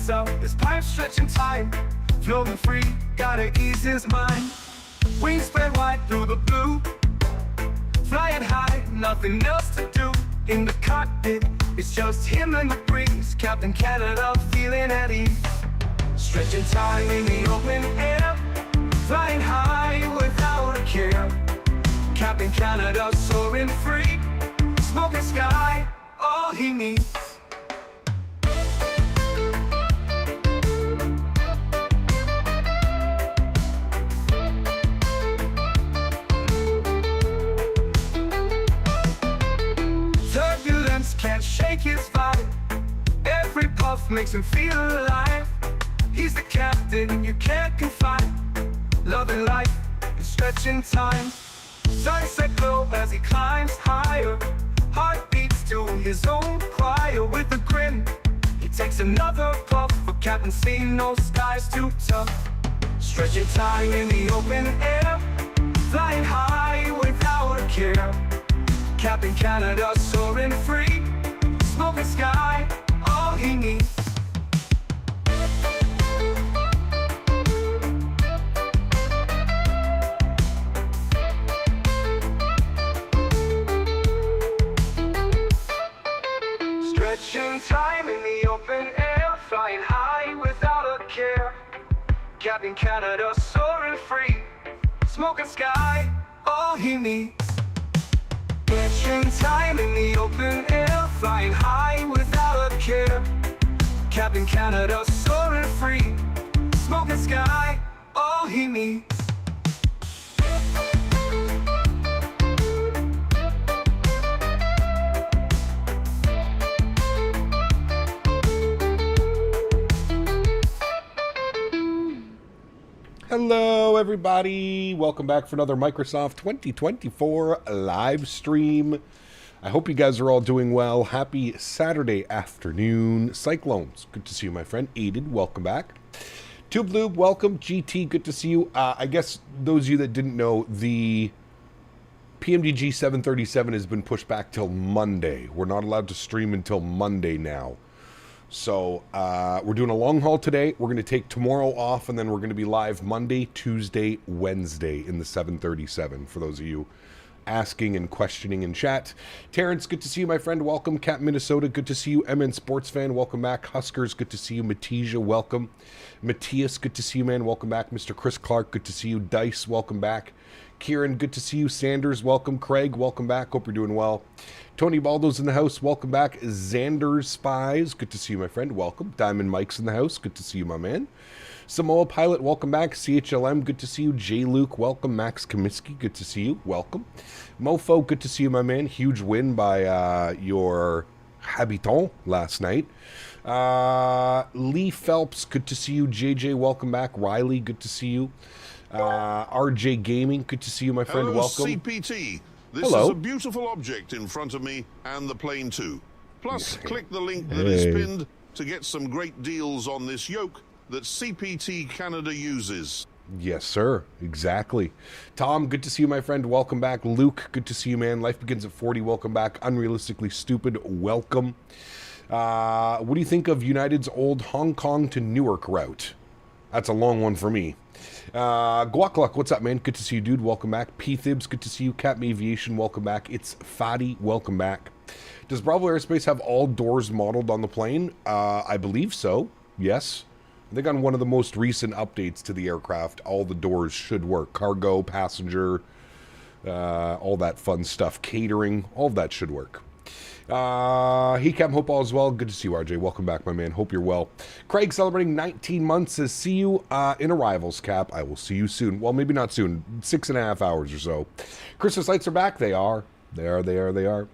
lights up, his pipes stretching time. Floating free, gotta ease his mind. Wings spread wide through the blue. Flying high, nothing else to do. In the cockpit, it's just him and the breeze. Captain Canada feeling at ease. Stretching time in the open air. Flying high without a care. Captain Canada soaring free. Smoking sky, all he needs. Turbulence can't shake his vibe. Every puff makes him feel alive. He's the captain you can't confide. Loving life and stretching time. Sunset glow as he climbs higher. Heart beats to his own choir. With a grin, he takes another puff. For Captain C, no skies too tough. Stretching time in the open air. Flying high without a care. Captain Canada soaring free. Smoking sky, all he needs. Stretching time in the open air. Flying high without a care. Captain Canada soaring free. Smoking sky, all he needs. Stretching time in the open air. Flying high without a care. Captain Canada soaring free. Smoking sky, all he needs. Hello everybody, welcome back for another Microsoft 2024 live stream. I hope you guys are all doing well. Happy Saturday afternoon. Cyclones, good to see you my friend. Aided, welcome back. Tube Lube, welcome. GT, good to see you. I guess those of you that didn't know, the PMDG 737 has been pushed back till Monday. We're not allowed to stream until Monday now. So we're doing a long haul today. We're going to take tomorrow off, and then we're going to be live Monday, Tuesday, Wednesday in the 737, for those of you asking and questioning in chat. Terrence, good to see you, my friend. Welcome. Cat Minnesota, good to see you. MN Sports Fan, welcome back. Huskers, good to see you. Matija, welcome. Matthias, good to see you, man. Welcome back. Mr. Chris Clark, good to see you. Dice, welcome back. Kieran, good to see you. Sanders, welcome. Craig, welcome back. Hope you're doing well. AntoniBaldo's in the house. Welcome back. Xander's Spies. Good to see you, my friend. Welcome. Diamond Mike's in the house. Good to see you, my man. Samoa Pilot, welcome back. CHLM, good to see you. J. Luke, welcome. Max Comiskey, good to see you. Welcome. Mofo, good to see you, my man. Huge win by your habitant last night. Lee Phelps, good to see you. JJ, welcome back. Riley, good to see you. RJ Gaming, good to see you, my friend. Hello, welcome. CPT. This Hello. is a beautiful object in front of me, and the plane too. Plus, click the link that is pinned to get some great deals on this yoke that CPT Canada uses. Yes, sir. Exactly. Tom, good to see you, my friend. Welcome back. Luke, good to see you, man. Life Begins at 40. Welcome back. Unrealistically Stupid, welcome. What do you think of United's old Hong Kong to Newark route? That's a long one for me. Guacluck, what's up, man? Good to see you, dude. Welcome back. P-Thibs, good to see you. Captain Aviation, welcome back. It's Fadi, welcome back. Does BravoAirspace have all doors modeled on the plane? I believe so, yes. I think on one of the most recent updates to the aircraft, all the doors should work. Cargo, passenger, all that fun stuff. Catering, all of that should work. Cam, hope all is well. Good to see you, RJ. Welcome back, my man. Hope you're well. Craig celebrating 19 months says, see you in arrivals, Cap. I will see you soon. Well, maybe not soon. 6.5 hours or so. Christmas lights are back. They are. They are.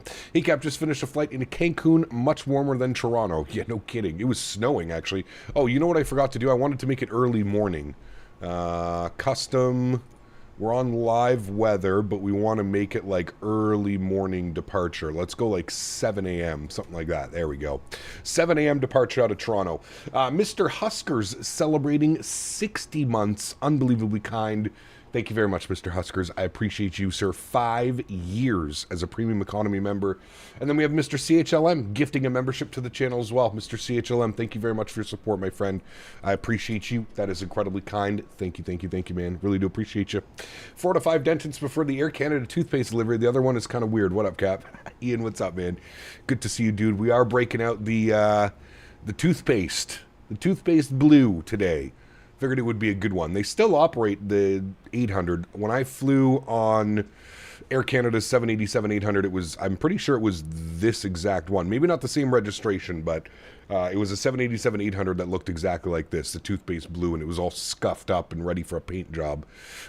Cap just finished a flight into Cancun, much warmer than Toronto. Yeah, no kidding. It was snowing, actually. Oh, you know what I forgot to do? I wanted to make it early morning. Custom... We're on live weather, but we want to make it like early morning departure. Let's go like 7 a.m., something like that. There we go. 7 a.m. departure out of Toronto. Mr. Huskers celebrating 60 months. Unbelievably kind. Thank you very much, Mr. Huskers. I appreciate you, sir. 5 years as a premium economy member. And then we have Mr. CHLM gifting a membership to the channel as well. Mr. CHLM, thank you very much for your support, my friend. I appreciate you. That is incredibly kind. Thank you, man. Really do appreciate you. 4 to 5 dentists before the Air Canada toothpaste delivery. The other one is kind of weird. What up, Cap? Ian, what's up, man? Good to see you, dude. We are breaking out the toothpaste. The toothpaste blue today. Figured it would be a good one. They still operate the 800. When I flew on Air Canada's 787-800, it was, I'm pretty sure it was this exact one. Maybe not the same registration, but it was a 787-800 that looked exactly like this, the toothpaste blue, and it was all scuffed up and ready for a paint job.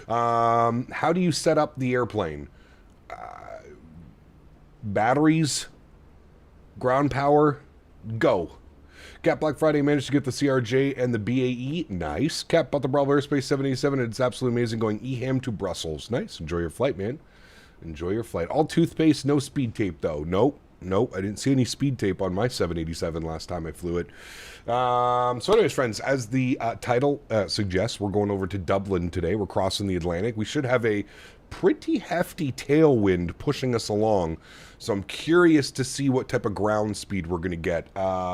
How do you set up the airplane? Batteries, ground power, go. Cap Black Friday managed to get the CRJ and the BAE. Nice. Cap bought the BravoAirspace 787. It's absolutely amazing going EHAM to Brussels. Nice. Enjoy your flight, man. Enjoy your flight. All toothpaste, no speed tape, though. Nope. I didn't see any speed tape on my 787 last time I flew it. So anyways, friends, as the title suggests, we're going over to Dublin today. We're crossing the Atlantic. We should have a pretty hefty tailwind pushing us along. So I'm curious to see what type of ground speed we're going to get.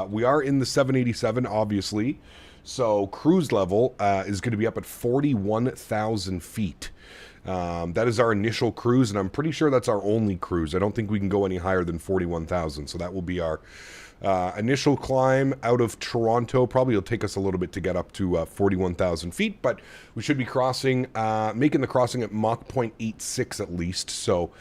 We are in the 787, obviously. So cruise level is going to be up at 41,000 feet. That is our initial cruise, and I'm pretty sure that's our only cruise. I don't think we can go any higher than 41,000. So that will be our initial climb out of Toronto. Probably it'll take us a little bit to get up to 41,000 feet, but we should be crossing, making the crossing at Mach 0.86 at least. So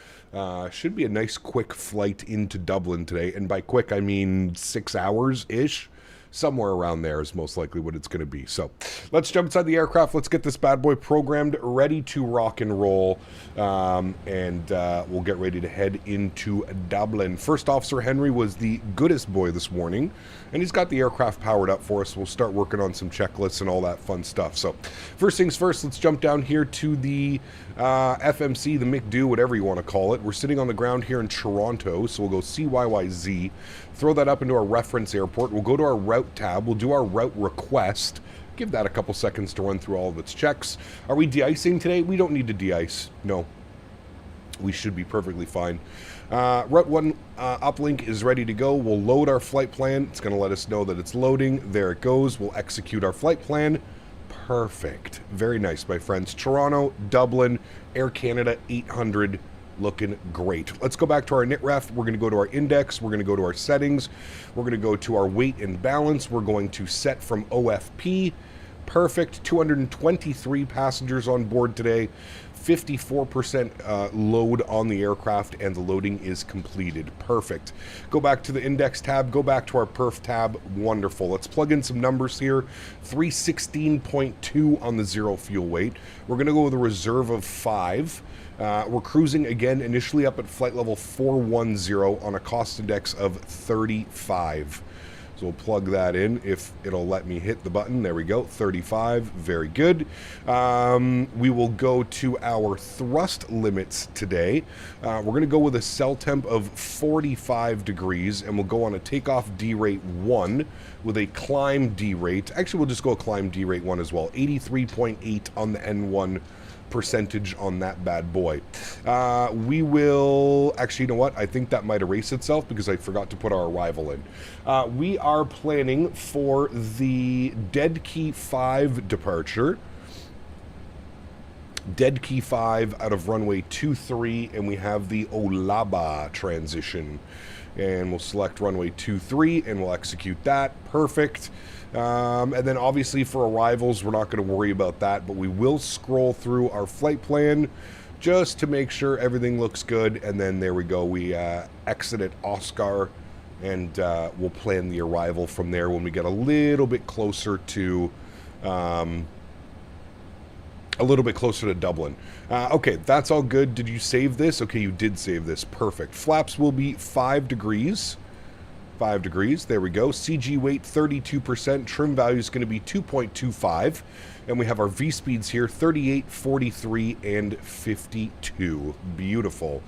should be a nice quick flight into Dublin today. And by quick, I mean 6 hours-ish. Somewhere around there is most likely what it's going to be. So let's jump inside the aircraft. Let's get this bad boy programmed, ready to rock and roll, and we'll get ready to head into Dublin. First Officer Henry was the goodest boy this morning, and he's got the aircraft powered up for us. We'll start working on some checklists and all that fun stuff. So first things first, let's jump down here to the FMC, the McDo, whatever you want to call it. We're sitting on the ground here in Toronto, so we'll go CYYZ. Throw that up into our reference airport. We'll go to our route tab. We'll do our route request. Give that a couple seconds to run through all of its checks. Are we de-icing today? We don't need to de-ice. No. We should be perfectly fine. Route 1 uplink is ready to go. We'll load our flight plan. It's going to let us know that it's loading. There it goes. We'll execute our flight plan. Perfect. Very nice, my friends. Toronto, Dublin, Air Canada 800. Looking great. Let's go back to our NITREF. We're going to go to our index. We're going to go to our settings. We're going to go to our weight and balance. We're going to set from OFP. Perfect. 223 passengers on board today. 54% load on the aircraft, and the loading is completed. Perfect. Go back to the index tab. Go back to our perf tab. Wonderful. Let's plug in some numbers here. 316.2 on the zero fuel weight. We're going to go with a reserve of 5. We're cruising again initially up at flight level 410 on a cost index of 35. So we'll plug that in if it'll let me hit the button. There we go, 35, very good. We will go to our thrust limits today. We're gonna go with a cell temp of 45 degrees, and we'll go on a takeoff D rate 1 with a climb D rate. Actually, we'll just go a climb D rate 1 as well. 83.8 on the N1 percentage on that bad boy. We will actually, you know what, I think that might erase itself because I forgot to put our arrival in. We are planning for the Dead Key 5 departure. Dead Key 5 out of runway 23, and we have the Olaba transition, and we'll select runway 23 and we'll execute that. Perfect. And then obviously for arrivals, we're not going to worry about that, but we will scroll through our flight plan just to make sure everything looks good. And then there we go. We exit at Oscar, and we'll plan the arrival from there when we get a little bit closer to Dublin. Okay, that's all good. Did you save this? Okay, you did save this. Perfect. Flaps will be 5 degrees. 5 degrees. There we go. CG weight 32%. Trim value is going to be 2.25. And we have our V speeds here 38, 43, and 52. Beautiful.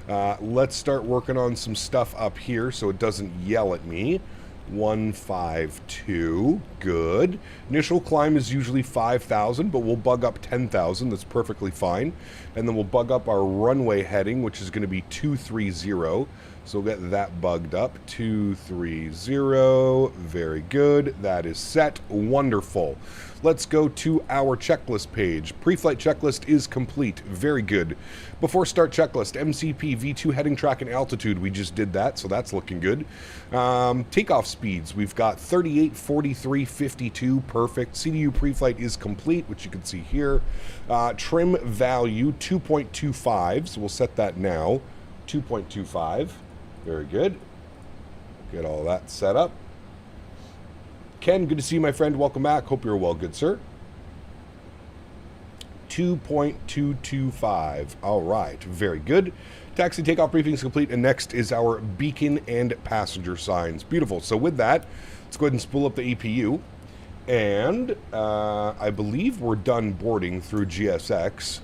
Let's start working on some stuff up here so it doesn't yell at me. 152. Good. Initial climb is usually 5,000, but we'll bug up 10,000. That's perfectly fine. And then we'll bug up our runway heading, which is going to be 230. So we'll get that bugged up. 230. Very good. That is set. Wonderful. Let's go to our checklist page. Pre-flight checklist is complete. Very good. Before start checklist, MCP, V2 heading track and altitude. We just did that, so that's looking good. Takeoff speeds. We've got 38, 43, 52. Perfect. CDU pre-flight is complete, which you can see here. Trim value, 2.25. So we'll set that now. 2.25. Very good. Get all that set up. Ken, good to see you, my friend. Welcome back. Hope you're well, good sir. 2.225. All right, very good. Taxi takeoff briefing is complete, and next is our beacon and passenger signs. Beautiful. So with that, let's go ahead and spool up the APU. And I believe we're done boarding through GSX.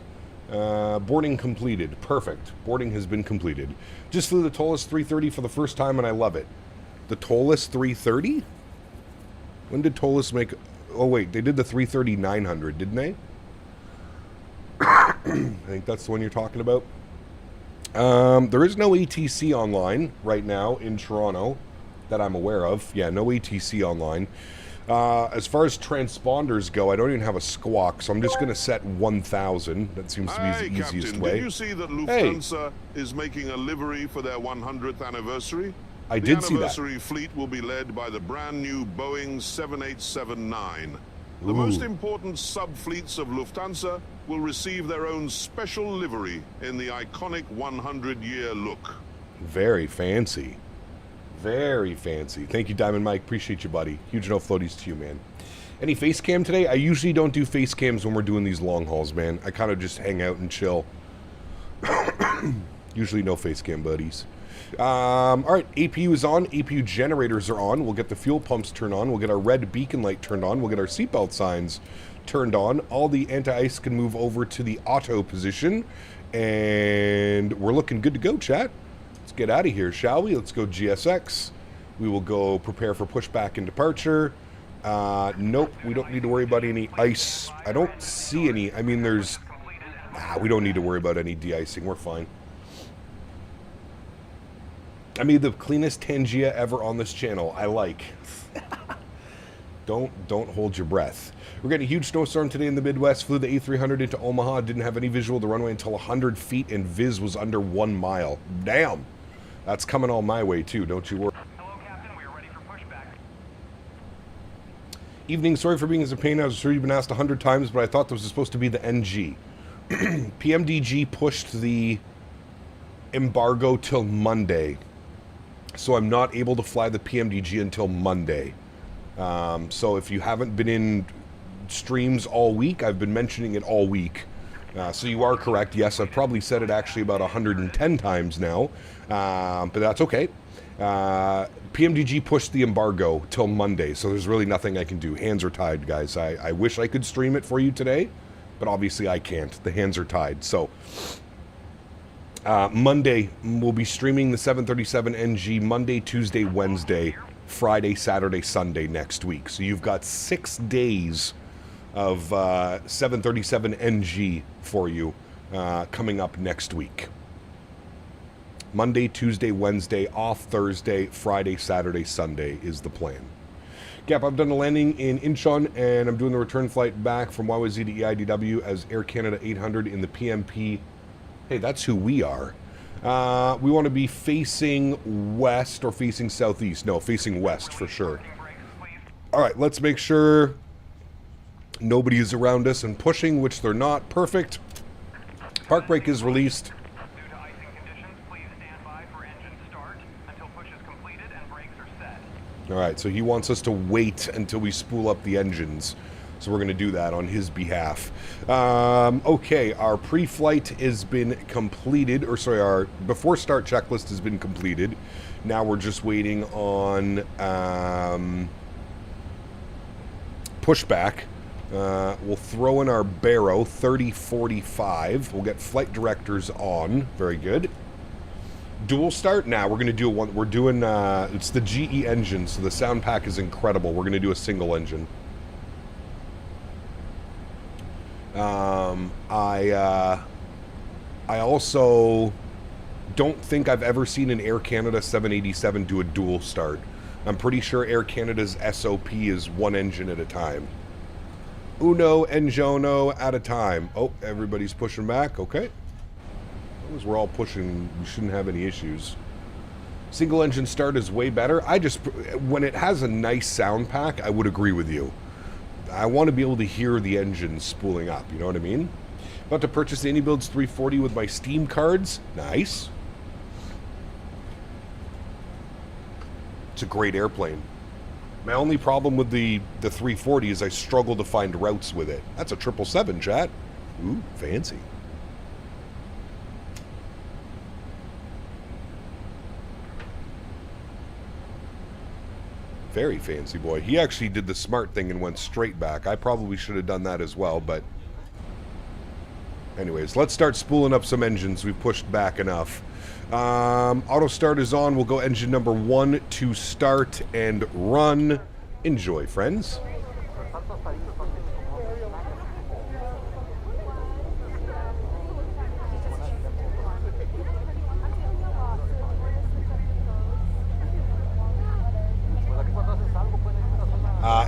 Boarding completed. Perfect. Boarding has been completed. Just flew the Tolus 330 for the first time, and I love it. The Tolus 330? When did Tolus make... Oh, wait. They did the 330-900, didn't they? I think that's the one you're talking about. There is no ATC online right now in Toronto that I'm aware of. Yeah, no ATC online. As far as transponders go, I don't even have a squawk, so I'm just going to set 1,000. That seems to be the easiest Captain, way. Did you see that Lufthansa is making a livery for their 100th anniversary? I did see that. The anniversary fleet will be led by the brand new Boeing 7879. The Ooh. most important sub-fleets of Lufthansa will receive their own special livery in the iconic 100-year look. Very fancy. Very fancy. Thank you, Diamond Mike. Appreciate you, buddy. Huge no floaties to you, man. Any face cam today? I usually don't do face cams when we're doing these long hauls, man. I kind of just hang out and chill. Usually no face cam, buddies. All right, APU is on. APU generators are on. We'll get the fuel pumps turned on. We'll get our red beacon light turned on. We'll get our seatbelt signs turned on. All the anti-ice can move over to the auto position. And we're looking good to go, chat. Let's get out of here, shall we? Let's go GSX. We will go prepare for pushback and departure. Nope, we don't need to worry about any ice. I don't see any. I mean, there's... we don't need to worry about any de-icing. We're fine. I made the cleanest Tangia ever on this channel. I like. Don't hold your breath. We're getting a huge snowstorm today in the Midwest. Flew the A300 into Omaha. Didn't have any visual of the runway until 100 feet, and Viz was under 1 mile. Damn. That's coming all my way, too. Don't you worry. Hello, Captain. We are ready for pushback. Evening. Sorry for being as a pain. I was sure you've been asked 100 times, but I thought this was supposed to be the NG. PMDG pushed the embargo till Monday. So I'm not able to fly the PMDG until Monday. So if you haven't been in streams all week, I've been mentioning it all week. So you are correct. Yes, I've probably said it actually about 110 times now. But that's okay. PMDG pushed the embargo till Monday, so there's really nothing I can do. Hands are tied, guys. I wish I could stream it for you today, but obviously I can't. The hands are tied. So... Monday, we'll be streaming the 737NG Monday, Tuesday, Wednesday, Friday, Saturday, Sunday next week. So you've got 6 days of 737NG for you coming up next week. Monday, Tuesday, Wednesday, off Thursday, Friday, Saturday, Sunday is the plan. Gap, I've done a landing in Incheon, and I'm doing the return flight back from YYZ to EIDW as Air Canada 800 in the PMP. Hey, that's who we are. We want to be facing west or facing southeast. No, facing west for sure. All right, let's make sure nobody is around us and pushing, which they're not. Perfect. Park brake is released. Due to icing conditions, please stand by for engine start until push is completed and brakes are set. All right, so he wants us to wait until we spool up the engines. So we're going to do that on his behalf. Okay, our pre-flight has been completed, or sorry, our before start checklist has been completed. Now we're just waiting on pushback. We'll throw in our Barrow 3045. We'll get flight directors on. Very good. Dual start? Nah, we're going to do one. We're doing, it's the GE engine, so the sound pack is incredible. We're going to do a single engine. I also don't think I've ever seen an Air Canada 787 do a dual start. I'm pretty sure Air Canada's SOP is one engine at a time. Uno engineer at a time. Oh, everybody's pushing back. Okay. As long as we're all pushing, we shouldn't have any issues. Single engine start is way better. When it has a nice sound pack, I would agree with you. I want to be able to hear the engine spooling up, you know what I mean? About to purchase the AnyBuilds 340 with my Steam cards. Nice. It's a great airplane. My only problem with the 340 is I struggle to find routes with it. That's a 777, chat. Ooh, fancy. Very fancy boy. He actually did the smart thing and went straight back. I probably should have done that as well, but... Anyways, let's start spooling up some engines. We've pushed back enough. Auto start is on. We'll go engine number 1 to start and run. Enjoy, friends.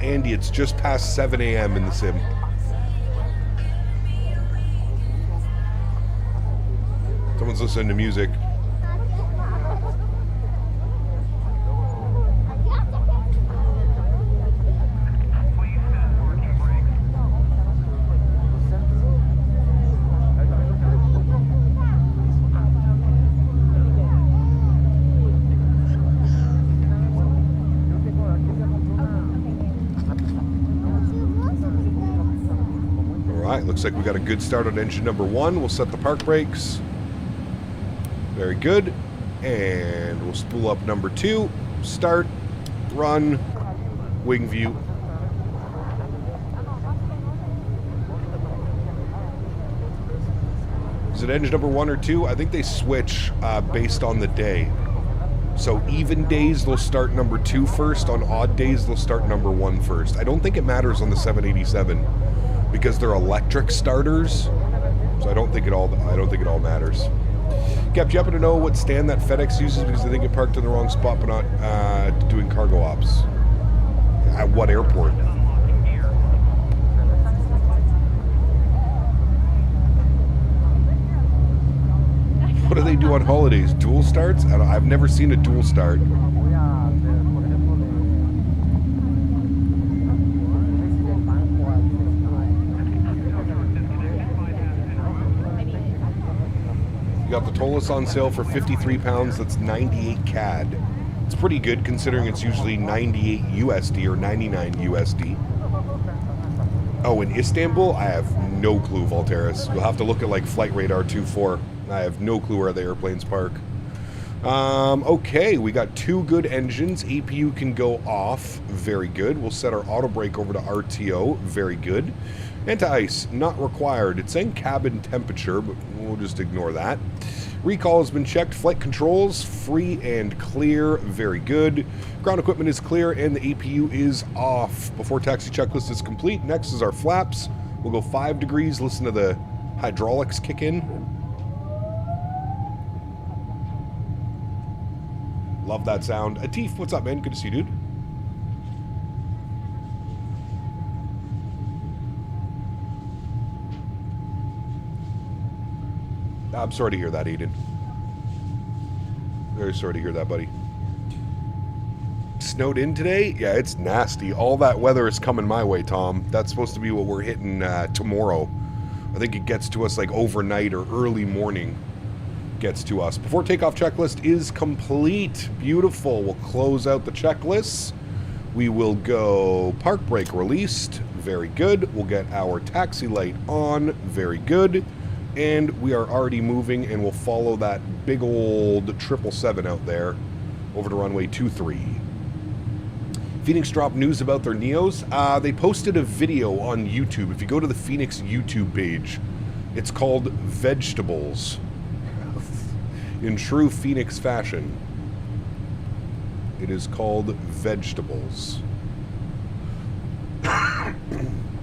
Andy, it's just past 7 a.m. in the sim. Someone's listening to music. Looks like we got a good start on engine number 1. We'll set the park brakes. Very good. And we'll spool up number 2. Start. Run. Wing view. Is it engine number 1 or 2? I think they switch based on the day. So even days, they'll start number 2 first. On odd days, they'll start number 1 first. I don't think it matters on the 787. Because they're electric starters, so I don't think it all matters. Kept you up to know what stand that FedEx uses because they think it parked in the wrong spot, but not doing cargo ops. At what airport? What do they do on holidays? Dual starts? I've never seen a dual start. You got the Tolus on sale for 53 pounds. That's 98 CAD. It's pretty good considering it's usually 98 USD or 99 USD. Oh, in Istanbul? I have no clue, Volteris. You'll have to look at like Flight Radar 24. I have no clue where the airplanes park. Okay, we got 2 good engines. APU can go off. Very good. We'll set our auto brake over to RTO. Very good. Anti-ice, not required. It's saying cabin temperature, but we'll just ignore that. Recall has been checked. Flight controls, free and clear. Very good. Ground equipment is clear, and the APU is off. Before taxi checklist is complete, next is our flaps. We'll go 5 degrees. Listen to the hydraulics kick in. Love that sound. Atif, what's up, man? Good to see you, dude. I'm sorry to hear that, Aiden. Very sorry to hear that, buddy. Snowed in today? Yeah, it's nasty. All that weather is coming my way, Tom. That's supposed to be what we're hitting tomorrow. I think it gets to us like overnight or early morning. Gets to us. Before takeoff checklist is complete. Beautiful. We'll close out the checklists. We will go park brake released. Very good. We'll get our taxi light on. Very good. And we are already moving, and we'll follow that big old 777 out there over to runway 23. Phoenix dropped news about their Neos. They posted a video on YouTube. If you go to the Phoenix YouTube page, it's called Vegetables. In true Phoenix fashion, it is called vegetables.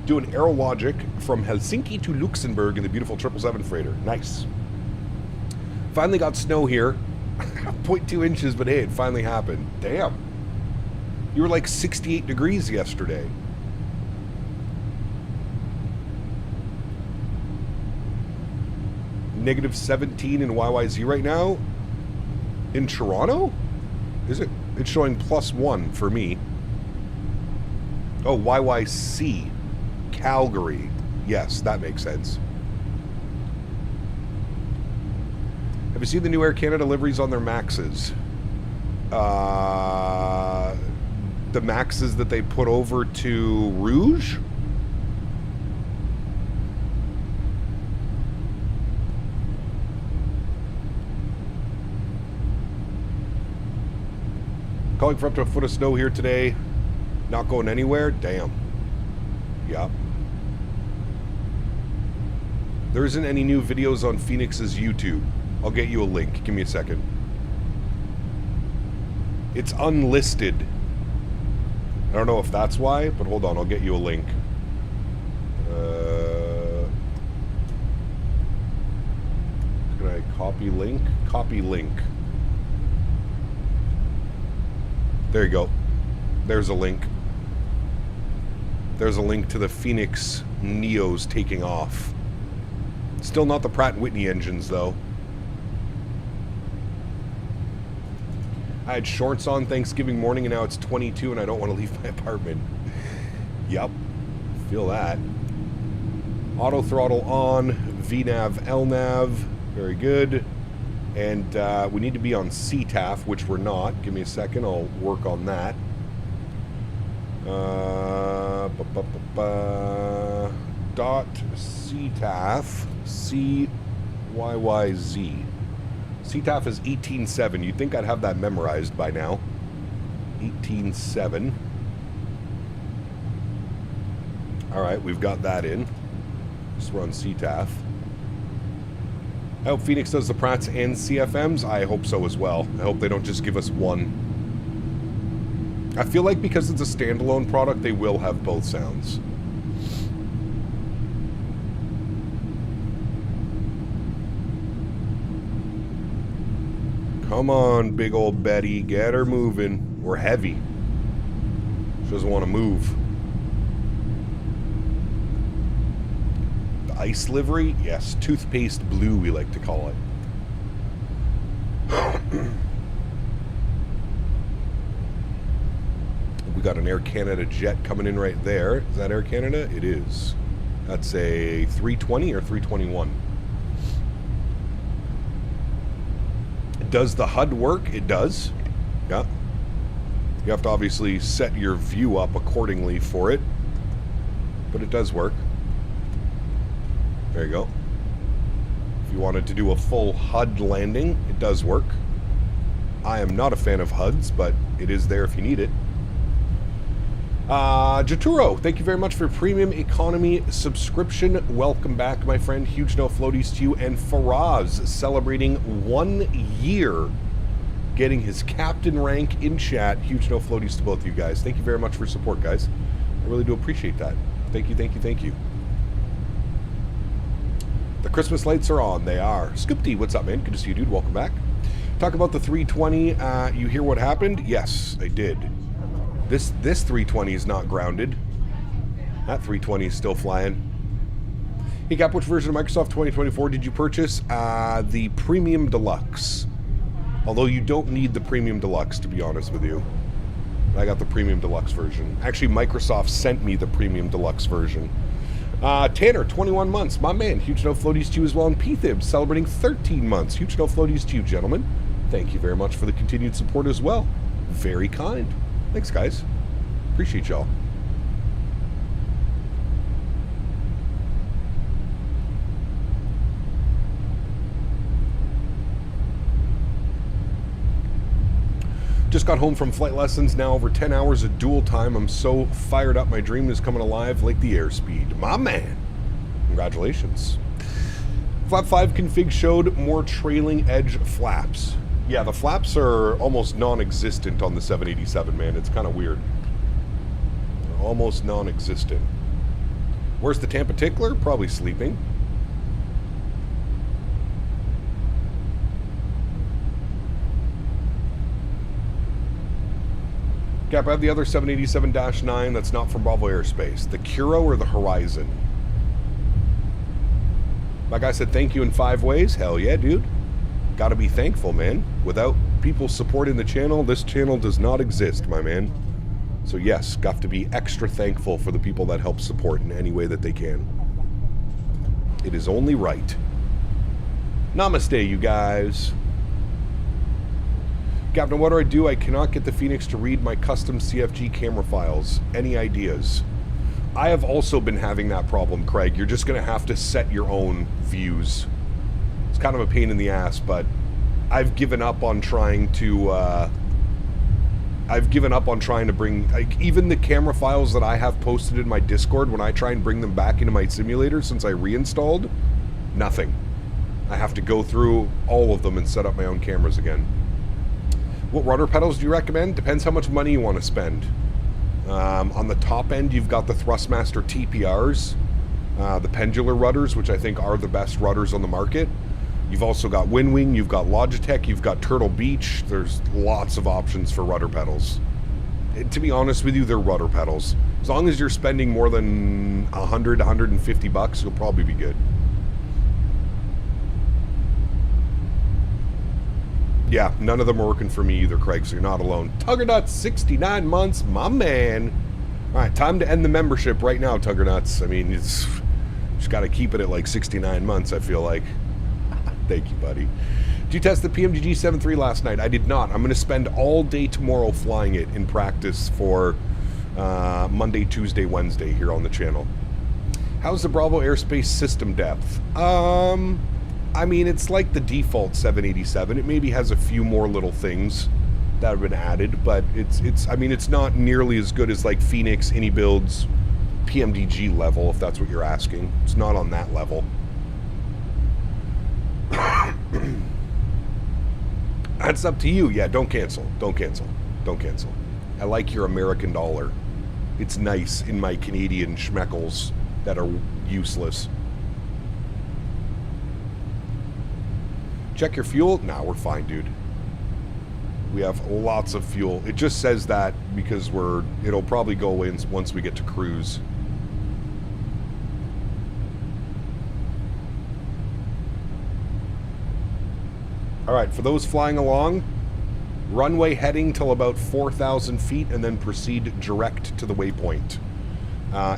Doing Aerologic from Helsinki to Luxembourg in the beautiful 777 freighter. Nice. Finally got snow here. 0.2 inches, but hey, it finally happened. Damn. You were like 68 degrees yesterday. Negative 17 in YYZ right now. In Toronto? Is it? It's showing +1 for me. Oh, YYC. Calgary. Yes, that makes sense. Have you seen the new Air Canada liveries on their Maxes? The Maxes that they put over to Rouge? Calling for up to a foot of snow here today. Not going anywhere? Damn. Yup. There isn't any new videos on Phoenix's YouTube. I'll get you a link. Give me a second. It's unlisted. I don't know if that's why, but hold on. I'll get you a link. Can I copy link? Copy link. There you go. There's a link. There's a link to the Phoenix Neos taking off. Still not the Pratt & Whitney engines, though. I had shorts on Thanksgiving morning, and now it's 22, and I don't want to leave my apartment. Yep. Feel that. Auto throttle on. VNAV, LNAV. Very good. And we need to be on CTAF, which we're not. Give me a second. I'll work on that. Dot CTAF CYYZ. CTAF is 18.7. You'd think I'd have that memorized by now. 18.7. Alright, we've got that in. Just run CTAF. I hope Phoenix does the Pratts and CFMs. I hope so as well. I hope they don't just give us one. I feel like because it's a standalone product, they will have both sounds. Come on, big old Betty. Get her moving. We're heavy. She doesn't want to move. The ice livery? Yes, toothpaste blue, we like to call it. We got an Air Canada jet coming in right there. Is that Air Canada? It is. That's a 320 or 321. Does the HUD work? It does. Yeah. You have to obviously set your view up accordingly for it. But it does work. There you go. If you wanted to do a full HUD landing, it does work. I am not a fan of HUDs, but it is there if you need it. Jaturo, thank you very much for premium economy subscription. Welcome back, my friend. Huge no floaties to you. And Faraz celebrating 1 year getting his captain rank in chat. Huge no floaties to both of you guys. Thank you very much for support, guys. I really do appreciate that. Thank you, thank you, thank you. The Christmas lights are on. They are. Scoopty, what's up, man? Good to see you, dude. Welcome back. Talk about the 320. You hear what happened? Yes, I did. This 320 is not grounded. That 320 is still flying. Hey, Cap, which version of Microsoft 2024 did you purchase? The Premium Deluxe. Although you don't need the Premium Deluxe, to be honest with you. I got the Premium Deluxe version. Actually, Microsoft sent me the Premium Deluxe version. Tanner, 21 months. My man, huge no floaties to you as well. And P-Thib, celebrating 13 months. Huge no floaties to you, gentlemen. Thank you very much for the continued support as well. Very kind. Thanks, guys. Appreciate y'all. Just got home from flight lessons, now over 10 hours of dual time. I'm so fired up. My dream is coming alive like the airspeed. My man. Congratulations. Flap 5 config showed more trailing edge flaps. Yeah, the flaps are almost non-existent on the 787, man. It's kind of weird. They're almost non-existent. Where's the Tampa Tickler? Probably sleeping. Cap, I have the other 787-9 that's not from Bravo Airspace. The Curo or the Horizon? My guy said thank you in 5 ways. Hell yeah, dude. Gotta be thankful, man. Without people supporting the channel, this channel does not exist, my man. So yes, got to be extra thankful for the people that help support in any way that they can. It is only right. Namaste, you guys. Captain, what do? I cannot get the Phoenix to read my custom CFG camera files. Any ideas? I have also been having that problem, Craig. You're just going to have to set your own views. It's kind of a pain in the ass, but I've given up on trying to... bring... Like, even the camera files that I have posted in my Discord, when I try and bring them back into my simulator since I reinstalled, nothing. I have to go through all of them and set up my own cameras again. What rudder pedals do you recommend? Depends how much money you want to spend. On the top end, you've got the Thrustmaster TPRs, the pendular rudders, which I think are the best rudders on the market. You've also got Windwing, you've got Logitech, you've got Turtle Beach. There's lots of options for rudder pedals. To be honest with you, they're rudder pedals. As long as you're spending more than 100, 150 bucks, you'll probably be good. Yeah, none of them are working for me either, Craig, so you're not alone. Tuggernuts, 69 months, my man. All right, time to end the membership right now, Tuggernuts. I mean, it's just got to keep it at like 69 months, I feel like. Thank you, buddy. Did you test the PMGG 7.3 last night? I did not. I'm going to spend all day tomorrow flying it in practice for Monday, Tuesday, Wednesday here on the channel. How's the Bravo Airspace system depth? I mean, it's like the default 787. It maybe has a few more little things that have been added, but I mean, it's not nearly as good as like Phoenix, AnyBuild's PMDG level, if that's what you're asking. It's not on that level. That's up to you. Yeah, don't cancel. Don't cancel. Don't cancel. I like your American dollar. It's nice in my Canadian schmeckles that are useless. Check your fuel? Nah, we're fine, dude. We have lots of fuel. It just says that because it'll probably go away once we get to cruise. All right, for those flying along, runway heading till about 4,000 feet and then proceed direct to the waypoint.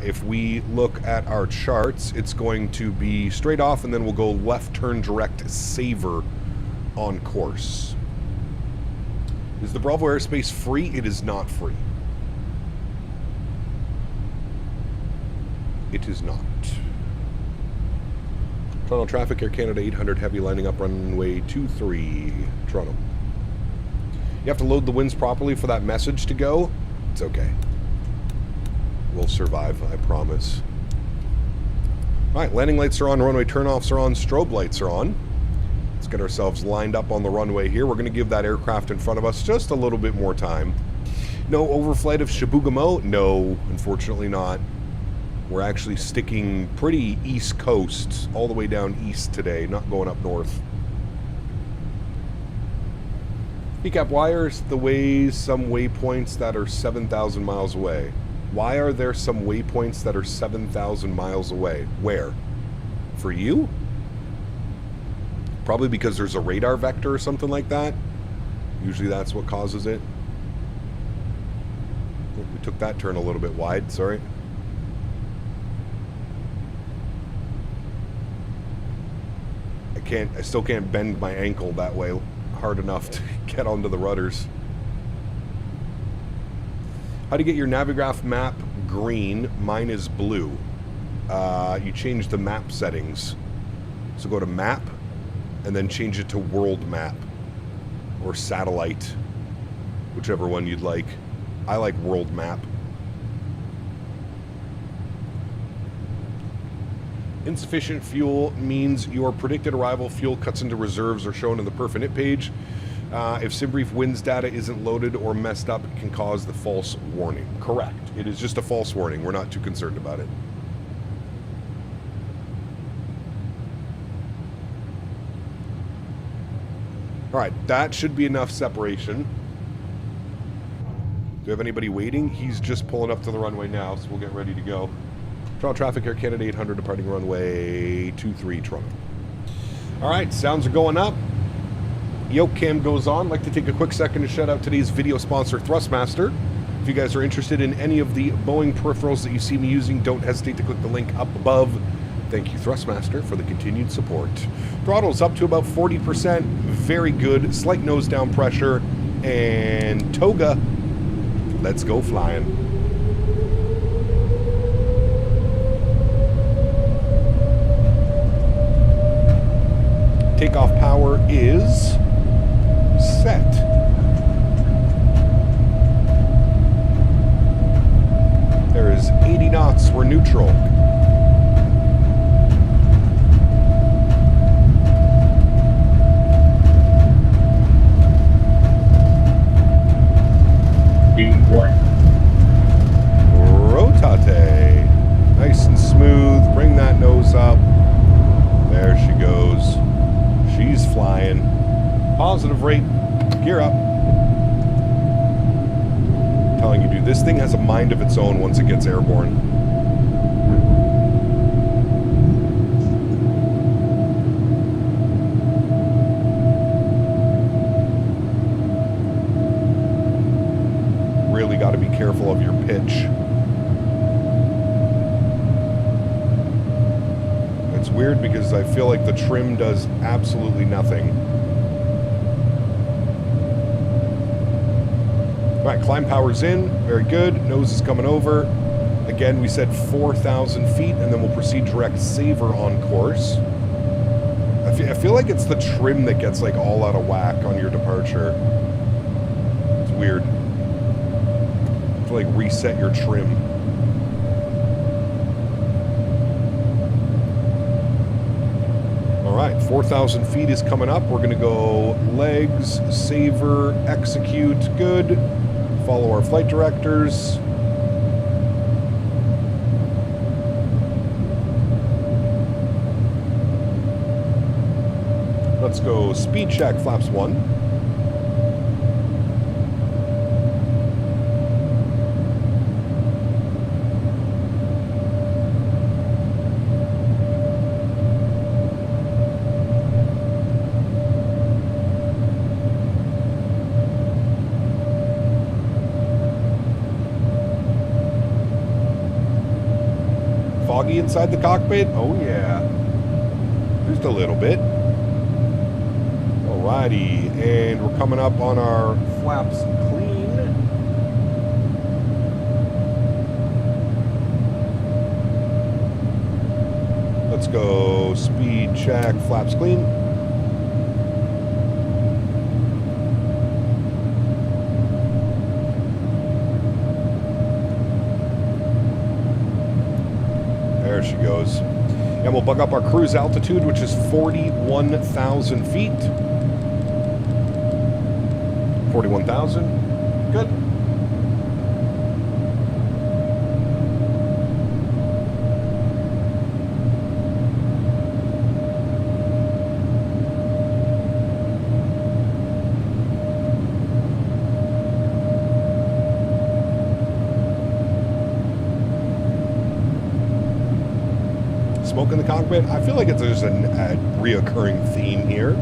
If we look at our charts, it's going to be straight off and then we'll go left turn direct Saver on course. Is the Bravo Airspace free? It is not free. It is not. Toronto traffic, Air Canada 800 heavy lining up runway 23, Toronto. You have to load the winds properly for that message to go. It's okay. We'll survive, I promise. All right, landing lights are on, runway turnoffs are on, strobe lights are on. Let's get ourselves lined up on the runway here. We're going to give that aircraft in front of us just a little bit more time. No overflight of Chibougamau? No, unfortunately not. We're actually sticking pretty east coast, all the way down east today, not going up north. Recap, why are some waypoints that are 7,000 miles away? Why are there some waypoints that are 7,000 miles away? Where? For you? Probably because there's a radar vector or something like that. Usually that's what causes it. We took that turn a little bit wide, sorry. I still can't bend my ankle that way hard enough to get onto the rudders. How to get your Navigraph map green? Mine is blue. You change the map settings. So go to map and then change it to world map or satellite, whichever one you'd like. I like world map. Insufficient fuel means your predicted arrival fuel cuts into reserves are shown in the perf init page. If SimBrief winds data isn't loaded or messed up, it can cause the false warning. Correct. It is just a false warning. We're not too concerned about it. All right, that should be enough separation. Do we have anybody waiting? He's just pulling up to the runway now, so we'll get ready to go. Toronto traffic, Air Canada 800 departing runway 23 Toronto. All right, sounds are going up. Yoke cam goes on. I'd like to take a quick second to shout out today's video sponsor, Thrustmaster. If you guys are interested in any of the Boeing peripherals that you see me using, don't hesitate to click the link up above. Thank you, Thrustmaster, for the continued support. Throttle's up to about 40%. Very good. Slight nose down pressure. And toga. Let's go flying. Takeoff power is set. There is 80 knots. We're neutral. Rotate. Nice and smooth. Bring that nose up. There she goes. She's flying. Positive rate. Gear up. I'm telling you, dude, this thing has a mind of its own once it gets airborne. Really got to be careful of your pitch. It's weird because I feel like the trim does absolutely nothing. All right, climb power's in. Very good. Nose is coming over. Again, we said 4,000 feet, and then we'll proceed direct saver on course. I feel like it's the trim that gets like all out of whack on your departure. It's weird. You have to like reset your trim. All right, 4,000 feet is coming up. We're going to go legs, saver, execute. Good. Follow our flight directors. Let's go speed check, flaps 1. Foggy inside the cockpit? Oh yeah. Just a little bit. Alrighty, and we're coming up on our flaps clean. Let's go speed check, flaps clean. There she goes. And we'll bug up our cruise altitude, which is 41,000 feet. 41,000. Good. Smoke in the cockpit. I feel like it's just a reoccurring theme here.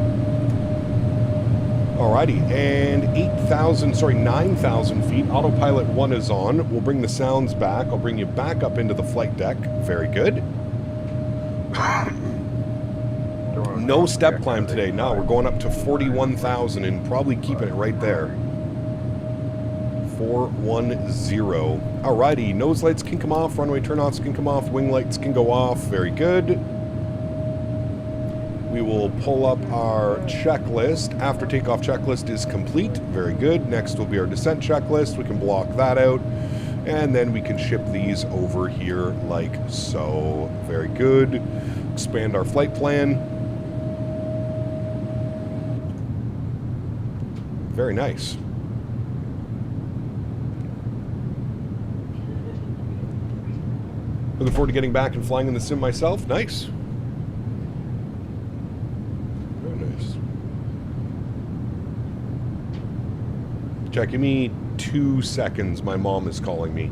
Alrighty, and 9,000 feet. Autopilot 1 is on. We'll bring the sounds back. I'll bring you back up into the flight deck. Very good. No step climb today. No, we're going up to 41,000 and probably keeping it right there. 410. Alrighty, nose lights can come off, runway turnoffs can come off, wing lights can go off. Very good. We will pull up our checklist. After takeoff checklist is complete. Very good. Next will be our descent checklist. We can block that out. And then we can ship these over here like so. Very good. Expand our flight plan. Very nice. Looking forward to getting back and flying in the sim myself. Nice. Very nice. Jack, give me 2 seconds. My mom is calling me.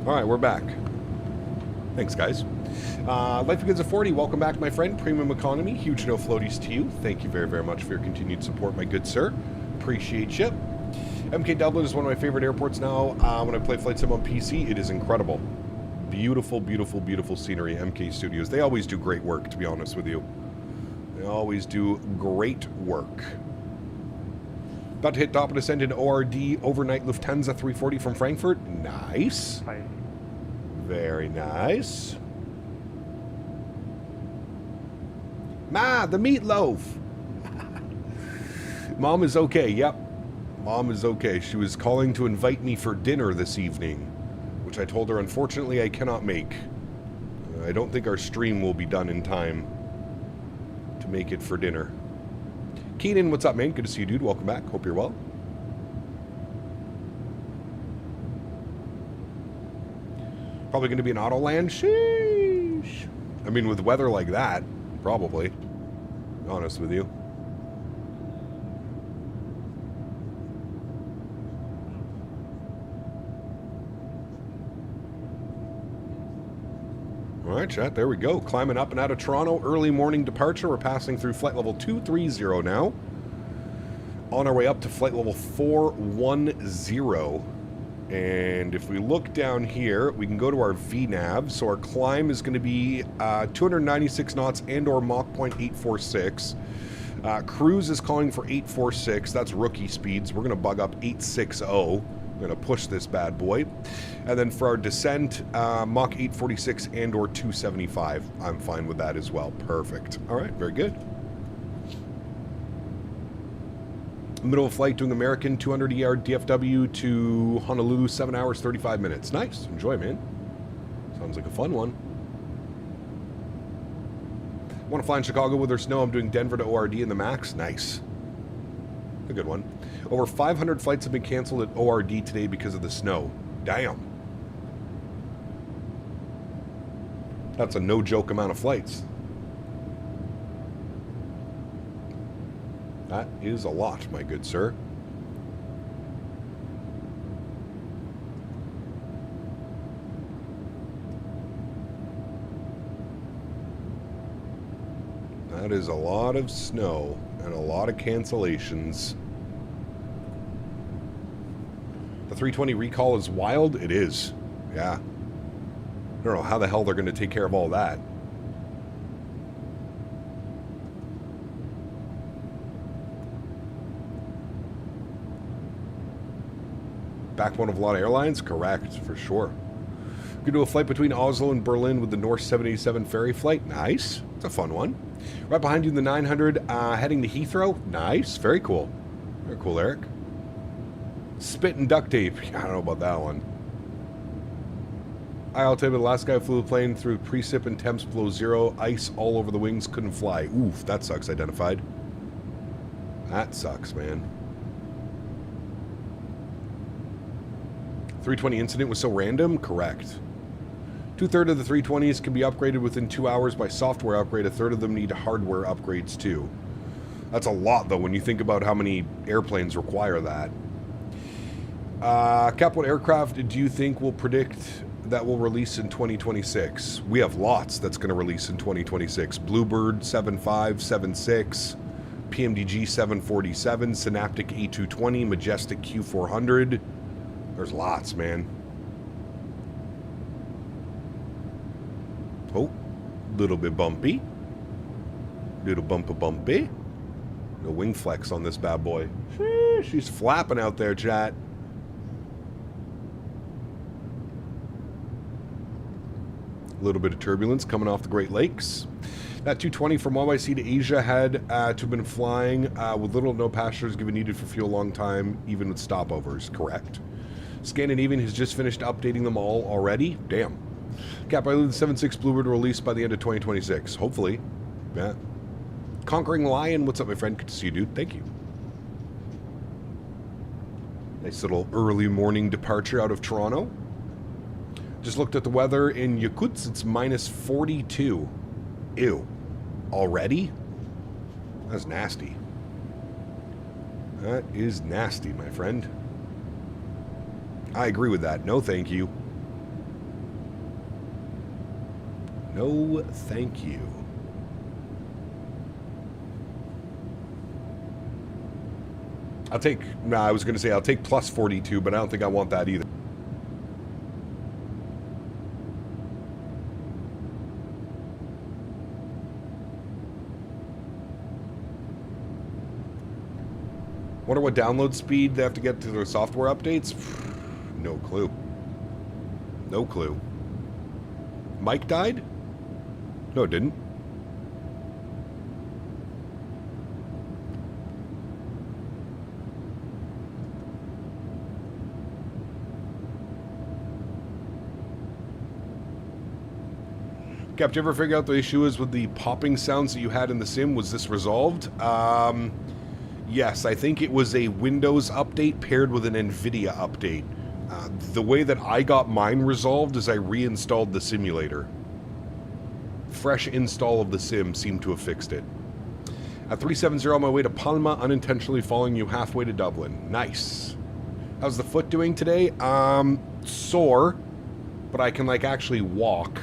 All right, we're back. Thanks, guys. Life Begins at 40, welcome back, my friend. Premium Economy, huge no floaties to you. Thank you very, very much for your continued support, my good sir. Appreciate you. MK Dublin is one of my favorite airports now. When I play Flight Sim on PC, it is incredible. Beautiful, beautiful, beautiful scenery, MK Studios. They always do great work, to be honest with you. They always do great work. About to hit top and ascend in ORD overnight Lufthansa 340 from Frankfurt. Nice. Hi. Very nice. Ma, the meatloaf. Mom is okay. Yep. Mom is okay. She was calling to invite me for dinner this evening, which I told her unfortunately I cannot make. I don't think our stream will be done in time to make it for dinner. Keenan, what's up, man? Good to see you, dude. Welcome back. Hope you're well. Probably going to be an Autoland. Sheesh. I mean, with weather like that, probably. Honest with you. All right, chat, there we go. Climbing up and out of Toronto. Early morning departure. We're passing through flight level 230 now. On our way up to flight level 410. And if we look down here, we can go to our VNAV. So our climb is going to be 296 knots and or Mach 0.846. Cruise is calling for 846. That's rookie speeds. We're going to bug up 860. We're going to push this bad boy. And then for our descent, Mach 846 and or 275. I'm fine with that as well. Perfect. All right, very good. Middle of flight doing American 200 ER DFW to Honolulu, 7 hours, 35 minutes. Nice. Enjoy, man. Sounds like a fun one. Want to fly in Chicago with or snow? I'm doing Denver to ORD in the MAX. Nice. A good one. Over 500 flights have been canceled at ORD today because of the snow. Damn. That's a no-joke amount of flights. That is a lot, my good sir. That is a lot of snow and a lot of cancellations. The 320 recall is wild? It is. Yeah. I don't know how the hell they're going to take care of all that. Backbone of a lot of airlines? Correct, for sure. Going to do a flight between Oslo and Berlin with the North 787 ferry flight. Nice. It's a fun one. Right behind you in the 900, heading to Heathrow. Nice. Very cool. Very cool, Eric. Spit and duct tape. I don't know about that one. I'll tell you, the last guy flew a plane through precip and temps below zero. Ice all over the wings. Couldn't fly. Oof, that sucks. Identified. That sucks, man. 320 incident was so random? Correct. 2/3 of the 320s can be upgraded within 2 hours by software upgrade. 1/3 of them need hardware upgrades too. That's a lot though when you think about how many airplanes require that. Cap, what aircraft do you think will predict that will release in 2026? We have lots that's going to release in 2026. Bluebird 75, 76, PMDG 747, Synaptic A220, Majestic Q400. There's lots, man. Oh, little bit bumpy. Little bumpy. No wing flex on this bad boy. She's flapping out there, chat. A little bit of turbulence coming off the Great Lakes. That 220 from YYC to Asia had to have been flying with little or no passengers given needed for fuel a long time, even with stopovers. Correct. Scandinavian has just finished updating them all already. Damn. Cap, I believe the 76 Bluebird released by the end of 2026. Hopefully. Yeah. Conquering Lion, what's up, my friend? Good to see you, dude. Thank you. Nice little early morning departure out of Toronto. Just looked at the weather in Yakutsk. It's minus 42. Ew. Already? That's nasty. That is nasty, my friend. I agree with that. No, thank you. No, thank you. I'll take... Nah, I was going to say I'll take plus 42, but I don't think I want that either. Wonder what download speed they have to get to their software updates? No clue. No clue. Mike died? No, it didn't. Cap, did you ever figure out the issue is with the popping sounds that you had in the sim? Was this resolved? Yes, I think it was a Windows update paired with an NVIDIA update. The way that I got mine resolved is I reinstalled the simulator. Fresh install of the sim seemed to have fixed it. At 370 on my way to Palma, unintentionally following you halfway to Dublin. Nice. How's the foot doing today? Sore, but I can like actually walk.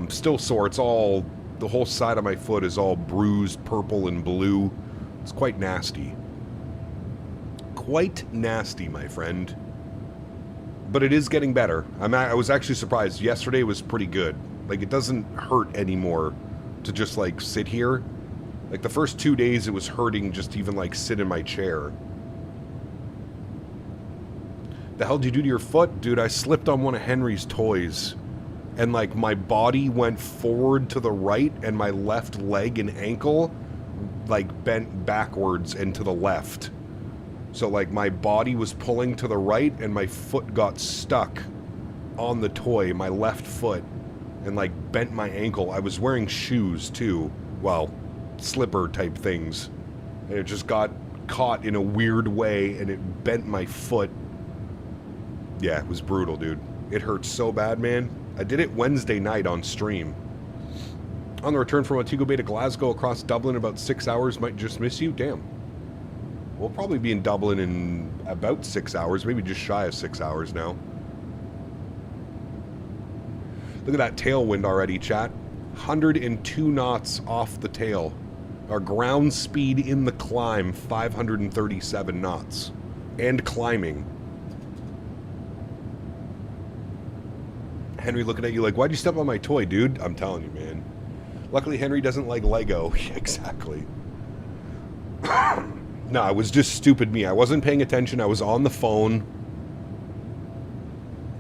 Still sore. It's all, the whole side of my foot is all bruised, purple and blue. It's quite nasty. Quite nasty, my friend. But it is getting better. I was actually surprised. Yesterday was pretty good. Like, it doesn't hurt anymore to just, like, sit here. Like, the first 2 days it was hurting just to even, like, sit in my chair. The hell did you do to your foot? Dude, I slipped on one of Henry's toys. And, like, my body went forward to the right, and my left leg and ankle, like, bent backwards and to the left. So, like, my body was pulling to the right, and my foot got stuck on the toy, my left foot, and, like, bent my ankle. I was wearing shoes, too. Well, slipper-type things. And it just got caught in a weird way, and it bent my foot. Yeah, it was brutal, dude. It hurt so bad, man. I did it Wednesday night on stream. On the return from Montego Bay to Glasgow across Dublin, about 6 hours. Might just miss you. Damn. We'll probably be in Dublin in about 6 hours. Maybe just shy of 6 hours now. Look at that tailwind already, chat. 102 knots off the tail. Our ground speed in the climb, 537 knots. And climbing. Henry looking at you like, why'd you step on my toy, dude? I'm telling you, man. Luckily, Henry doesn't like Lego. Exactly. No, it was just stupid me. I wasn't paying attention. I was on the phone.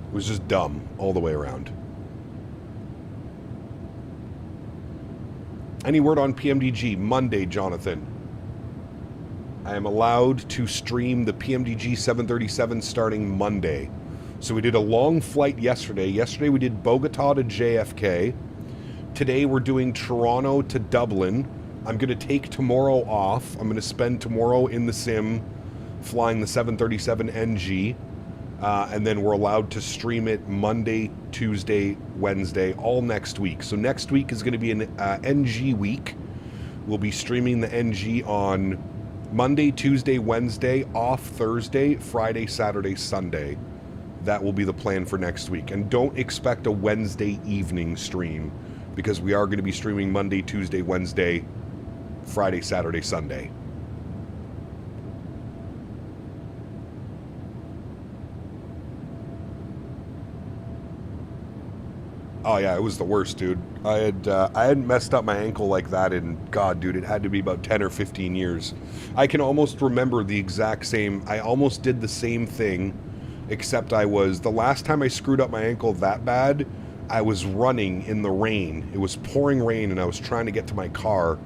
It was just dumb all the way around. Any word on PMDG? Monday, Jonathan. I am allowed to stream the PMDG 737 starting Monday. So we did a long flight yesterday. Yesterday we did Bogota to JFK. Today we're doing Toronto to Dublin. I'm going to take tomorrow off. I'm going to spend tomorrow in the sim flying the 737 NG. And then we're allowed to stream it Monday, Tuesday, Wednesday, all next week. So next week is going to be an NG week. We'll be streaming the NG on Monday, Tuesday, Wednesday, off Thursday, Friday, Saturday, Sunday. That will be the plan for next week. And don't expect a Wednesday evening stream, because we are going to be streaming Monday, Tuesday, Wednesday, Friday, Saturday, Sunday. Oh yeah, it was the worst, dude. I hadn't messed up my ankle like that in, God, dude, it had to be about 10 or 15 years. I can almost remember the exact same, I almost did the same thing, except I was, the last time I screwed up my ankle that bad, I was running in the rain. It was pouring rain, and I was trying to get to my car,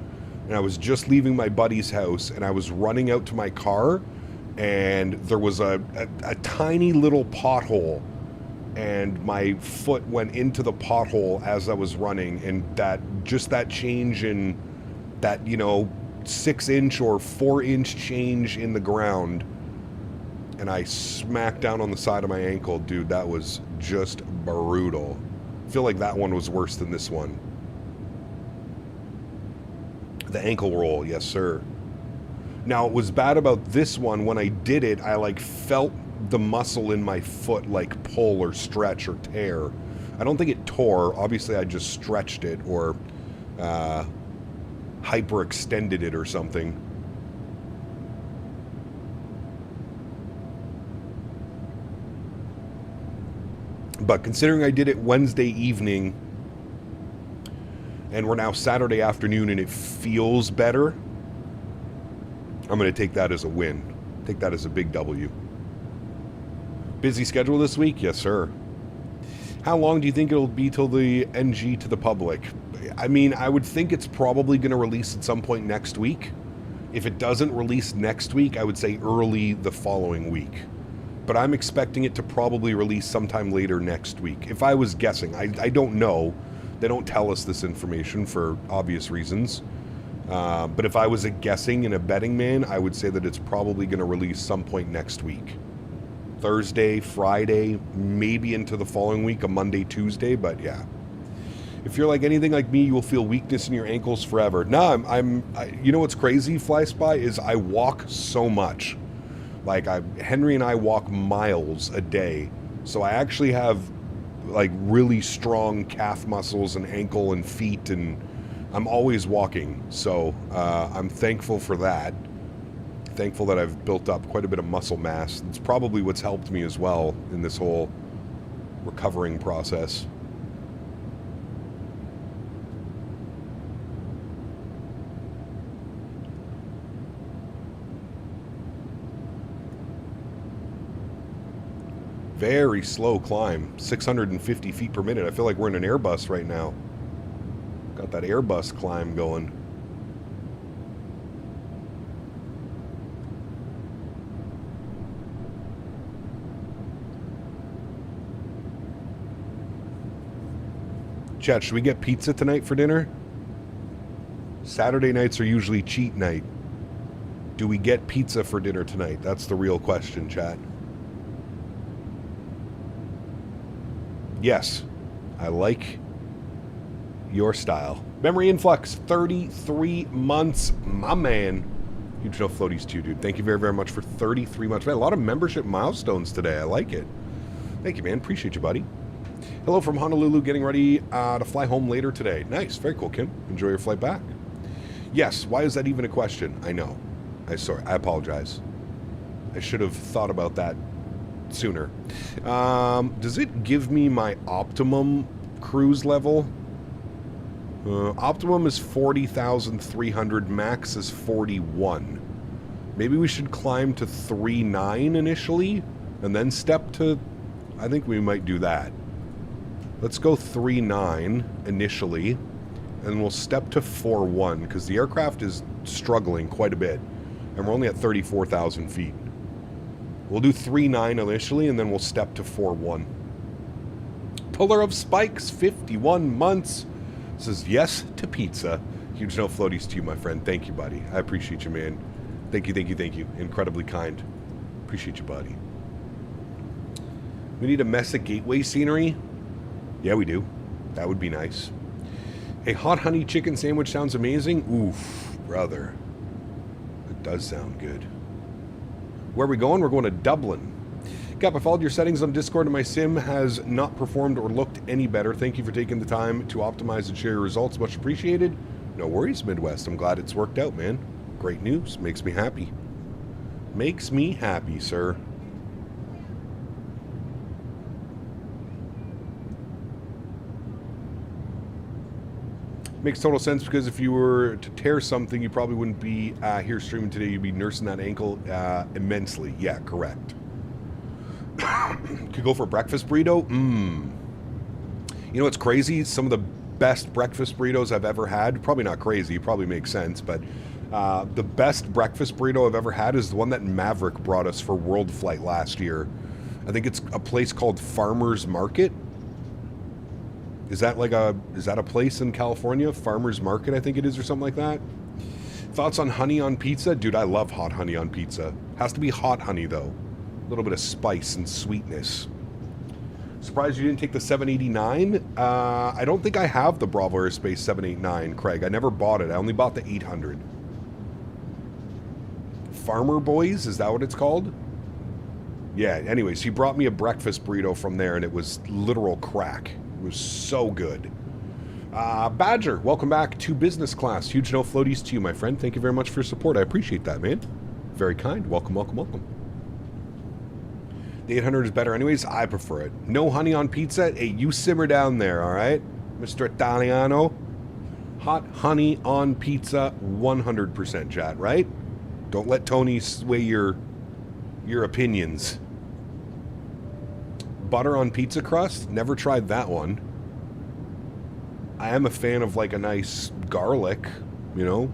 and I was just leaving my buddy's house, and I was running out to my car, and there was a tiny little pothole, and my foot went into the pothole as I was running, and that change in that, 6-inch or 4-inch change in the ground, and I smacked down on the side of my ankle. Dude, that was just brutal. I feel like that one was worse than this one. The ankle roll, yes sir. Now, it was bad about this one. When I did it, I felt the muscle in my foot pull or stretch or tear. I don't think it tore. Obviously, I just stretched it or hyperextended it or something. But considering I did it Wednesday evening, and we're now Saturday afternoon, and it feels better, I'm going to take that as a win. Take that as a big W. Busy schedule this week? Yes, sir. How long do you think it'll be till the NG to the public? I mean, I would think it's probably going to release at some point next week. If it doesn't release next week, I would say early the following week. But I'm expecting it to probably release sometime later next week. If I was guessing, I don't know. They don't tell us this information for obvious reasons. But if I was a guessing and a betting man, I would say that it's probably going to release some point next week. Thursday, Friday, maybe into the following week, a Monday, Tuesday, but yeah. If you're like anything like me, you will feel weakness in your ankles forever. No, you know what's crazy, Fly Spy, is I walk so much. Like, Henry and I walk miles a day, so I actually have, like, really strong calf muscles and ankle and feet, and I'm always walking, so I'm thankful for that. Thankful that I've built up quite a bit of muscle mass. It's probably what's helped me as well in this whole recovering process. Very slow climb, 650 feet per minute. I feel like we're in an Airbus right now. Got that Airbus climb going. Chat, should we get pizza tonight for dinner? Saturday nights are usually cheat night. Do we get pizza for dinner tonight? That's the real question, chat. Yes, I like your style. Memory influx, 33 months, my man. Huge no floaties too, dude. Thank you very, very much for 33 months. Man, a lot of membership milestones today. I like it. Thank you, man. Appreciate you, buddy. Hello from Honolulu, getting ready to fly home later today. Nice, very cool, Kim. Enjoy your flight back. Yes, why is that even a question? I know. I apologize. I should have thought about that sooner. Does it give me my optimum cruise level? Optimum is 40,300, max is 41. Maybe we should climb to 3.9 initially, and then step to... I think we might do that. Let's go 3.9 initially, and we'll step to 4.1, because the aircraft is struggling quite a bit, and we're only at 34,000 feet. We'll do 3.9 initially, and then we'll step to 4.1. Puller of Spikes, 51 months, says yes to pizza. Huge no floaties to you, my friend. Thank you, buddy. I appreciate you, man. Thank you, thank you, thank you. Incredibly kind. Appreciate you, buddy. We need a Mesa Gateway scenery. Yeah, we do. That would be nice. A hot honey chicken sandwich sounds amazing. Oof, brother. It does sound good. Where are we going? We're going to Dublin. Cap, I followed your settings on Discord and my sim has not performed or looked any better. Thank you for taking the time to optimize and share your results. Much appreciated. No worries, Midwest. I'm glad it's worked out, man. Great news. Makes me happy. Makes me happy, sir. Makes total sense, because if you were to tear something, you probably wouldn't be here streaming today. You'd be nursing that ankle immensely. Yeah, correct. Could go for a breakfast burrito. You know what's crazy? Some of the best breakfast burritos I've ever had, probably not crazy, probably makes sense, but the best breakfast burrito I've ever had is the one that Maverick brought us for World Flight last year. I think it's a place called Farmer's Market. Is that a place in California? Farmer's Market, I think it is, or something like that. Thoughts on honey on pizza? Dude, I love hot honey on pizza. Has to be hot honey, though. A little bit of spice and sweetness. Surprised you didn't take the 789? I don't think I have the BravoAirspace 789, Craig. I never bought it. I only bought the 800. Farmer Boys? Is that what it's called? Yeah, anyways, he brought me a breakfast burrito from there, and it was literal crack. It was so good. Badger, welcome back to business class. Huge no floaties to you, my friend. Thank you very much for your support. I appreciate that, man. Very kind. Welcome, welcome, welcome. The 800 is better anyways. I prefer it. No honey on pizza. Hey, you simmer down there, all right? Mr. Italiano. Hot honey on pizza, 100% chat, right? Don't let Tony sway your opinions. Butter on pizza crust? Never tried that one. I am a fan of like a nice garlic, you know.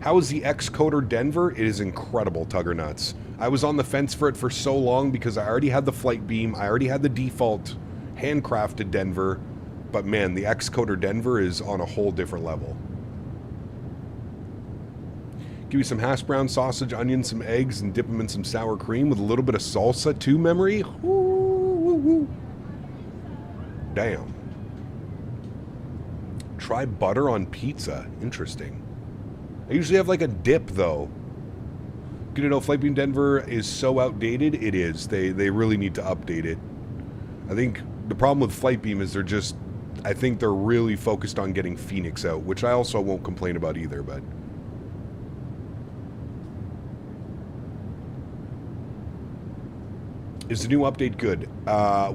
How is the Xcoder Denver? It is incredible, Tugger Nuts. I was on the fence for it for so long because I already had the flight beam. I already had the default handcrafted Denver. But man, the Xcoder Denver is on a whole different level. Give you some hash brown, sausage, onions, some eggs, and dip them in some sour cream with a little bit of salsa too, memory. Ooh. Damn. Try butter on pizza. Interesting. I usually have like a dip though. Good to know Flight Beam Denver is so outdated. It is. They really need to update it. I think the problem with Flight Beam is I think they're really focused on getting Phoenix out, which I also won't complain about either, but... Is the new update good?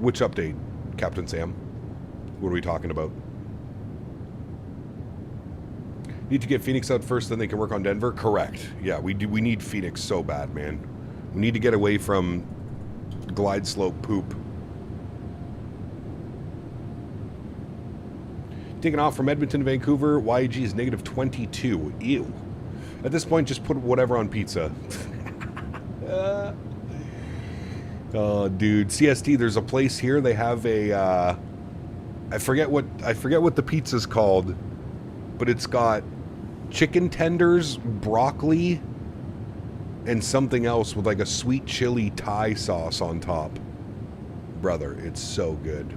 Which update, Captain Sam? What are we talking about? Need to get Phoenix out first, then they can work on Denver? Correct. Yeah, we need Phoenix so bad, man. We need to get away from glide slope poop. Taking off from Edmonton to Vancouver, YG is negative 22. Ew. At this point, just put whatever on pizza. Oh, dude. CST, there's a place here. They have a, I forget what the pizza's called, but it's got chicken tenders, broccoli, and something else with like a sweet chili Thai sauce on top. Brother, it's so good.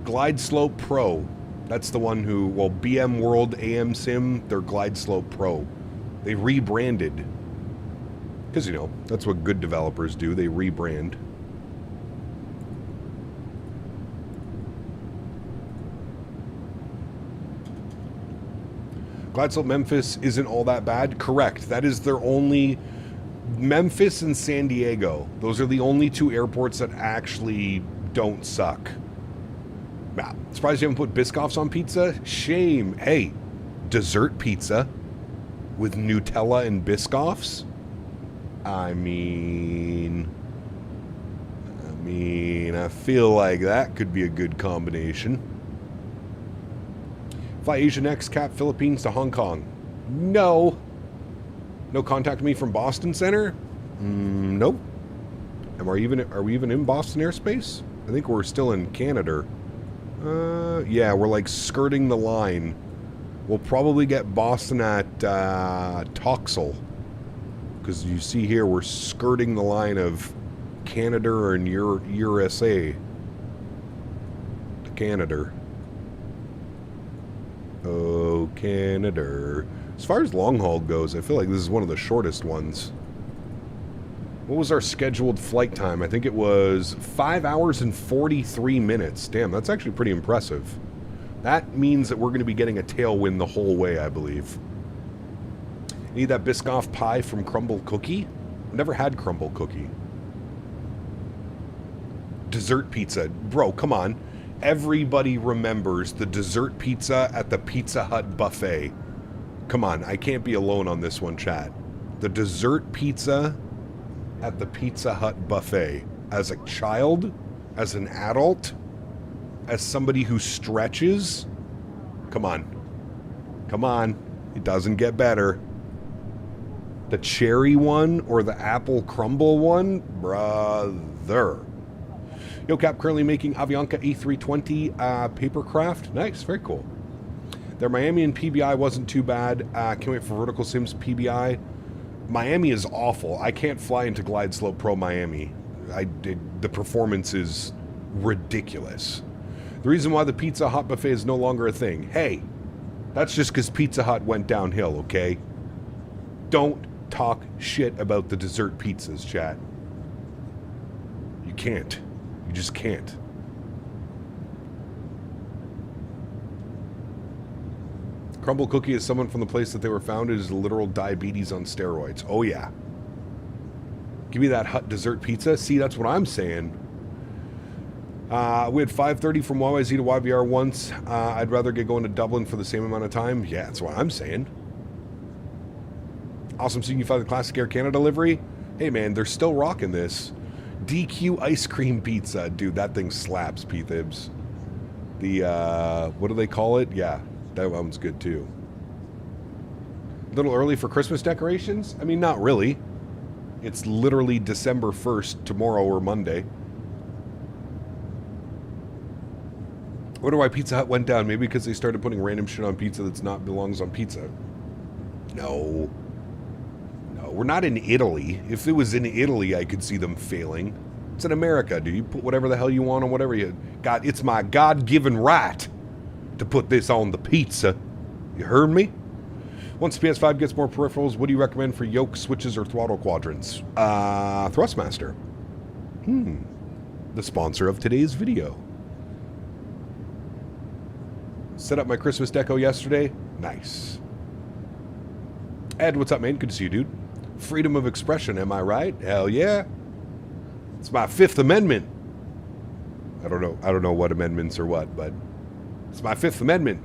Glide Slope Pro. That's the one who, well, BM World AM Sim, they're Glide Slope Pro. They rebranded. Because, you know, that's what good developers do. They rebrand. Glide Slope Memphis isn't all that bad. Correct. That is their only... Memphis and San Diego. Those are the only two airports that actually don't suck. Wow. Surprised you haven't put Biscoffs on pizza? Shame. Hey, dessert pizza with Nutella and Biscoffs? I mean, I feel like that could be a good combination. Fly Asia next, Cap Philippines to Hong Kong. No. No contact me from Boston Center? Nope. Are we even in Boston airspace? I think we're still in Canada. Yeah, we're like skirting the line. We'll probably get Boston at Toxel. Because you see here, we're skirting the line of Canada and USA. Canada. Oh, Canada. As far as long haul goes, I feel like this is one of the shortest ones. What was our scheduled flight time? I think it was 5 hours and 43 minutes. Damn, that's actually pretty impressive. That means that we're going to be getting a tailwind the whole way, I believe. Need that Biscoff pie from Crumble Cookie? I've never had Crumble Cookie. Dessert pizza. Bro, come on. Everybody remembers the dessert pizza at the Pizza Hut buffet. Come on, I can't be alone on this one, chat. The dessert pizza at the Pizza Hut buffet. As a child, as an adult, as somebody who stretches. Come on. Come on. It doesn't get better. The cherry one or the apple crumble one? Brother. Yo, Cap, currently making Avianca A320 papercraft. Nice, very cool. Their Miami and PBI wasn't too bad. Can't wait for Vertical Sims PBI. Miami is awful. I can't fly into Glide Slope Pro Miami. The performance is ridiculous. The reason why the Pizza Hut buffet is no longer a thing. Hey, that's just because Pizza Hut went downhill, okay? Don't talk shit about the dessert pizzas, chat. You can't. You just can't. Crumble Cookie is someone from the place that they were founded is literal diabetes on steroids. Oh, yeah. Give me that Hut dessert pizza. See, that's what I'm saying. We had 5:30 from YYZ to YVR once. I'd rather get going to Dublin for the same amount of time. Yeah, that's what I'm saying. Awesome seeing you find the classic Air Canada livery. Hey man, they're still rocking this. DQ ice cream pizza. Dude, that thing slaps, P-Thibs. The, what do they call it? Yeah, that one's good too. A little early for Christmas decorations? I mean, not really. It's literally December 1st, tomorrow or Monday. I wonder why Pizza Hut went down. Maybe because they started putting random shit on pizza that's not belongs on pizza. No. No, we're not in Italy. If it was in Italy, I could see them failing. It's in America, dude. You put whatever the hell you want on whatever you... God, it's my God-given right to put this on the pizza. You heard me? Once the PS5 gets more peripherals, what do you recommend for yoke switches or throttle quadrants? Thrustmaster. The sponsor of today's video. Set up my Christmas deco yesterday. Nice. Ed, what's up, man? Good to see you, dude. Freedom of expression, am I right? Hell yeah. It's my Fifth Amendment. I don't know what amendments are what, but it's my Fifth Amendment.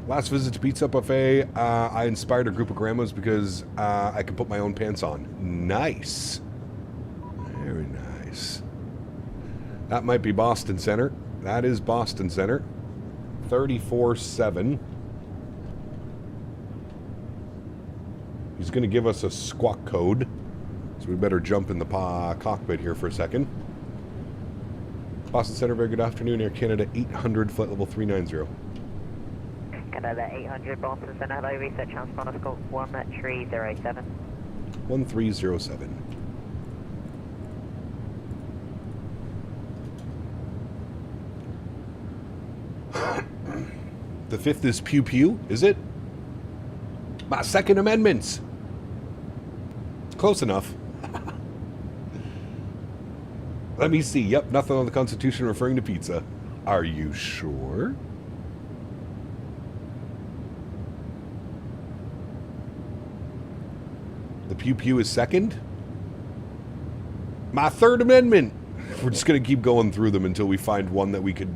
Last visit to Pizza Buffet, I inspired a group of grandmas because I could put my own pants on. Nice. Very nice. That might be Boston Center. That is Boston Center. 34-7. He's going to give us a squawk code. So we better jump in the cockpit here for a second. Boston Center, very good afternoon. Air Canada 800, flight level 390. Canada 800, Boston Center, hello, research transponder scope 1307. 1307. The fifth is pew pew, is it? My Second Amendments. Close enough. Let me see. Yep, nothing on the Constitution referring to pizza. Are you sure? The pew pew is second? My Third Amendment. We're just going to keep going through them until we find one that we could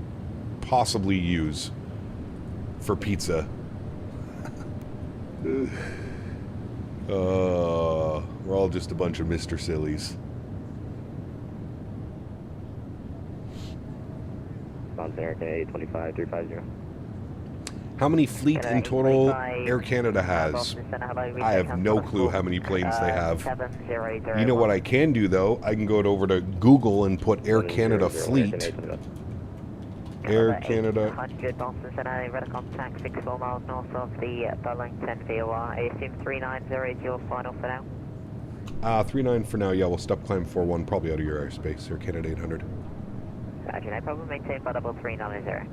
possibly use for pizza. We're all just a bunch of Mr. Sillies. On there, 25350. How many fleet in total Air Canada has? I have no clue how many planes they have. You know what I can do, though? I can go over to Google and put Air Canada fleet. Air Canada. 100 Boston Center, radar contact 64 miles north of the Burlington VOR. I assume 390 is your final for now? 39 for now, yeah, we'll stop climb 41, probably out of your airspace. Air Canada 800. Roger, no problem, maintain by level 390.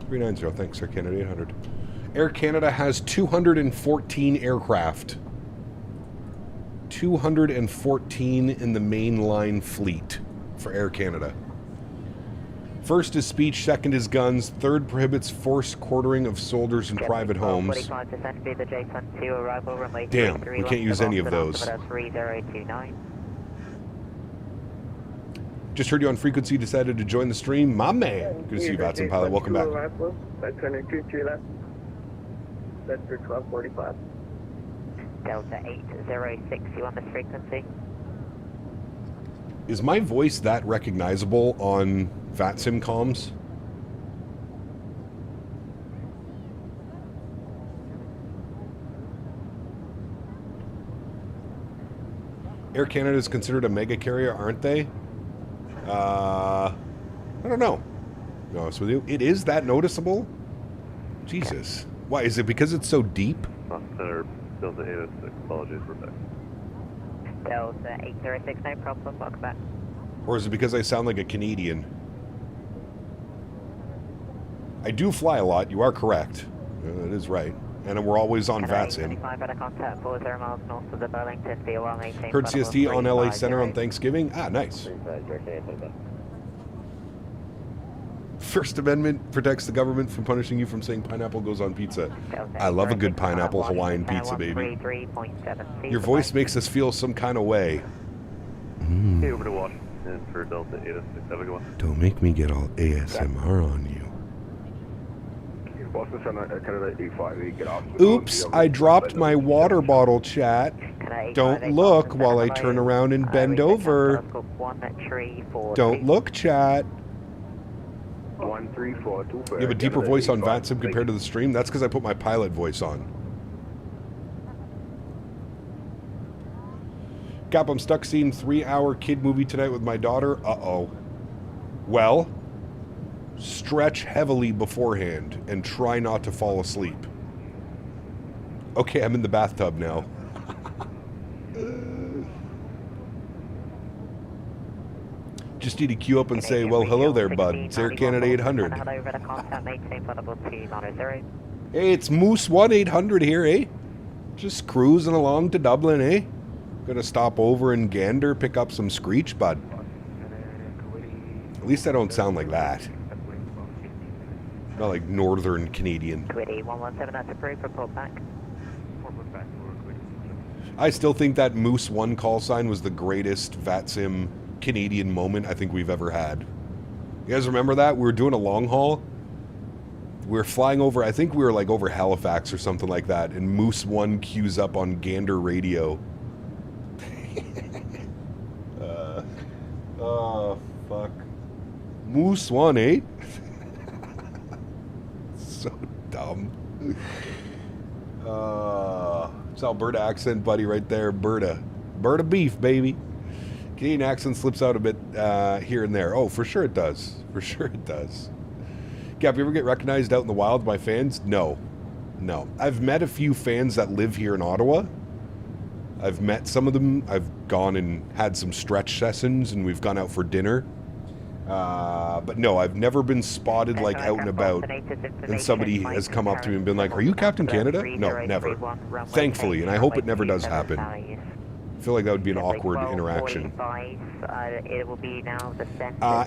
390, thanks, Air Canada 800. Air Canada has 214 aircraft. 214 in the mainline fleet for Air Canada. First is speech, second is guns, third prohibits forced quartering of soldiers in private homes. Damn, we can't use any of those. Just heard you on frequency, decided to join the stream. My man. Good to see you, Faten pilot. Welcome back. That's for 1245. Delta 806, you on this frequency? Is my voice that recognizable on VATSIM comms? Air Canada is considered a mega carrier, aren't they? I don't know. To be honest with you, it is that noticeable? Jesus. Why, is it because it's so deep? Delta 806, apologies for that. Delta 806, no problem, welcome back. Or is it because I sound like a Canadian? I do fly a lot, you are correct. That is right. And we're always on VATSIM. Heard CST on LA Center on Thanksgiving? Ah, nice. First Amendment protects the government from punishing you from saying pineapple goes on pizza. I love a good pineapple Hawaiian pizza, baby. Your voice makes us feel some kind of way. Hey, over to Washington for Delta 806. Have a good one. Don't make me get all ASMR on you. Boston Canada 85, get off. Oops, I dropped my water bottle, chat. Don't look while I turn around and bend over. Don't look, chat. 13424. You have a deeper voice on VATSIM compared to the stream? That's because I put my pilot voice on. Cap, I'm stuck seeing 3-hour kid movie tonight with my daughter. Uh-oh. Well, stretch heavily beforehand and try not to fall asleep. Okay, I'm in the bathtub now. Just need to queue up and say, well, hello there, bud. It's Air Canada 800. Hey, it's Moose 1-800 here, eh? Just cruising along to Dublin, eh? Gonna stop over in Gander, pick up some screech, bud. At least I don't sound like that. Not like Northern Canadian. That's approved. Report back. I still think that Moose 1 call sign was the greatest VATSIM Canadian moment I think we've ever had. You guys remember that? We were doing a long haul. We were flying over, I think we were like over Halifax or something like that, and Moose 1 queues up on Gander radio. Oh, fuck. Moose 1, eh? So dumb. It's Alberta accent, buddy, right there. Berta beef, baby. Canadian accent slips out a bit here and there. Oh, for sure it does. For sure it does. Gap, you ever get recognized out in the wild by fans? No. No. I've met a few fans that live here in Ottawa. I've met some of them. I've gone and had some stretch sessions, and we've gone out for dinner. But no, I've never been spotted like out and about, and somebody has come up to me and been like, "Are you Captain Canada?" No, never. Thankfully, and I hope it never does happen. I feel like that would be an awkward interaction.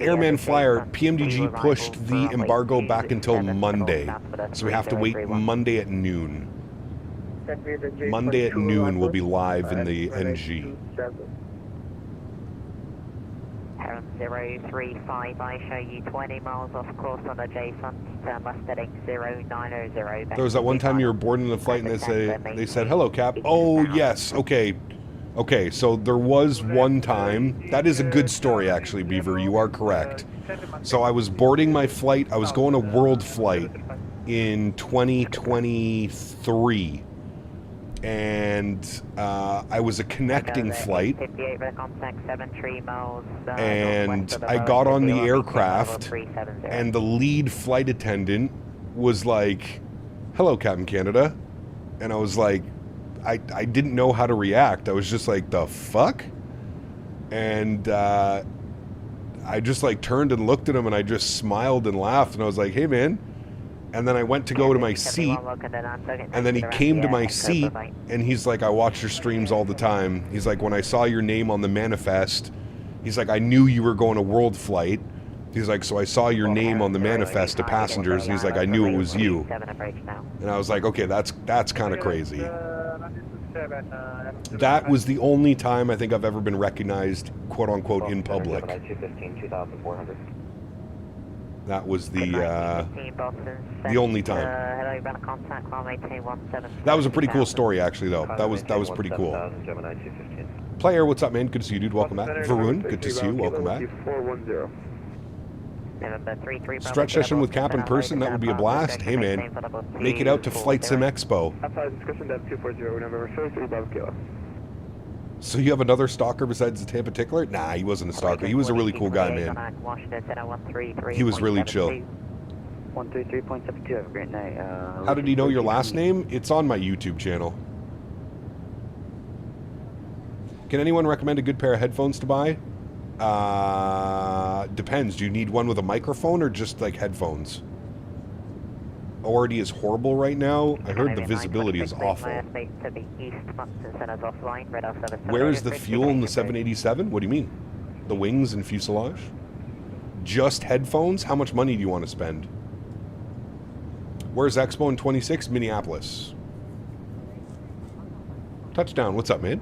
Airman Flyer, PMDG pushed the embargo back until Monday, so we have to wait Monday at noon. Monday at noon we'll be live in the NG. 035, I show you 20 miles off course on adjacent, turn left heading 090. There was that one time you were boarding the flight and they said, hello, Cap. Oh, yes, okay. Okay, so there was one time, that is a good story actually, Beaver, you are correct. So I was boarding my flight, I was going a world flight in 2023. And I was a connecting flight, and I got on the aircraft, and the lead flight attendant was like, hello, Captain Canada. And I was like, I didn't know how to react. I was just like, the fuck? And I just like turned and looked at him, and I just smiled and laughed, and I was like, hey, man. And then I went to go to my seat, and then he came to my seat, and he's like, I watch your streams all the time. He's like, when I saw your name on the manifest, he's like, I knew you were going to world flight. He's like, so I saw your name on the manifest to passengers, and he's like, I knew it was you. And I was like, okay, that's kind of crazy. That was the only time I think I've ever been recognized, quote unquote, in public. That was the only time. That was a pretty cool story, actually, though. That was pretty cool. Player, what's up, man? Good to see you, dude. Welcome back. Varun, good to see you. Welcome back. Stretch session with Cap in person, that would be a blast. Hey, man, make it out to Flight Sim Expo. So you have another stalker besides the Tampa Tickler? Nah, he wasn't a stalker. He was a really cool guy, man. He was really chill. 133.72, have a great night. How did he know your last name? It's on my YouTube channel. Can anyone recommend a good pair of headphones to buy? Depends. Do you need one with a microphone or just like headphones? ORD is horrible right now. I heard the visibility is awful. Where is the fuel in the 787? What do you mean? The wings and fuselage? Just headphones? How much money do you want to spend? Where's Expo in 26? Minneapolis. Touchdown. What's up, man?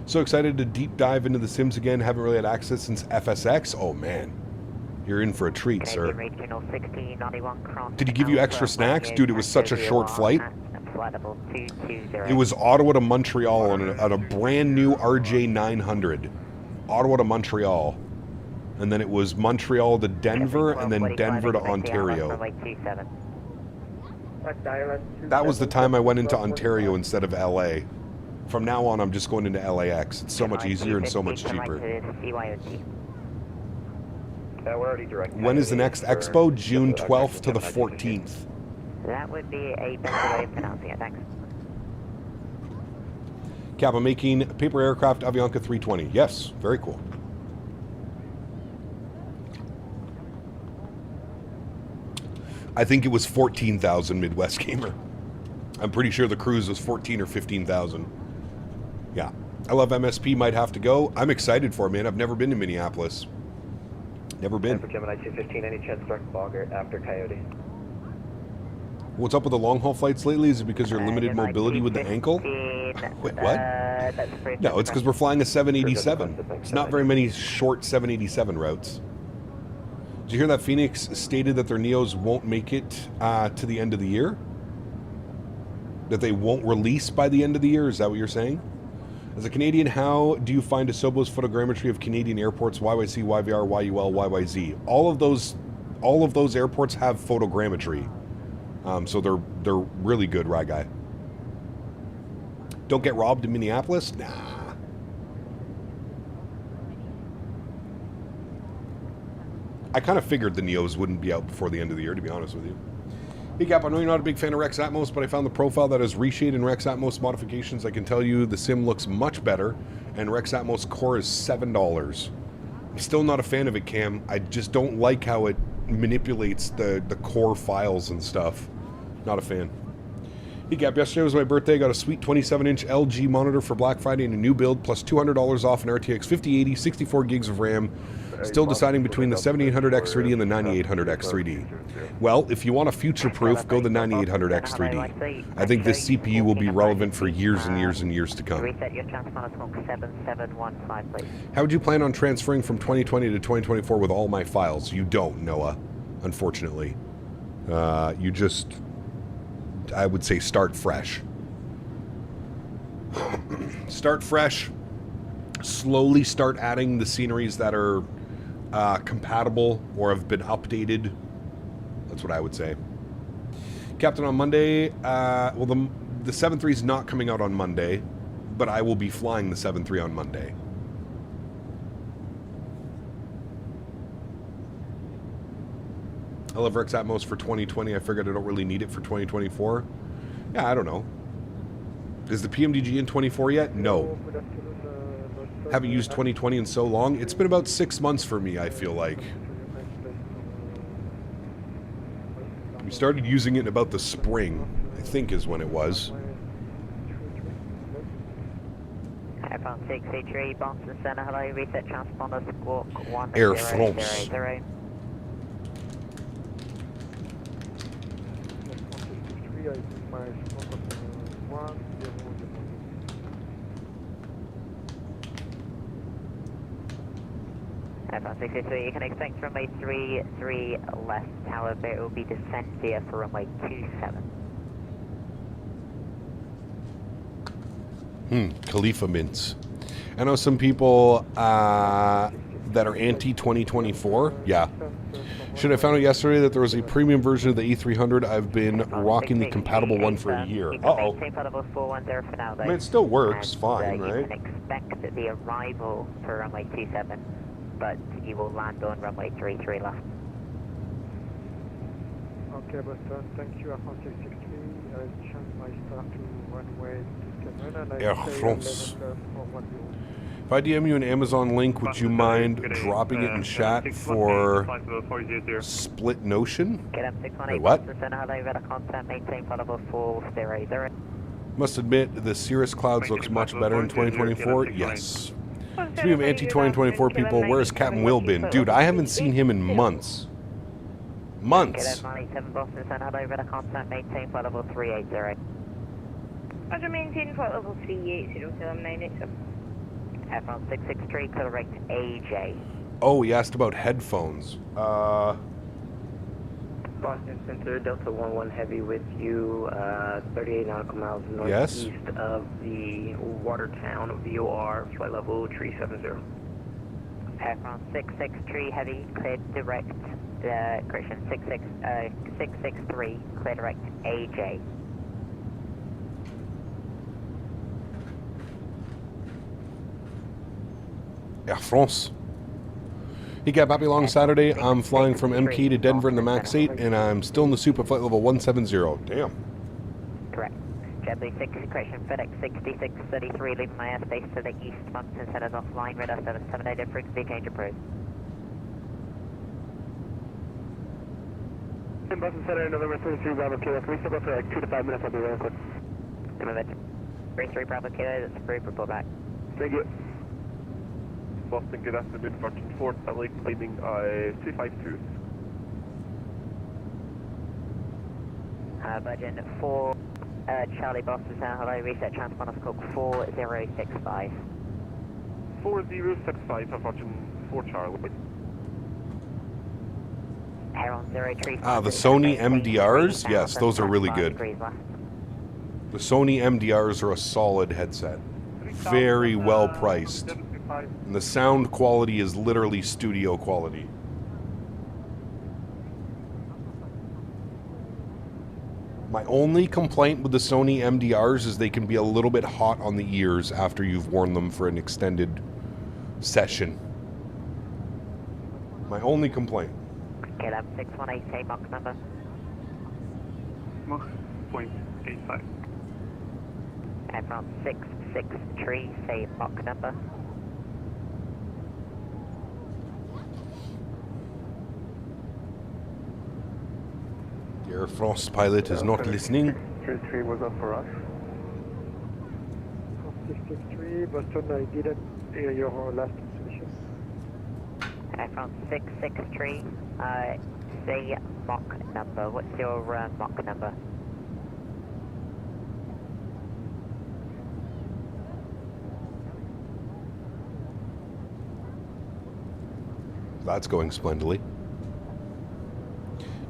So excited to deep dive into the Sims again. Haven't really had access since FSX. Oh, man. You're in for a treat, sir. Canadian Regional 1691 cross. Did he give you extra snacks? Dude, it was such a short flight. Flight level 220. It was Ottawa to Montreal on a brand new RJ 900. Ottawa to Montreal. And then it was Montreal to Denver, and then Denver to Ontario. That was the time I went into Ontario instead of LA. From now on, I'm just going into LAX. It's so much easier and so much cheaper. When is the next expo? June 12th to the 14th. That would be a better way of pronouncing it, thanks. Cap, I'm making paper aircraft Avianca 320. Yes, very cool. I think it was 14,000 Midwest Gamer. I'm pretty sure the cruise was 14 or 15,000. Yeah. I love MSP, might have to go. I'm excited for it, man. I've never been to Minneapolis. Never been. For Gemini 215, any chance direct Bogger after Coyote? What's up with the long-haul flights lately? Is it because you're limited mobility with the ankle? Wait, what? No, it's because we're flying a 787. It's not very many short 787 routes. Did you hear that Phoenix stated that their Neos won't make it to the end of the year? That they won't release by the end of the year? Is that what you're saying? As a Canadian, how do you find Asobo's photogrammetry of Canadian airports, YYC, YVR, YUL, YYZ? All of those airports have photogrammetry. So they're really good, right, guy? Don't get robbed in Minneapolis? Nah. I kind of figured the Neos wouldn't be out before the end of the year, to be honest with you. Hey, Cap, I know you're not a big fan of Rex Atmos, but I found the profile that has reshade and Rex Atmos modifications. I can tell you the sim looks much better, and Rex Atmos core is $7. I'm still not a fan of it, Cam. I just don't like how it manipulates the core files and stuff. Not a fan. Hey, Cap, yesterday was my birthday. I got a sweet 27-inch LG monitor for Black Friday and a new build, plus $200 off an RTX 5080, 64 gigs of RAM. Still deciding between the 7800X3D and the 9800X3D. Well, if you want a future-proof, go the 9800X3D. I think this CPU will be relevant for years and years and years to come. How would you plan on transferring from 2020 to 2024 with all my files? You don't, Noah, unfortunately. You just, I would say, start fresh. Start fresh. Slowly start adding the sceneries that are compatible or have been updated. That's what I would say. Captain, on Monday, well, the 7.3 is not coming out on Monday, but I will be flying the 7.3 on Monday. I love Rex Atmos for 2020. I figured I don't really need it for 2024. Yeah, I don't know. Is the PMDG in 24 yet? No. Haven't used 2020 in so long. It's been about 6 months for me, I feel like. We started using it in about the spring, I think is when it was. Air 683, Boston Center, hello, reset transponder, squawk 1. Air France. Aircraft 683, you can expect runway 33 left, however it will be descent here for runway 27. Khalifa mints. I know some people that are anti-2024. Yeah. Should I found out yesterday that there was a premium version of the E300. I've been rocking the compatible one for a year. Uh-oh. I mean, it still works fine, right? You can expect the arrival for runway 27, but you will land on runway 33 left. Okay, but thank you, Aircraft 663. I change my start to runway 27 and Air France. If I DM you an Amazon link, would you mind dropping it in chat for Split Notion? Wait, what? Must admit, the Cirrus Clouds looks much better in 2024. Yes. Speaking of anti-2024 people, where's Captain Will been? Dude, I haven't seen him in months. Months. Roger, maintain flight level 380 to eliminate it. Aircraft 663, correct AJ. Oh, he asked about headphones. Boston Center, Delta 11 Heavy with you, 38 nautical miles Yes. northeast of the Watertown VOR, flight level 370. Aircraft 663 Heavy, cleared direct, correction, 663, clear direct AJ. Air France. He got Bappy Long Saturday. I'm flying from MK to Denver in the MAX 8, and I'm still in the soup at flight level 170. Damn. Correct. JetBlue 6, correction, FedEx 6633, leaving my airspace to the east, Mountain Centers offline, radar 778, frequency change approved. Boston Center, November 33, Bravo Kilo. Can we still go for like 2 to 5 minutes? I'll be real quick. Number 33 Bravo Kilo, that's approved, report back. Thank you. Boston, good afternoon, Virgin 4, LA claiming 352. Virgin 4, Charlie Boston, hello, reset transponder Coch 4065. 4065 for Virgin 4 Charlie. Heron 035. The Sony MDRs? Yes, those are really good. The Sony MDRs are a solid headset. Very well priced. And the sound quality is literally studio quality. My only complaint with the Sony MDRs is they can be a little bit hot on the ears after you've worn them for an extended session. My only complaint. Okay, that's 618, say Mach number. Mach 0.85. Aircraft 663, say Mach number. The Air France pilot is not listening. 33 was up for us. 663, Boston, I didn't hear your last transmission. Aircraft 663, say Mach number. What's your Mach number? That's going splendidly.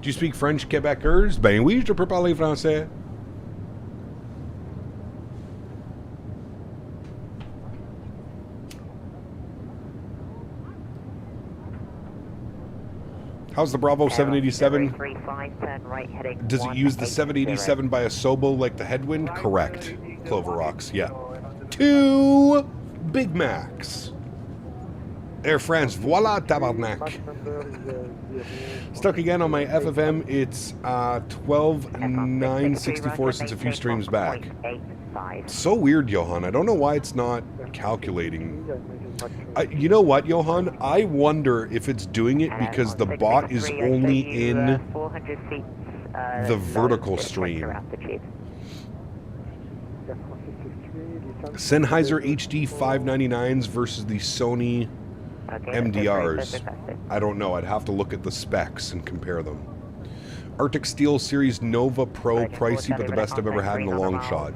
Do you speak French, Québécois? Ben oui, je peux parler français. How's the Bravo 787? Does it use the 787 by a Sobo like the headwind? Correct. Clover Rocks, yeah. 2 Big Macs. Air France, voila, tabarnak. Stuck again on my FFM. It's 12.964 since a few streams back. It's so weird, Johan. I don't know why it's not calculating. You know what, Johan? I wonder if it's doing it because the bot is only in the vertical stream. Sennheiser HD 599s versus the Sony MDRs. I don't know. I'd have to look at the specs and compare them. Arctic Steel Series Nova Pro, pricey, but the best I've ever had in a long shot.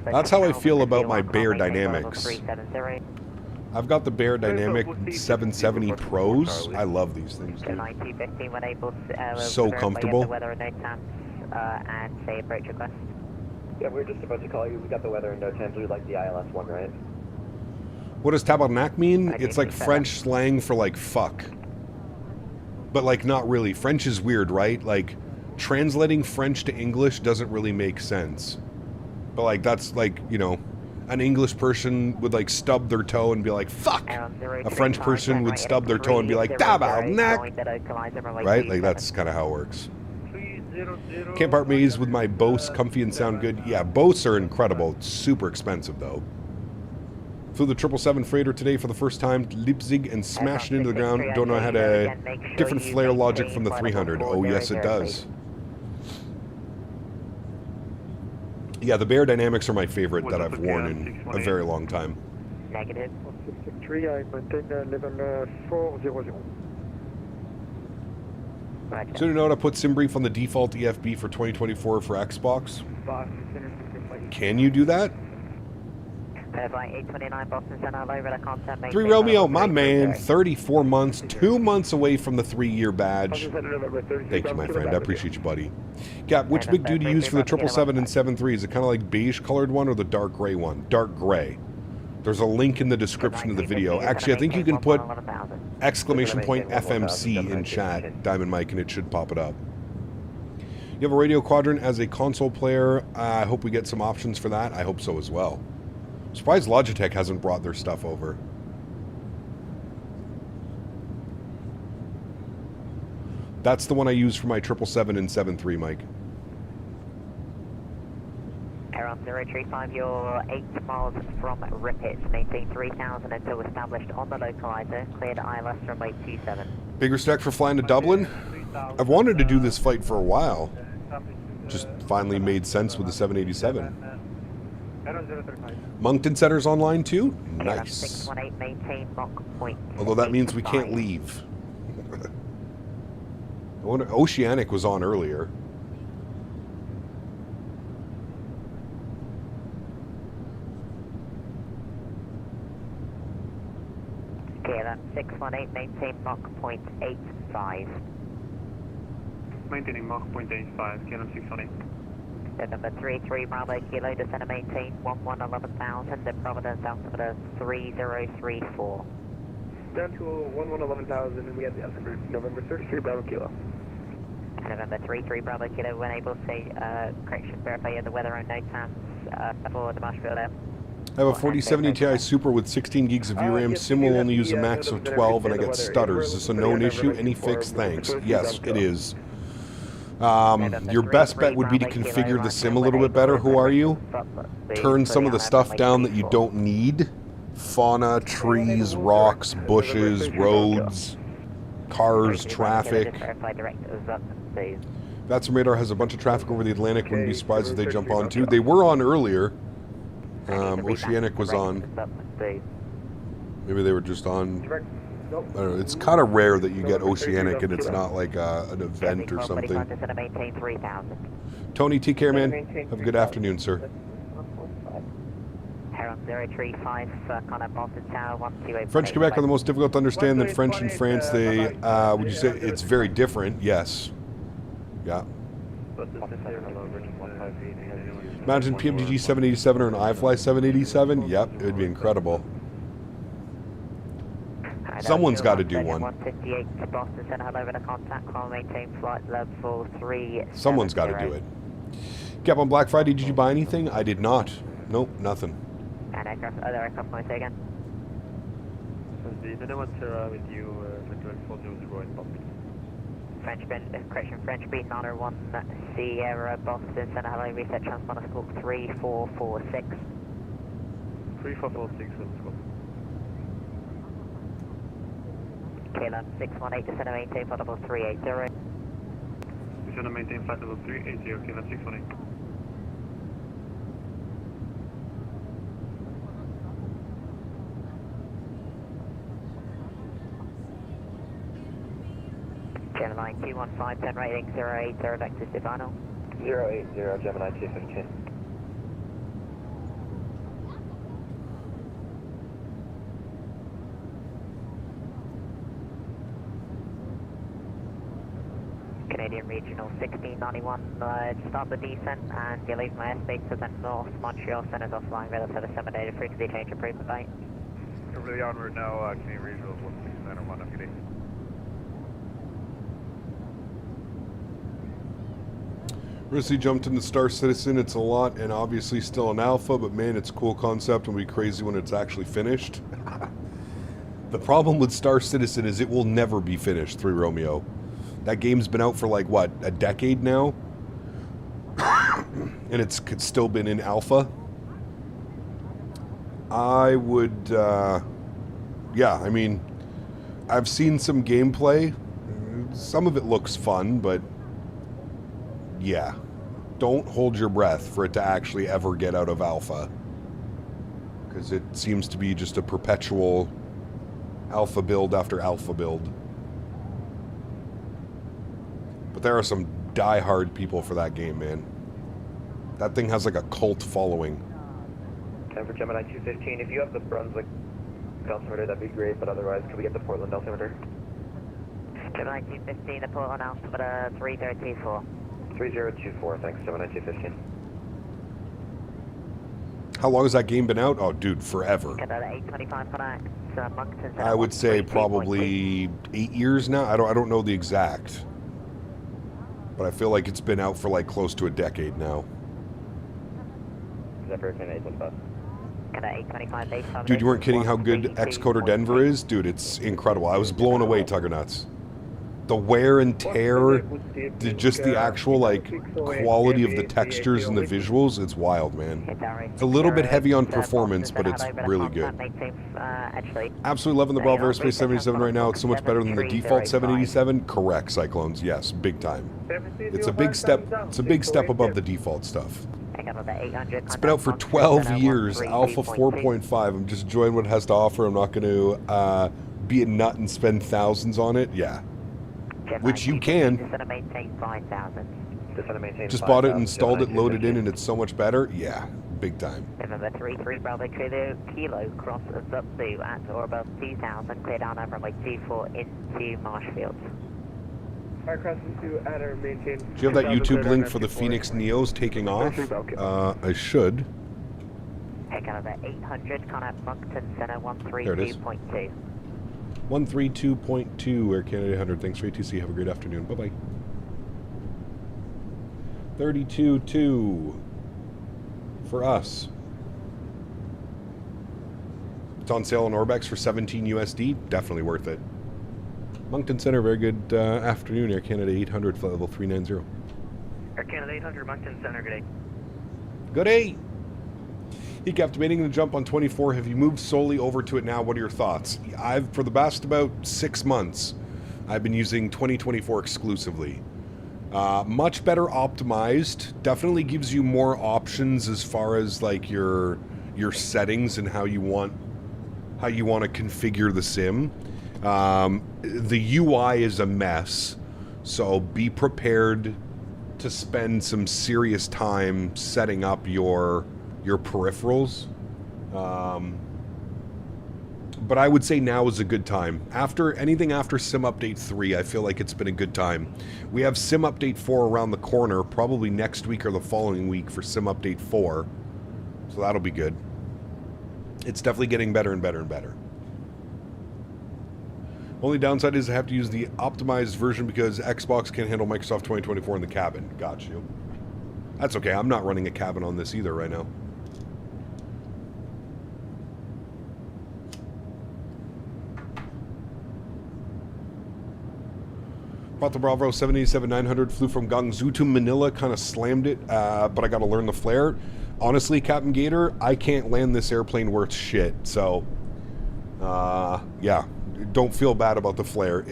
That's how I feel about my Bear Dynamics. I've got the Bear Dynamic 770 Pros. I love these things, dude. So comfortable. Yeah, we were just about to call you. We got the weather in no time. We like the ILS one, right? What does tabarnak mean? It's like French slang for like fuck. But like not really. French is weird, right? Like translating French to English doesn't really make sense. But like that's like, you know, an English person would like stub their toe and be like fuck. A French person would stub their toe and be like tabarnak. Right? Like that's kind of how it works. Can't part ways with my Bose, comfy and sound good. Yeah, Bose are incredible. It's super expensive though. Flew the 777 freighter today for the first time to Leipzig and smashed it into the ground. Don't know how to different flare logic from the 300. Oh yes, it does. Yeah, the Bear Dynamics are my favorite that I've worn in a very long time. Negative. 663, I maintain level 400. So to know to put SimBrief on the default EFB for 2024 for Xbox. Can you do that? Flight 829 Boston Center, hello, radar contact. 3 Romeo, my man, 34 months, 2 months away from the 3-year badge. Thank you, my friend. I appreciate you, buddy. Gap, which big dude do you use for the 777 and 73? Is it kind of like beige colored one or the dark gray one? Dark gray. There's a link in the description of the video. Actually, I think you can put exclamation point FMC in chat, Diamond Mike, and it should pop it up. You have a radio quadrant as a console player. I hope we get some options for that. I hope so as well. Surprised Logitech hasn't brought their stuff over. That's the one I use for my 777 and 73, Mike. Air 035, you're 8 miles from Rippets. Maintain 3000 until established on the localizer. Cleared ILS runway 27. Big respect for flying to Dublin. I've wanted to do this flight for a while. Just finally made sense with the 787. Moncton Center's online too? Nice. 618, maintain Mach point. Although that means we can't leave. I wonder, Oceanic was on earlier. Okay, that's 618, maintain Mach point 85. Maintaining Mach point 85, KLM 618. Number 33 Bravo Kilo, descend and maintain 11,000, the Providence altimeter 3034. Down to 11,000, and we have the altimeter November 33 Bravo Kilo. November 33 Bravo Kilo, when able to say, correction, verify the weather on NOTAMs for the Marshfield Air. I have a 4070 Ti Super with 16 gigs of VRAM. Sim will only use a max of 12 and I get stutters. Is this a known issue? Any fix? Thanks. Yes, it is. Your best bet would be to configure the sim a little bit better. Who are you? Turn some of the stuff down that you don't need. Fauna, trees, rocks, bushes, roads, cars, traffic. That's Radar has a bunch of traffic over the Atlantic. Wouldn't be surprised if they jump on too. They were on earlier. Oceanic was on. Maybe they were just on. I don't know, it's kind of rare that you get Oceanic and it's not like an event or something. Tony, take care, man. Have a good afternoon, sir. French Quebec are the most difficult to understand than French in France. They, would you say it's very different? Yes. Yeah. Imagine PMDG 787 or an iFly 787. Yep, it would be incredible. Someone's got to do one. Someone's got to do it. Cap, on Black Friday, did you buy anything? I did not. Nope, nothing. And other aircraft noise again. The Denis with you, 400 in Boston. French beat Honor 1 Sierra Boston Center, hello, reset transponder scope 3446. 3446 with the scope. KLM 618, descend and maintain flight level 380. Descend and maintain flight level 380, KLM 618. Gemini 215, 10 rating 080, vectors to final. 080, Gemini 215. Canadian Regional 1691, start the descent and you leave my airspace to the north. Montreal centers offline, radar service 7 data frequency change approved, bye. Over the onward now, Canadian Regional 1691, FPD. Recently jumped into Star Citizen. It's a lot and obviously still an alpha, but man, it's a cool concept and will be crazy when it's actually finished. The problem with Star Citizen is it will never be finished, 3 Romeo. That game's been out for like, what, a decade now? And it's still been in alpha. I would, yeah, I mean, I've seen some gameplay. Some of it looks fun, but yeah. Don't hold your breath for it to actually ever get out of alpha. Because it seems to be just a perpetual alpha build after alpha build. But there are some die-hard people for that game, man. That thing has like a cult following. And for Gemini 215, if you have the Brunswick altimeter, that'd be great, but otherwise, could we get the Portland altimeter? Gemini 215, the Portland altimeter 3024. 3024, thanks, Gemini 215. How long has that game been out? Oh, dude, forever. Get that 825 connect. Moncton I would say probably 8 years now. I don't know the exact, but I feel like it's been out for like close to a decade now. Is that Hurricane 815? Dude, you weren't kidding how good Xcoder Denver is? Dude, it's incredible. I was blown away, Tugger Nuts. The wear and tear, just the actual like quality of the textures and the visuals, it's wild, man. It's a little bit heavy on performance, but it's really good. Absolutely loving the BravoAirspace 77 right now. It's so much better than the default 787. Correct, Cyclones. Yes, big time. It's a big step. It's a big step above the default stuff. It's been out for 12 years. Alpha 4.5. I'm just enjoying what it has to offer. I'm not going to be a nut and spend thousands on it. Yeah. Which you can. Just bought it, installed it, loaded in, and it's so much better. Yeah, big time. November 33 Bravo Kilo cross Zupsu at or above 2000, clear down over runway 24 into Marshfields. Aircraft to at or maintain. Do you have that YouTube link for the Phoenix Neos taking off? I should. Take out of the 800, contact Moncton Center 132.2. 132.2 Air Canada 100. Thanks for ATC. Have a great afternoon. Bye-bye. 32.2 for us. It's on sale on Orbex for 17 USD. Definitely worth it. Moncton Center, very good afternoon. Air Canada 800, flight level 390. Air Canada 800, Moncton Center, good day. Good day. Hey, Captain, making the jump on 24. Have you moved solely over to it now? What are your thoughts? For the past about 6 months, I've been using 2024 exclusively. Much better optimized. Definitely gives you more options as far as like your settings and how you want to configure the sim. The UI is a mess, so be prepared to spend some serious time setting up your peripherals. But I would say now is a good time. Anything after Sim Update 3, I feel like it's been a good time. We have Sim Update 4 around the corner, probably next week or the following week for Sim Update 4. So that'll be good. It's definitely getting better and better and better. Only downside is I have to use the optimized version because Xbox can't handle Microsoft 2024 in the cabin. Got you. That's okay. I'm not running a cabin on this either right now. Bought the Bravo 787-900, flew from Guangzhou to Manila, kind of slammed it, but I got to learn the flare. Honestly, Captain Gator, I can't land this airplane worth shit, so yeah, don't feel bad about the flare.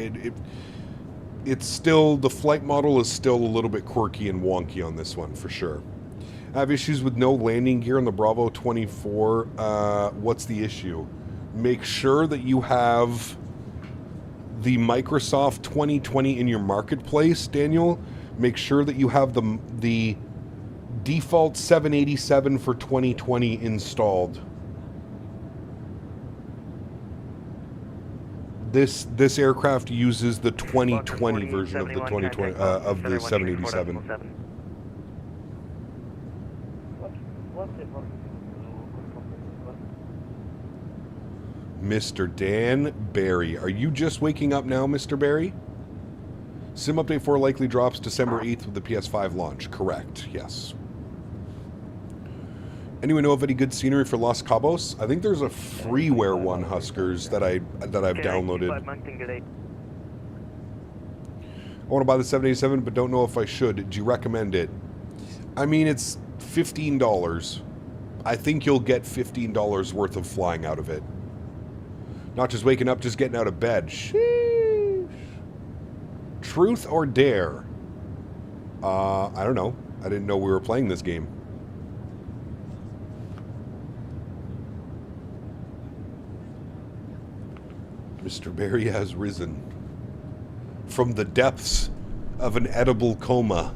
It's still, the flight model is still a little bit quirky and wonky on this one, for sure. I have issues with no landing gear on the Bravo 24. What's the issue? Make sure that you have the Microsoft 2020 in your marketplace, Daniel. Make sure that you have the default 787 for 2020 installed. This aircraft uses the 2020 version of the 2020 of the 787. Mr. Dan Barry. Are you just waking up now, Mr. Barry? Sim Update 4 likely drops December 8th with the PS5 launch. Correct, yes. Anyone know of any good scenery for Los Cabos? I think there's a freeware one, Huskers, that I've downloaded. I want to buy the 787, but don't know if I should. Do you recommend it? I mean, it's $15. I think you'll get $15 worth of flying out of it. Not just waking up, just getting out of bed. Sheesh. Truth or dare? I don't know. I didn't know we were playing this game. Mr. Barry has risen from the depths of an edible coma.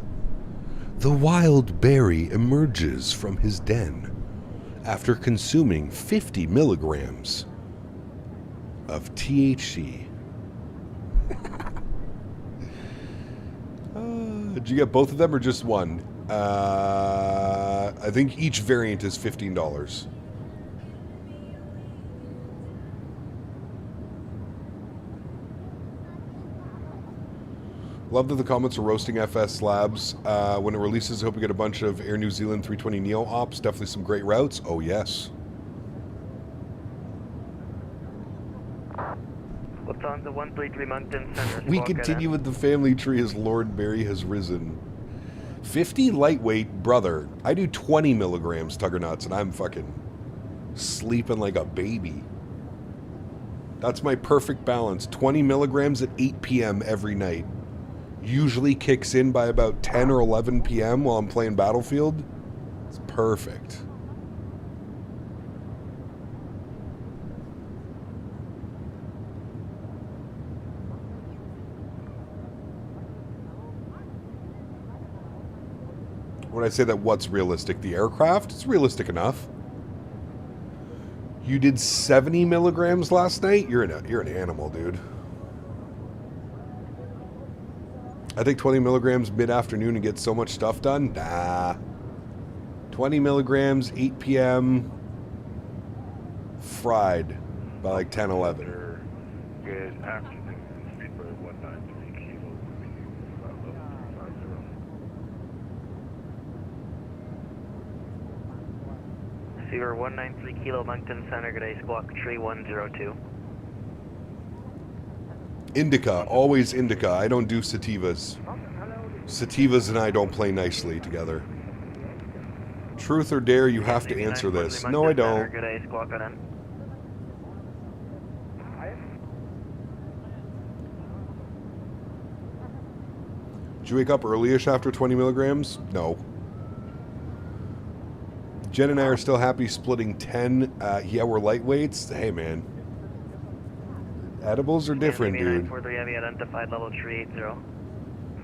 The wild Barry emerges from his den after consuming 50 milligrams of THC. Did you get both of them or just one? I think each variant is $15. Love that the comments are roasting FS slabs. When it releases, I hope we get a bunch of Air New Zealand 320 Neo ops. Definitely some great routes. Oh, yes. Lufthansa 133 Moncton Center. We continue with the family tree as Lord Barry has risen. 50 lightweight, brother. I do 20 milligrams Tugger Nuts, and I'm fucking sleeping like a baby. That's my perfect balance. 20 milligrams at 8 p.m. every night. Usually kicks in by about 10 or 11 p.m. while I'm playing Battlefield. It's perfect. When I say that, what's realistic? The aircraft? It's realistic enough. You did 70 milligrams last night? You're an animal, dude. I think 20 milligrams mid-afternoon and get so much stuff done? Nah. 20 milligrams, 8 p.m. Fried by like 10, 11. Good afternoon. Speedbird 193 Kilo. Receiver 193 Kilo Moncton Center, good day, squawk 3102. Indica, always indica. I don't do sativas. Sativas and I don't play nicely together. Truth or dare, you have to answer this. No, I don't. Good day, squawk on. Did you wake up early-ish after 20 milligrams? No. Jen and I are still happy splitting 10. Yeah, we're lightweights. Hey, man. Edibles are different, dude. Identified level 380.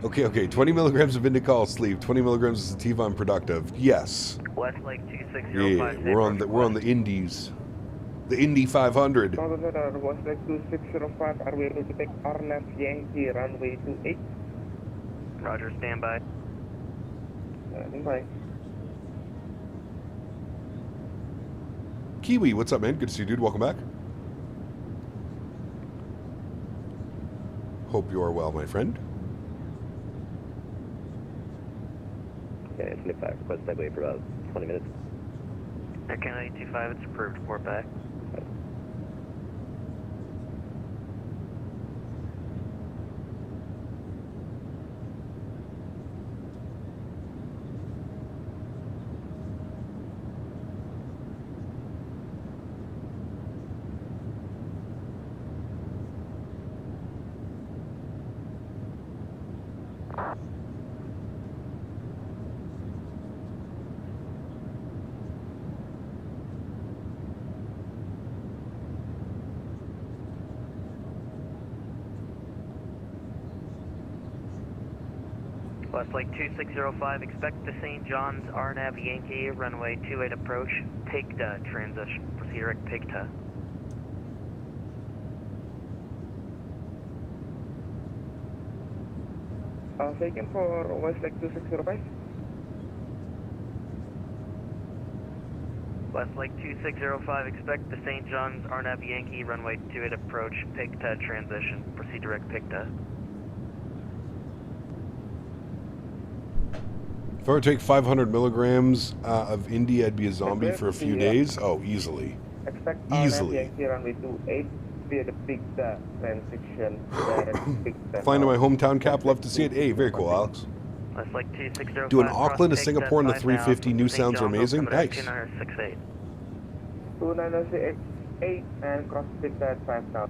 Okay. 20 milligrams of indica, I'll sleep. 20 milligrams of sativa, I'm productive. Yes. Westlake 2605. Yeah, we're on the Indies. The Indy 500. Westlake 2605, are we able to take RNAV Yankee runway 28? Roger, standby. Standby. Kiwi, what's up, man? Good to see you, dude. Welcome back. Hope you are well, my friend. Okay, flip back. Request Statewi for about 20 minutes. Air Canada 825, it's approved. Report back. Westlake 2605, expect the St. John's RNAV Yankee, runway 28 approach, PIGTA transition, proceed PIGTA. Taken for Westlake 2605. Westlake 2605, expect the St. John's RNAV Yankee, runway 28 approach, PIGTA transition, proceed direct PIGTA. If I were to take 500 milligrams of Indy, I'd be a zombie for a few days. Oh, easily. Easily. Via the PIGTA transition. Flying to my hometown cap, love to see it. Hey, very cool, Alex. Westlake 2605. Doing Auckland to Singapore in the 350 new sounds are amazing. Nice. 2968. 2968 and cross PIGTA at 5,000.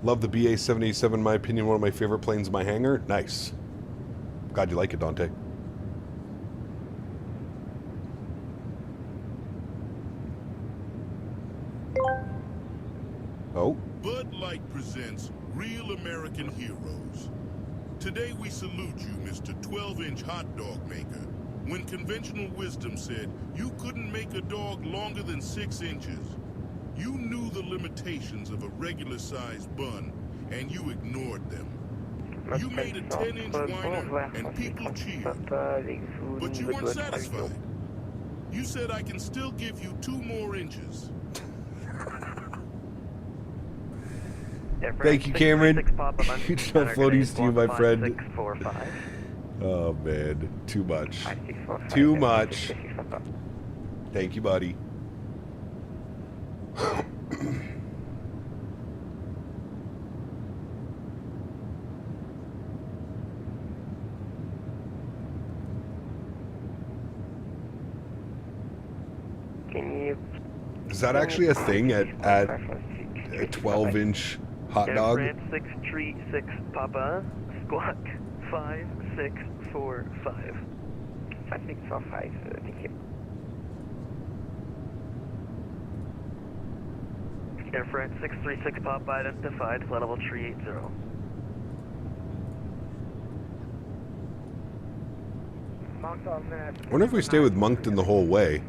Love the BA-787, in my opinion, one of my favorite planes in my hangar. Nice. Glad you like it, Dante. Oh. Bud Light presents Real American Heroes. Today we salute you, Mr. 12-inch hot dog maker. When conventional wisdom said you couldn't make a dog longer than 6 inches, you knew the limitations of a regular-sized bun, and you ignored them. You made a 10-inch whiner, and people cheered. But you weren't satisfied. You said I can still give you 2 more inches. Thank you, Cameron. Huge floaties to you, my friend. Oh, man. Too much. Too much. Thank you, buddy. Is that actually a thing at a 12-inch hot dog? 636 Papa, squawk 5645. 5645, thank you. Air France 636 Papa identified, flight level 380. I wonder if we stay with Moncton the whole way.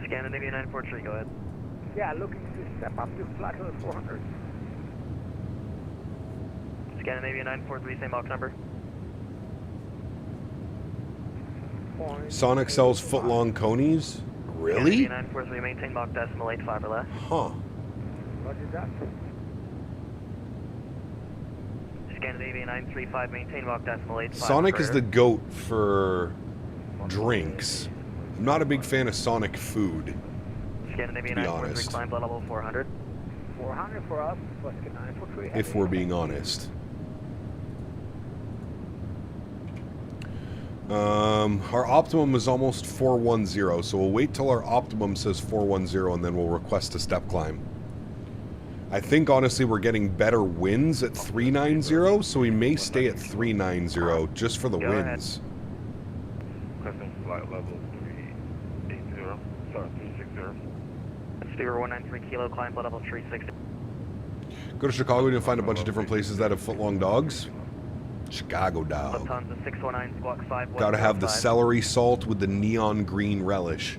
Scandinavia 943, go ahead. Yeah, looking to step up to flight level 400. Scandinavia 943, same Mach number. Sonic sells foot-long conies? Really? Scandinavia 943, maintain Mach decimal 85 or less. Huh. What is that? Scandinavia 935, maintain Mach decimal 85. Sonic is the goat for drinks. I'm not a big fan of Sonic food, Scandinavia to be 943, honest. climb flight level 400. 400 for us, plus 943. If we're being honest. Our optimum is almost 410, so we'll wait till our optimum says 410 and then we'll request a step climb. I think honestly we're getting better winds at 390, so we may stay at 390 just for the winds. Requesting flight level 380, sorry, 360. Speedbird 193 kilo, climb flight level 360. Go to Chicago and you'll find a bunch of different places that have foot-long dogs. Chicago dog. Lufthansa 619, squawk 5. Gotta have the celery salt with the neon green relish.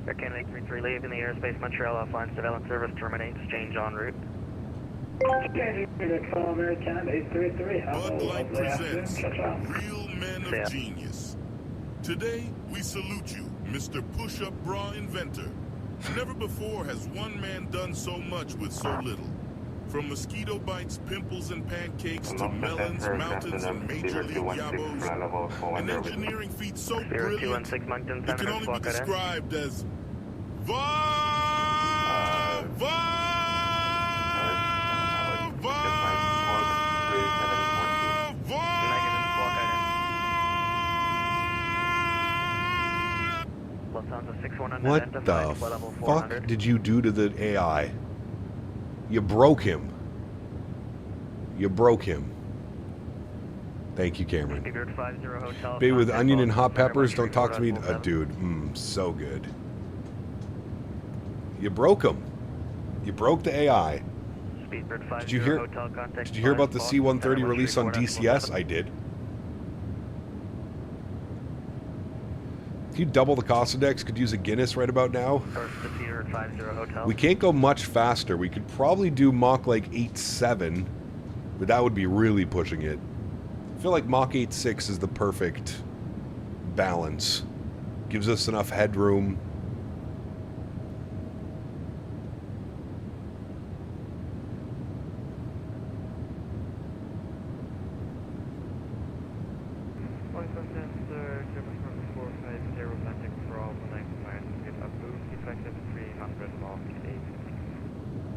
Air Canada 833, leaving the airspace, Montreal offline, surveillance service terminates, change en route. Bud Light presents Real Men of Genius. Today, we salute you, Mr. Push-Up Bra Inventor. Never before has one man done so much with so little. From mosquito bites, pimples, and pancakes to melons, mountains, and major league yabos, an engineering feat so brilliant, it can only be described as What the fuck did you do to the AI? You broke him. You broke him. Thank you, Cameron. Bay with onion and hot peppers. Don't talk to me. Dude, so good. You broke him. You broke the AI. Did you hear about the C-130 release on DCS? I did. If you double the cost index, could use a Guinness right about now. We can't go much faster. We could probably do Mach like 8.7, but that would be really pushing it. I feel like Mach 8.6 is the perfect balance. Gives us enough headroom.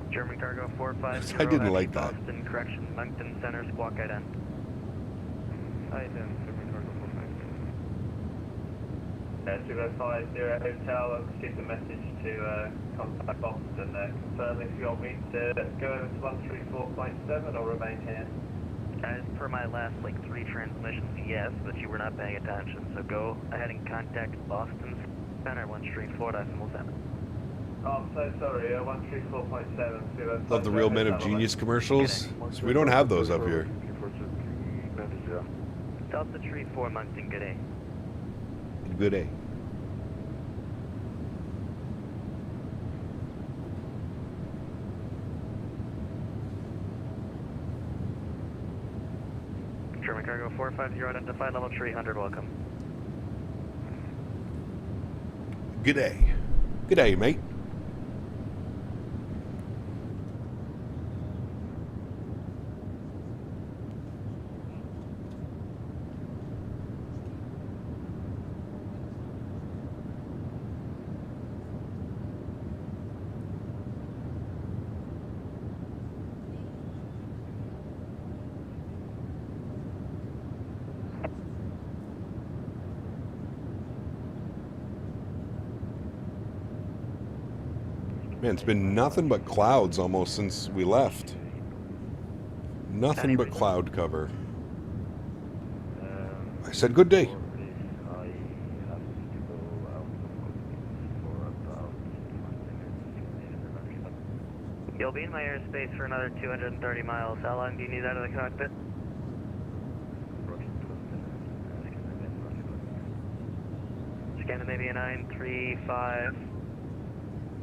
German cargo 450. I didn't like that. Boston correction, Moncton Center, squawk ident. Ident, German cargo 450. 2050 Hotel, I've received a message to contact Boston. Confirm if you want me to go over to 134.7 or remain here. As per my last, 3 transmissions, yes, but you were not paying attention, so go ahead and contact Boston Center, 134.7. Oh, I'm so sorry, 134.7. Love the Real Men of Genius commercials. So we don't have those up here. Delta Tree 4 Moncton, good day. Good day. German Cargo 450, identified level 300, welcome. Good day. Good day, mate. Man, it's been nothing but clouds almost since we left. Nothing but cloud cover. I said good day. You'll be in my airspace for another 230 miles. How long do you need out of the cockpit? Scandinavia 935.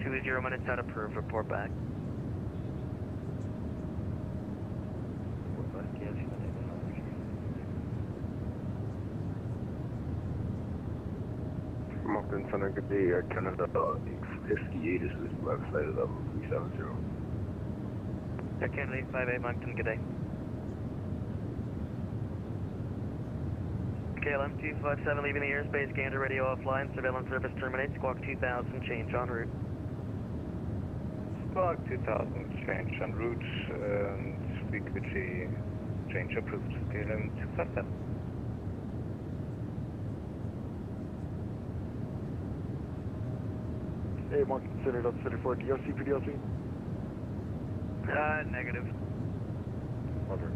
20 minutes out approved. Report back. Moncton Center, good day. Air Canada Whiskey 8 is this website level 370. Air Canada 858 Moncton, good day. KLM 257 leaving the airspace, Gander radio offline, surveillance service terminates, squawk 2000, change en route. Squawk 2000, change en route, and frequency change approved, KLM 257. Hey, Moncton Center, Delta Center 4, DLC for DLC? Negative. Over.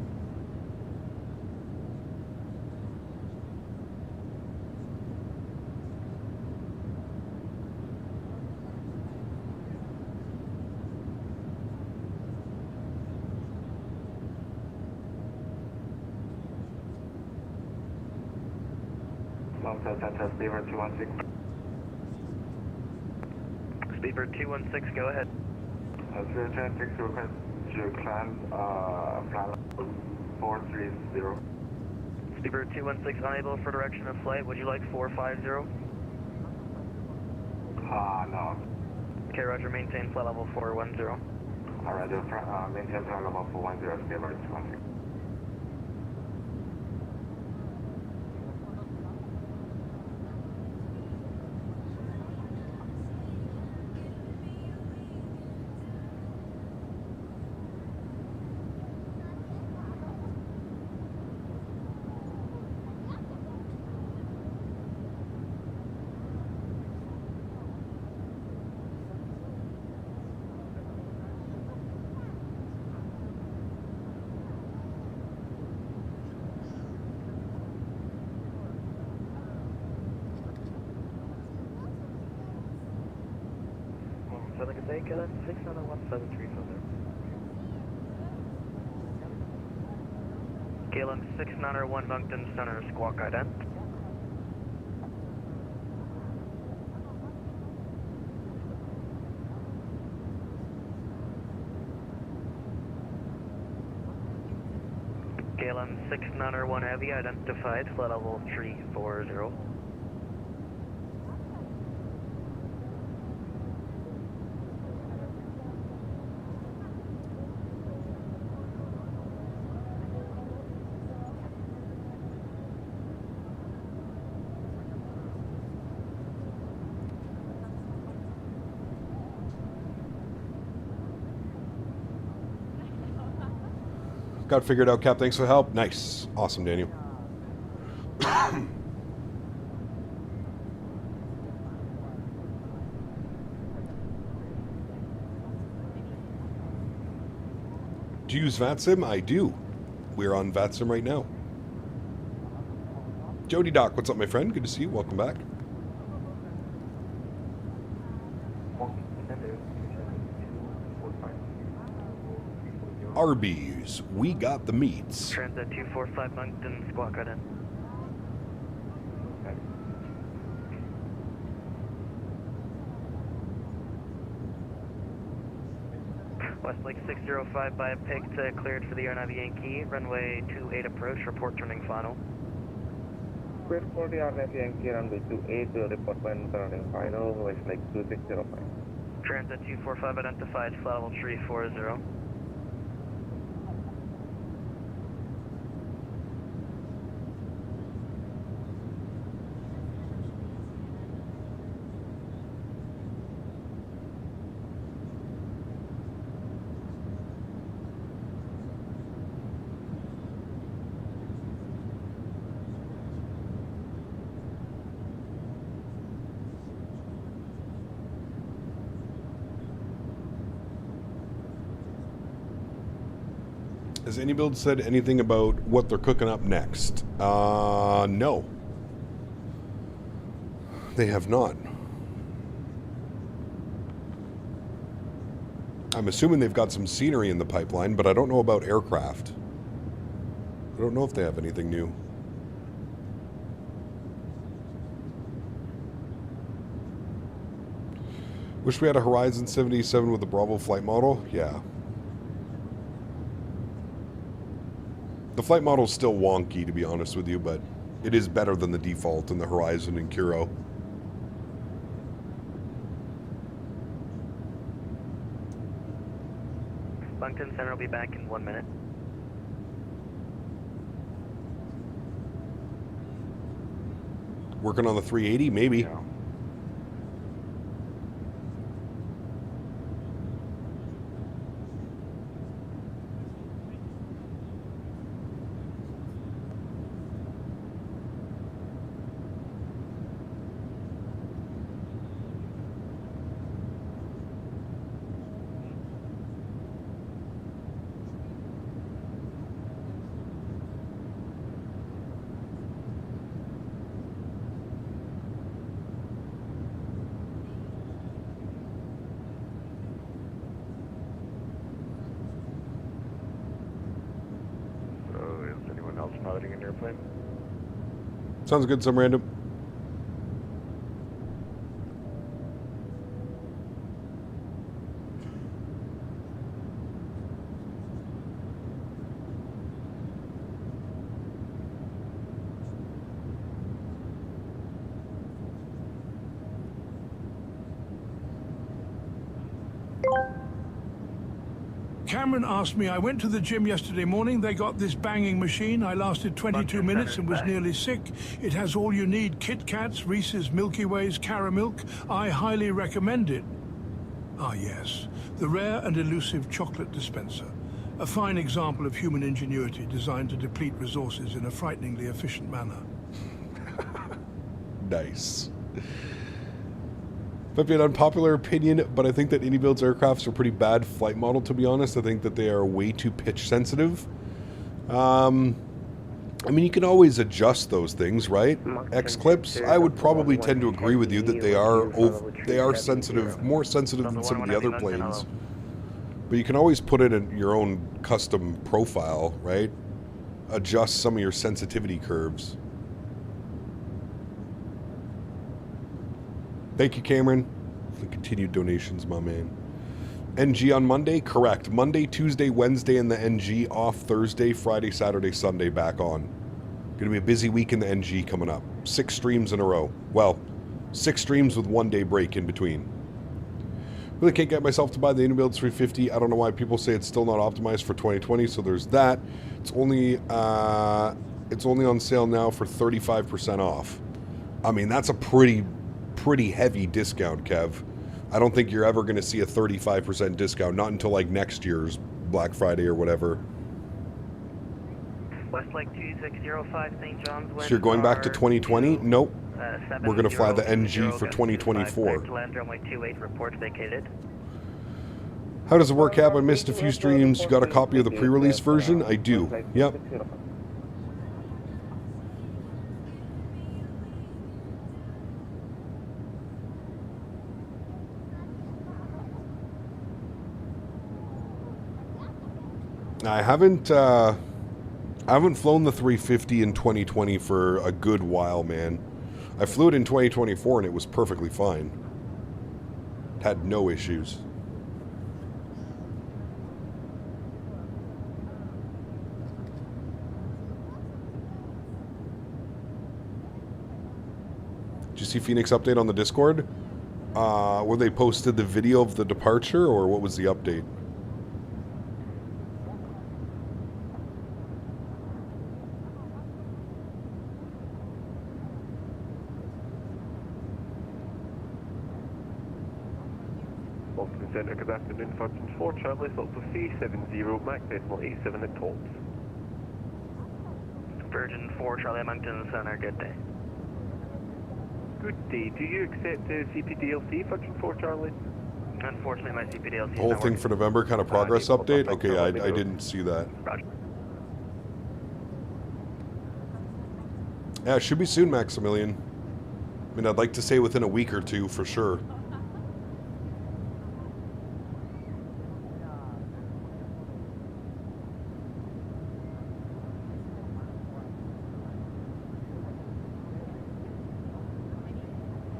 Moncton Center, Speedbird 216. Speedbird 216, go ahead. 010 request to climb flight level 430. Speedbird 216 unable for direction of flight. Would you like 450? No. Okay, roger. Maintain flight level 410. Alright, maintain flight level 410, Speedbird 216. Good day, KLM 69173 from there. KLM 6901 Moncton Center, squawk ident. KLM 6901 Heavy identified, flight level 340. Got it figured out, Cap. Thanks for the help. Nice. Awesome, Daniel. Do you use VATSIM? I do. We're on VATSIM right now. Jody Doc, what's up, my friend? Good to see you. Welcome back. Arby's, we got the meats. Transit 245 Moncton, squawk right in. Westlake 605 by a picked, cleared for the Air Yankee. Runway 28 approach, report turning final. Clear for the Air Yankee, runway 28, report when turning final, Westlake 2605. Transit 245 identified, flight level 340. Has AnyBuild said anything about what they're cooking up next? No. They have not. I'm assuming they've got some scenery in the pipeline, but I don't know about aircraft. I don't know if they have anything new. Wish we had a Horizon 77 with a Bravo flight model. Yeah. The flight model's still wonky, to be honest with you, but it is better than the default in the Horizon and Kuro. Moncton Center will be back in 1 minute. Working on the 380, maybe. Yeah. Sounds good, some random. Cameron asked me, I went to the gym yesterday morning, they got this banging machine, I lasted 22 minutes and was nearly sick. It has all you need, Kit Kats, Reese's, Milky Ways, Caramilk. I highly recommend it. Ah yes, the rare and elusive chocolate dispenser. A fine example of human ingenuity designed to deplete resources in a frighteningly efficient manner. Nice. Might be an unpopular opinion, but I think that AnyBuild's aircrafts are pretty bad flight model, to be honest. I think that they are way too pitch sensitive. I mean, you can always adjust those things, right? X-Clips, I would probably tend to agree with you that they are sensitive, more sensitive than some of the other planes. But you can always put it in your own custom profile, right? Adjust some of your sensitivity curves. Thank you, Cameron, for the continued donations, my man. NG on Monday? Correct. Monday, Tuesday, Wednesday in the NG, off Thursday, Friday, Saturday, Sunday, back on. Gonna be a busy week in the NG coming up. 6 streams in a row. Well, 6 streams with 1 day break in between. Really can't get myself to buy the AnyBuild 350. I don't know why people say it's still not optimized for 2020, so there's that. It's only on sale now for 35% off. I mean, that's a pretty heavy discount, Kev. I don't think you're ever going to see a 35% discount, not until like next year's Black Friday or whatever. Westlake 2605 St. John's. So you're going back to 2020? Nope. We're going to fly the NG for 2024. Land runway 28, reports vacated. How does it work, Cap? I missed a few streams. You got a copy of the pre-release version? I do. Yep. I haven't flown the 350 in 2020 for a good while, man. I flew it in 2024 and it was perfectly fine. Had no issues. Did you see Phoenix update on the Discord? Where they posted the video of the departure, or what was the update? Boston Centre, good afternoon, Faten 4, Charlie, Delta 370, Mac decimal 87 at tops. Virgin 4, Charlie, Mountain Center, good day. Good day. Do you accept CPDLC, Virgin 4, Charlie? Unfortunately, my CPDLC The whole thing for November kind of progress update? Okay, I didn't see that. Roger. Yeah, it should be soon, Maximilian. I mean, I'd like to say within a week or two, for sure.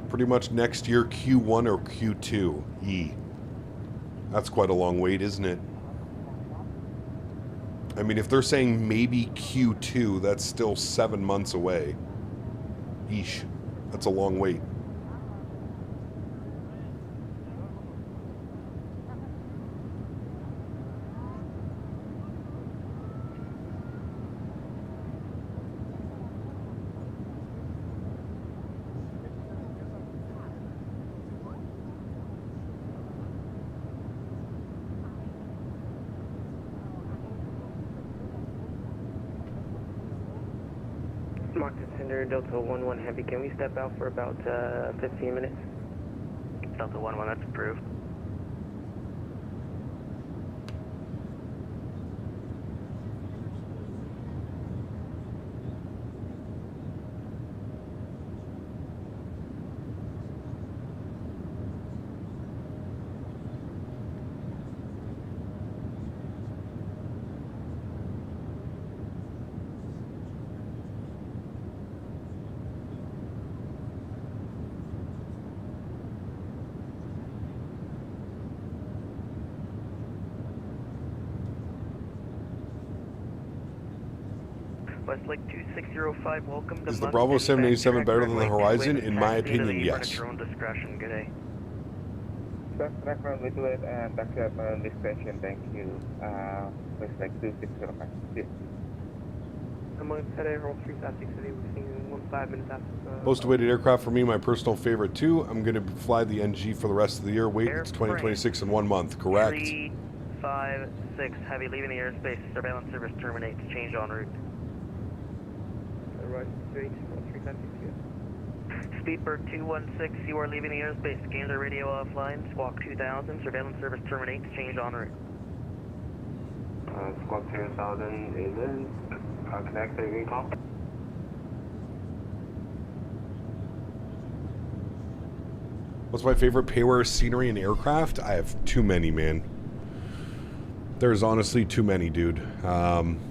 Pretty much next year, Q1 or Q2. That's quite a long wait, isn't it? I mean, if they're saying maybe Q2, that's still 7 months away. Eesh. That's a long wait. Delta 11 Heavy, can we step out for about 15 minutes? Delta 11, that's approved. Westlake 2605, welcome to Is the Bravo 787 better than the Horizon? In my opinion, yes. Your own discretion, good day. Background with it and taxi at my own discretion, thank you. Westlake 2605. Yes. I'm on Peteni, roll 3 South 6 City, we're seeing 5 minutes after. Most awaited aircraft for me, my personal favorite too. I'm going to fly the NG for the rest of the year. Wait, it's 2026 in 1 month, correct? 356, heavy leaving the airspace, surveillance service terminates, change en route. Right, straight, 356, Speedbird 216, you are leaving the airspace. Gains are radio offline. Squawk 2000, surveillance service terminates. Change en route. Squawk 2000 is in. Connect the green call. What's my favorite payware scenery and aircraft? I have too many, man. There's honestly too many, dude.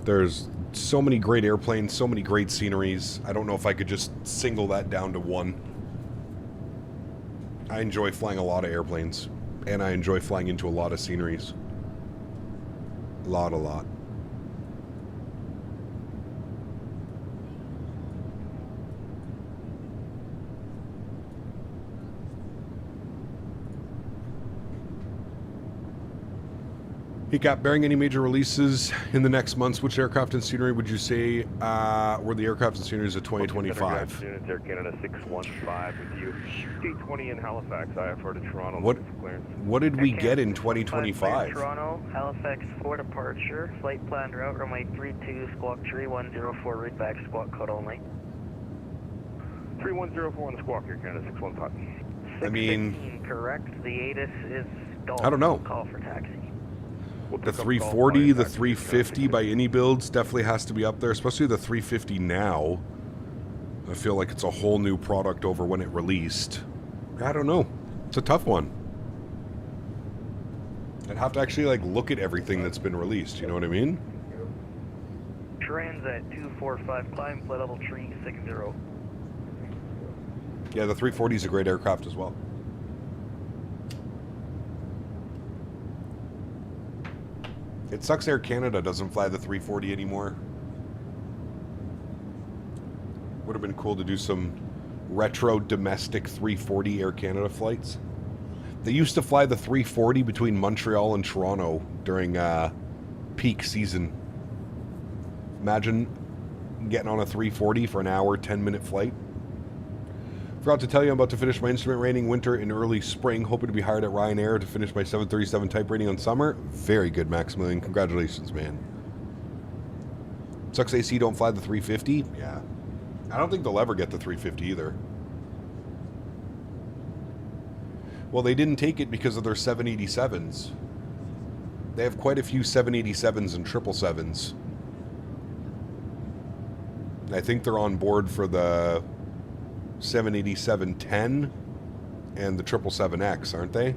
There's so many great airplanes, so many great sceneries. I don't know if I could just single that down to one. I enjoy flying a lot of airplanes, and I enjoy flying into a lot of sceneries. A lot. Hey Cap, bearing any major releases in the next months, which aircraft and scenery would you say were the aircraft and sceneries of 2025? Units Air Canada 615 with you. G20 in Halifax, IFR to Toronto. What did we get in 2025? Toronto, Halifax 4 departure, flight planned route, runway 32, squawk 3104, route back, squawk code only. 3104 on the squawk, Air Canada 615. I mean, correct, the ATIS is Dalton. I don't know. Call for taxi. The 340, the 350 by any builds definitely has to be up there, especially the 350 now. I feel like it's a whole new product over when it released. I don't know. It's a tough one. I'd have to actually like look at everything that's been released, you know what I mean? Trans at 245, climb flight level tree 60. Yeah, the 340 is a great aircraft as well. It sucks Air Canada doesn't fly the 340 anymore. Would have been cool to do some retro domestic 340 Air Canada flights. They used to fly the 340 between Montreal and Toronto during peak season. Imagine getting on a 340 for an hour, 10-minute flight. Forgot to tell you I'm about to finish my instrument rating winter and early spring. Hoping to be hired at Ryanair to finish my 737 type rating on summer. Very good, Maximilian. Congratulations, man. Sucks AC don't fly the 350. Yeah. I don't think they'll ever get the 350 either. Well, they didn't take it because of their 787s. They have quite a few 787s and 777s. I think they're on board for the 787-10 and the 777X, aren't they?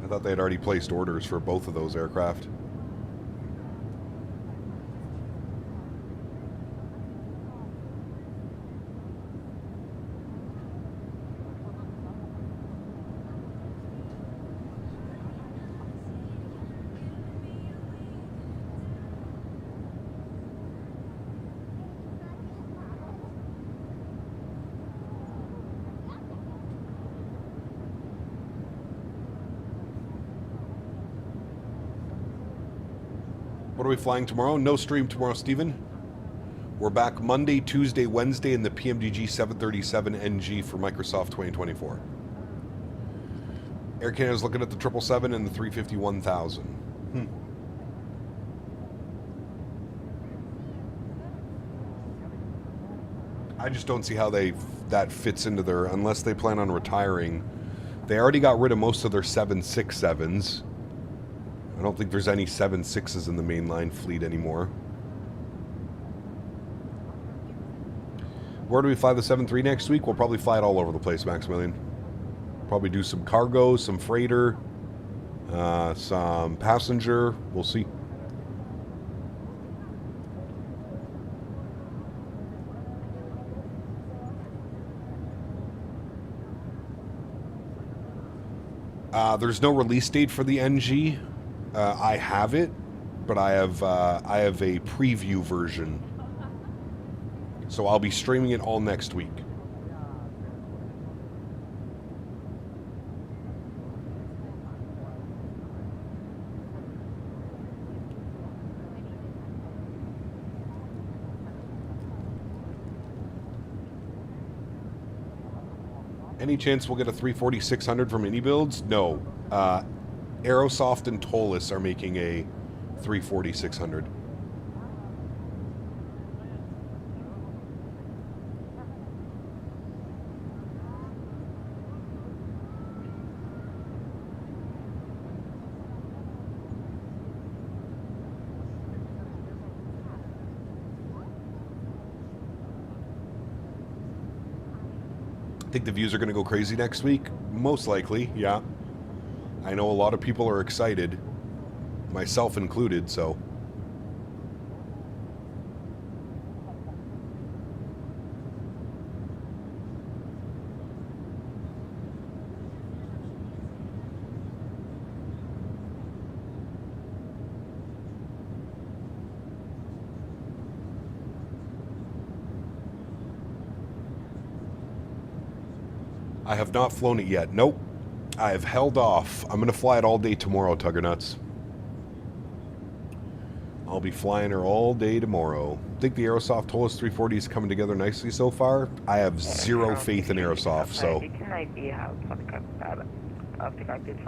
I thought they had already placed orders for both of those aircraft. What are we flying tomorrow? No stream tomorrow, Steven. We're back Monday, Tuesday, Wednesday in the PMDG 737NG for Microsoft 2024. Air Canada's looking at the 777 and the 350-1000. I just don't see how that fits into their, unless they plan on retiring. They already got rid of most of their 767s. I don't think there's any 7.6s in the mainline fleet anymore. Where do we fly the 7.3 next week? We'll probably fly it all over the place, Maximilian. Probably do some cargo, some freighter, some passenger. We'll see. There's no release date for the NG. I have it, but I have a preview version, so I'll be streaming it all next week. Any chance we'll get a 340-600 from any builds? No. Aerosoft and Tolis are making a 340-600. Think the views are going to go crazy next week? Most likely, yeah. I know a lot of people are excited, myself included, so. I have not flown it yet. Nope. I have held off. I'm going to fly it all day tomorrow, Tuggernuts. I'll be flying her all day tomorrow. Think the Aerosoft Tolis 340 is coming together nicely so far? I have zero faith in Aerosoft, so. Can I be out for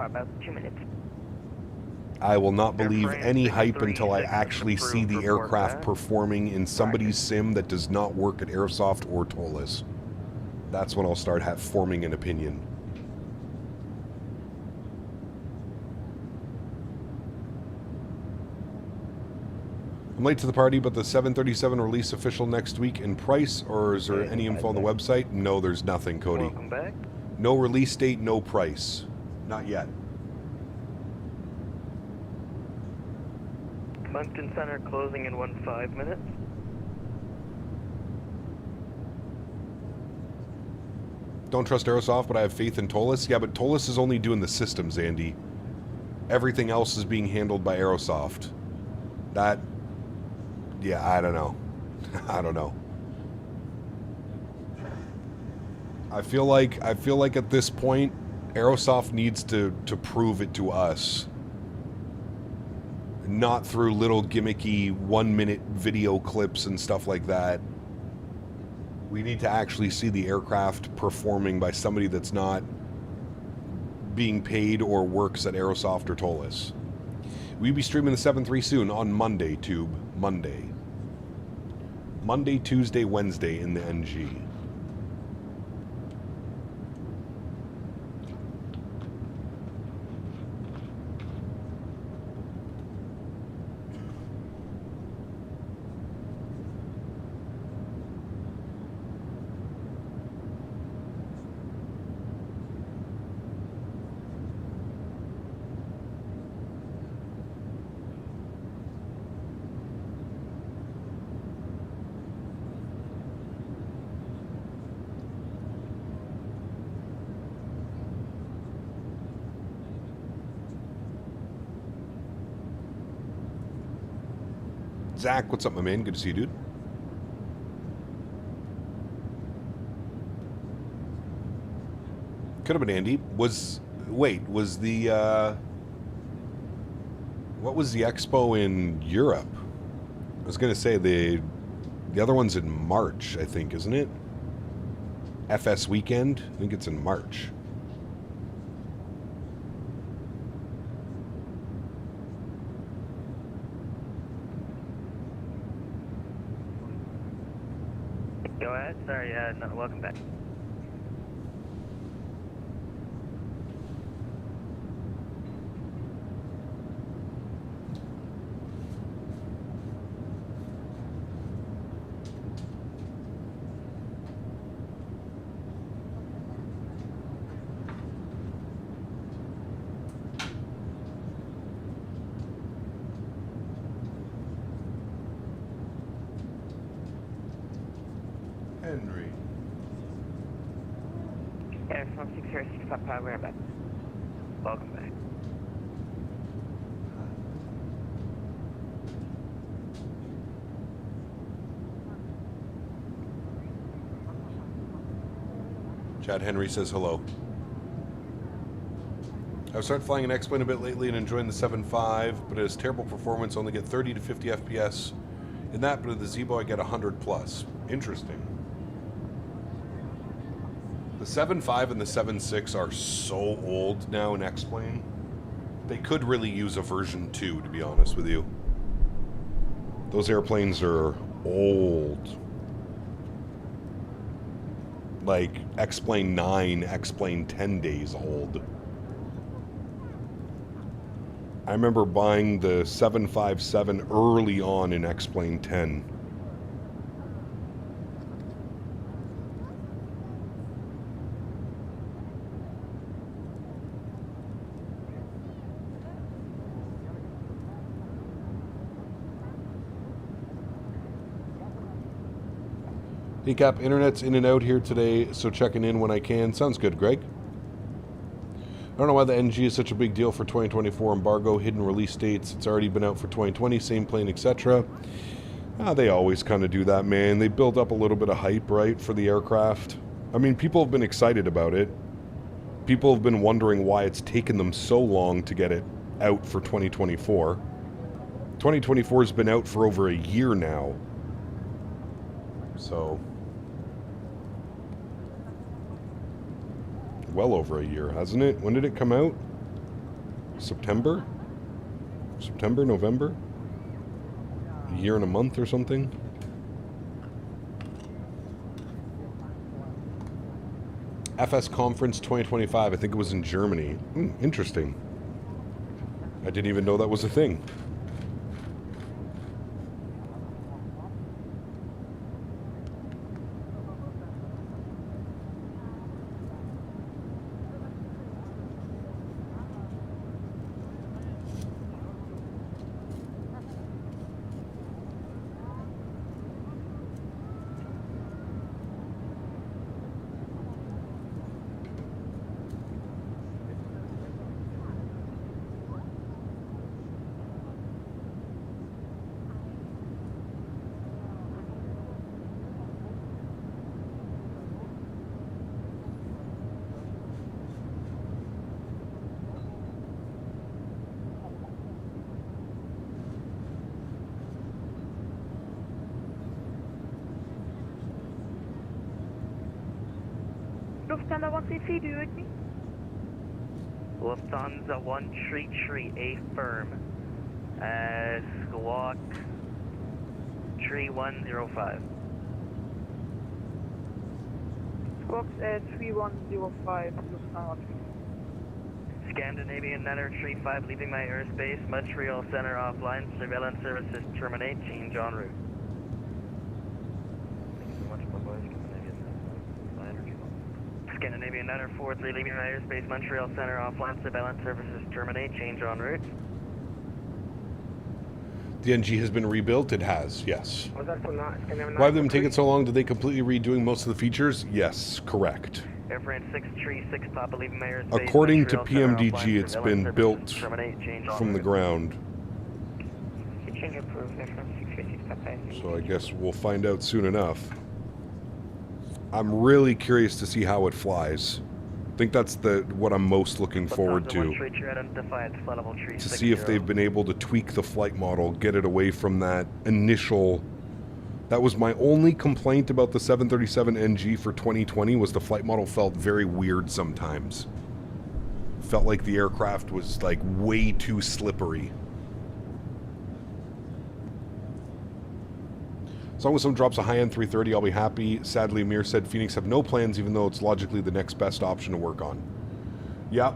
about 2 minutes? I will not believe any hype until I actually see the aircraft performing in somebody's sim that does not work at Aerosoft or Tolis. That's when I'll start forming an opinion. I'm late to the party, but the 737 release official next week in price, or is there any info on the website? No, there's nothing, Cody. Welcome back. No release date, no price. Not yet. Moncton Center closing in 15 minutes. Don't trust Aerosoft, but I have faith in Tolis. Yeah, but Tolis is only doing the systems, Andy. Everything else is being handled by Aerosoft. That... yeah, I don't know. I don't know. I feel like at this point, Aerosoft needs to prove it to us. Not through little gimmicky 1-minute video clips and stuff like that. We need to actually see the aircraft performing by somebody that's not being paid or works at Aerosoft or Tolis. We'll be streaming the 7.3 soon on Monday, Tube. Monday. Monday, Tuesday, Wednesday in the NG. Zach, what's up, my man? Good to see you, dude. Could have been Andy. Was the what was the expo in Europe? I was gonna say the other one's in March, I think, isn't it? FS weekend? I think it's in March. Go ahead. Sorry, no, welcome back. Henry. Air 1665 Power, we're back. Welcome back. Chad Henry says hello. I've started flying an X-Plane a bit lately and enjoying the 7.5, but it has terrible performance, only get 30 to 50 FPS. In that, but with the Zebo I get 100 plus. Interesting. The 7.5 and the 7.6 are so old now in X-Plane. They could really use a version 2, to be honest with you. Those airplanes are old. Like X-Plane 9, X-Plane 10 days old. I remember buying the 757 early on in X-Plane 10. Hey Cap, internet's in and out here today, so checking in when I can. Sounds good, Greg. I don't know why the NG is such a big deal for 2024 embargo, hidden release dates. It's already been out for 2020, same plane, etc. They always kind of do that, man. They build up a little bit of hype, right, for the aircraft. I mean, people have been excited about it. People have been wondering why it's taken them so long to get it out for 2024. 2024 has been out for over a year now. So... well over a year, hasn't it? When did it come out? September? September, November? A year and a month or something? FS Conference 2025, I think it was in Germany. Interesting. I didn't even know that was a thing. Lufthansa 133, do you read me? Lufthansa 133, affirm. Squawk 3105. Squawk 3105, Lufthansa 3. Scandinavian Netter 35, leaving my airspace. Montreal Center offline. Surveillance services terminate. Change en route. Scandinavian Netter 43, leaving my airspace. Montreal Center offline. Surveillance services terminate. Change en route. The NG has been rebuilt. It has, yes. Was that from Scandinavian? Why have them taken so long? Did they completely redoing most of the features? Yes, correct. Air France 636, Papa, leaving my airspace. According to Montreal Center PMDG, offline. it's been Surveillance built services terminate. Change en from the route. ground. Change approved, Air France 636, Papa. So I guess we'll find out soon enough. I'm really curious to see how it flies. I think that's what I'm most looking forward to. To see if they've been able to tweak the flight model, get it away from that initial... That was my only complaint about the 737NG for 2020, was the flight model felt very weird sometimes. Felt like the aircraft was like way too slippery. As long as someone drops a high-end 330, I'll be happy. Sadly, Amir said Phoenix have no plans, even though it's logically the next best option to work on. Yeah.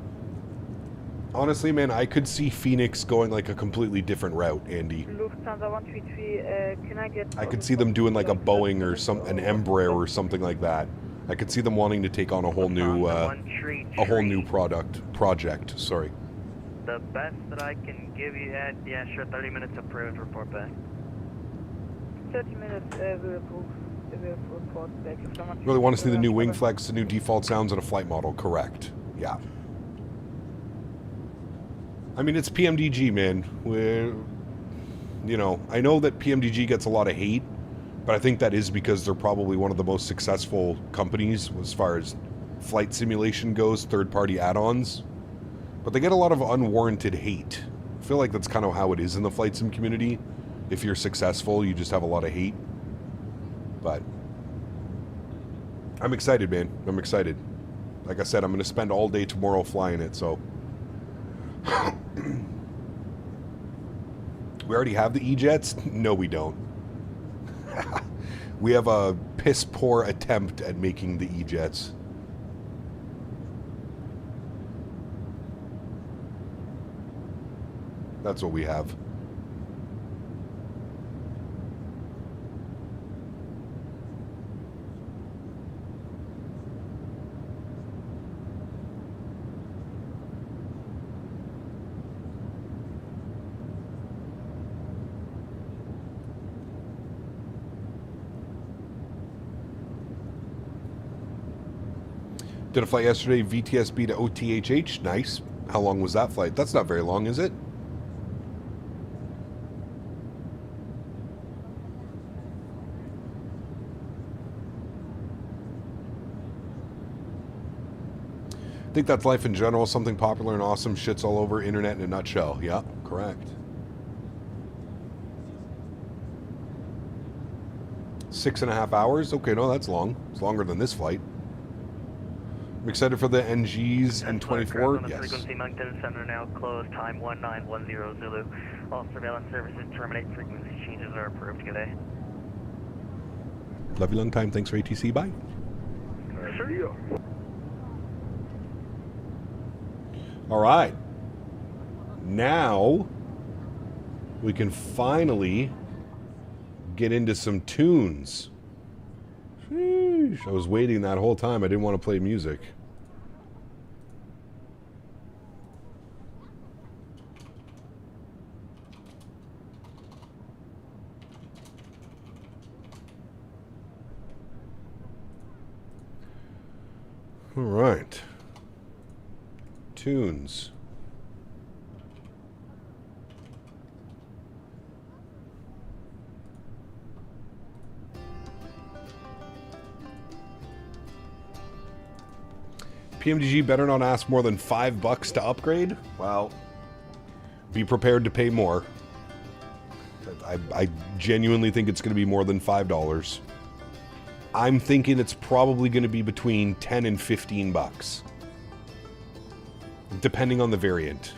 Honestly, man, I could see Phoenix going like a completely different route, Andy. Lufthansa 133, can I get... I could see them doing like a Boeing or an Embraer or something like that. I could see them wanting to take on a whole new project. Sorry. The best that I can give you, yeah, sure, 30 minutes approved, report back. 30 minutes, we'll approve. We'll report back. If someone... Really want to see the new wing flex, the new default sounds, and a flight model. Correct. Yeah. I mean, it's PMDG, man. You know, I know that PMDG gets a lot of hate, but I think that is because they're probably one of the most successful companies as far as flight simulation goes, third-party add-ons. But they get a lot of unwarranted hate. I feel like that's kind of how it is in the flight sim community. If you're successful, you just have a lot of hate. But I'm excited, man. I'm excited. Like I said, I'm going to spend all day tomorrow flying it, so... We already have the E-Jets? No, we don't. We have a piss-poor attempt at making the E-Jets. That's what we have. Did a flight yesterday, VTSB to OTHH. Nice. How long was that flight? That's not very long, is it? I think that's life in general. Something popular and awesome. Shits all over internet in a nutshell. Yeah, correct. 6.5 hours? Okay, no, that's long. It's longer than this flight. I'm excited for the NGs in 24. Yes. Frequency Moncton Center now closed. Time 1910 Zulu. All surveillance services terminate. Frequency changes are approved. Good day. Love you long time. Thanks for ATC. Bye. Sure. All right. Now we can finally get into some tunes. Sheesh, I was waiting that whole time. I didn't want to play music. All right. Tunes. PMDG better not ask more than $5 to upgrade? Well, be prepared to pay more. I genuinely think it's going to be more than $5. I'm thinking it's probably going to be between 10 and 15 bucks. Depending on the variant.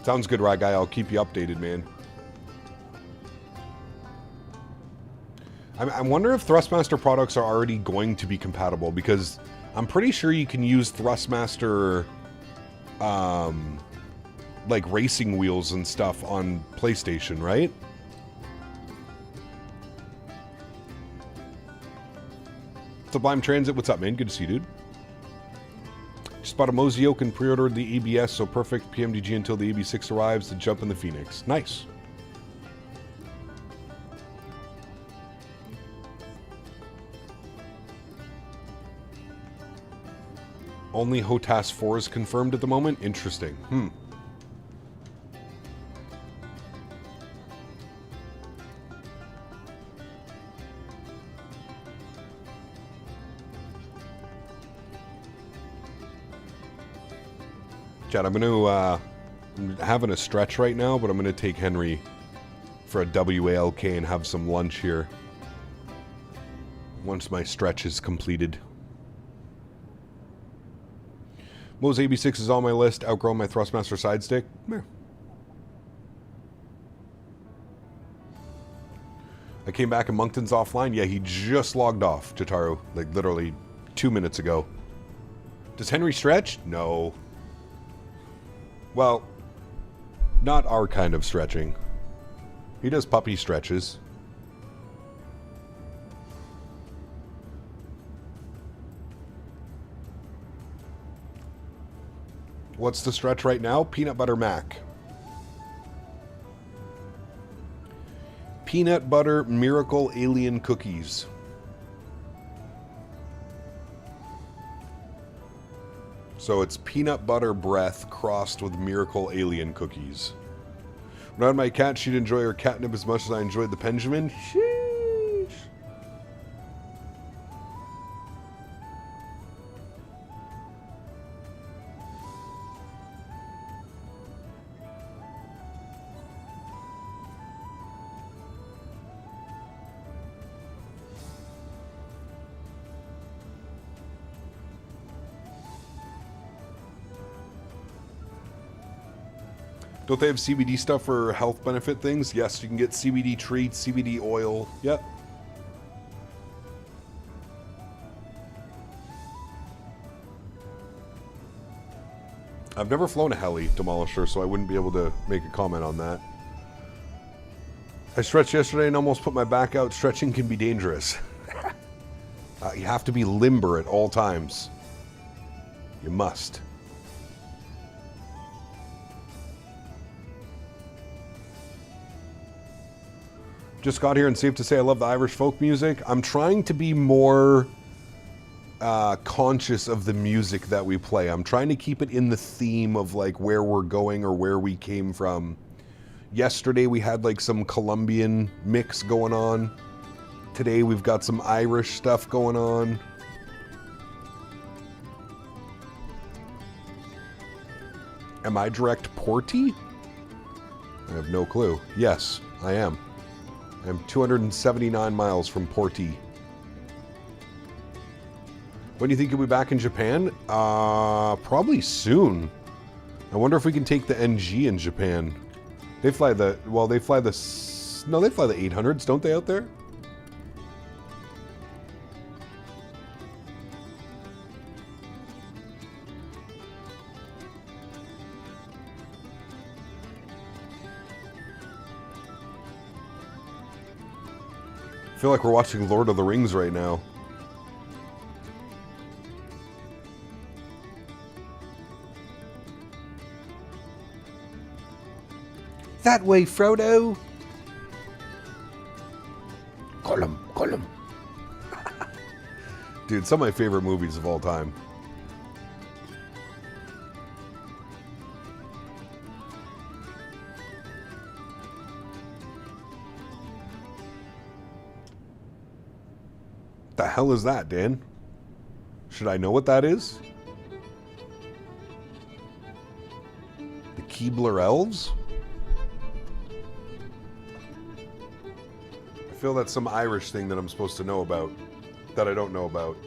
Sounds good, Rye Guy. I'll keep you updated, man. I wonder if Thrustmaster products are already going to be compatible, because I'm pretty sure you can use Thrustmaster, like racing wheels and stuff on PlayStation, right? Sublime Transit, what's up, man? Good to see you, dude. Just bought a Mosey Oak and pre-ordered the ABS, so perfect PMDG until the AB6 arrives to jump in the Phoenix. Nice. Only HOTAS 4 is confirmed at the moment? Interesting. Chad, I'm having a stretch right now, but I'm going to take Henry for a WALK and have some lunch here once my stretch is completed. Mo's AB6 is on my list. Outgrown my Thrustmaster side stick. Meh. I came back and Moncton's offline. Yeah, he just logged off, Jataru, like literally 2 minutes ago. Does Henry stretch? No. Well, not our kind of stretching. He does puppy stretches. What's the stretch right now? Peanut butter mac. Peanut butter miracle alien cookies. So it's peanut butter breath crossed with miracle alien cookies. When I had my cat, she'd enjoy her catnip as much as I enjoyed the Benjamin. Sheesh. Don't they have CBD stuff for health benefit things? Yes, you can get CBD treats, CBD oil. Yep. I've never flown a heli demolisher, so I wouldn't be able to make a comment on that. I stretched yesterday and almost put my back out. Stretching can be dangerous. You have to be limber at all times. You must. Just got here and safe to say I love the Irish folk music. I'm trying to be more conscious of the music that we play. I'm trying to keep it in the theme of like where we're going or where we came from. Yesterday we had like some Colombian mix going on. Today we've got some Irish stuff going on. Am I direct porty? I have no clue. Yes, I am. I'm 279 miles from Porty. When do you think you'll be back in Japan? Probably soon. I wonder if we can take the NG in Japan. They fly the, well, they fly the 800s, don't they, out there? I feel like we're watching Lord of the Rings right now. That way, Frodo. Gollum. Dude, some of my favorite movies of all time. The hell is that, Dan? Should I know what that is? Keebler elves? I feel that's some Irish thing that I'm supposed to know about, that I don't know about.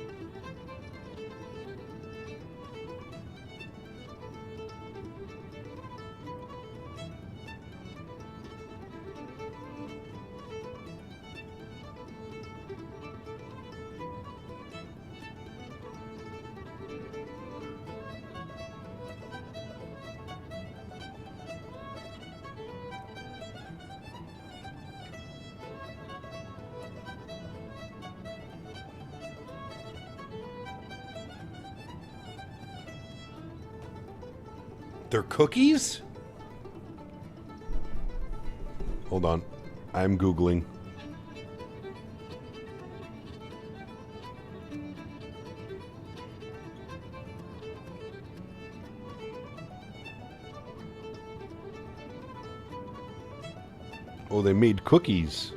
They're cookies? Hold on. I'm Googling. Oh, they made cookies.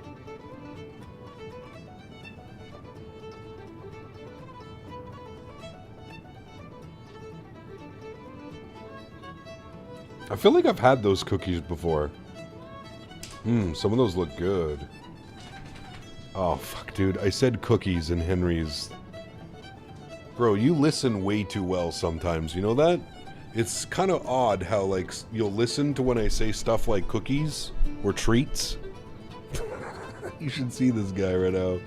I feel like I've had those cookies before. Some of those look good. Oh, fuck, dude. I said cookies in Henry's. Bro, you listen way too well sometimes. You know that? It's kind of odd how, like, you'll listen to when I say stuff like cookies or treats. You should see this guy right now.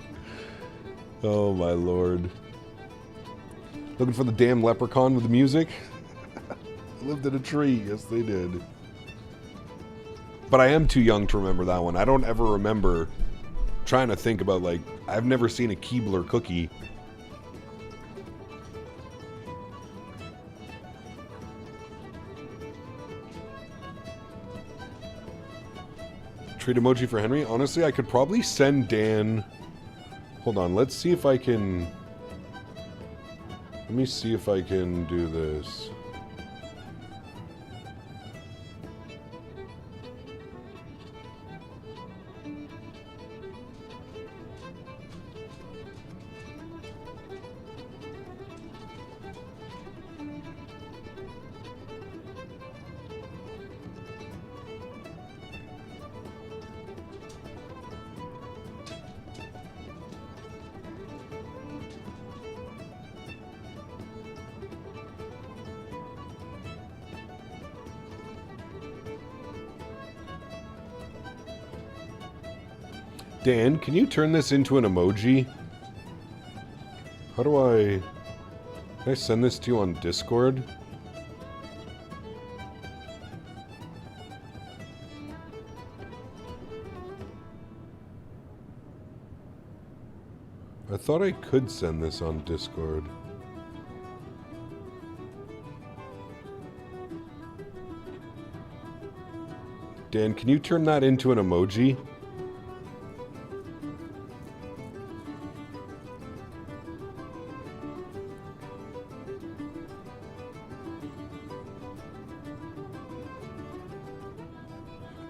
Oh, my lord. Looking for the damn leprechaun with the music? Lived in a tree. Yes, they did. But I am too young to remember that one. I don't ever remember trying to think about, like, I've never seen a Keebler cookie. Treat emoji for Henry? Honestly, I could probably send Dan... Hold on, let's see if I can... Let me see if I can do this. Dan, can you turn this into an emoji? How do I... Can I send this to you on Discord? I thought I could send this on Discord. Dan, can you turn that into an emoji?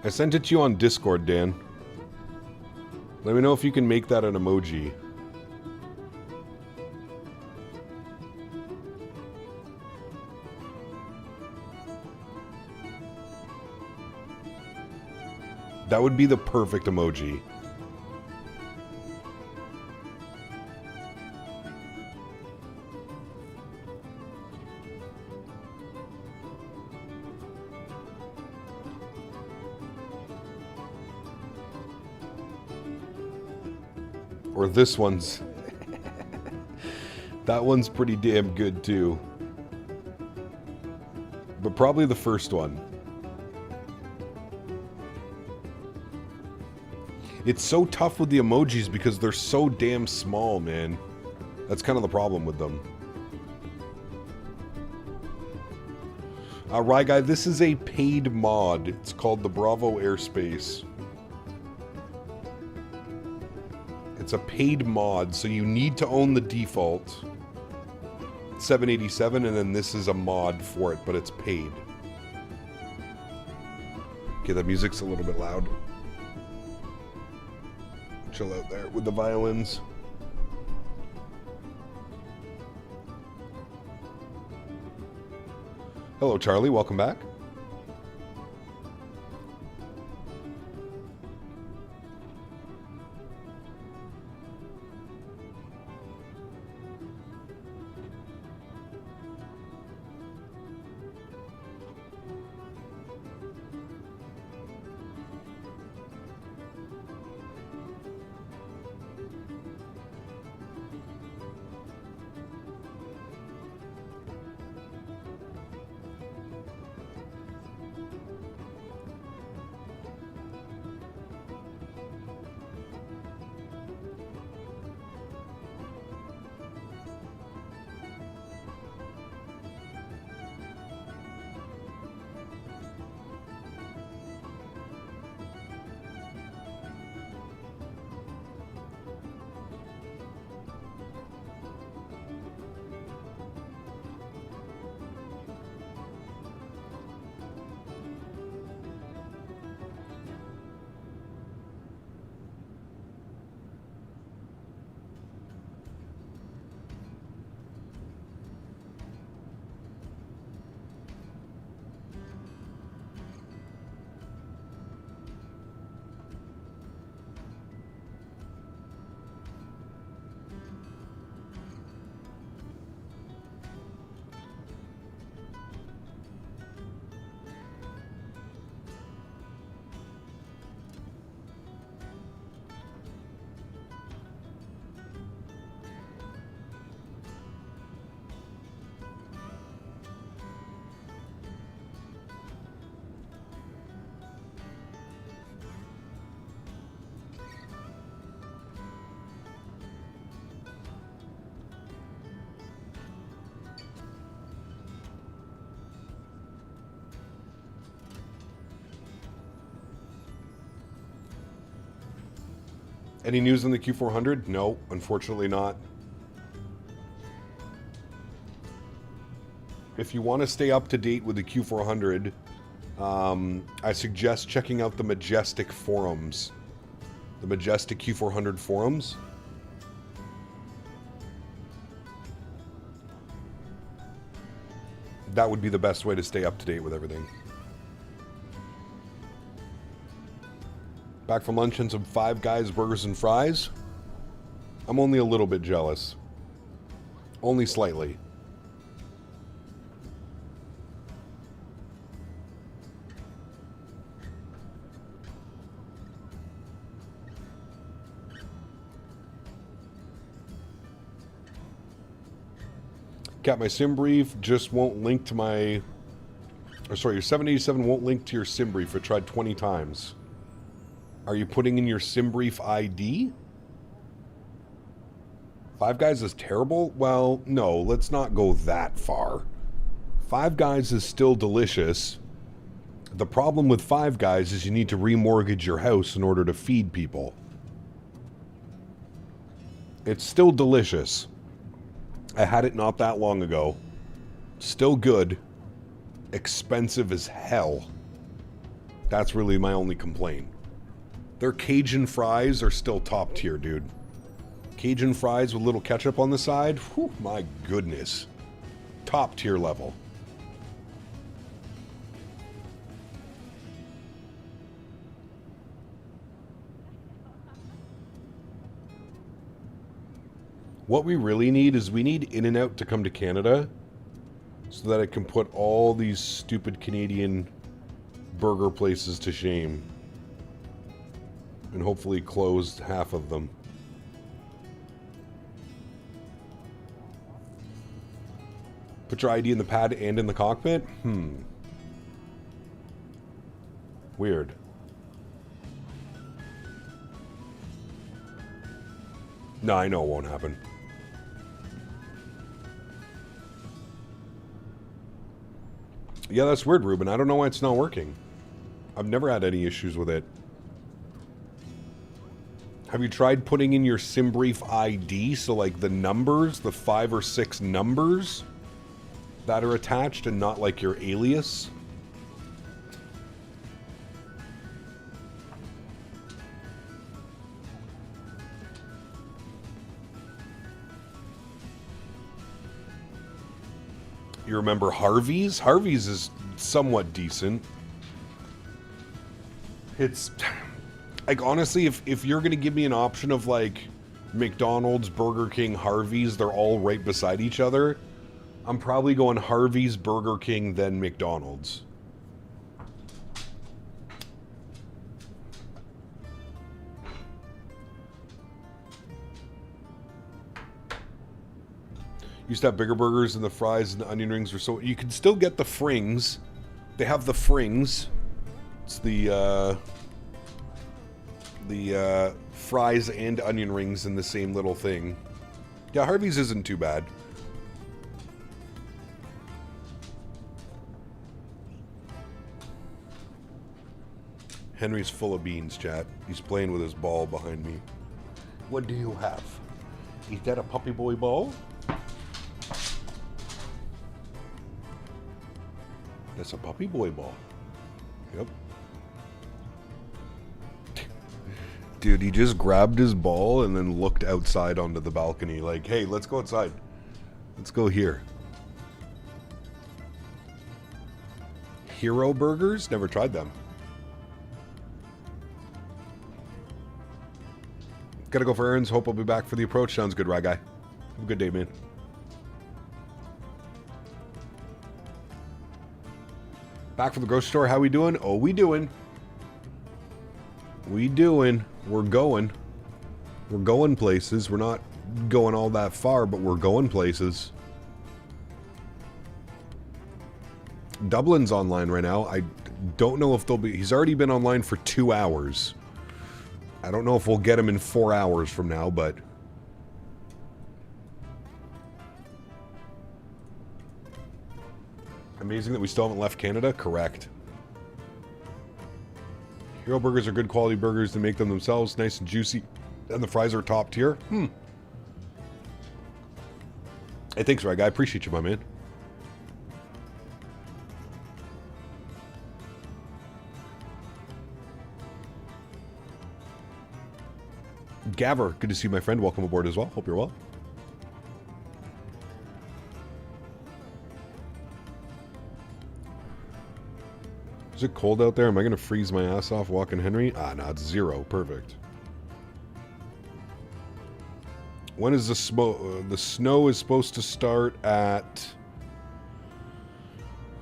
I sent it to you on Discord, Dan. Let me know if you can make that an emoji. That would be the perfect emoji. Or this one's... That one's pretty damn good too. But probably the first one. It's so tough with the emojis because they're so damn small, man. That's kind of the problem with them. Right, guy, this is a paid mod. It's called the BravoAirspace. It's a paid mod, so you need to own the default 787, and then this is a mod for it, but it's paid. Okay, the music's a little bit loud. Chill out there with the violins. Hello, Charlie. Welcome back. Any news on the Q400? No, unfortunately not. If you want to stay up to date with the Q400, I suggest checking out the Majestic forums. The Majestic Q400 forums. That would be the best way to stay up to date with everything. Back from lunch and some Five Guys burgers and fries. I'm only a little bit jealous. Only slightly. Got my sim brief, just won't link to my... Or sorry, your 787 won't link to your sim brief. I tried 20 times. Are you putting in your sim brief ID? Five Guys is terrible? Well, no, let's not go that far. Five Guys is still delicious. The problem with Five Guys is you need to remortgage your house in order to feed people. It's still delicious. I had it not that long ago. Still good. Expensive as hell. That's really my only complaint. Their Cajun fries are still top tier, dude. Cajun fries with little ketchup on the side? Whew, my goodness. Top tier level. What we really need is we need In-N-Out to come to Canada so that it can put all these stupid Canadian burger places to shame. And hopefully close half of them. Put your ID in the pad and in the cockpit? Weird. No, I know it won't happen. Yeah, that's weird, Ruben. I don't know why it's not working. I've never had any issues with it. Have you tried putting in your SimBrief ID? So, like, the numbers, the 5 or 6 numbers that are attached and not, like, your alias? You remember Harvey's? Harvey's is somewhat decent. It's... like, honestly, if you're gonna give me an option of, like, McDonald's, Burger King, Harvey's, they're all right beside each other, I'm probably going Harvey's, Burger King, then McDonald's. Used to have bigger burgers and the fries and the onion rings were so... You can still get the frings. They have the frings. It's the fries and onion rings in the same little thing. Yeah, Harvey's isn't too bad. Henry's full of beans, chat. He's playing with his ball behind me. What do you have? Is that a puppy boy ball? That's a puppy boy ball. Yep. Dude, he just grabbed his ball and then looked outside onto the balcony like, hey, let's go outside. Let's go here. Hero Burgers? Never tried them. Gotta go for errands. Hope I'll be back for the approach. Sounds good, right, guy? Have a good day, man. Back from the grocery store. How we doing? Oh, we doing. We doing. We're going. We're going places. We're not going all that far, but we're going places. Dublin's online right now. I don't know if they'll be... He's already been online for 2 hours. I don't know if we'll get him in 4 hours from now, but... Amazing that we still haven't left Canada? Correct. Hero Burgers are good quality burgers. They make them themselves. Nice and juicy. And the fries are top tier? Hey, thanks, Reg. I appreciate you, my man. Gaver, good to see you, my friend. Welcome aboard as well. Hope you're well. Is it cold out there? Am I going to freeze my ass off walking Henry? Ah, no, it's 0. Perfect. When is the snow is supposed to start at...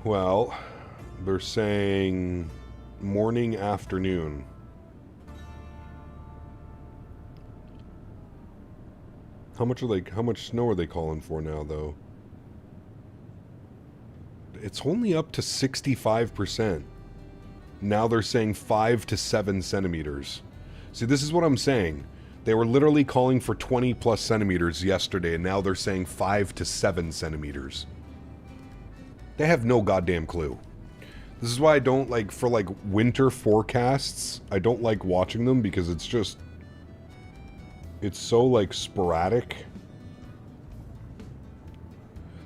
Well, they're saying morning, afternoon. How much snow are they calling for now, though? It's only up to 65%. Now they're saying 5 to 7 centimeters. See, this is what I'm saying. They were literally calling for 20 plus centimeters yesterday, and now they're saying 5 to 7 centimeters. They have no goddamn clue. This is why I don't like, for like winter forecasts, I don't like watching them because it's just... It's so, like, sporadic.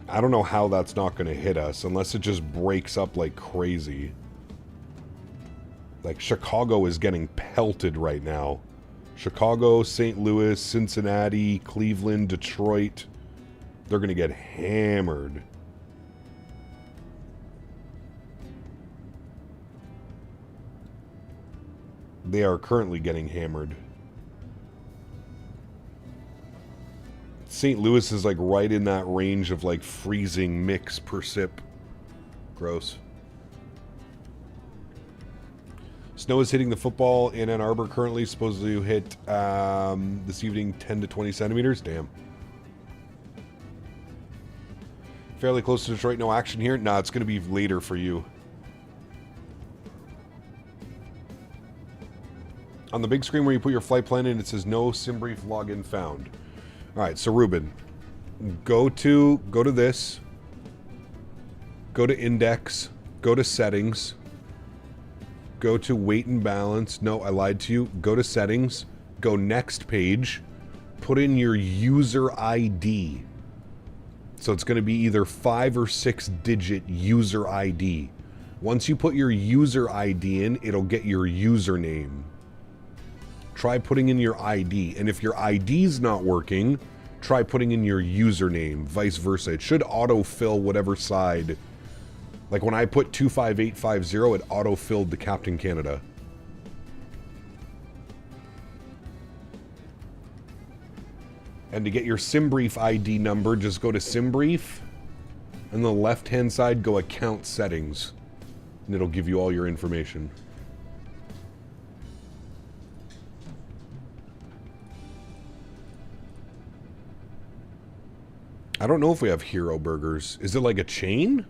I don't know how that's not going to hit us unless it just breaks up like crazy. Like, Chicago is getting pelted right now. Chicago, St. Louis, Cincinnati, Cleveland, Detroit. They're going to get hammered. They are currently getting hammered. St. Louis is like right in that range of like freezing mix per sip. Gross. Snow is hitting the football in Ann Arbor currently. Supposedly hit this evening 10 to 20 centimeters. Damn. Fairly close to Detroit. No action here. Nah, it's going to be later for you. On the big screen where you put your flight plan in, it says no SimBrief login found. All right, so Ruben, go to this, go to index, go to settings, go to weight and balance. No, I lied to you. Go to settings, go next page, put in your user ID. So it's going to be either 5 or 6 digit user ID. Once you put your user ID in, it'll get your username. Try putting in your ID, and if your ID's not working, try putting in your username, vice versa. It should autofill whatever side. Like when I put 25850, it autofilled the Captain Canada. And to get your SimBrief ID number, just go to SimBrief, and on the left-hand side, go Account Settings, and it'll give you all your information. I don't know if we have Hero Burgers. Is it like a chain?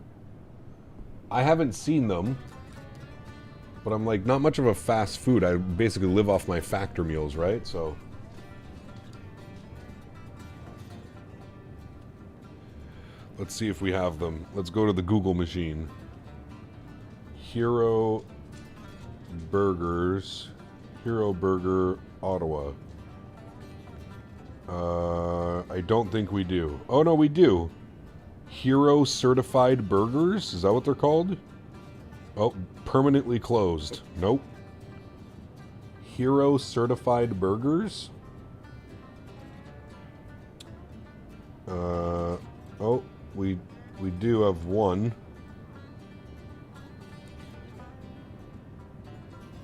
I haven't seen them. But I'm like, not much of a fast food. I basically live off my factor meals, right? So... let's see if we have them. Let's go to the Google machine. Hero Burgers. Hero Burger, Ottawa. I don't think we do. Oh, no, we do. Hero Certified Burgers? Is that what they're called? Oh, permanently closed. Nope. Hero Certified Burgers? Oh, we do have one.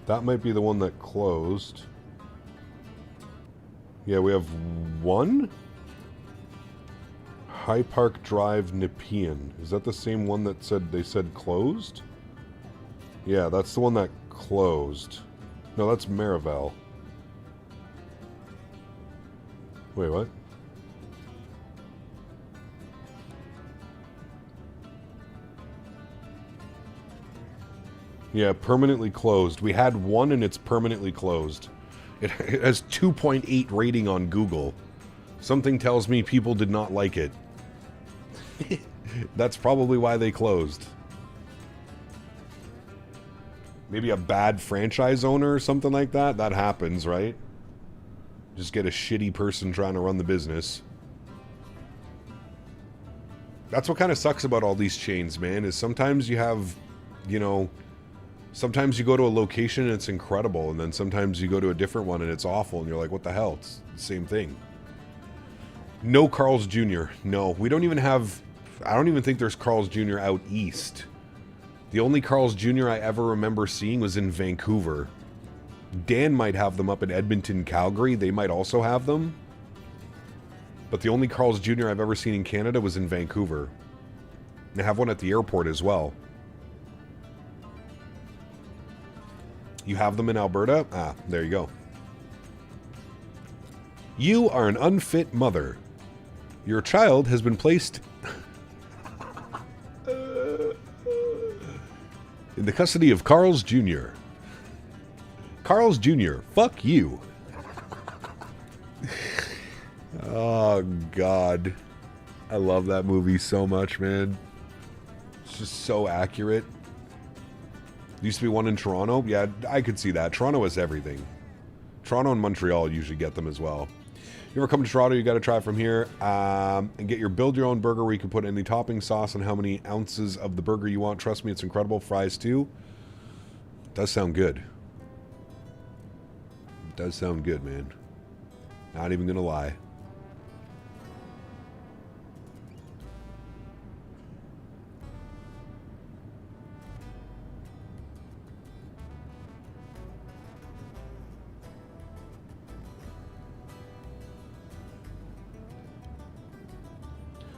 That might be the one that closed. Yeah, we have one? High Park Drive, Nepean. Is that the same one that they said closed? Yeah, that's the one that closed. No, that's Marival. Wait, what? Yeah, permanently closed. We had one and it's permanently closed. It has 2.8 rating on Google. Something tells me people did not like it. That's probably why they closed. Maybe a bad franchise owner or something like that? That happens, right? Just get a shitty person trying to run the business. That's what kind of sucks about all these chains, man, is sometimes you have, you know, sometimes you go to a location and it's incredible, and then sometimes you go to a different one and it's awful, and you're like, what the hell? It's the same thing. No Carl's Jr. No, we don't even have, I don't even think there's Carl's Jr. out east. The only Carl's Jr. I ever remember seeing was in Vancouver. Dan might have them up in Edmonton, Calgary. They might also have them. But the only Carl's Jr. I've ever seen in Canada was in Vancouver. They have one at the airport as well. You have them in Alberta? Ah, there you go. You are an unfit mother. Your child has been placed in the custody of Carl's Jr. Carl's Jr., fuck you. Oh, God. I love that movie so much, man. It's just so accurate. Used to be one in Toronto. Yeah, I could see that. Toronto has everything. Toronto and Montreal usually get them as well. You ever come to Toronto, you got to try from here and get your build-your-own burger where you can put any topping sauce and how many ounces of the burger you want. Trust me, it's incredible. Fries, too. Does sound good. It does sound good, man. Not even going to lie.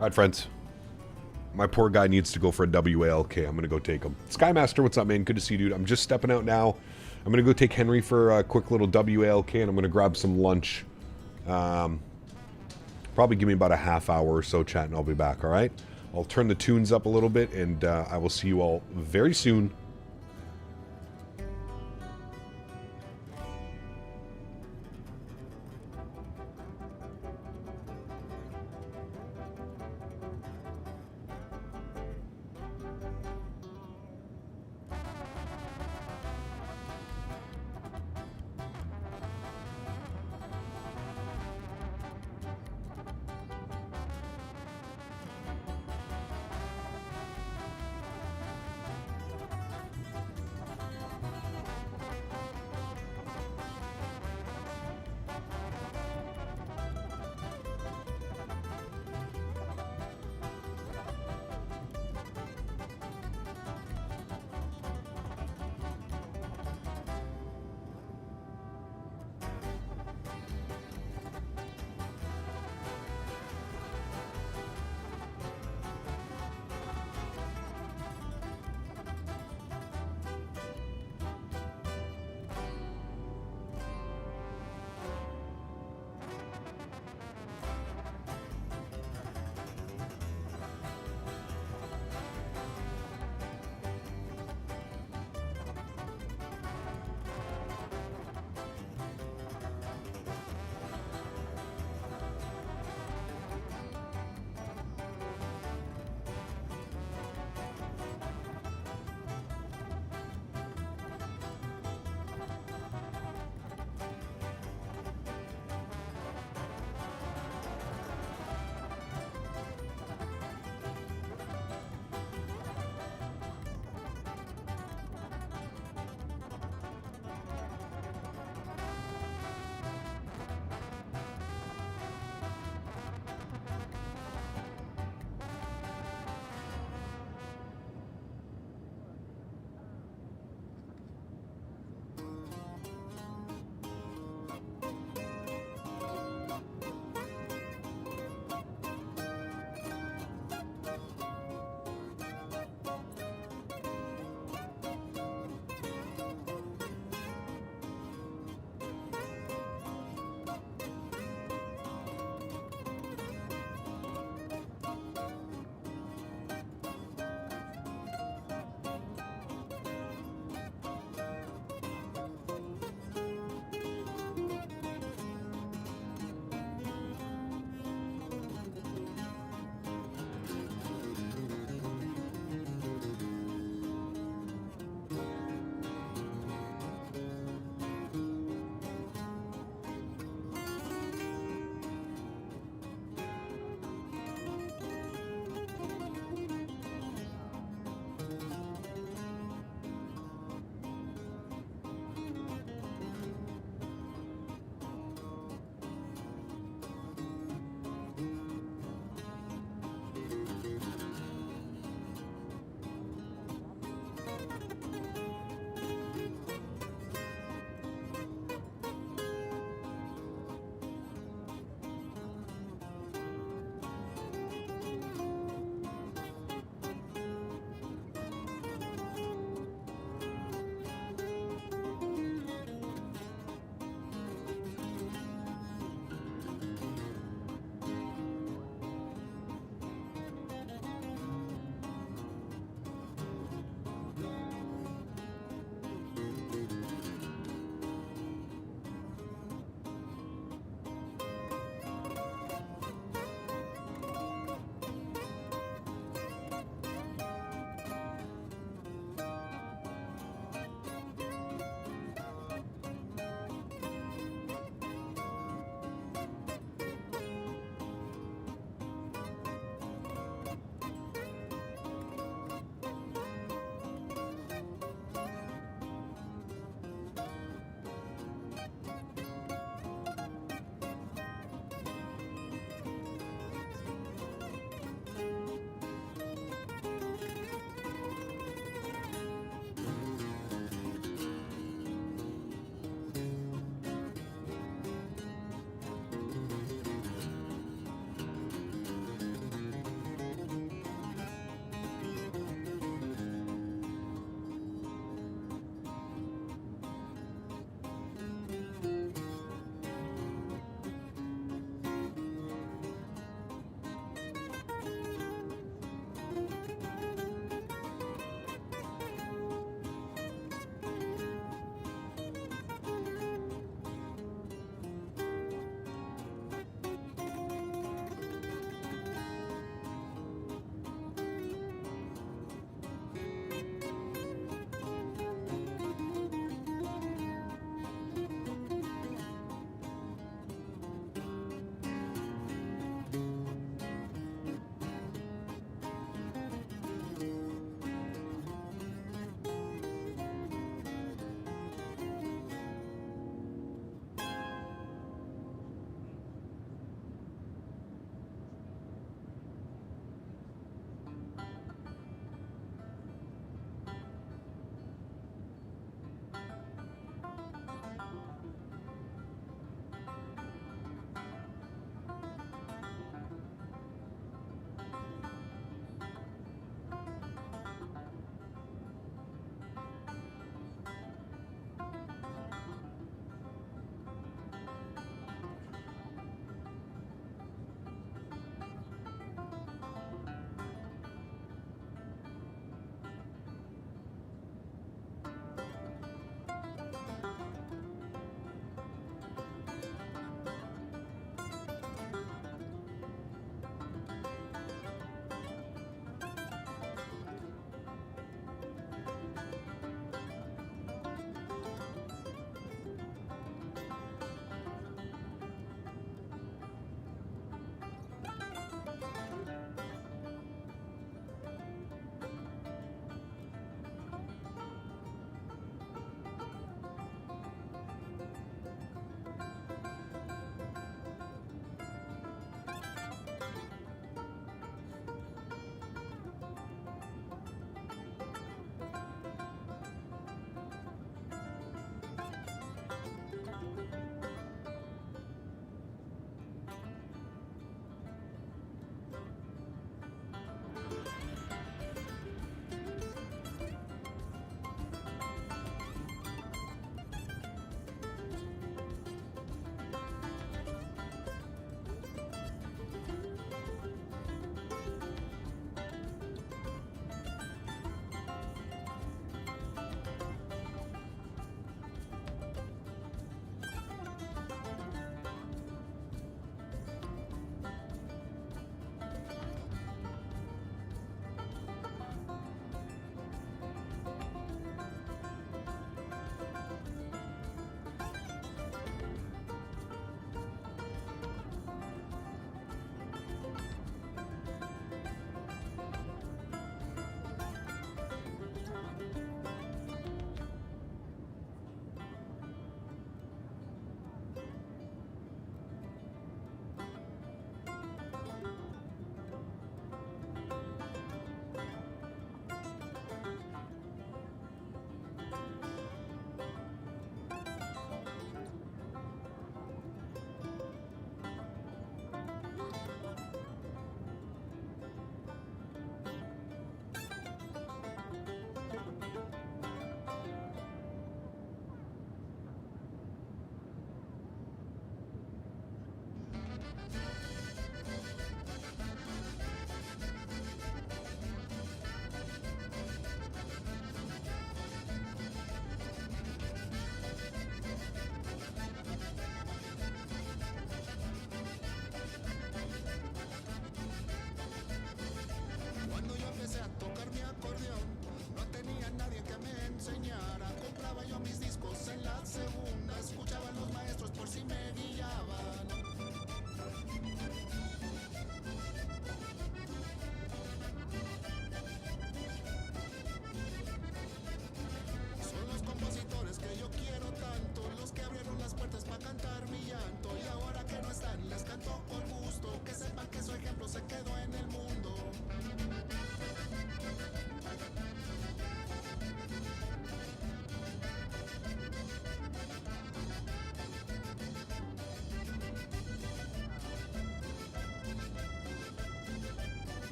All right, friends. My poor guy needs to go for a WALK. I'm going to go take him. Skymaster, what's up, man? Good to see you, dude. I'm just stepping out now. I'm going to go take Henry for a quick little WALK, and I'm going to grab some lunch. Probably give me about a half hour or so, chat, and I'll be back, all right? I'll turn the tunes up a little bit, and I will see you all very soon.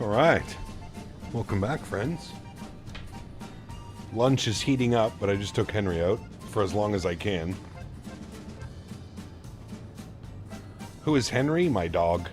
All right. Welcome back, friends. Lunch is heating up, but I just took Henry out for as long as I can. Who is Henry? My dog.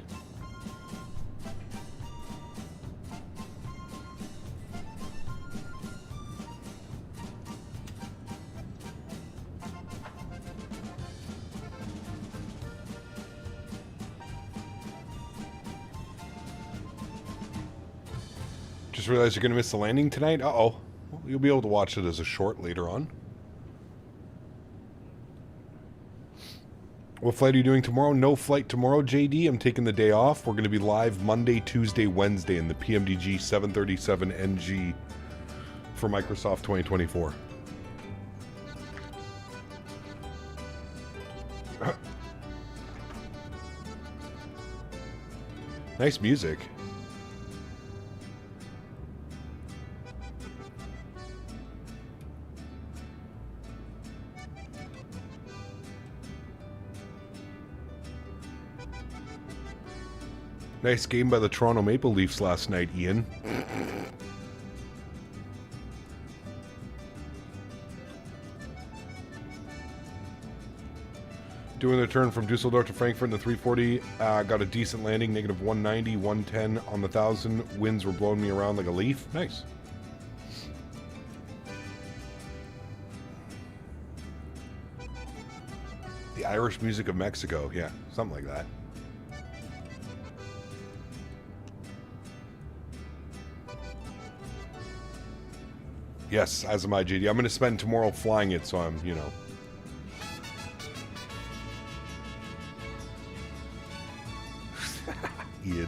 Just realized you're going to miss the landing tonight? Uh-oh. Well, you'll be able to watch it as a short later on. What flight are you doing tomorrow? No flight tomorrow, JD. I'm taking the day off. We're going to be live Monday, Tuesday, Wednesday in the PMDG 737 NG for Microsoft 2024. Nice music. Nice game by the Toronto Maple Leafs last night, Ian. Doing the turn from Dusseldorf to Frankfurt in the 340. Got a decent landing, negative 190, 110 on the 1,000. Winds were blowing me around like a leaf. Nice. The Irish music of Mexico. Yeah, something like that. Yes, as am I, JD. I'm going to spend tomorrow flying it, so I'm, you know. Ian.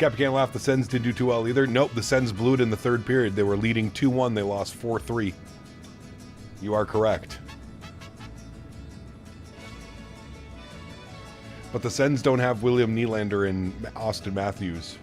Captain can't laugh. The Sens didn't do too well either. Nope, the Sens blew it in the third period. They were leading 2-1. They lost 4-3. You are correct. But the Sens don't have William Nylander and Austin Matthews.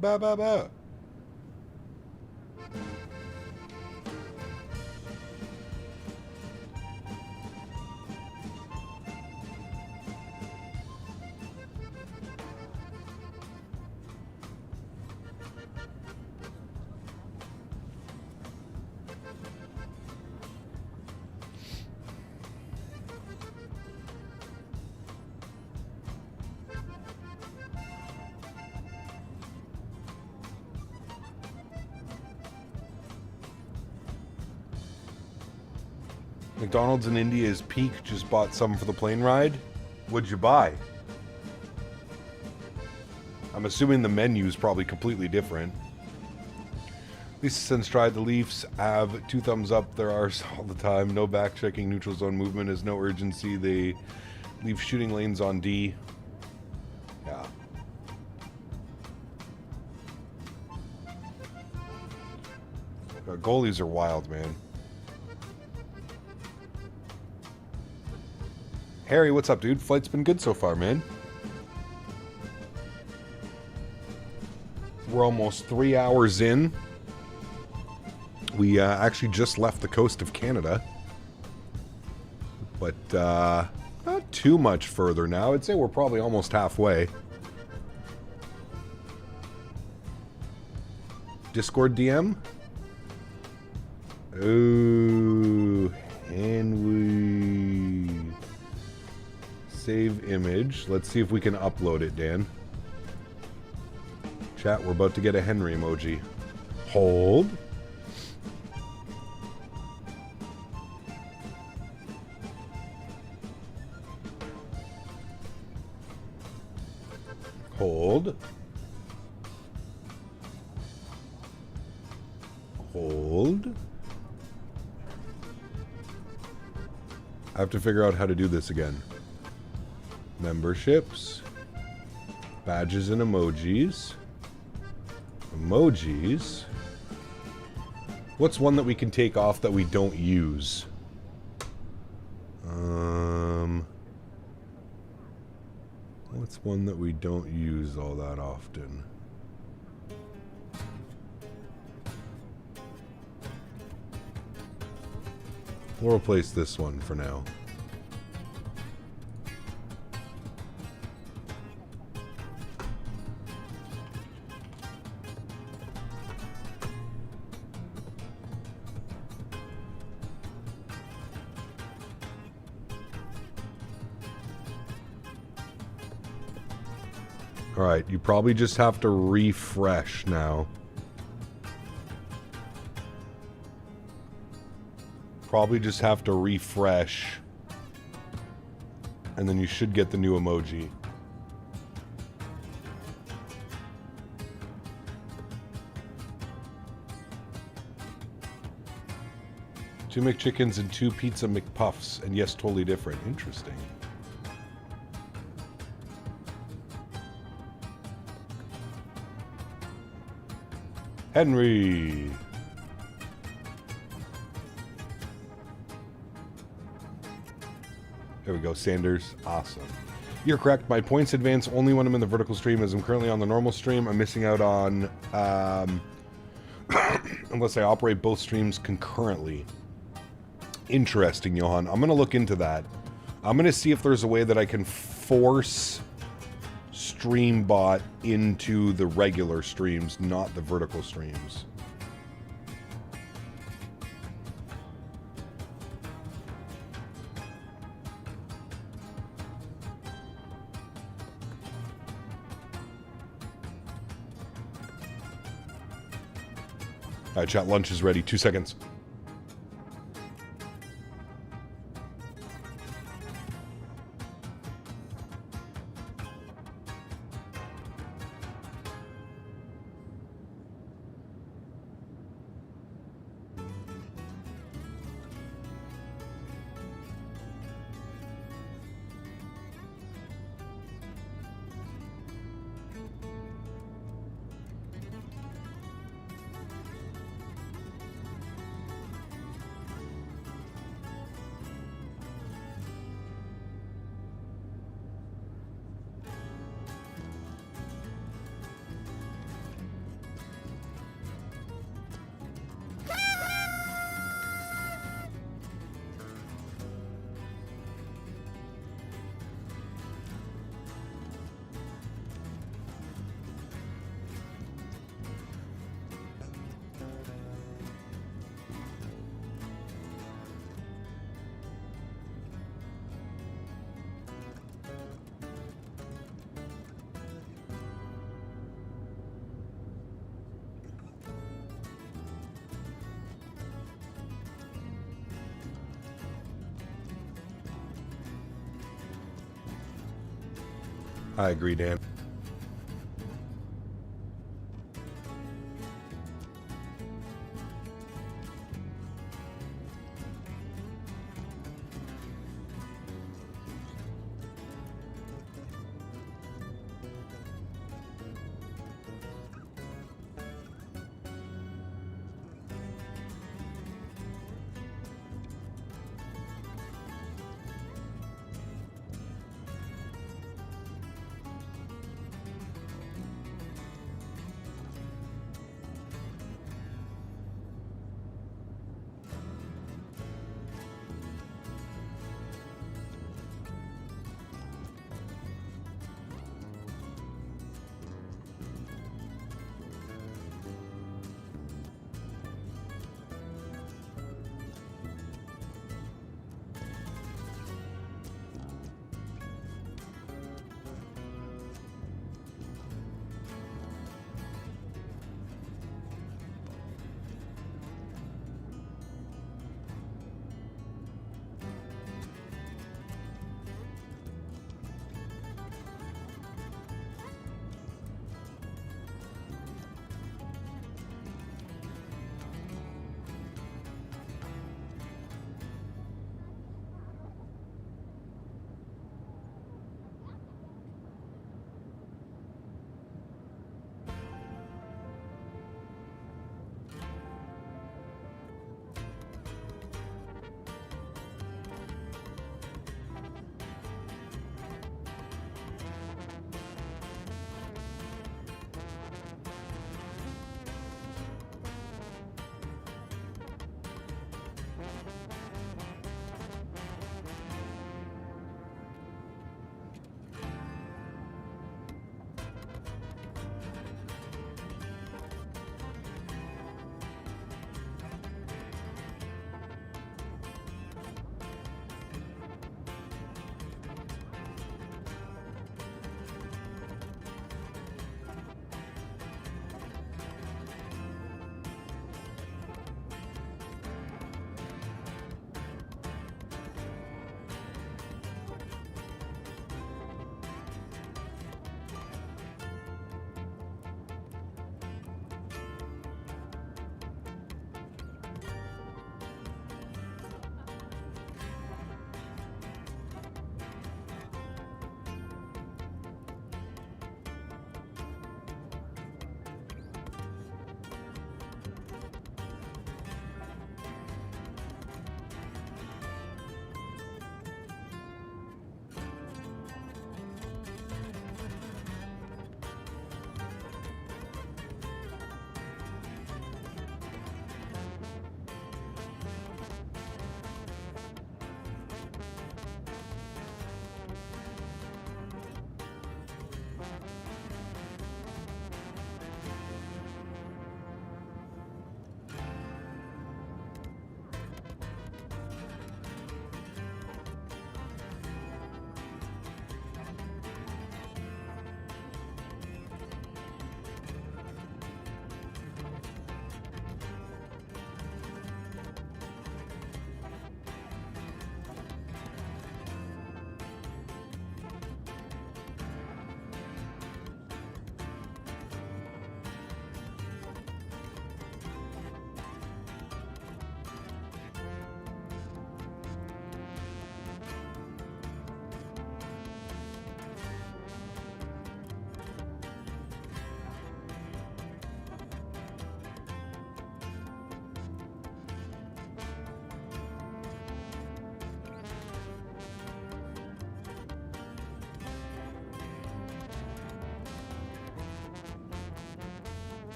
Ba ba ba. McDonald's in India is peak. Just bought some for the plane ride. What'd you buy? I'm assuming the menu is probably completely different. Lisa sends stride. The Leafs have 2 thumbs up. There are all the time. No back checking. Neutral zone movement is no urgency. They leave shooting lanes on D. Yeah. Goalies are wild, man. Harry, what's up, dude? Flight's been good so far, man. We're almost 3 hours in. We actually just left the coast of Canada. But not too much further now. I'd say we're probably almost halfway. Discord DM? Oh, and we... Save image. Let's see if we can upload it, Dan. Chat, we're about to get a Henry emoji. Hold. Hold. Hold. I have to figure out how to do this again. Memberships. Badges and emojis. Emojis. What's one that we can take off that we don't use? What's one that we don't use all that often? We'll replace this one for now. Alright, you probably just have to refresh now. Probably just have to refresh. And then you should get the new emoji. Two McChickens and two Pizza McPuffs. And yes, totally different. Interesting. Henry. There we go, Sanders. Awesome. You're correct. My points advance only when I'm in the vertical stream, as I'm currently on the normal stream. I'm missing out on unless I operate both streams concurrently. Interesting, Johan. I'm going to look into that. I'm going to see if there's a way that I can force StreamBot into the regular streams, not the vertical streams. Alright, chat, lunch is ready. 2 seconds. I agree, Dan.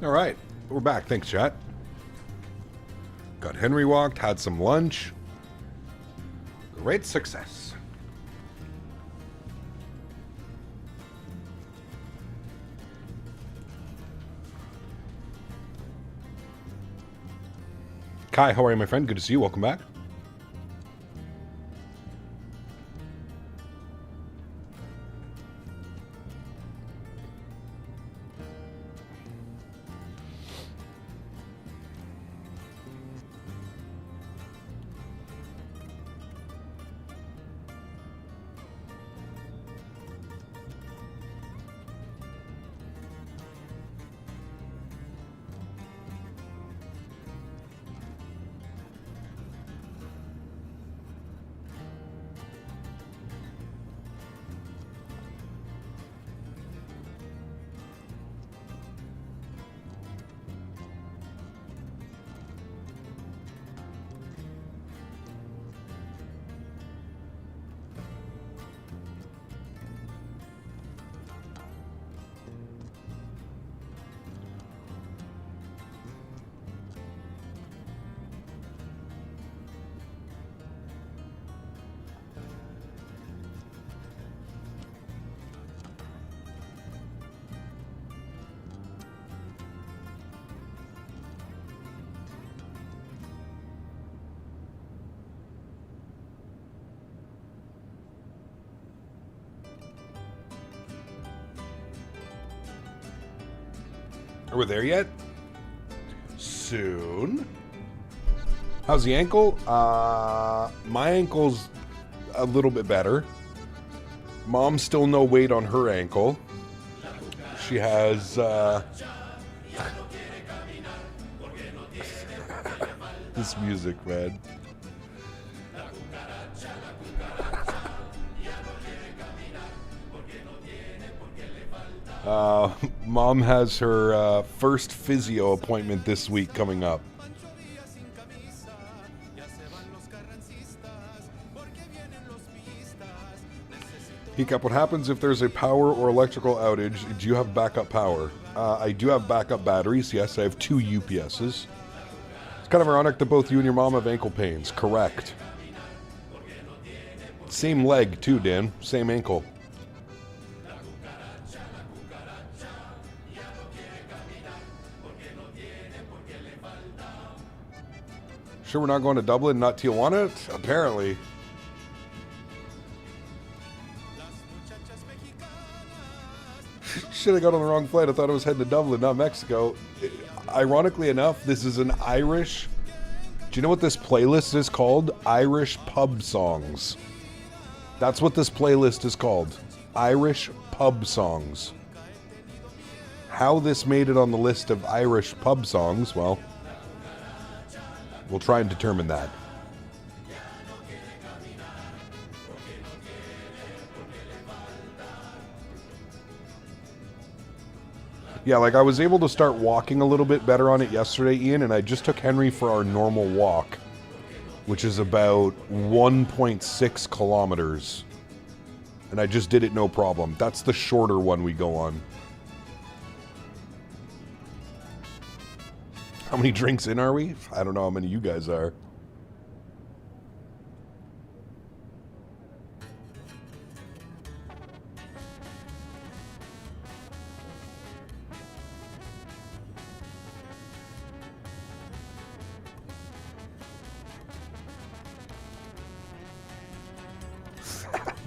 All right, we're back. Thanks, chat. Got Henry walked, had some lunch. Great success. Kai, how are you, my friend? Good to see you. Welcome back. Are we there yet? Soon. How's the ankle? My ankle's a little bit better. Mom's still no weight on her ankle. She has this music, man. Mom has her first physio appointment this week coming up. Hiccup, what happens if there's a power or electrical outage? Do you have backup power? I do have backup batteries. Yes, I have 2 UPSs. It's kind of ironic that both you and your mom have ankle pains. Correct. Same leg too, Dan. Same ankle. Sure we're not going to Dublin, not Tijuana? Apparently. Shit, I got on the wrong flight. I thought I was heading to Dublin, not Mexico. Ironically enough, this is an Irish... Do you know what this playlist is called? Irish pub songs. That's what this playlist is called. Irish pub songs. How this made it on the list of Irish pub songs, well... we'll try and determine that. Yeah, like I was able to start walking a little bit better on it yesterday, Ian, and I just took Henry for our normal walk, which is about 1.6 kilometers. And I just did it no problem. That's the shorter one we go on. How many drinks in are we? I don't know how many you guys are.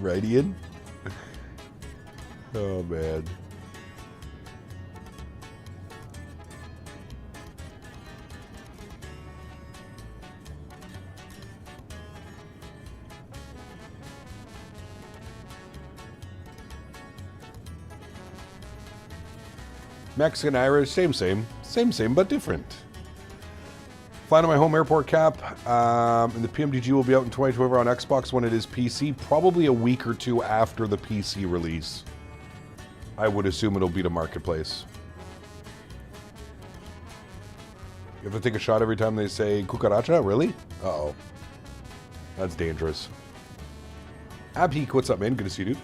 Right, Ian? Oh, man. Mexican, Irish, same, but different. Flying to my home airport cap, and the PMDG will be out in 2024 on Xbox when it is PC, probably a week or 2 after the PC release. I would assume it'll be to Marketplace. You have to take a shot every time they say cucaracha? Really? Uh-oh. That's dangerous. Abheek, what's up, man? Good to see you, dude.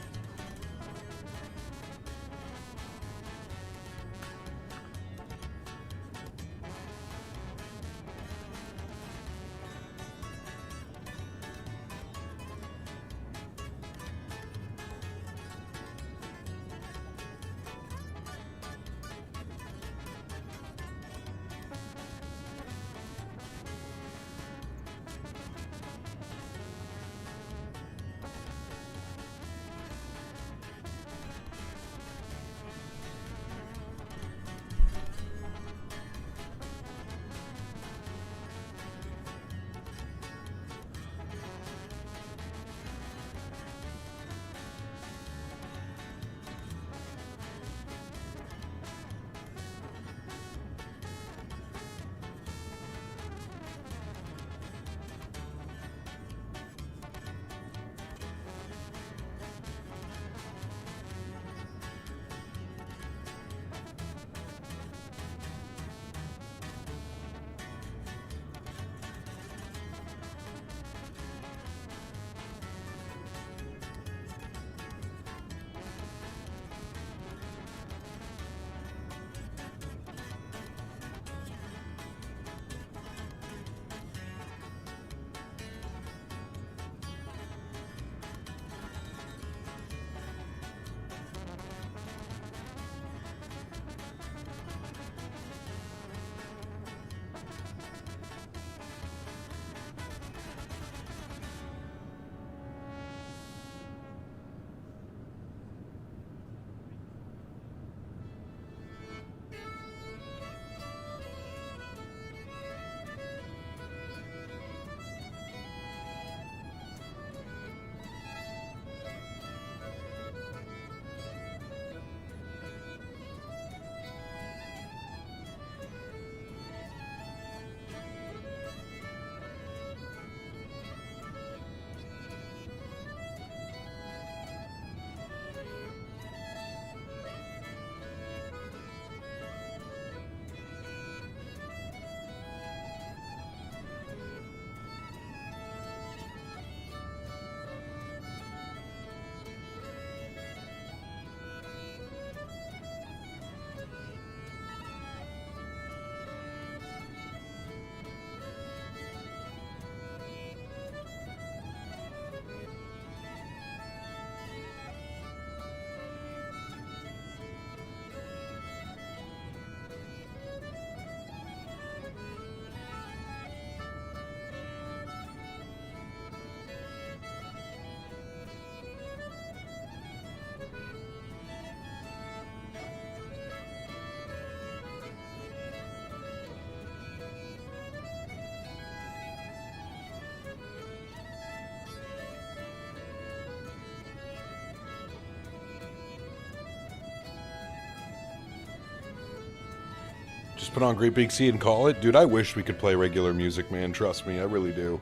Just put on Great Big Sea and call it. Dude, I wish we could play regular music, man. Trust me, I really do.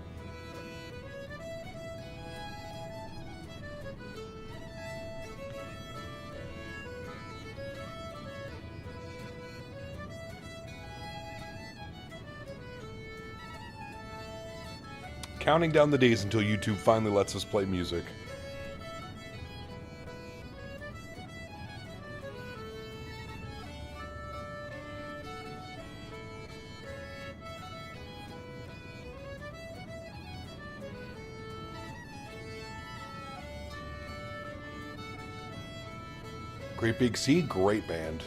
Counting down the days until YouTube finally lets us play music. Great Big Sea, great band.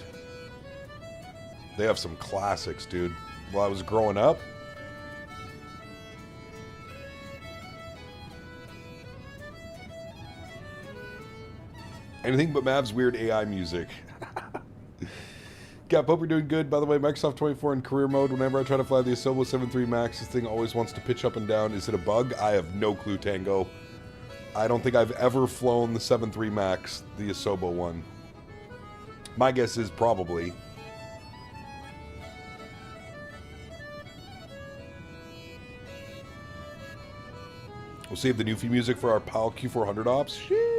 They have some classics, dude. While I was growing up, anything but Mav's weird AI music. Gap, hope you're doing good. By the way, Microsoft 24 in career mode. Whenever I try to fly the Asobo 7.3 Max, this thing always wants to pitch up and down. Is it a bug? I have no clue, Tango. I don't think I've ever flown the 7.3 Max, the Asobo one. My guess is probably. We'll save the Newfie music for our PAL Q400 ops. Sheesh.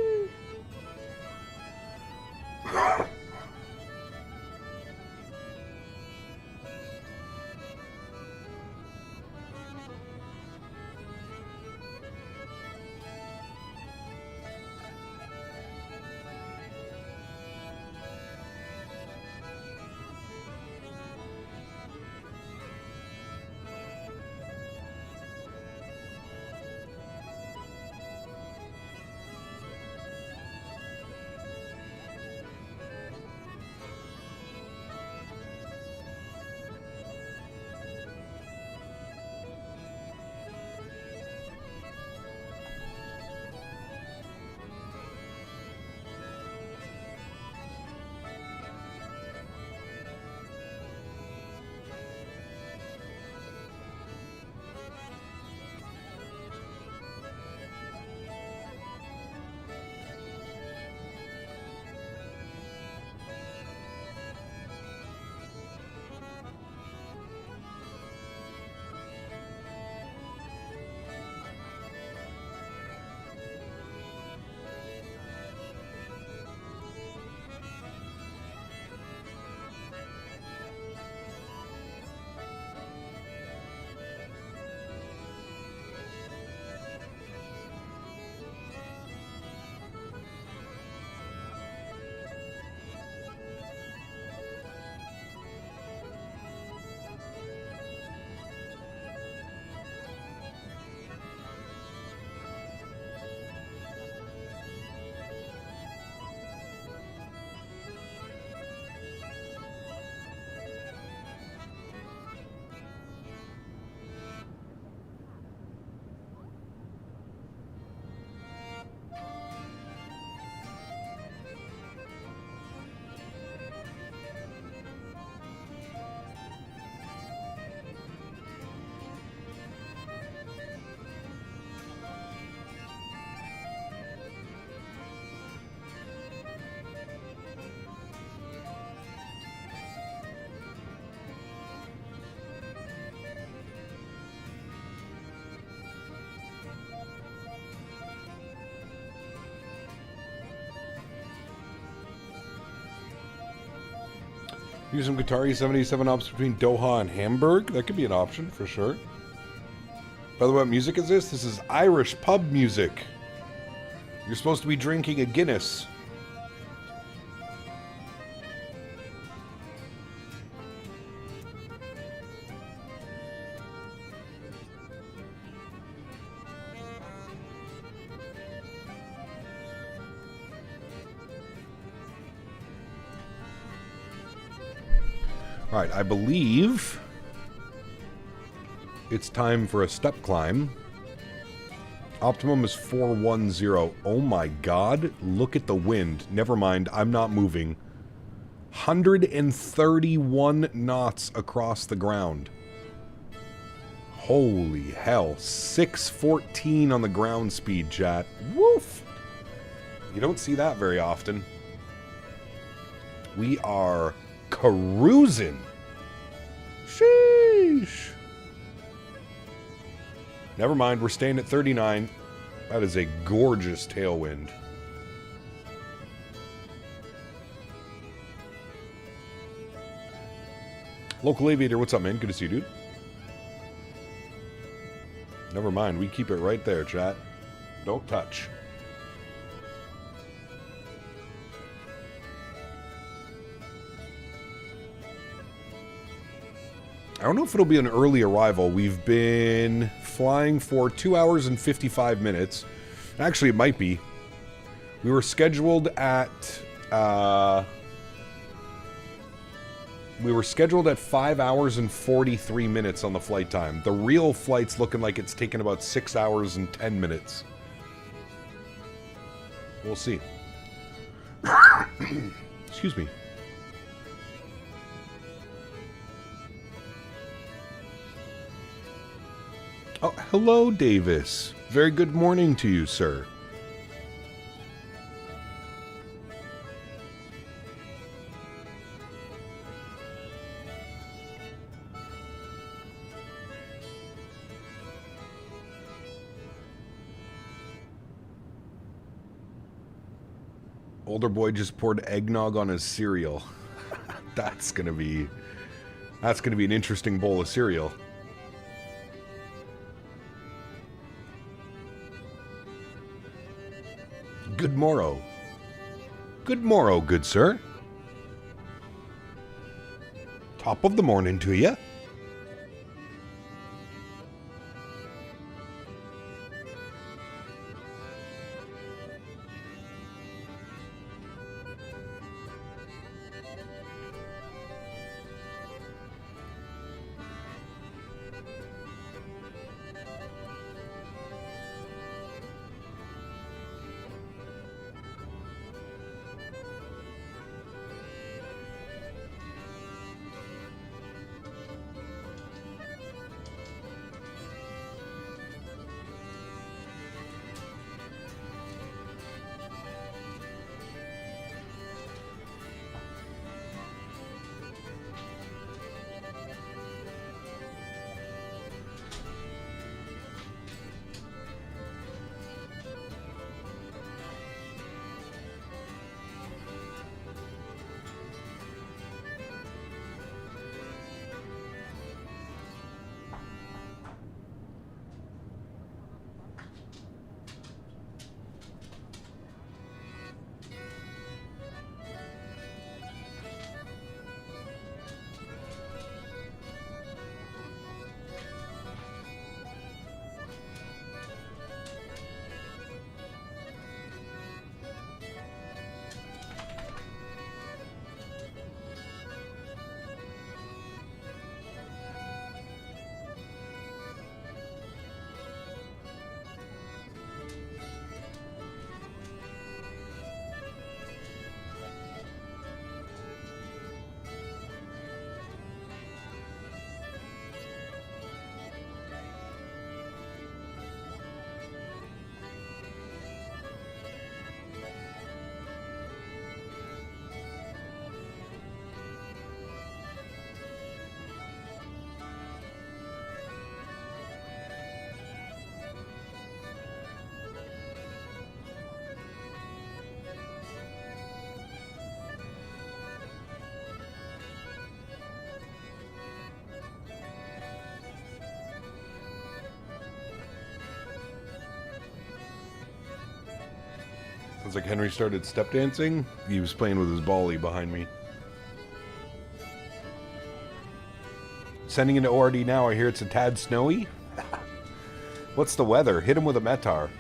Use some Qatari 77 ops between Doha and Hamburg. That could be an option for sure. By the way, what music is this? This is Irish pub music. You're supposed to be drinking a Guinness. All right, I believe it's time for a step climb. Optimum is 410. Oh my god, look at the wind. Never mind, I'm not moving. 131 knots across the ground. Holy hell. 614 on the ground speed, chat. Woof! You don't see that very often. We are cruising. Sheesh. Never mind, we're staying at 39. That is a gorgeous tailwind. Local Aviator, what's up, man? Good to see you, dude. Never mind, we keep it right there, chat. Don't touch. I don't know if it'll be an early arrival. We've been flying for 2 hours and 55 minutes. Actually, it might be. We were scheduled at 5 hours and 43 minutes on the flight time. The real flight's looking like it's taken about 6 hours and 10 minutes. We'll see. Excuse me. Oh, hello, Davis. Very good morning to you, sir. Older boy just poured eggnog on his cereal. That's gonna be an interesting bowl of cereal. Good morrow. Good morrow, good sir. Top of the morning to you. Sounds like Henry started step dancing. He was playing with his volley behind me. Sending into ORD now. I hear it's a tad snowy. What's the weather? Hit him with a Metar.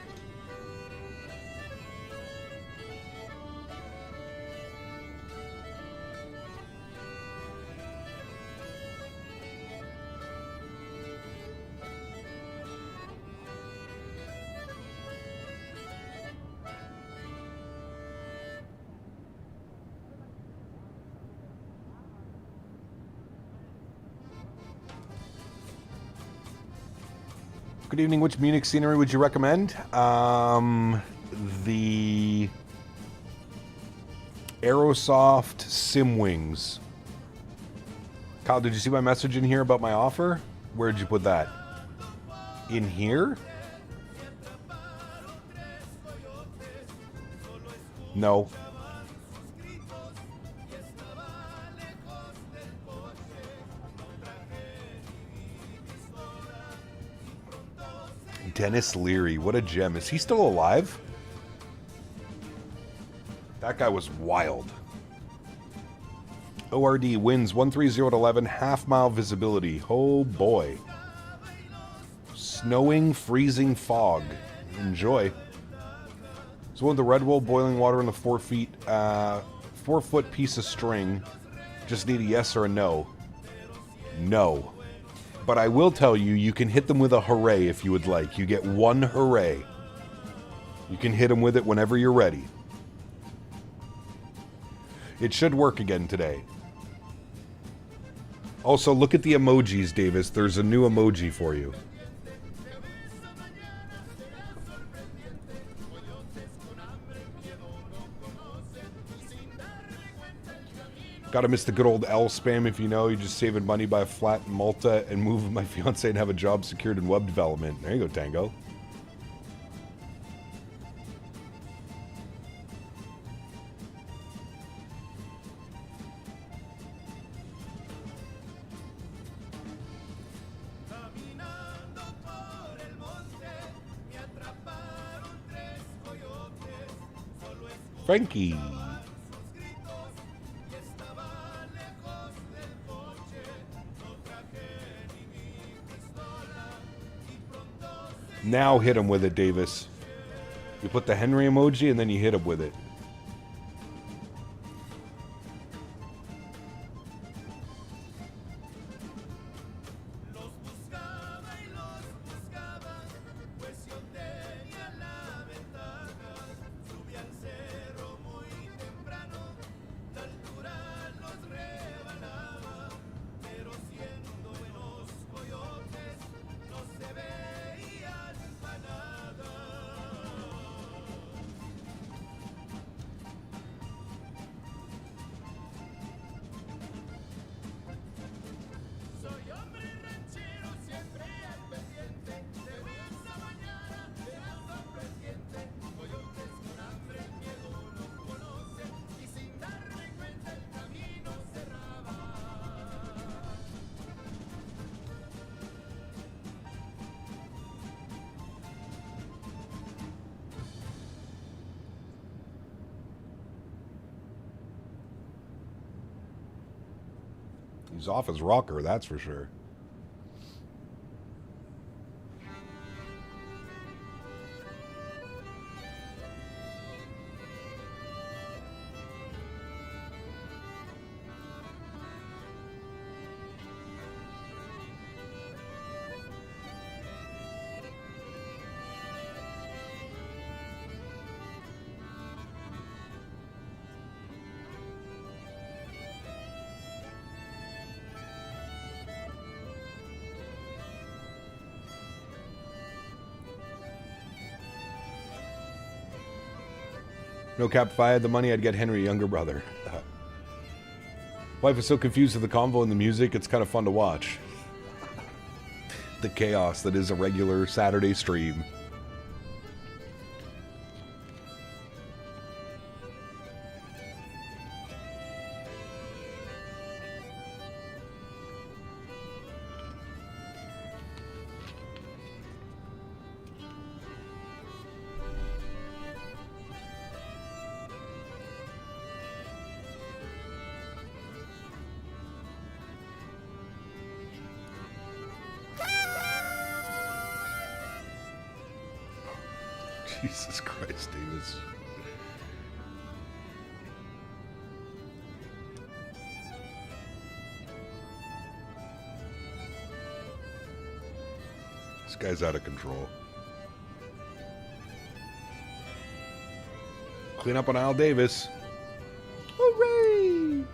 Good evening. Which Munich scenery would you recommend? The Aerosoft Sim Wings. Kyle, did you see my message in here about my offer? Where'd you put that? In here? No. Dennis Leary, what a gem. Is he still alive? That guy was wild. ORD wins 130-11, half-mile visibility. Oh boy. Snowing, freezing fog. Enjoy. So with the Red Bull, boiling water in the 4 feet, 4-foot piece of string. Just need a yes or a no. No. But I will tell you, you can hit them with a hooray if you would like. You get 1 hooray. You can hit them with it whenever you're ready. It should work again today. Also, look at the emojis, Davis. There's a new emoji for you. Gotta miss the good old L spam if you know. You're just saving money by a flat in Malta and move with my fiance and have a job secured in web development. There you go, Tango. Frankie. Now hit him with it, Davis. You put the Henry emoji and then you hit him with it. He's off his rocker, that's for sure. No cap, if I had the money, I'd get Henry a younger brother. Wife is so confused with the convo and the music, it's kind of fun to watch. The chaos that is a regular Saturday stream. Jesus Christ, Davis. This guy's out of control. Clean up on Al Davis. Hooray!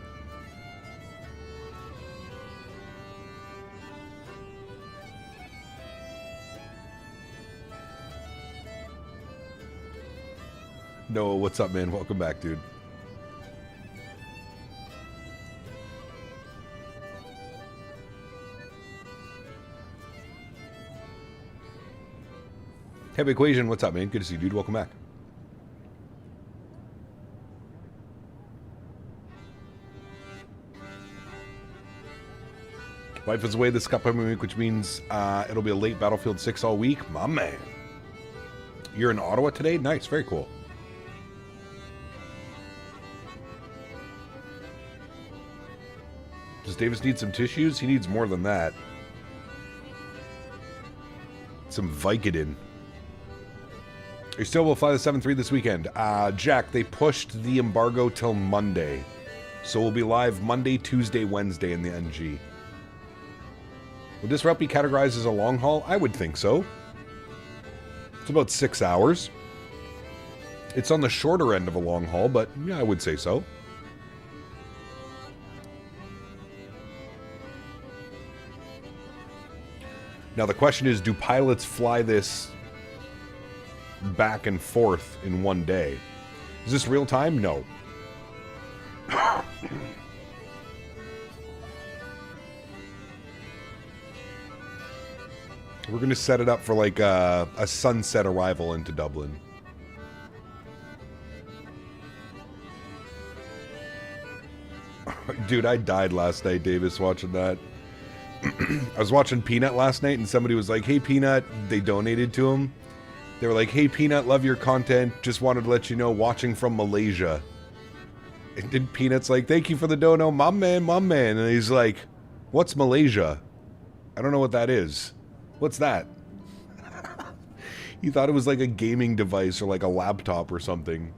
Noah, what's up, man? Welcome back, dude. Tab Equation, what's up, man? Good to see you, dude. Welcome back. Wife is away this upcoming week, which means it'll be a late Battlefield 6 all week. My man. You're in Ottawa today? Nice. Very cool. Does Davis need some tissues? He needs more than that. Some Vicodin. Are you still will fly the 7-3 this weekend? Jack, they pushed the embargo till Monday. So we'll be live Monday, Tuesday, Wednesday in the NG. Would this route be categorized as a long haul? I would think so. It's about 6 hours. It's on the shorter end of a long haul, but yeah, I would say so. Now the question is, do pilots fly this back and forth in one day? Is this real time? No. We're going to set it up for like a sunset arrival into Dublin. Dude, I died last night, Davis, watching that. I was watching Peanut last night and somebody was like, hey, Peanut, they donated to him. They were like, hey, Peanut, love your content. Just wanted to let you know, watching from Malaysia. And then Peanut's like, thank you for the dono, my man, my man. And he's like, what's Malaysia? I don't know what that is. What's that? He thought it was like a gaming device or like a laptop or something.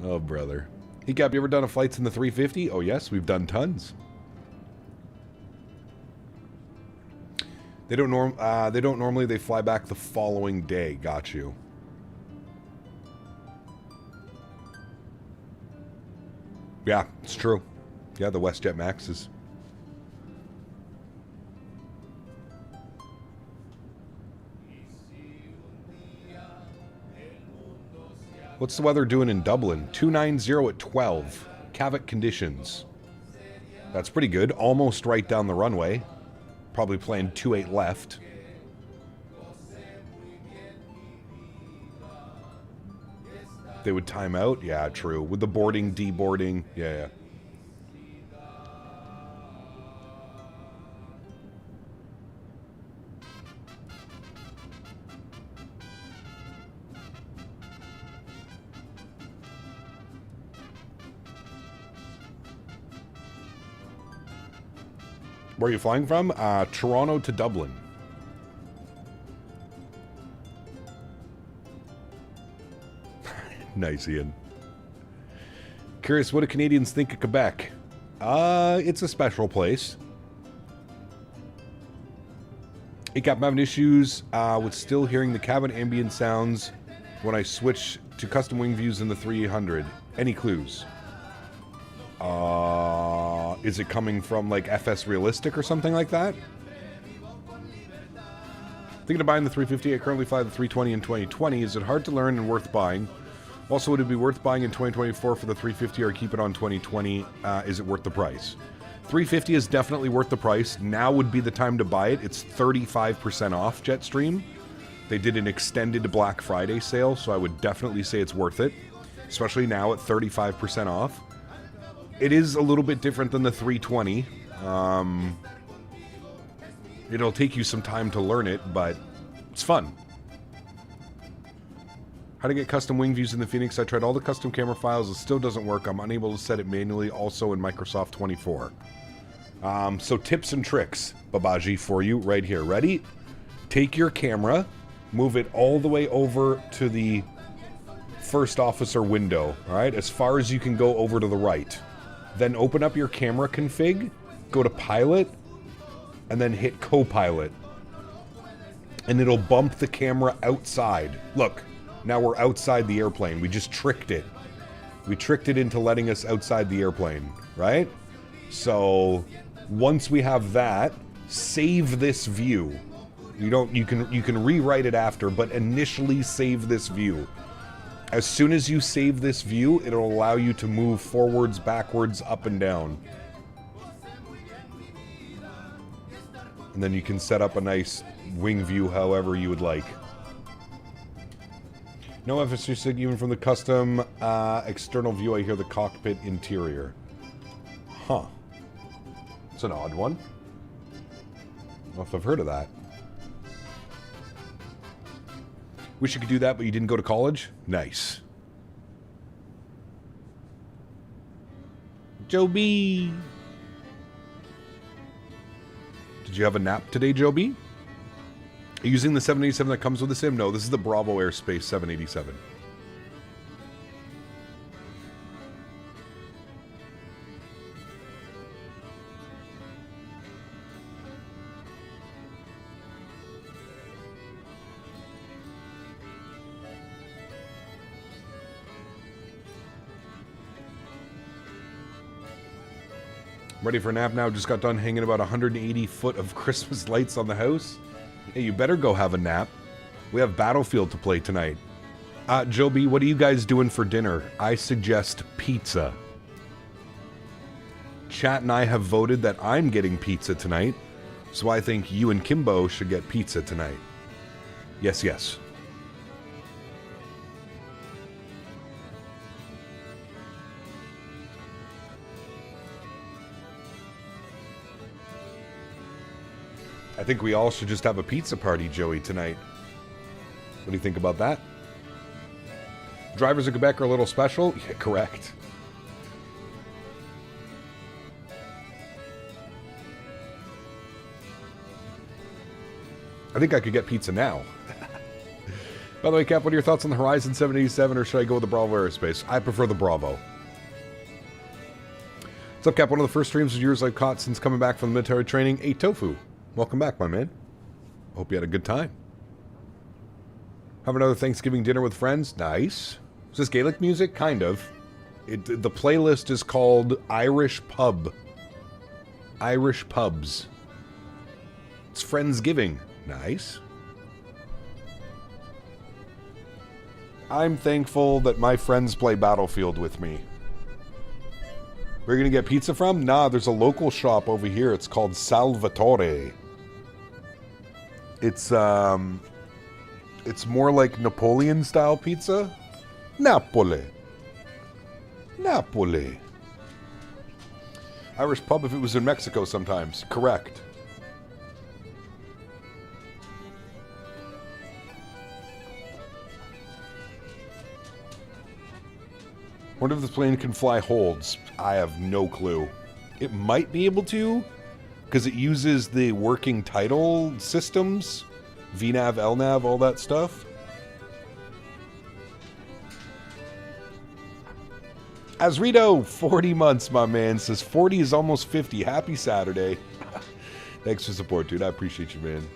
Oh, brother. Hey, Cap, you ever done a flights in the 350? Oh, yes, we've done tons. They don't normally, they fly back the following day. Got you. Yeah, it's true. Yeah, the WestJet Maxes. What's the weather doing in Dublin? 290 at 12. Cavite conditions. That's pretty good. Almost right down the runway. Probably playing 28 left. They would time out? Yeah, true. With the boarding, deboarding. Yeah. Where are you flying from? Toronto to Dublin. Nice, Ian. Curious, what do Canadians think of Quebec? It's a special place. Hey, Cap, I'm having issues with still hearing the cabin ambient sounds when I switch to custom wing views in the 300. Any clues? Is it coming from like FS Realistic or something like that? Thinking of buying the 350. I currently fly the 320 in 2020. Is it hard to learn and worth buying? Also, would it be worth buying in 2024 for the 350 or keep it on 2020? Is it worth the price? 350 is definitely worth the price. Now would be the time to buy it. It's 35% off Jetstream. They did an extended Black Friday sale, so I would definitely say it's worth it, especially now at 35% off. It is a little bit different than the 320. It'll take you some time to learn it, but it's fun. How to get custom wing views in the Phoenix? I tried all the custom camera files. It still doesn't work. I'm unable to set it manually, also in Microsoft 24. So tips and tricks, Babaji, for you right here. Ready? Take your camera, move it all the way over to the first officer window, all right? As far as you can go over to the right. Then open up your camera config, go to pilot, and then hit co-pilot. And it'll bump the camera outside. Look, now we're outside the airplane. We just tricked it. We tricked it into letting us outside the airplane, right? So once we have that, save this view. You can rewrite it after, but initially save this view. As soon as you save this view, it'll allow you to move forwards, backwards, up and down. And then you can set up a nice wing view however you would like. No FS36 even from the custom external view. I hear the cockpit interior. Huh. It's an odd one. I don't know if I've heard of that. Wish you could do that, but you didn't go to college? Nice. Joe B. Did you have a nap today, Joe B? Are you using the 787 that comes with the sim? No, this is the BravoAirspace 787. Ready for a nap now. Just got done hanging about 180 foot of Christmas lights on the house. Hey, you better go have a nap. We have Battlefield to play tonight. Joe B, what are you guys doing for dinner? I suggest pizza. Chat and I have voted that I'm getting pizza tonight, so I think you and Kimbo should get pizza tonight. Yes, yes. I think we all should just have a pizza party, Joey, tonight. What do you think about that? Drivers of Quebec are a little special? Yeah, correct. I think I could get pizza now. By the way, Cap, what are your thoughts on the Horizon 787, or should I go with the BravoAirspace? I prefer the Bravo. What's up, Cap? One of the first streams of yours I've caught since coming back from the military training. Hey, Tofu. Welcome back, my man. Hope you had a good time. Have another Thanksgiving dinner with friends. Nice. Is this Gaelic music? Kind of. The playlist is called Irish Pub. Irish Pubs. It's Friendsgiving. Nice. I'm thankful that my friends play Battlefield with me. Where are you going to get pizza from? Nah, there's a local shop over here. It's called Salvatore. It's more like Napoleon-style pizza. Napoli. Napoli. Irish pub if it was in Mexico sometimes. Correct. Wonder if this plane can fly holds. I have no clue. It might be able to, because it uses the working title systems. VNAV, LNAV, all that stuff. Azrito, 40 months, my man. Says 40 is almost 50. Happy Saturday. Thanks for support, dude. I appreciate you, man.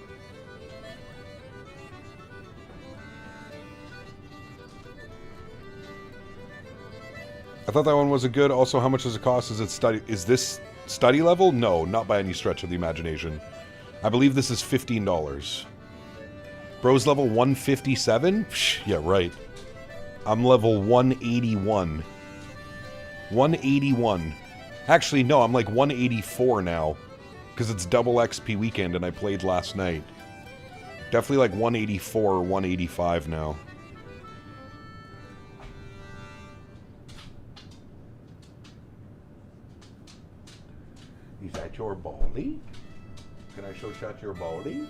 I thought that one was a good. Also, how much does it cost? Is this study level? No, not by any stretch of the imagination. I believe this is $15. Bro's level 157? Psh, yeah, right. I'm level 181. 181. Actually, no, I'm like 184 now. Because it's double XP weekend and I played last night. Definitely like 184 or 185 now. Is that your body? Can I show chat your body?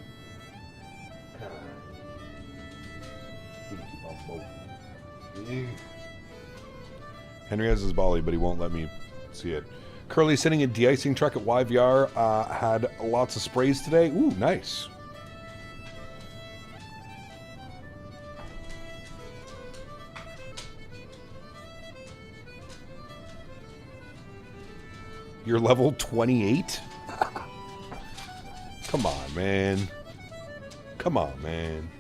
Henry has his volley, but he won't let me see it. Curly sitting a de-icing truck at YVR. Had lots of sprays today. Ooh, nice. You're level 28? Come on, man. Come on, man.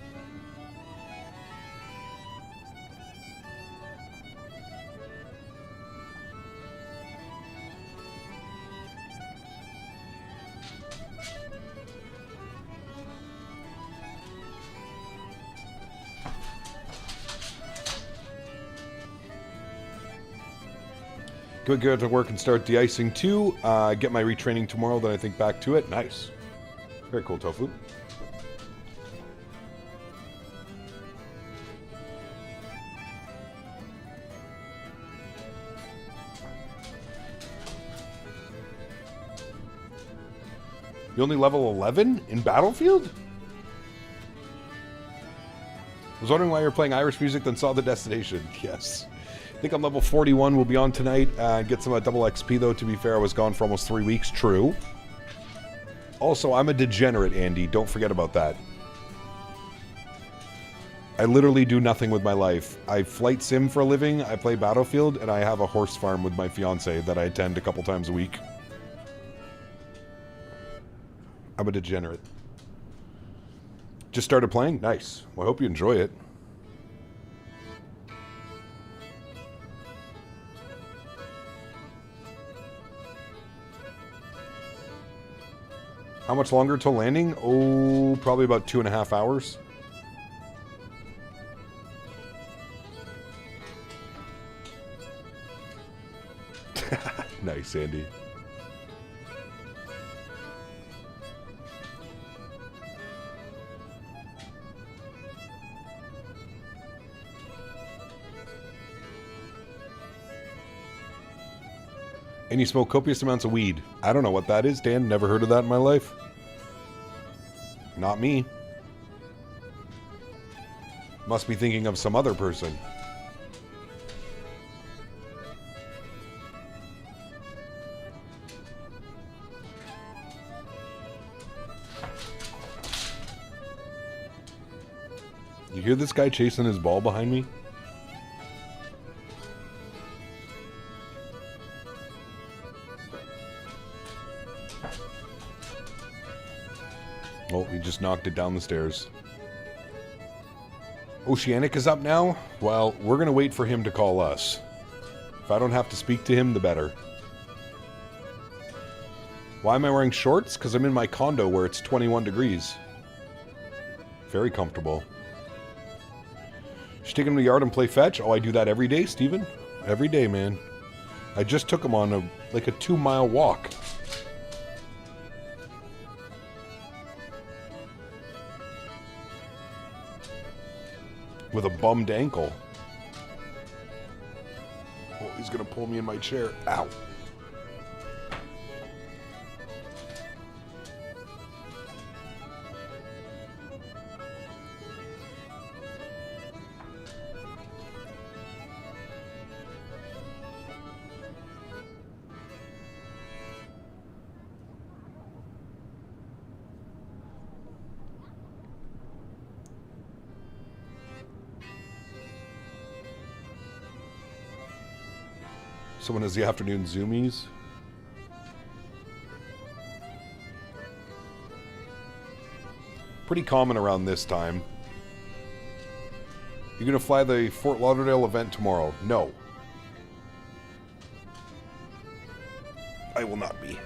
Go to work and start de-icing too. Get my retraining tomorrow, then I think back to it. Nice. Very cool, Tofu. You only level 11 in Battlefield? I was wondering why you were playing Irish music, then saw the destination. Yes. I think I'm level 41. We'll be on tonight. Get some double XP, though. To be fair, I was gone for almost 3 weeks. True. Also, I'm a degenerate, Andy. Don't forget about that. I literally do nothing with my life. I flight sim for a living, I play Battlefield, and I have a horse farm with my fiance that I attend a couple times a week. I'm a degenerate. Just started playing? Nice. Well, I hope you enjoy it. How much longer till landing? Oh, probably about 2.5 hours. Nice, Andy. And you smoke copious amounts of weed. I don't know what that is, Dan. Never heard of that in my life. Not me. Must be thinking of some other person. You hear this guy chasing his ball behind me? Oh, he just knocked it down the stairs. Oceanic is up now? Well, we're going to wait for him to call us. If I don't have to speak to him, the better. Why am I wearing shorts? Because I'm in my condo where it's 21 degrees. Very comfortable. Should take him to the yard and play fetch? Oh, I do that every day, Steven. Every day, man. I just took him on a 2-mile walk. With a bummed ankle. Oh, he's gonna pull me in my chair. Ow. Someone has the afternoon zoomies. Pretty common around this time. You're gonna fly the Fort Lauderdale event tomorrow? No. I will not be.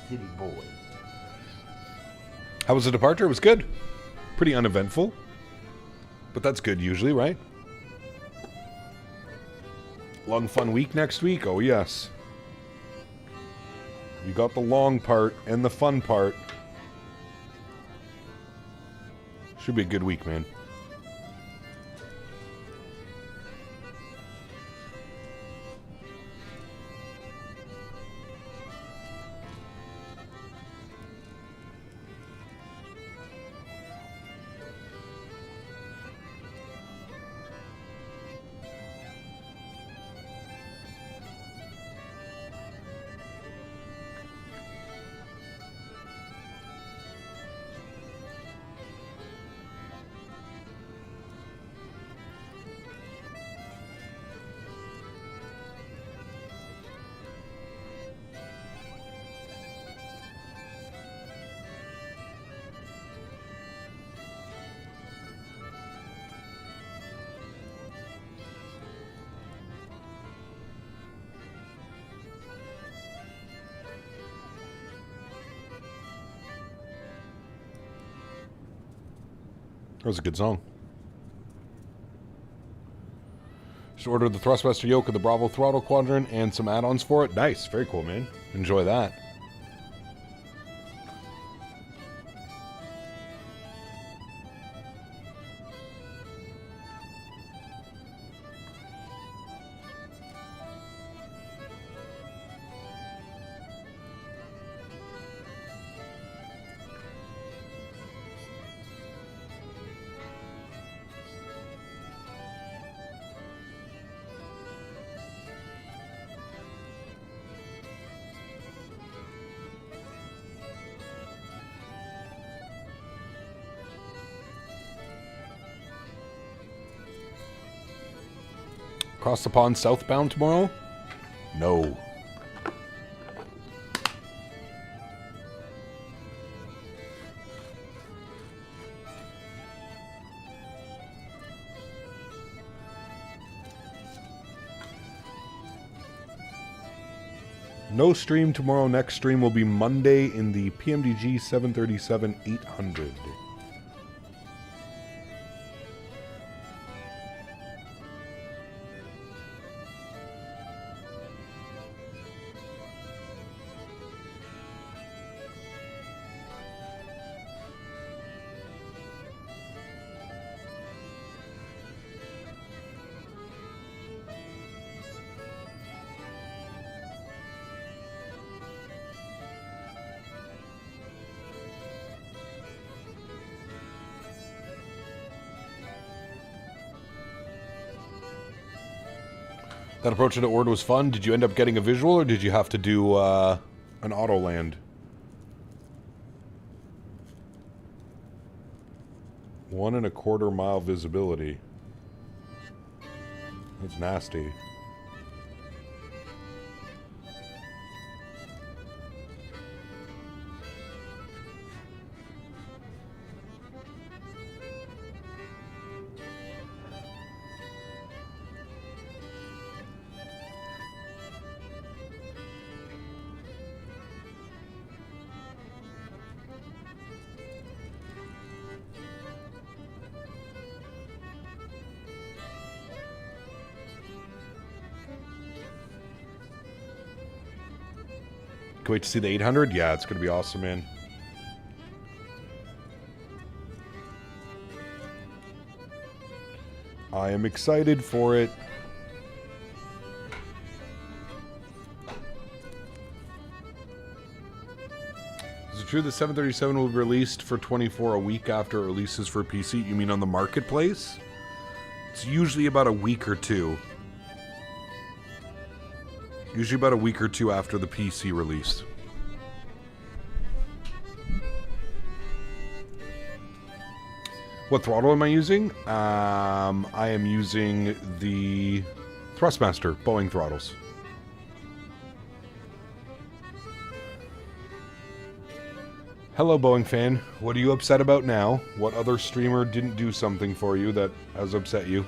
City boy. How was the departure? It was good. Pretty uneventful. But that's good usually, right? Long fun week next week? Oh yes. You got the long part and the fun part. Should be a good week, man. That was a good song. Just ordered the Thrustmaster yoke of the Bravo throttle quadrant and some add-ons for it. Nice. Very cool, man. Enjoy that. Across the pond southbound tomorrow? No. No stream tomorrow. Next stream will be Monday in the PMDG 737-800. That approach into Ord was fun. Did you end up getting a visual, or did you have to do an auto land? 1 1/4 mile visibility. That's nasty. Can't wait to see the 800. Yeah, it's going to be awesome, man. I am excited for it. Is it true that 737 will be released for 24 a week after it releases for PC? You mean on the marketplace? It's usually about a week or two. Usually about a week or two after the PC release. What throttle am I using? I am using the Thrustmaster Boeing throttles. Hello, Boeing fan. What are you upset about now? What other streamer didn't do something for you that has upset you?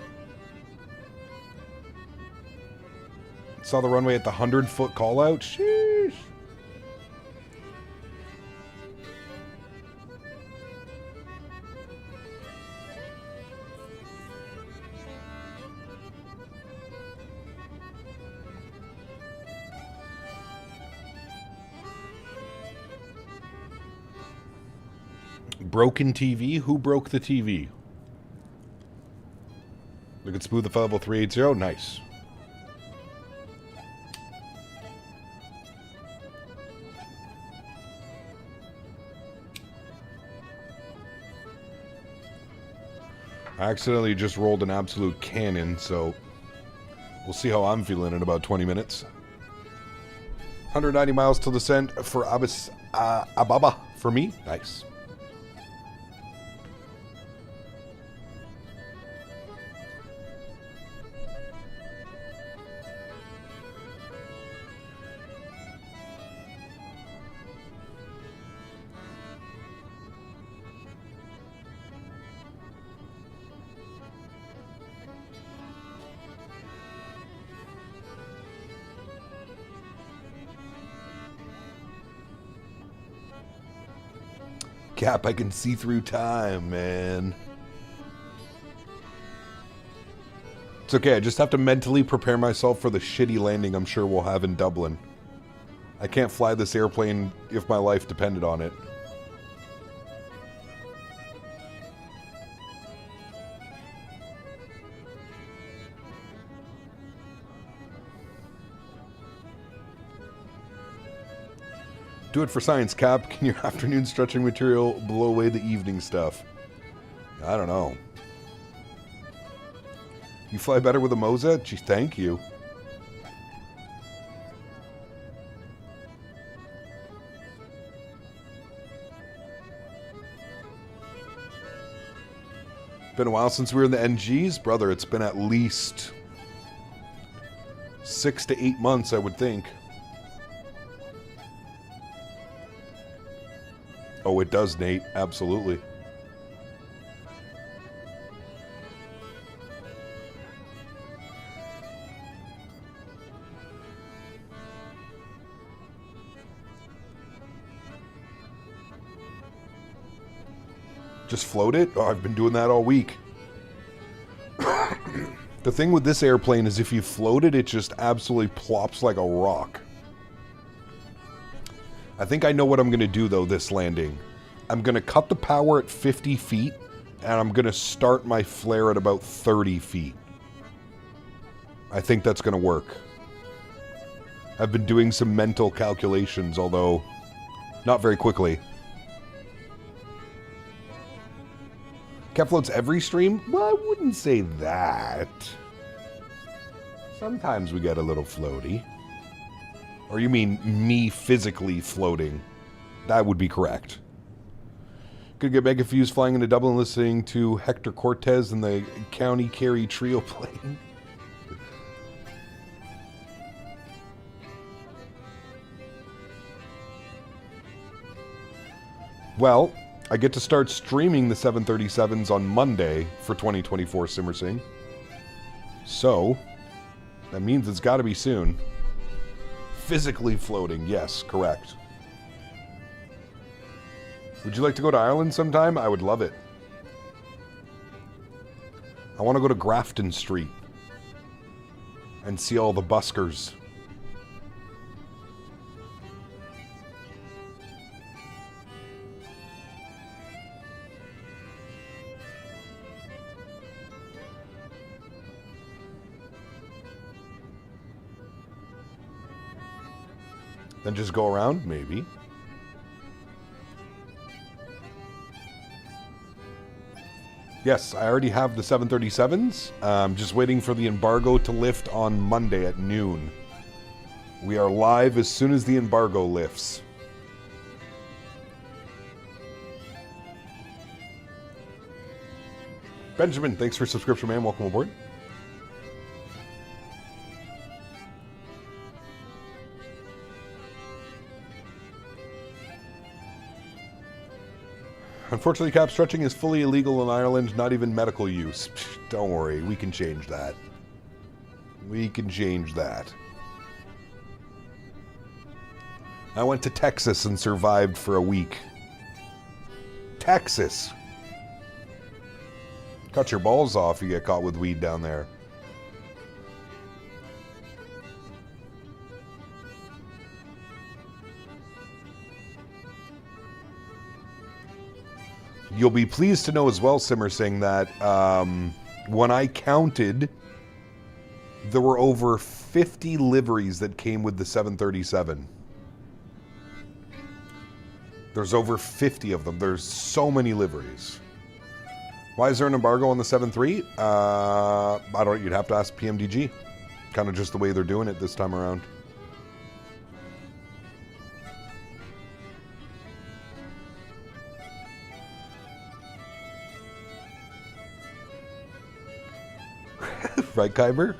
Saw the runway at the 100-foot call out. Sheesh. Broken TV? Who broke the TV? Look at Smooth the level 380. Nice. I accidentally just rolled an absolute cannon, so we'll see how I'm feeling in about 20 minutes. 190 miles till descent for Addis Ababa for me. Nice. Cap, I can see through time, man. It's okay, I just have to mentally prepare myself for the shitty landing I'm sure we'll have in Dublin. I can't fly this airplane if my life depended on it. Do it for science, Cap. Can your afternoon stretching material blow away the evening stuff? I don't know. You fly better with a Moza? Gee, thank you. Been a while since we were in the NGs? Brother, it's been at least 6 to 8 months, I would think. Oh, it does, Nate. Absolutely. Just float it? Oh, I've been doing that all week. The thing with this airplane is if you float it, it just absolutely plops like a rock. I think I know what I'm going to do, though, this landing. I'm going to cut the power at 50 feet, and I'm going to start my flare at about 30 feet. I think that's going to work. I've been doing some mental calculations, although not very quickly. Cat floats every stream? Well, I wouldn't say that. Sometimes we get a little floaty. Or you mean me physically floating? That would be correct. Could get mega fused flying into Dublin listening to Hector Cortez and the County Kerry Trio playing. Well, I get to start streaming the 737s on Monday for 2024 Simmersing. So, that means it's got to be soon. Physically floating, yes, correct. Would you like to go to Ireland sometime? I would love it. I want to go to Grafton Street and see all the buskers. Then just go around? Maybe. Yes, I already have the 737s. I'm just waiting for the embargo to lift on Monday at noon. We are live as soon as the embargo lifts. Benjamin, thanks for subscription, man. Welcome aboard. Unfortunately, cap stretching is fully illegal in Ireland, not even medical use. Don't worry, we can change that. We can change that. I went to Texas and survived for a week. Texas! Cut your balls off, you get caught with weed down there. You'll be pleased to know as well, Simmersing, that when I counted, there were over 50 liveries that came with the 737. There's over 50 of them. There's so many liveries. Why is there an embargo on the 7.3? I don't. You'd have to ask PMDG. Kind of just the way they're doing it this time around. Right, Kyber?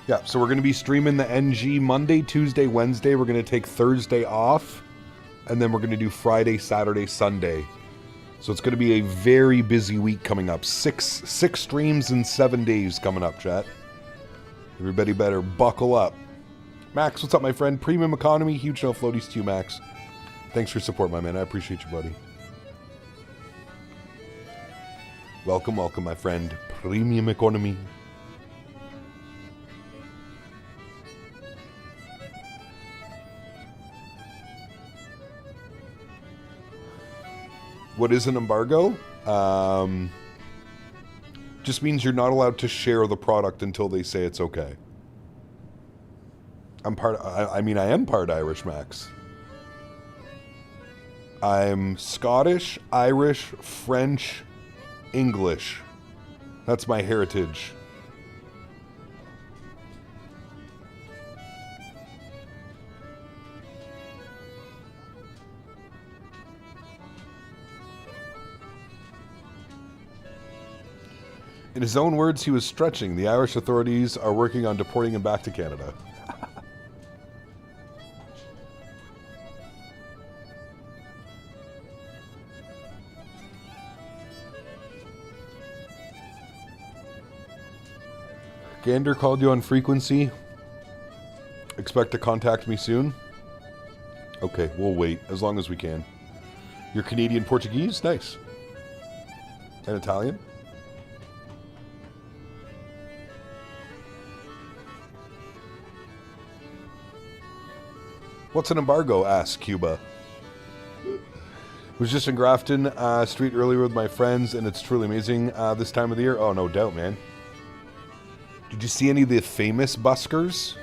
Yeah, so we're going to be streaming the NG Monday, Tuesday, Wednesday. We're going to take Thursday off. And then we're going to do Friday, Saturday, Sunday. So it's going to be a very busy week coming up. Six streams in 7 days coming up, chat. Everybody better buckle up. Max, what's up, my friend? Premium economy, huge no floaties to you, Max. Thanks for your support, my man. I appreciate you, buddy. Welcome, welcome, my friend. Premium economy. What is an embargo? Just means you're not allowed to share the product until they say it's okay. I am part Irish, Max. I'm Scottish, Irish, French, English. That's my heritage. In his own words, he was stretching. The Irish authorities are working on deporting him back to Canada. Gander called you on frequency. Expect to contact me soon. Okay, we'll wait as long as we can. You're Canadian Portuguese? Nice. And Italian? What's an embargo? Asked Cuba. Was just in Grafton Street earlier with my friends, and it's truly amazing this time of the year. Oh, no doubt, man. Did you see any of the famous buskers?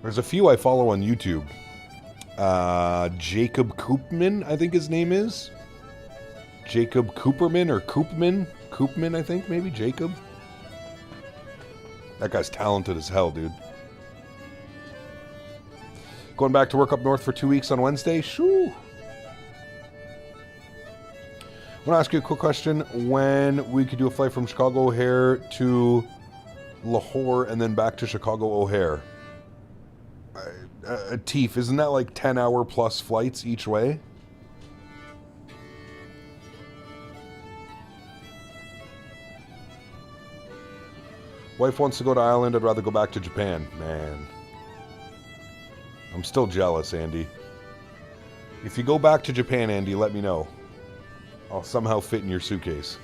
There's a few I follow on YouTube. Jacob Koopman, I think his name is. Jacob Cooperman or Koopman. Koopman, I think, maybe. Jacob. That guy's talented as hell, dude. Going back to work up north for 2 weeks on Wednesday? Shoo! I want to ask you a quick question. When we could do a flight from Chicago O'Hare to Lahore and then back to Chicago O'Hare? Teef, isn't that like 10-hour plus flights each way? Wife wants to go to Ireland. I'd rather go back to Japan. Man. I'm still jealous, Andy. If you go back to Japan, Andy, let me know. I'll somehow fit in your suitcase.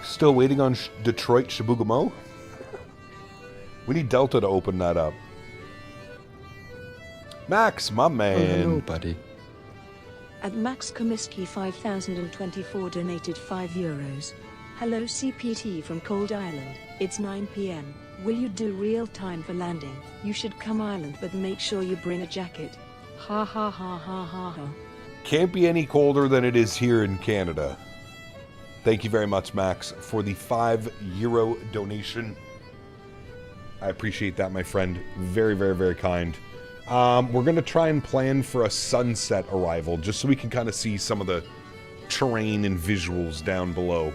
Still waiting on Detroit Chibougamau? We need Delta to open that up. Max, my man. Oh, hello, buddy. At Max Komisky 5024 donated €5. Hello CPT from Cold Island. It's 9 p.m. Will you do real time for landing? You should come Ireland, but make sure you bring a jacket. Ha ha ha ha ha ha. Can't be any colder than it is here in Canada. Thank you very much, Max, for the €5 donation. I appreciate that, my friend. Very, very, very kind. We're going to try and plan for a sunset arrival, just so we can kind of see some of the terrain and visuals down below.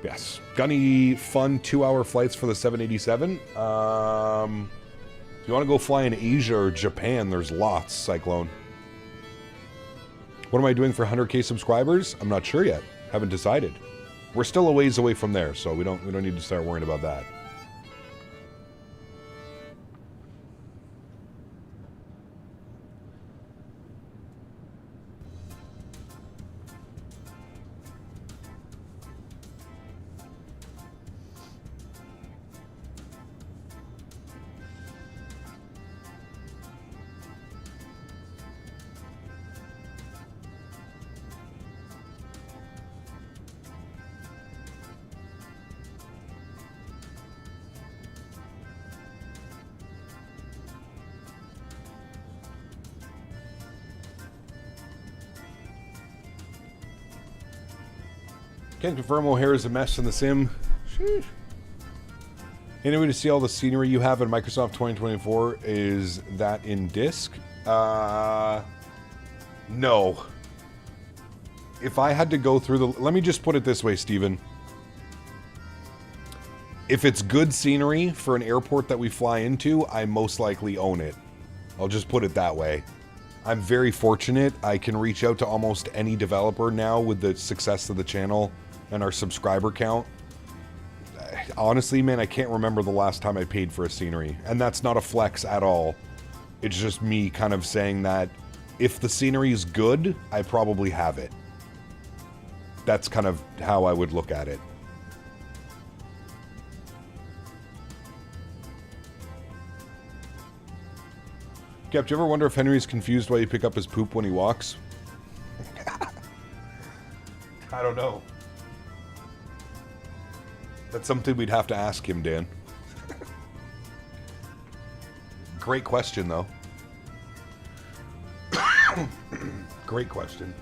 Yes. Got any fun 2-hour flights for the 787? If you want to go fly in Asia or Japan, there's lots, Cyclone. What am I doing for 100k subscribers? I'm not sure yet. Haven't decided. We're still a ways away from there, so we don't need to start worrying about that. Can't confirm O'Hare is a mess in the sim. Sheesh. Anyway, to see all the scenery you have in Microsoft 2024, is that in disc? No. If I had to go through the... Let me just put it this way, Steven. If it's good scenery for an airport that we fly into, I most likely own it. I'll just put it that way. I'm very fortunate. I can reach out to almost any developer now with the success of the channel and our subscriber count. Honestly, man, I can't remember the last time I paid for a scenery. And that's not a flex at all. It's just me kind of saying that if the scenery is good, I probably have it. That's kind of how I would look at it. Cap, do you ever wonder if Henry's confused why you pick up his poop when he walks? I don't know. That's something we'd have to ask him, Dan. Great question, though. Great question.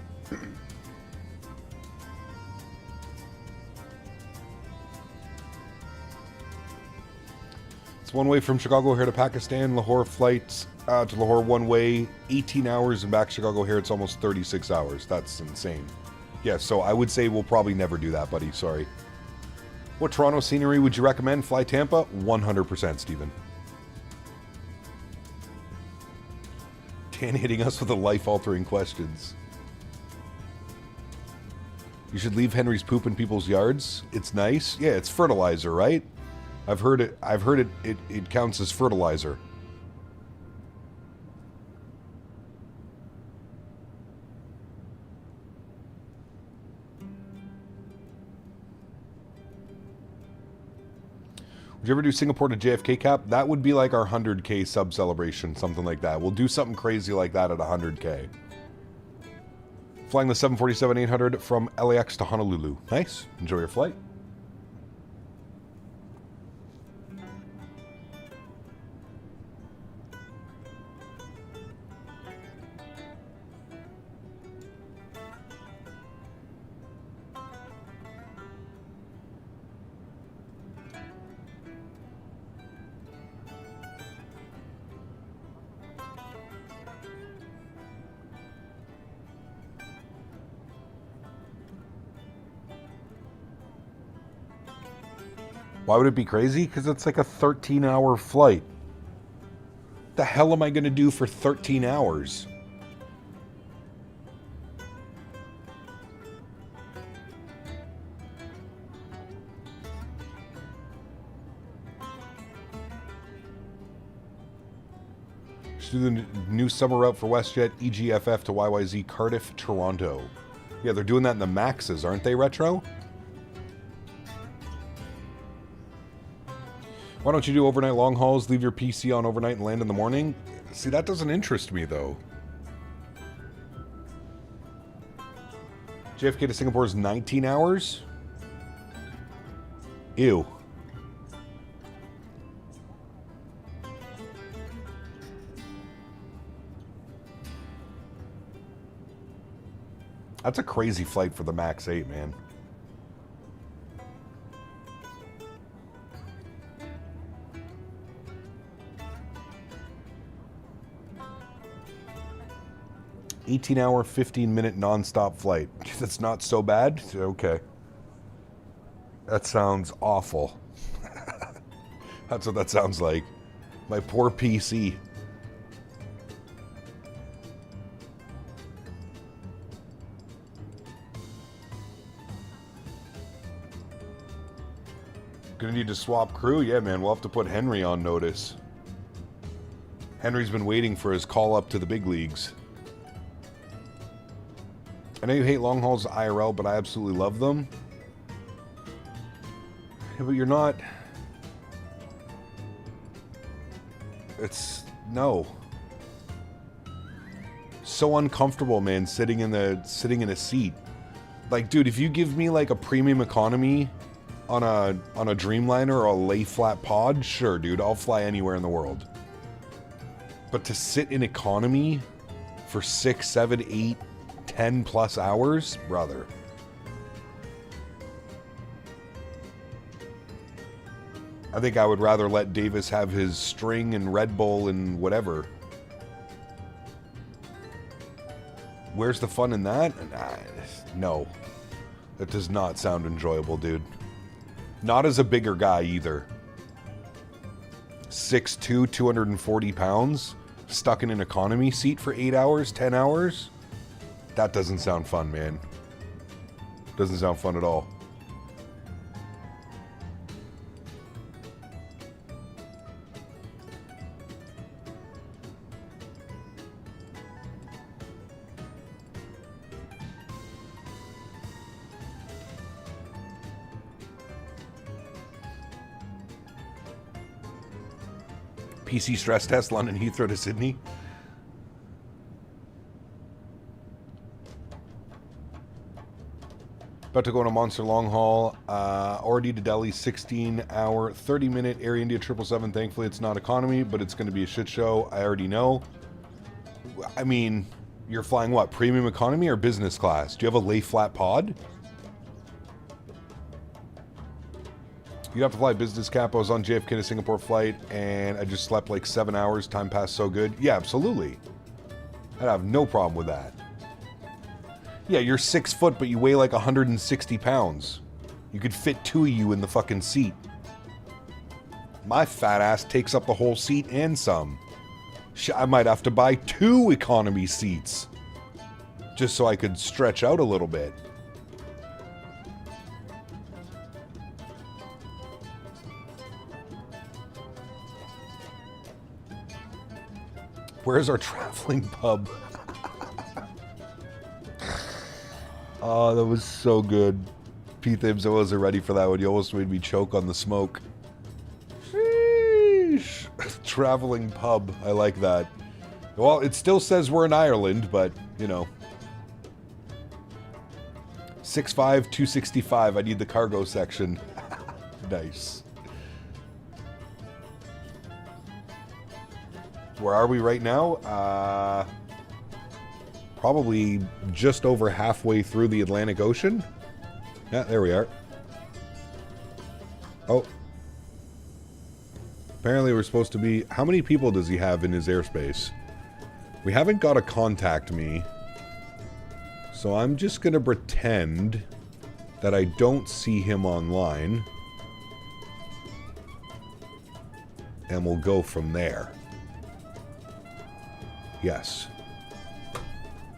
It's one way from Chicago here to Pakistan. Lahore flights to Lahore one way, 18 hours, and back to Chicago here it's almost 36 hours. That's insane. Yeah, so I would say we'll probably never do that, buddy. Sorry. What Toronto scenery would you recommend? Fly Tampa? 100%, Steven. Dan hitting us with the life-altering questions. You should leave Henry's poop in people's yards. It's nice. Yeah, it's fertilizer, right? I've heard it counts as fertilizer. Would you ever do Singapore to JFK cap? That would be like our 100K sub celebration, something like that. We'll do something crazy like that at 100K. Flying the 747-800 from LAX to Honolulu. Nice. Enjoy your flight. Why would it be crazy? Because it's like a 13-hour flight. The hell am I going to do for 13 hours? Just do the new summer route for WestJet, EGFF to YYZ, Cardiff, Toronto. Yeah, they're doing that in the Maxes, aren't they, Retro? Why don't you do overnight long hauls, leave your PC on overnight and land in the morning? See, that doesn't interest me, though. JFK to Singapore is 19 hours? Ew. That's a crazy flight for the MAX 8, man. $18-hour, 15-minute non-stop flight. That's not so bad? Okay. That sounds awful. That's what that sounds like. My poor PC. Gonna need to swap crew? Yeah, man, we'll have to put Henry on notice. Henry's been waiting for his call up to the big leagues. I know you hate long hauls IRL, but I absolutely love them. Yeah, but you're not... It's... No. So uncomfortable, man, sitting in a seat. Like, dude, if you give me like a premium economy on a Dreamliner or a lay flat pod, sure, dude, I'll fly anywhere in the world. But to sit in economy for 6, 7, 8, 10 plus hours, brother. I think I would rather let Davis have his string and Red Bull and whatever. Where's the fun in that? No. That does not sound enjoyable, dude. Not as a bigger guy either. 6'2", 240 pounds. stuck in an economy seat for 8 hours, 10 hours. That doesn't sound fun, man. Doesn't sound fun at all. PC stress test, London Heathrow to Sydney. About to go on a monster long haul. Already to Delhi, 16-hour, 30-minute Air India 777. Thankfully, it's not economy, but it's going to be a shit show. I already know. I mean, you're flying what? Premium economy or business class? Do you have a lay flat pod? You'd have to fly business cap. I was on JFK to Singapore flight, and I just slept like 7 hours. Time passed so good. Yeah, absolutely. I'd have no problem with that. Yeah, you're 6 foot, but you weigh like 160 pounds. You could fit 2 of you in the fucking seat. My fat ass takes up the whole seat and some. I might have to buy 2 economy seats. Just so I could stretch out a little bit. Where's our traveling pub? Oh, that was so good. P-Thibs, I wasn't ready for that one. You almost made me choke on the smoke. Sheesh. Traveling pub. I like that. Well, it still says we're in Ireland, but, you know. 6'5", 265. I need the cargo section. Nice. Where are we right now? Probably just over halfway through the Atlantic Ocean. Yeah, there we are. Oh. Apparently we're supposed to be... How many people does he have in his airspace? We haven't got a contact me. So I'm just going to pretend that I don't see him online. And we'll go from there. Yes.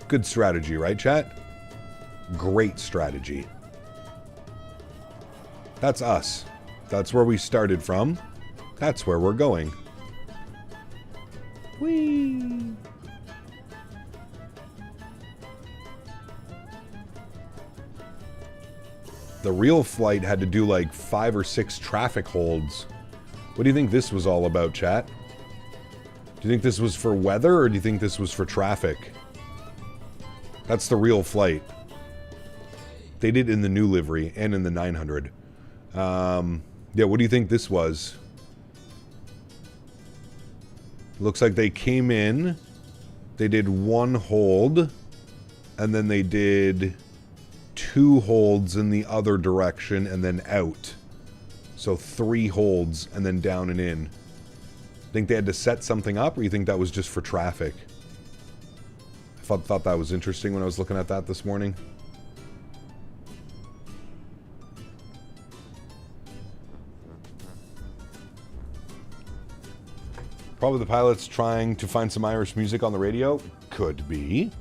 Good strategy, right, chat? Great strategy. That's us. That's where we started from. That's where we're going. Whee! The real flight had to do like 5 or 6 traffic holds. What do you think this was all about, chat? Do you think this was for weather, or do you think this was for traffic? That's the real flight. They did in the new livery and in the 900. Yeah, what do you think this was? Looks like they came in, they did 1 hold, and then they did 2 holds in the other direction and then out. So 3 holds and then down and in. Think they had to set something up, or you think that was just for traffic? I thought that was interesting when I was looking at that this morning. Probably the pilot's trying to find some Irish music on the radio. Could be.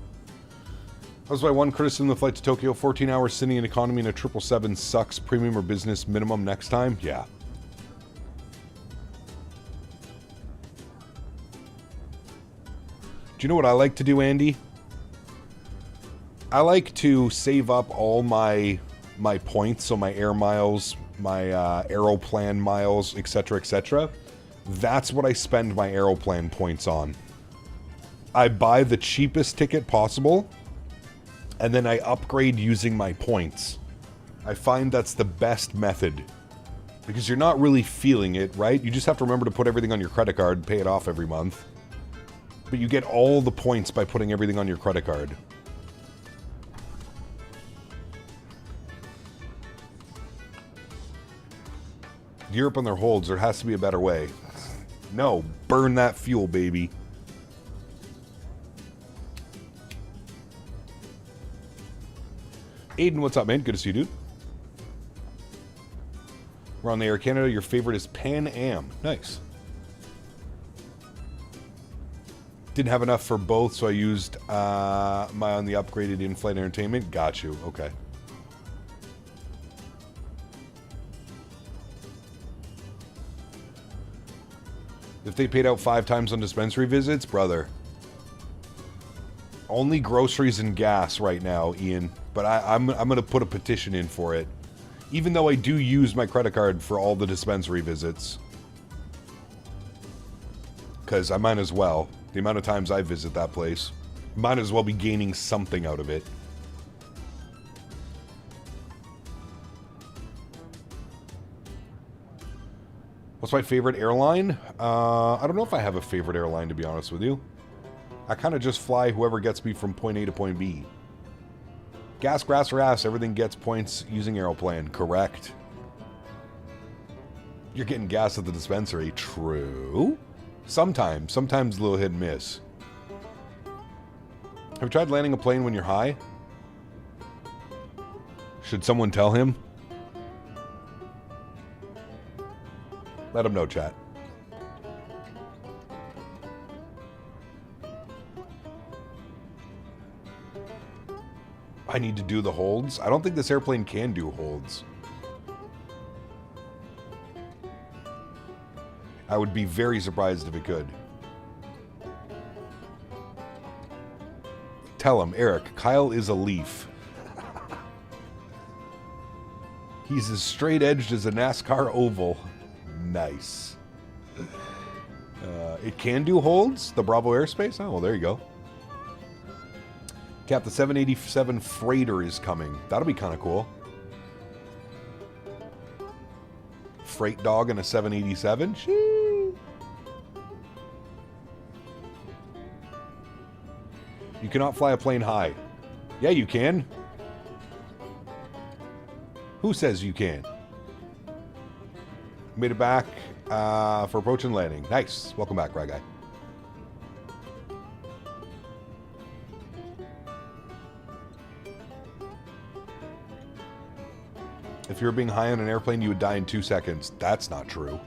That's why one criticism of the flight to Tokyo, 14 hours sitting in economy in a 777 sucks. Premium or business minimum next time? Yeah. Do you know what I like to do, Andy? I like to save up all my points, so my air miles, my Aeroplan miles, etc., etc. That's what I spend my Aeroplan points on. I buy the cheapest ticket possible, and then I upgrade using my points. I find that's the best method. Because you're not really feeling it, right? You just have to remember to put everything on your credit card, pay it off every month. But you get all the points by putting everything on your credit card. Europe on their holds, there has to be a better way. No, burn that fuel, baby. Aiden, what's up, man? Good to see you, dude. We're on the Air Canada. Your favorite is Pan Am. Nice. Didn't have enough for both, so I used my on the upgraded in-flight entertainment. Got you. Okay. If they paid out 5 times on dispensary visits, brother. Only groceries and gas right now, Ian. But I'm going to put a petition in for it. Even though I do use my credit card for all the dispensary visits. Because I might as well. The amount of times I visit that place. Might as well be gaining something out of it. What's my favorite airline? I don't know if I have a favorite airline, to be honest with you. I kind of just fly whoever gets me from point A to point B. Gas, grass, or ass, everything gets points using Aeroplan. Correct. You're getting gas at the dispensary. True. Sometimes. Sometimes a little hit and miss. Have you tried landing a plane when you're high? Should someone tell him? Let him know, chat. I need to do the holds. I don't think this airplane can do holds. I would be very surprised if it could. Tell him, Eric, Kyle is a leaf. He's as straight-edged as a NASCAR oval. Nice. It can do holds? The BravoAirspace? Oh, well, there you go. Cap, the 787 freighter is coming. That'll be kind of cool. Freight dog in a 787? Shee. You cannot fly a plane high. Yeah, you can. Who says you can? Made it back for approach and landing. Nice. Welcome back, Right Guy. If you were being high on an airplane, you would die in 2 seconds. That's not true.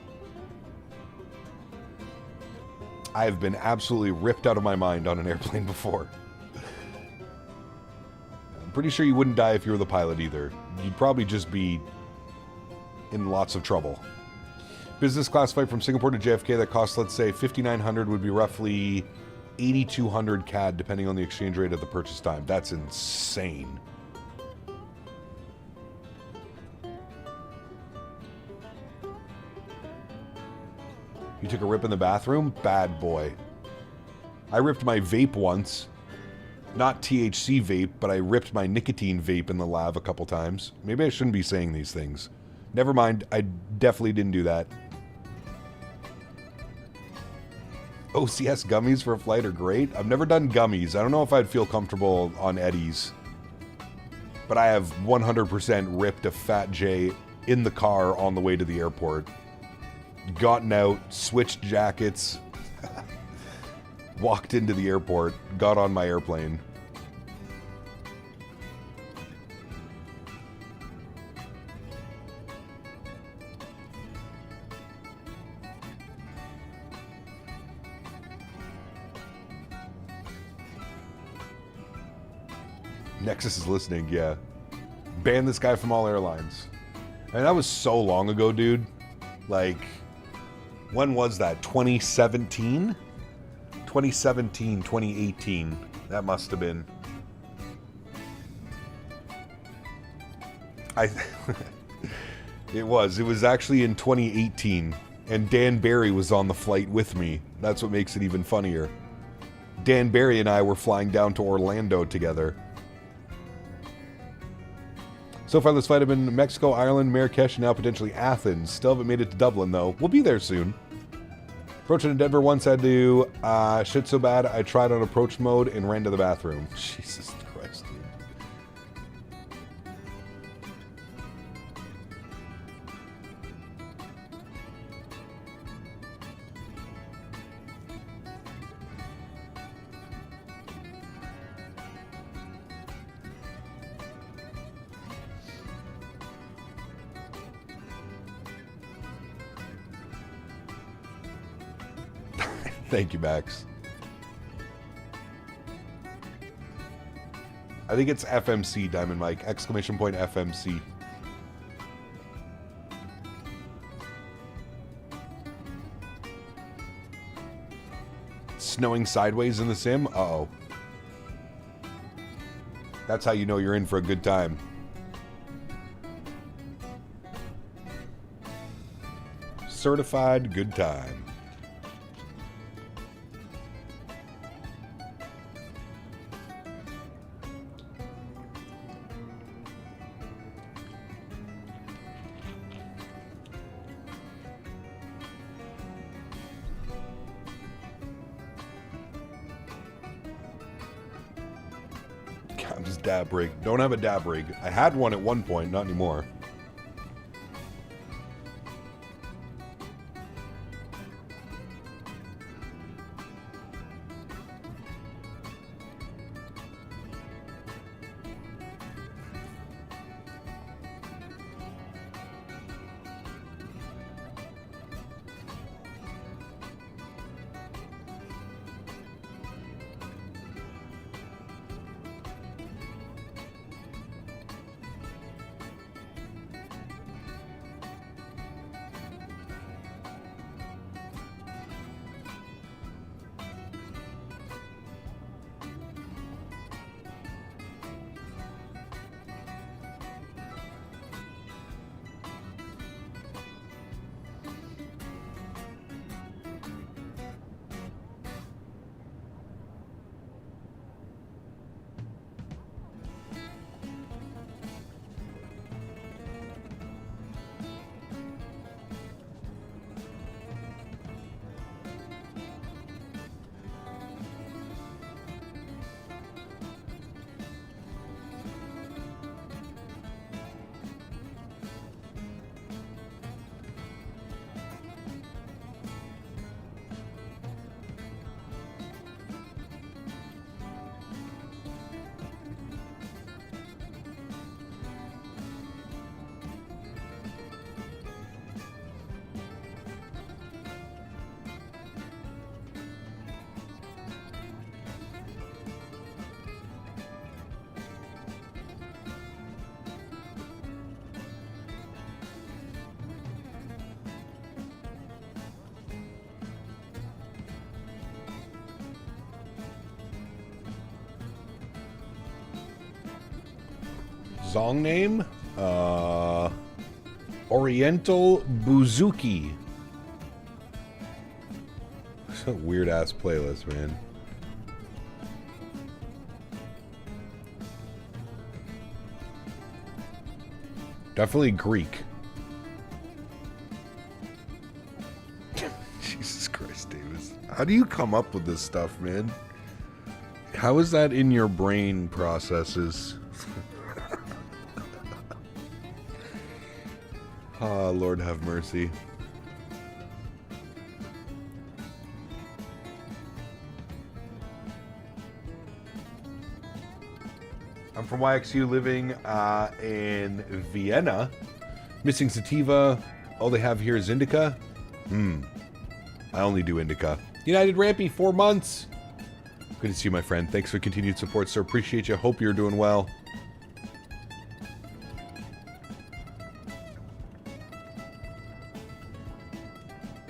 I have been absolutely ripped out of my mind on an airplane before. I'm pretty sure you wouldn't die if you were the pilot either. You'd probably just be in lots of trouble. Business class flight from Singapore to JFK that costs, let's say, $5,900 would be roughly 8,200 CAD, depending on the exchange rate at the purchase time. That's insane. You took a rip in the bathroom? Bad boy. I ripped my vape once. Not THC vape, but I ripped my nicotine vape in the lab a couple times. Maybe I shouldn't be saying these things. Never mind, I definitely didn't do that. OCS gummies for a flight are great. I've never done gummies. I don't know if I'd feel comfortable on Eddies. But I have 100% ripped a Fat J in the car on the way to the airport. Gotten out, switched jackets, walked into the airport, got on my airplane. Nexus is listening, yeah. Ban this guy from all airlines. And that was so long ago, dude. Like, when was that? 2017? 2017, 2018. That must have been. It was actually in 2018. And Dan Barry was on the flight with me. That's what makes it even funnier. Dan Barry and I were flying down to Orlando together. So far this flight I've been to Mexico, Ireland, Marrakesh, and now potentially Athens. Still haven't made it to Dublin though. We'll be there soon. Approaching to Denver once I do shit so bad I tried on approach mode and ran to the bathroom. Jesus Christ, dude. Thank you, Max. I think it's FMC, Diamond Mike. Exclamation point FMC. Snowing sideways in the sim? Uh-oh. That's how you know you're in for a good time. Certified good time. I'm just dab rig. Don't have a dab rig. I had one at one point, not anymore. Song name? Oriental Buzuki. It's a weird ass playlist, man. Definitely Greek. Jesus Christ, Davis. How do you come up with this stuff, man? How is that in your brain processes? Ah, Lord have mercy. I'm from AlexSiu, living in Vienna. Missing sativa. All they have here is indica. I only do indica. United Rampy, 4 months. Good to see you, my friend. Thanks for continued support, sir. Appreciate you. Hope you're doing well.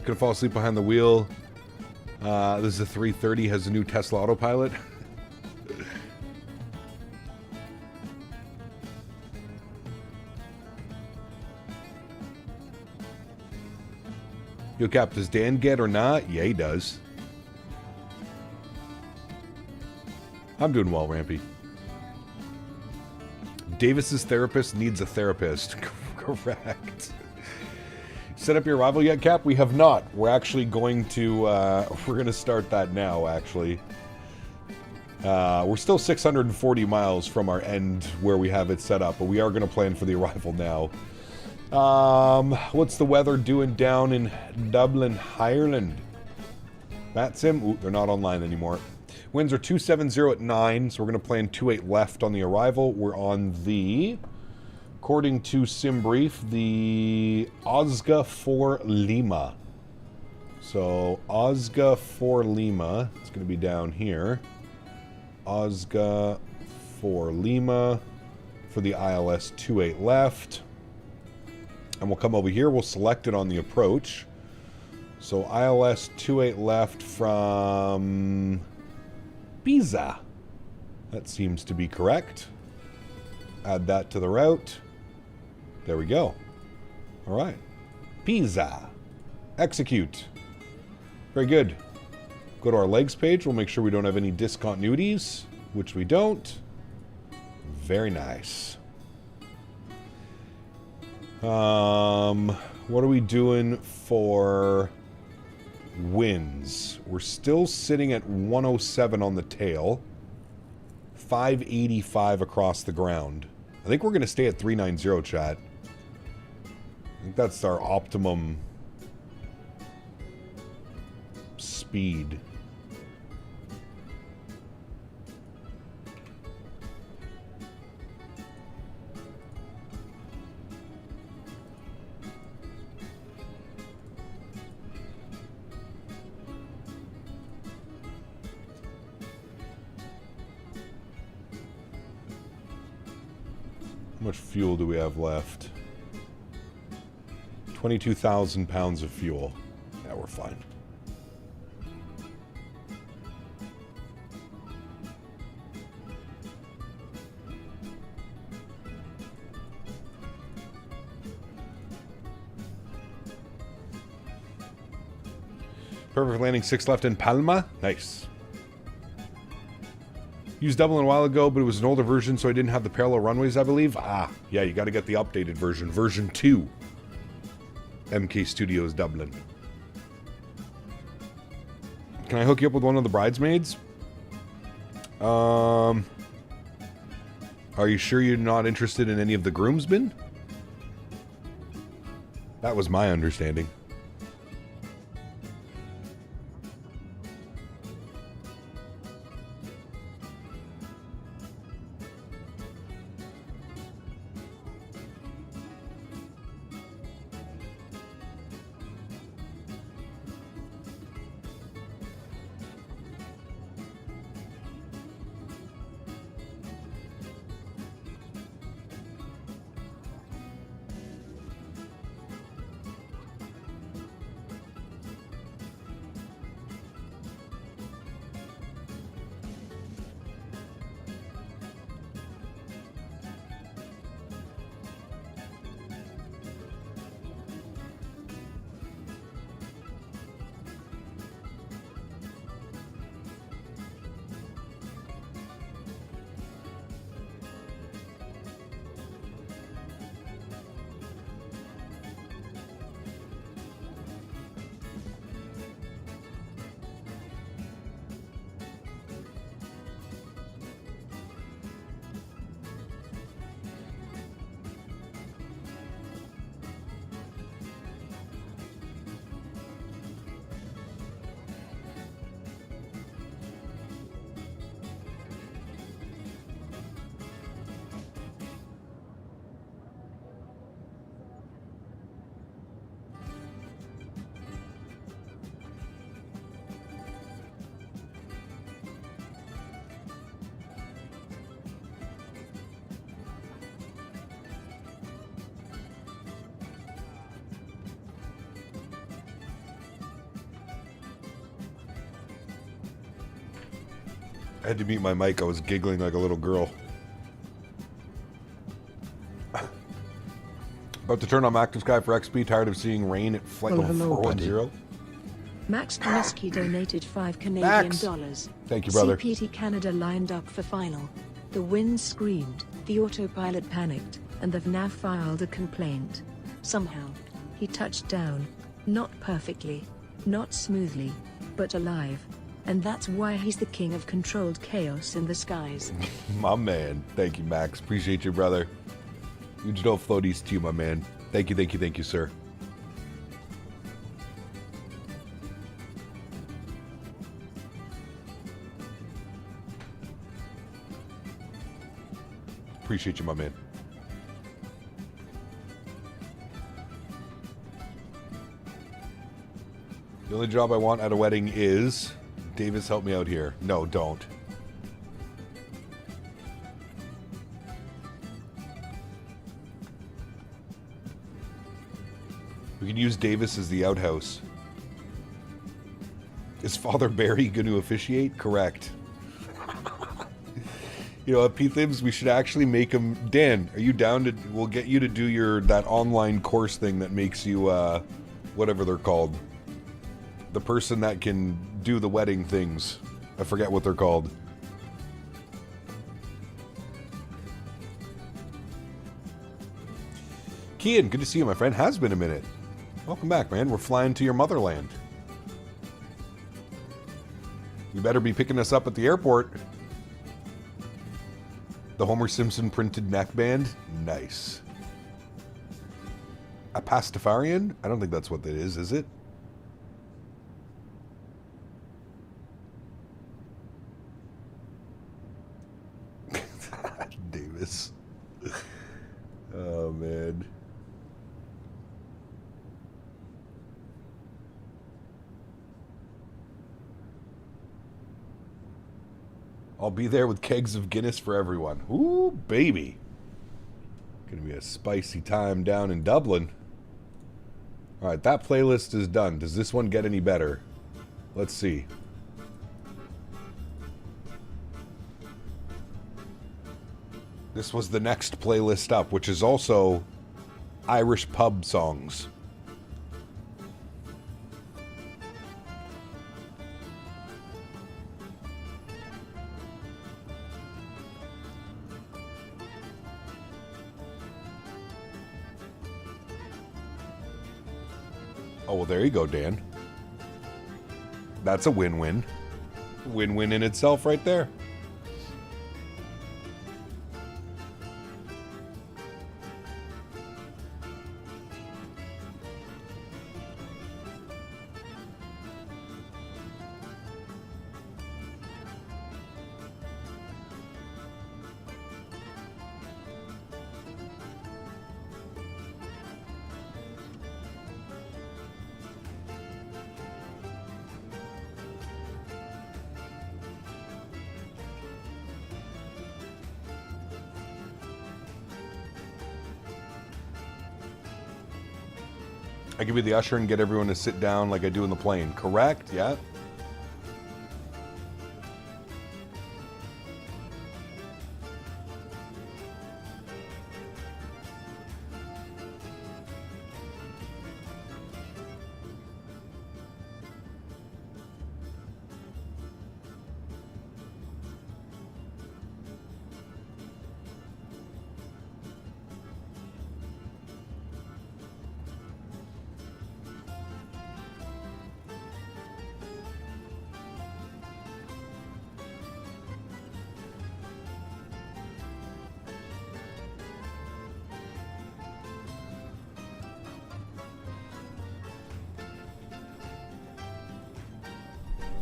Gonna fall asleep behind the wheel. This is a 330, has a new Tesla autopilot. Yo, Cap, does Dan get or not? Yeah, he does. I'm doing well, Rampy. Davis's therapist needs a therapist. Correct. Set up your arrival yet, Cap? We have not. We're actually going to, we're going to start that now, actually. We're still 640 miles from our end where we have it set up, but we are going to plan for the arrival now. What's the weather doing down in Dublin, Ireland? That sim? Ooh, they're not online anymore. Winds are 270 at 9, so we're going to plan 28 left on the arrival. We're on the... According to SimBrief, the Osga 4 Lima. So, Osga 4 Lima, it's going to be down here. Osga for Lima for the ILS 28 left. And we'll come over here. We'll select it on the approach. So ILS 28 left from Pisa. That seems to be correct. Add that to the route. There we go. All right. Pisa. Execute. Very good. Go to our legs page. We'll make sure we don't have any discontinuities, which we don't. Very nice. What are we doing for winds? We're still sitting at 107 on the tail. 585 across the ground. I think we're going to stay at 390, chat. I think that's our optimum speed. How much fuel do we have left? 22,000 pounds of fuel. Yeah, we're fine. Perfect landing, 6 left in Palma. Nice. Used Dublin a while ago, but it was an older version, so I didn't have the parallel runways, I believe. Ah, yeah, you got to get the updated version. Version 2. MK Studios Dublin. Can I hook you up with one of the bridesmaids? Are you sure you're not interested in any of the groomsmen? That was my understanding. I had to mute my mic. I was giggling like a little girl. About to turn on Active Sky for XP. Tired of seeing rain at flight level 410. Max Kaminsky donated $5 Canadian dollars. Thank you, brother. CPT Canada lined up for final. The wind screamed, the autopilot panicked, and they've now filed a complaint. Somehow, he touched down. Not perfectly, not smoothly, but alive. And that's why he's the king of controlled chaos in the skies. My man. Thank you, Max. Appreciate you, brother. You just don't floaties to you, my man. Thank you, thank you, thank you, sir. Appreciate you, my man. The only job I want at a wedding is... Davis, help me out here. No, don't. We can use Davis as the outhouse. Is Father Barry going to officiate? Correct. You know, at P-Thibs, we should actually make him... Dan, are you down to... We'll get you to do that online course thing that makes you, whatever they're called. The person that can do the wedding things. I forget what they're called. Kian, good to see you, my friend. Has been a minute. Welcome back, man. We're flying to your motherland. You better be picking us up at the airport. The Homer Simpson printed neckband? Nice. A Pastafarian? I don't think that's what that is it? Davis. Oh, man. I'll be there with kegs of Guinness for everyone. Ooh, baby. Gonna be a spicy time down in Dublin. Alright, that playlist is done. Does this one get any better? Let's see. This was the next playlist up, which is also Irish pub songs. Oh, well, there you go, Dan. That's a win-win. Win-win in itself right there. I give you the usher and get everyone to sit down like I do in the plane. Correct? Yeah.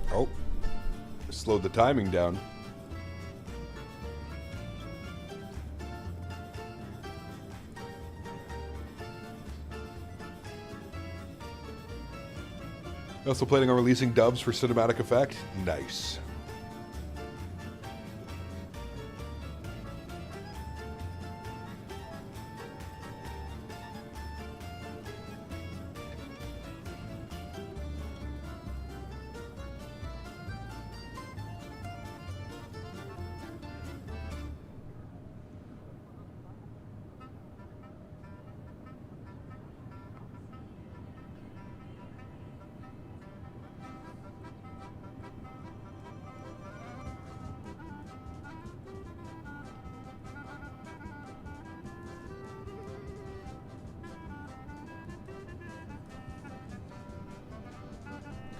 Oh, slowed the timing down. Also planning on releasing dubs for cinematic effect? Nice.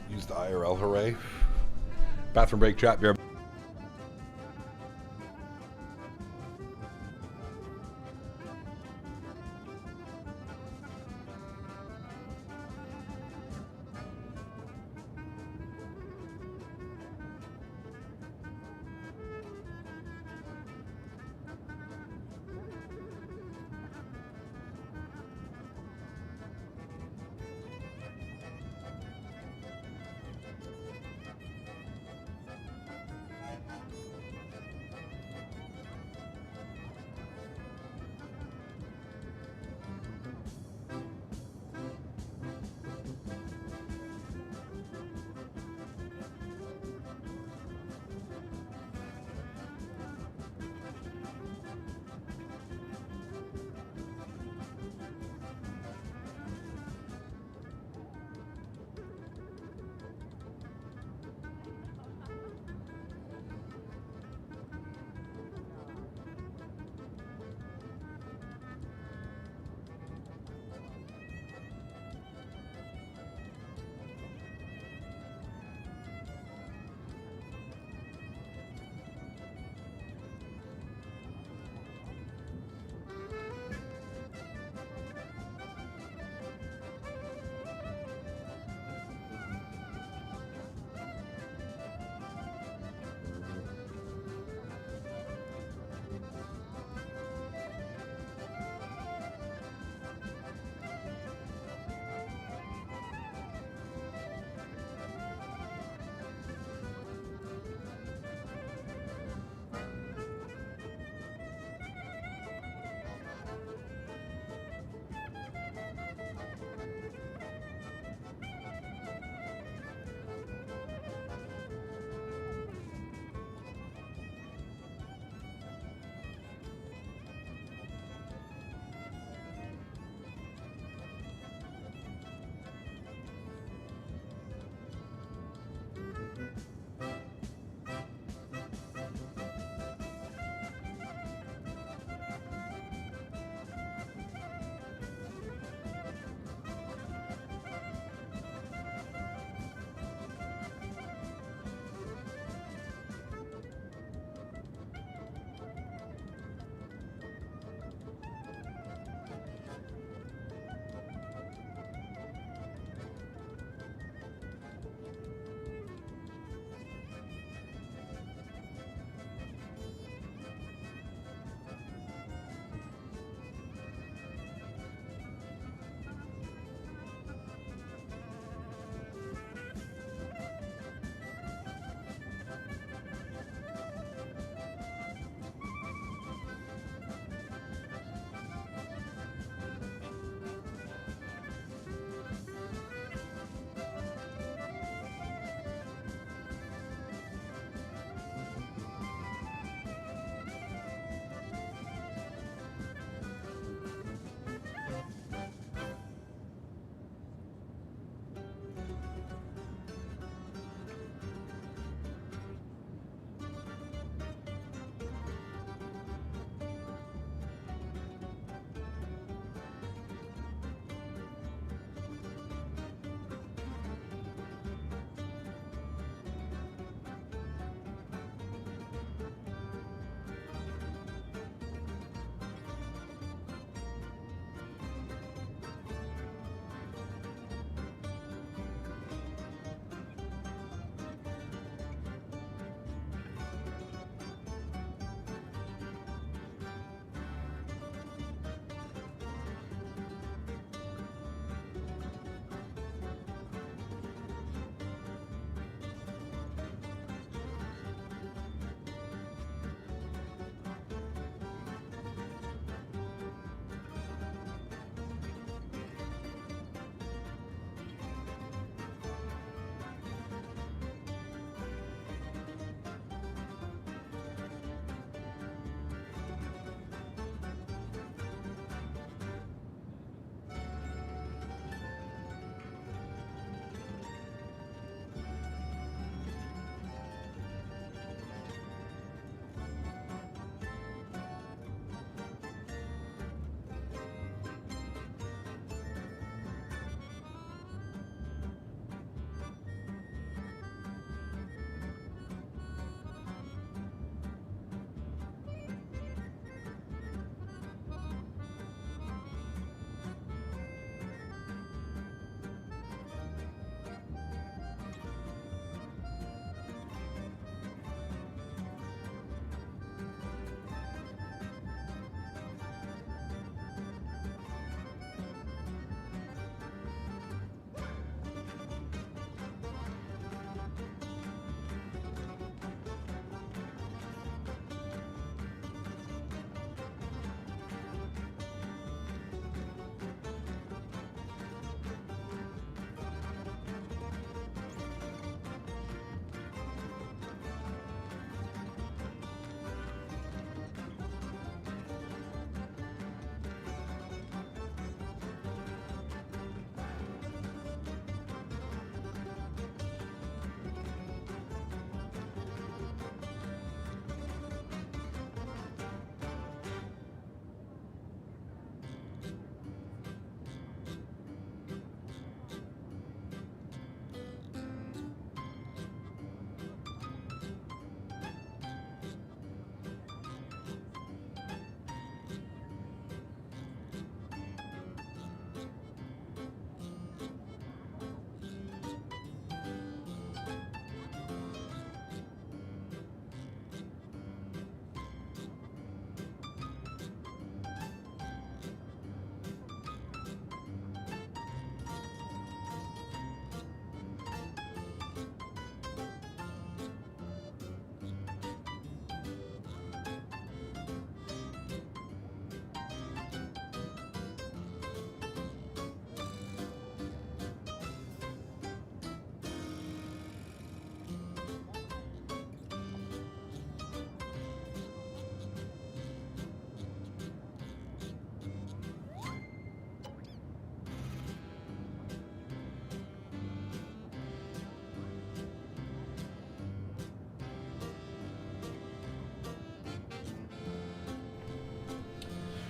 Use the IRL, hooray. Bathroom break chat, beer.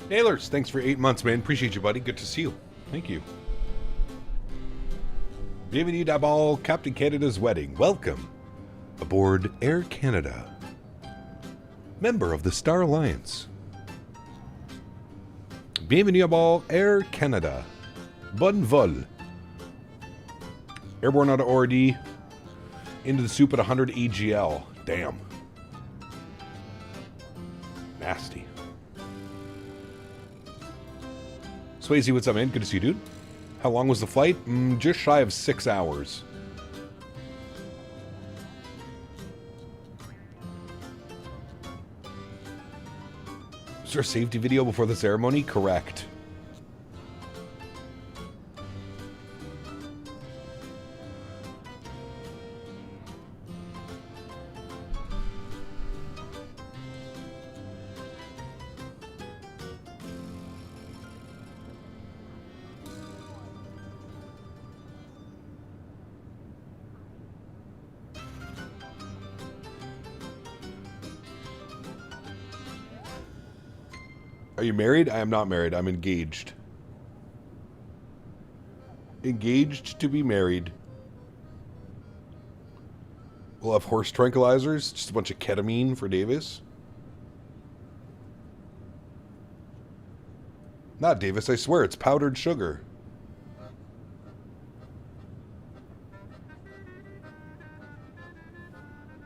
Nailers, thanks for 8 months, man. Appreciate you, buddy. Good to see you. Thank you. Bienvenue d'abord, Captain Canada's wedding. Welcome aboard Air Canada. Member of the Star Alliance. Bienvenue aboard Air Canada. Bon vol. Airborne out of ORD. Into the soup at 100 EGL. Damn. Nasty. Swayze, what's up, man? Good to see you, dude. How long was the flight? Just shy of 6 hours. Is there a safety video before the ceremony? Correct. Are you married? I am not married. I'm engaged. Engaged to be married. We'll have horse tranquilizers. Just a bunch of ketamine for Davis. Not Davis, I swear. It's powdered sugar.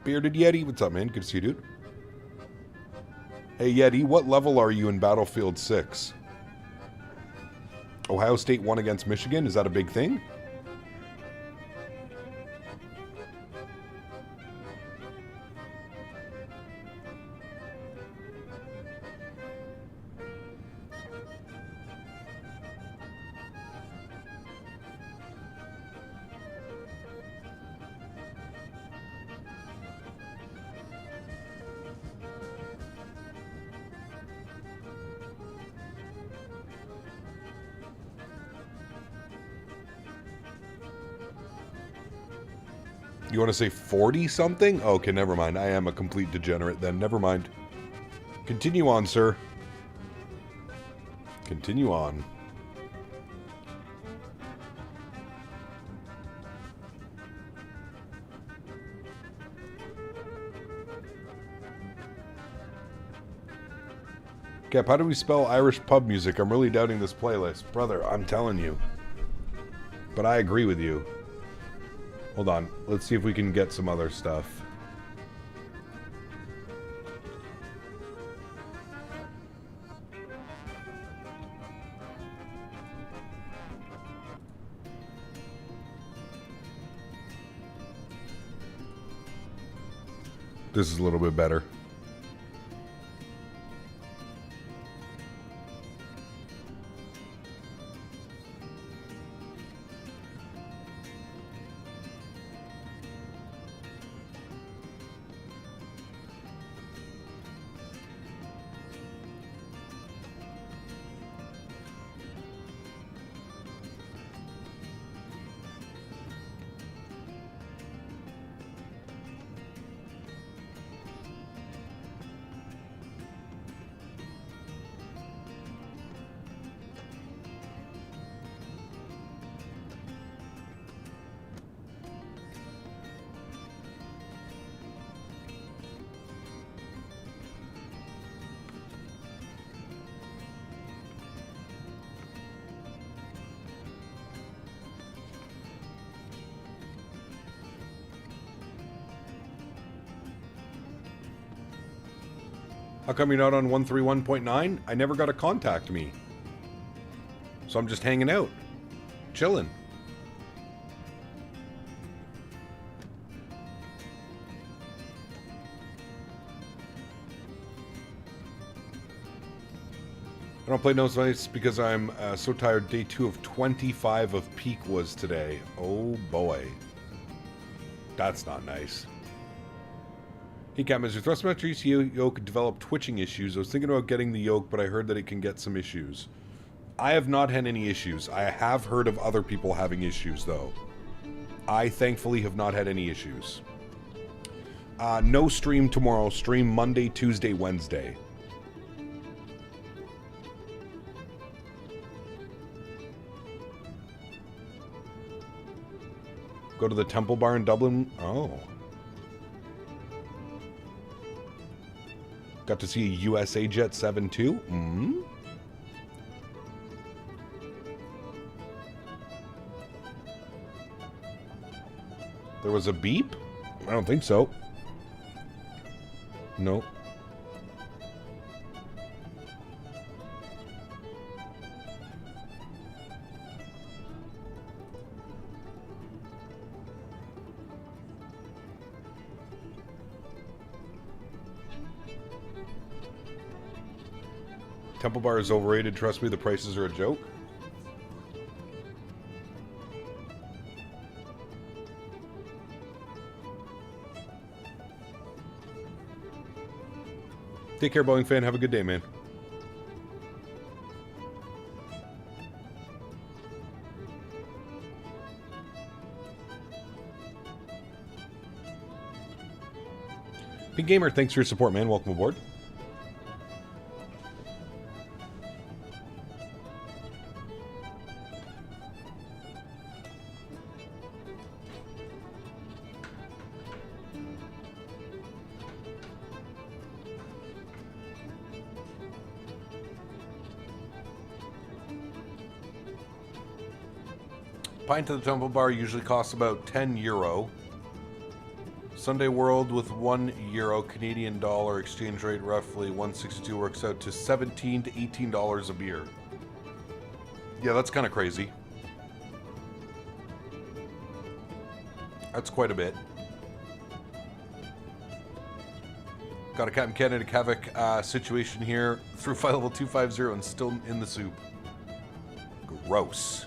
Bearded Yeti. What's up, man? Good to see you, dude. Hey, Yeti, what level are you in Battlefield 6? Ohio State won against Michigan? Is that a big thing? You want to say 40-something? Okay, never mind. I am a complete degenerate then. Never mind. Continue on, sir. Continue on. Cap, how do we spell Irish pub music? I'm really doubting this playlist. Brother, I'm telling you. But I agree with you. Hold on. Let's see if we can get some other stuff. This is a little bit better. How come you're not on 131.9? I never got a contact me. So I'm just hanging out. Chilling. I don't play No Slice because I'm so tired. Day 2 of 25 of peak was today. Oh boy. That's not nice. Hey Cam, as your thrustmaster ECU yoke developed twitching issues, I was thinking about getting the yoke, but I heard that it can get some issues. I have not had any issues. I have heard of other people having issues, though. I thankfully have not had any issues. No stream tomorrow. Stream Monday, Tuesday, Wednesday. Go to the Temple Bar in Dublin. Oh. Got to see a USA Jet 7-2. Mm-hmm. There was a beep? I don't think so. Nope. Temple Bar is overrated. Trust me, the prices are a joke. Take care, Boeing fan. Have a good day, man. Pink Gamer, thanks for your support, man. Welcome aboard. Pint to the Temple Bar usually costs about €10. Sunday World with €1 Canadian dollar exchange rate roughly 162 works out to $17 to $18 a beer. Yeah, that's kind of crazy. That's quite a bit. Got a Captain Canada Havoc situation here through file level 250 and still in the soup. Gross.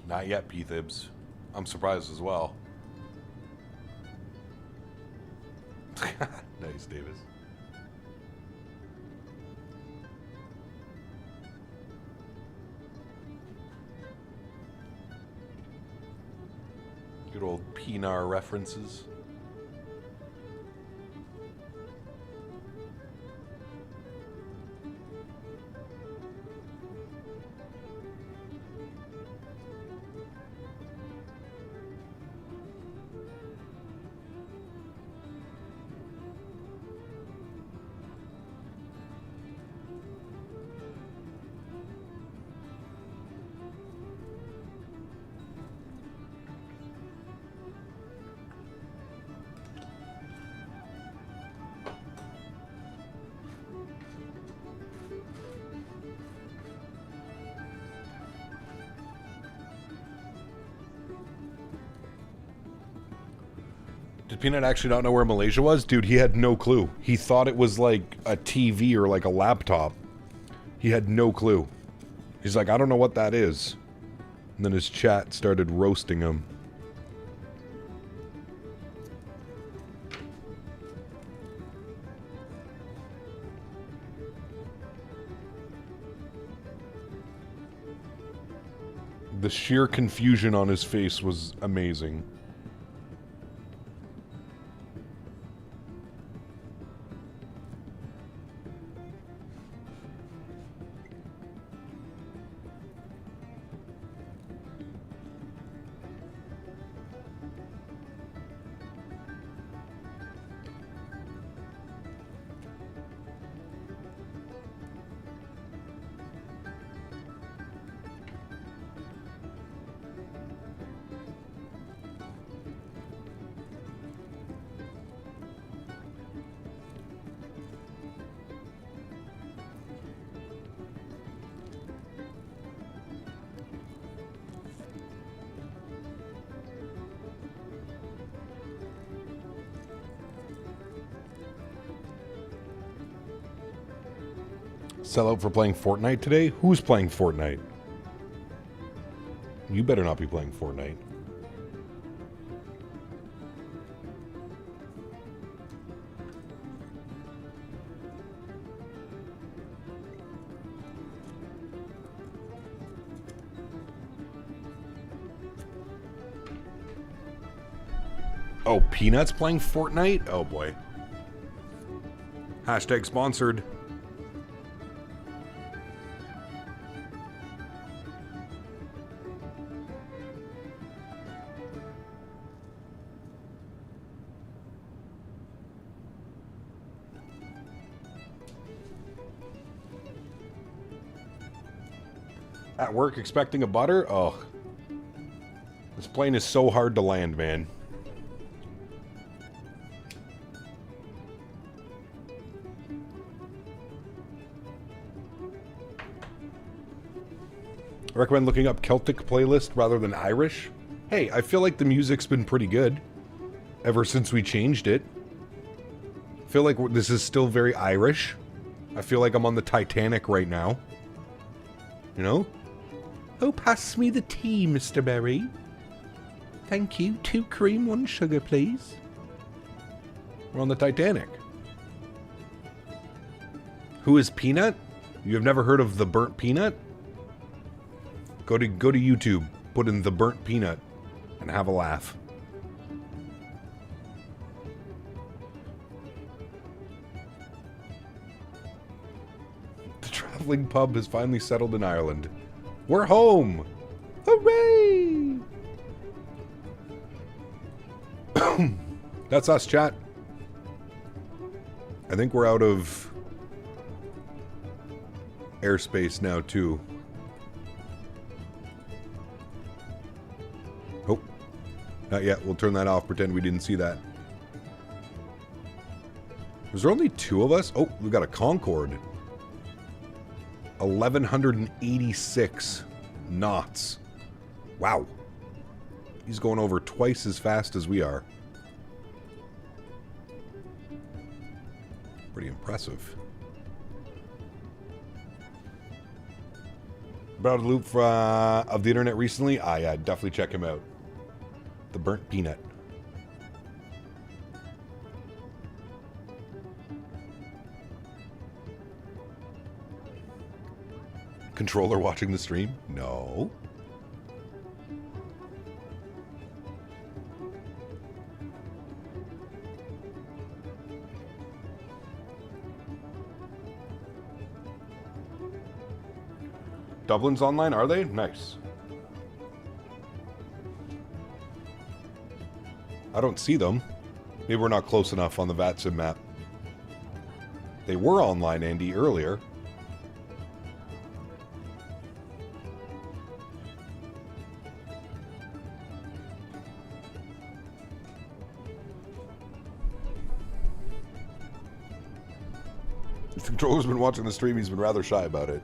Not yet, P-Thibs. I'm surprised as well. Nice, Davis. Good old Pinar references. Did Peanut actually not know where Malaysia was? Dude, he had no clue. He thought it was like a TV or like a laptop. He had no clue. He's like, I don't know what that is. And then his chat started roasting him. The sheer confusion on his face was amazing. Sell out for playing Fortnite today? Who's playing Fortnite? You better not be playing Fortnite. Oh, Peanuts playing Fortnite? Oh boy. Hashtag sponsored. At work expecting a butter? Oh. This plane is so hard to land, man. I recommend looking up Celtic playlist rather than Irish. Hey, I feel like the music's been pretty good ever since we changed it. I feel like this is still very Irish. I feel like I'm on the Titanic right now. You know? Oh, pass me the tea, Mr. Berry. Thank you. 2 cream, 1 sugar, please. We're on the Titanic. Who is Peanut? You have never heard of the burnt peanut? Go to YouTube, put in the burnt peanut, and have a laugh. The traveling pub has finally settled in Ireland. We're home! Hooray! That's us, chat. I think we're out of airspace now, too. Oh, not yet. We'll turn that off. Pretend we didn't see that. Was there only 2 of us? Oh, we've got a Concorde. 1,186 knots. Wow. He's going over twice as fast as we are. Pretty impressive. About a loop of the internet recently? Yeah, definitely check him out. The burnt peanut. Controller watching the stream? No. Dublin's online, are they? Nice. I don't see them. Maybe we're not close enough on the VATSIM map. They were online, Andy, earlier. The controller's been watching the stream. He's been rather shy about it.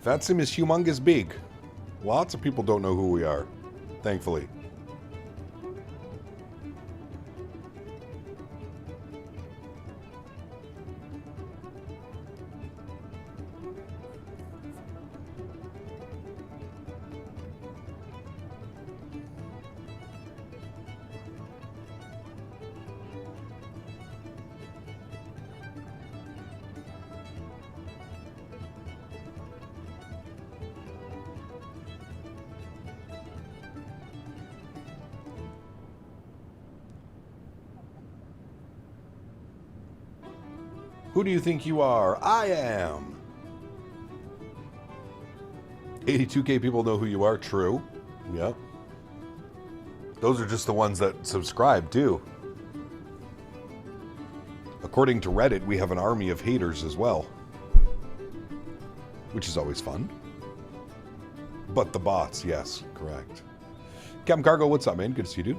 VATSIM is humongous big. Lots of people don't know who we are, thankfully. Who do you think you are? I am. 82K people know who you are. True. Yep. Those are just the ones that subscribe, too. According to Reddit, we have an army of haters as well. Which is always fun. But the bots, yes, correct. Captain Cargo, what's up, man? Good to see you, dude.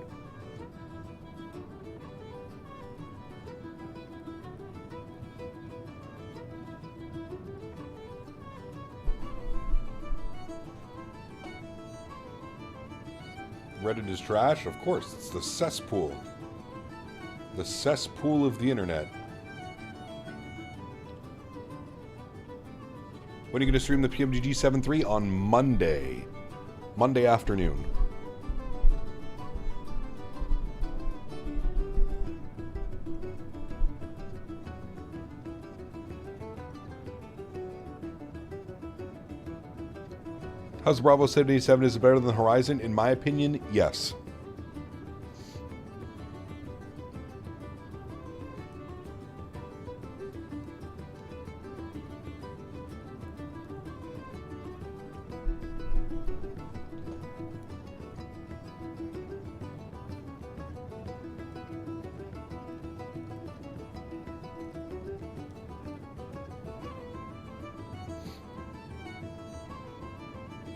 Reddit is trash? Of course, it's the cesspool. The cesspool of the internet. When are you going to stream the PMDG 7.3? On Monday. Monday afternoon. How's the Bravo 787? Is it better than the Horizon? In my opinion, yes.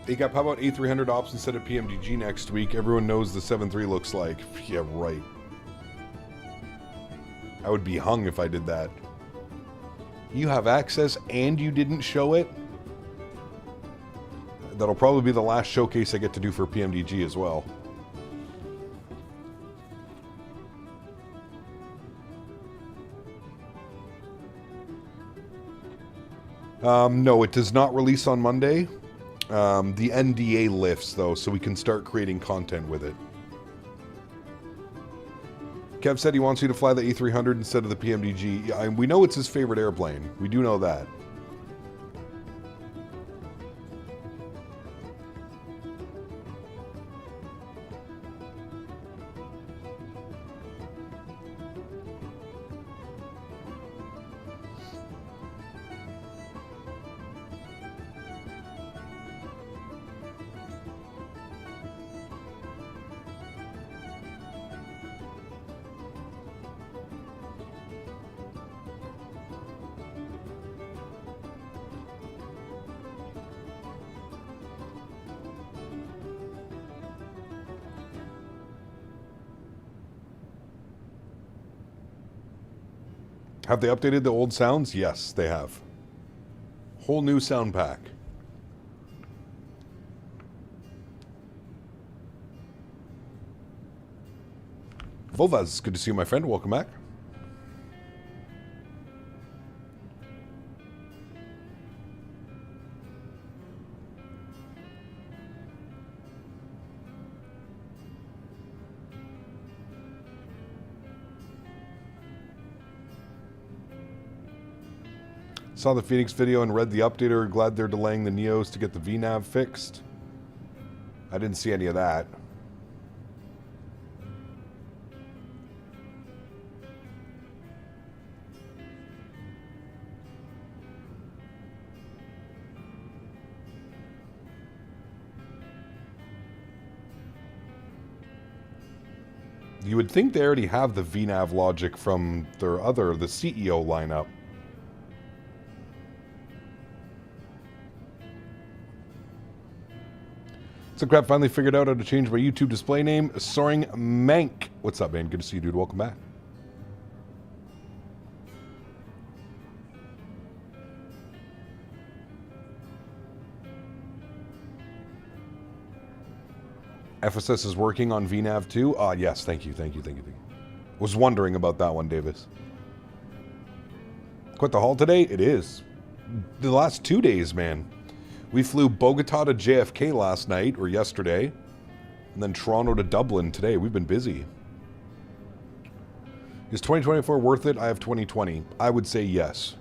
ACAP, how about A300 ops instead of PMDG next week? Everyone knows the 7.3 looks like. Yeah, right. I would be hung if I did that. You have access and you didn't show it? That'll probably be the last showcase I get to do for PMDG as well. No, it does not release on Monday. The NDA lifts, though, so we can start creating content with it. Kev said he wants you to fly the A300 instead of the PMDG. Yeah, we know it's his favorite airplane. We do know that. Have they updated the old sounds? Yes, they have. Whole new sound pack. Volvaz, good to see you, my friend. Welcome back. Saw the Phoenix video and read the updater. Glad they're delaying the Neos to get the VNAV fixed. I didn't see any of that. You would think they already have the VNAV logic from the CEO lineup. So Crap finally figured out how to change my YouTube display name. Soaring Mank. What's up, man? Good to see you, dude. Welcome back. FSS is working on VNAV too? Yes, thank you. Was wondering about that one, Davis. Quite the haul today? It is. The last 2 days, man. We flew Bogota to JFK last night, or yesterday, and then Toronto to Dublin today. We've been busy. Is 2024 worth it? I have 2020. I would say yes.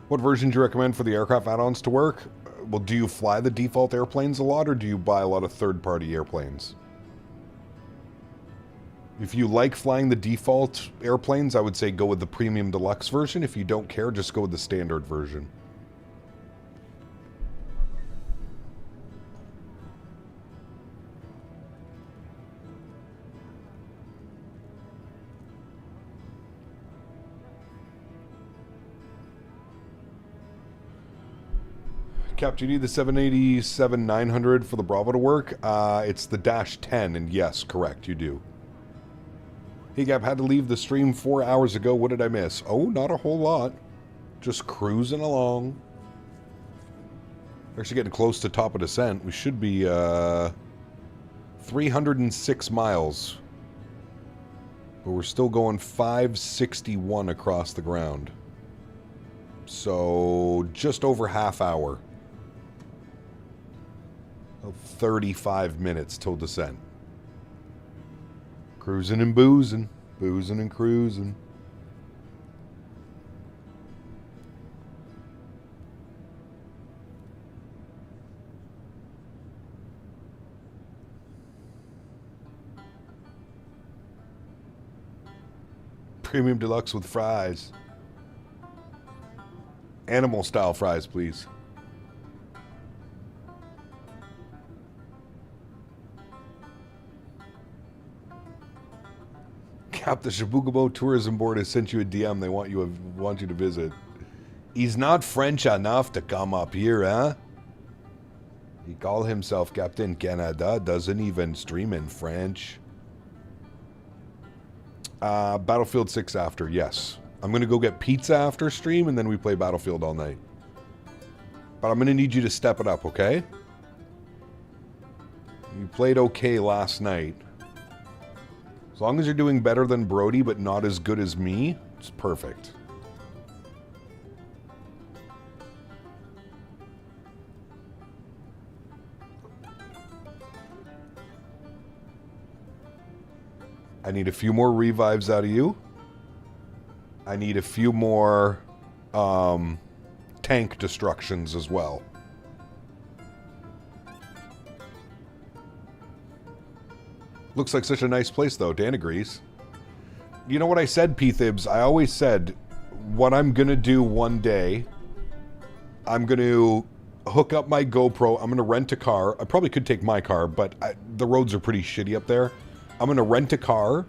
What version do you recommend for the aircraft add-ons to work? Well, do you fly the default airplanes a lot, or do you buy a lot of third-party airplanes? If you like flying the default airplanes, I would say go with the Premium Deluxe version. If you don't care, just go with the standard version. Cap, do you need the 787-900 for the Bravo to work? It's the Dash 10, and yes, correct, you do. Hey, Cap, had to leave the stream 4 hours ago. What did I miss? Oh, not a whole lot. Just cruising along. We're actually getting close to top of descent. We should be 306 miles. But we're still going 561 across the ground. So, just over half hour. 35 minutes till descent. Cruising and boozing. Boozing and cruising. Premium Deluxe with fries. Animal style fries, please. Cap, the Chibougamau Tourism Board has sent you a DM. They want you to visit. He's not French enough to come up here, huh? He called himself Captain Canada. Doesn't even stream in French. Battlefield 6 after, yes. I'm going to go get pizza after stream, and then we play Battlefield all night. But I'm going to need you to step it up, okay? You played okay last night. As long as you're doing better than Brody, but not as good as me, it's perfect. I need a few more revives out of you. I need a few more tank destructions as well. Looks like such a nice place, though. Dan agrees. You know what I said, P-Thibs? I always said, what I'm going to do one day, I'm going to hook up my GoPro. I'm going to rent a car. I probably could take my car, but the roads are pretty shitty up there. I'm going to rent a car.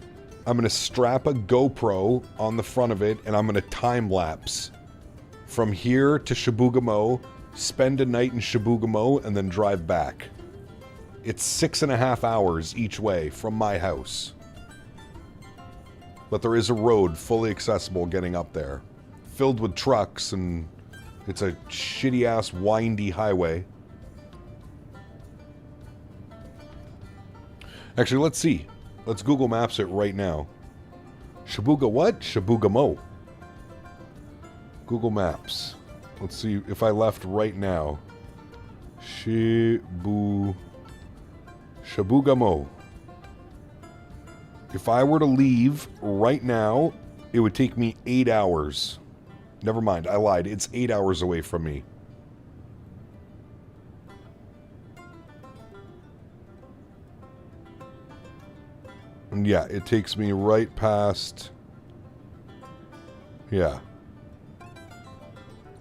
I'm going to strap a GoPro on the front of it, and I'm going to time-lapse from here to Chibougamau, spend a night in Chibougamau, and then drive back. It's 6.5 hours each way from my house. But there is a road fully accessible getting up there. Filled with trucks, and it's a shitty-ass, windy highway. Actually, let's see. Let's Google Maps it right now. Chibouga what? Chibougamau. Google Maps. Let's see if I left right now. Chibougamau. If I were to leave right now, it would take me 8 hours. Never mind, I lied. It's 8 hours away from me. And yeah, it takes me right past... Yeah.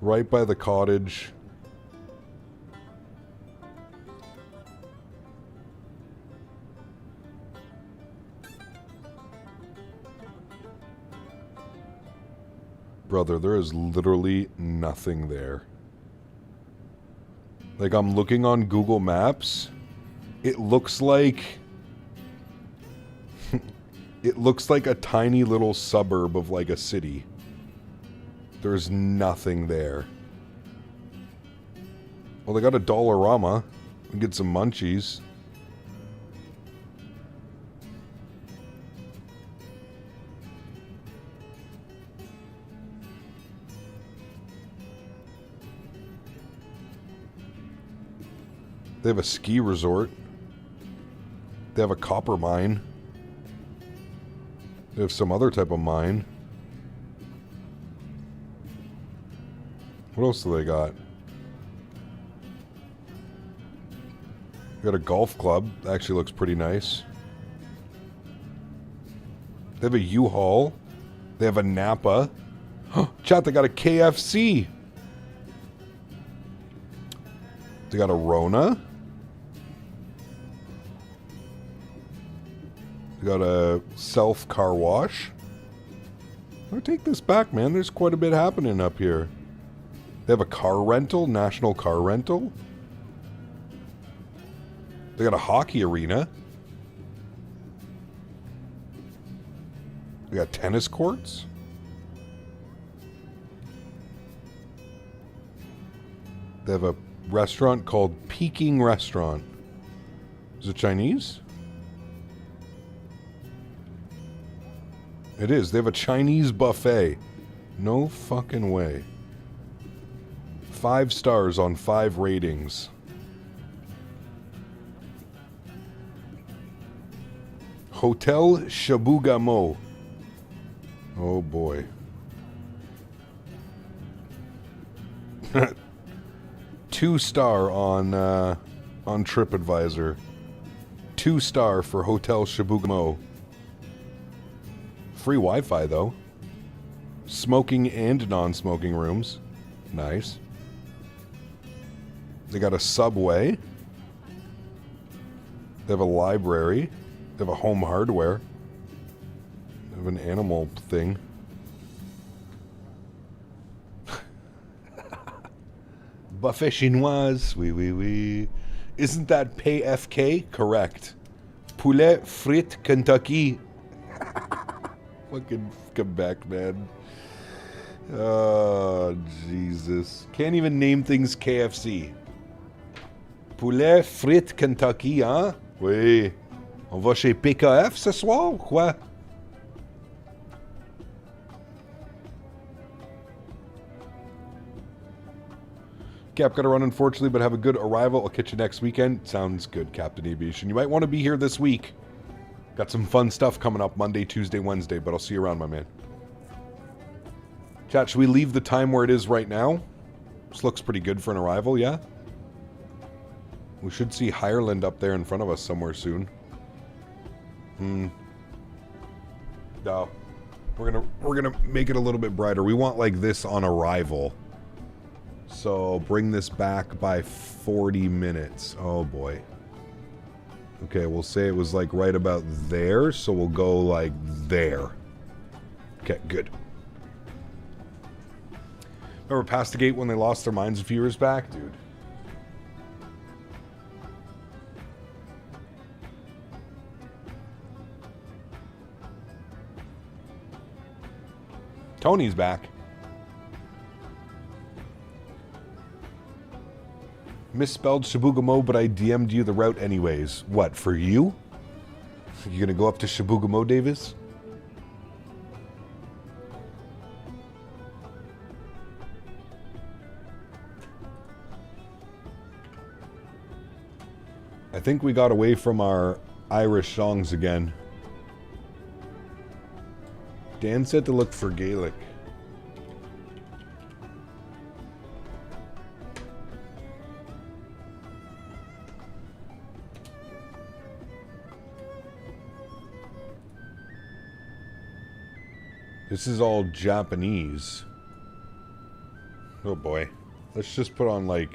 Right by the cottage. Brother, there is literally nothing there. Like, I'm looking on Google Maps. It looks like... It looks like a tiny little suburb of, like, a city. There's nothing there. Well, they got a Dollarama. We can get some munchies. They have a ski resort. They have a copper mine. They have some other type of mine. What else do they got? They got a golf club. That actually looks pretty nice. They have a U-Haul. They have a Napa. Chat, they got a KFC. They got a Rona. They got a self-car wash. I'll take this back, man. There's quite a bit happening up here. They have a car rental, National Car Rental. They got a hockey arena. They got tennis courts. They have a restaurant called Peking Restaurant. Is it Chinese? It is. They have a Chinese buffet. No fucking way. 5 stars on 5 ratings. Hotel Shabugamo. Oh boy. Two star on TripAdvisor. 2 star for Hotel Shabugamo. Free Wi-Fi though. Smoking and non-smoking rooms. Nice. They got a Subway. They have a library. They have a Home Hardware. They have an animal thing. Buffet chinoise. Oui. Isn't that PFK? Correct. Poulet frites Kentucky. Fucking Quebec, man. Oh, Jesus. Can't even name things KFC. Poulet frites Kentucky, hein? Oui. On va chez PKF ce soir ou quoi? Cap, gotta run unfortunately, but have a good arrival. I'll catch you next weekend. Sounds good, Captain Aviation. You might want to be here this week. Got some fun stuff coming up Monday, Tuesday, Wednesday, but I'll see you around, my man. Chat, should we leave the time where it is right now? This looks pretty good for an arrival, yeah? We should see Ireland up there in front of us somewhere soon. No. We're gonna make it a little bit brighter. We want like this on arrival. So bring this back by 40 minutes. Oh boy. Okay, we'll say it was like right about there, so we'll go like there. Okay, good. Remember past the gate when they lost their minds a few years back? Dude. Tony's back. Misspelled Shabugamo, but I DM'd you the route anyways. What, for you? You gonna go up to Shabugamo, Davis? I think we got away from our Irish songs again. Dan said to look for Gaelic. This is all Japanese. Oh boy. Let's just put on like...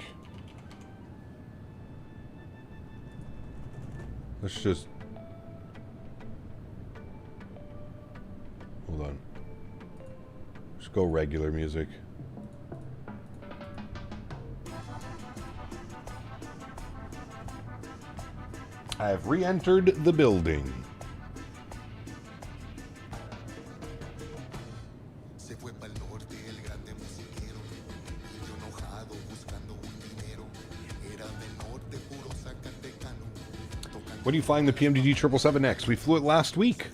Let's just... Hold on. Just go regular music. I have re-entered the building. When are you flying the PMDG 777 next? We flew it last week.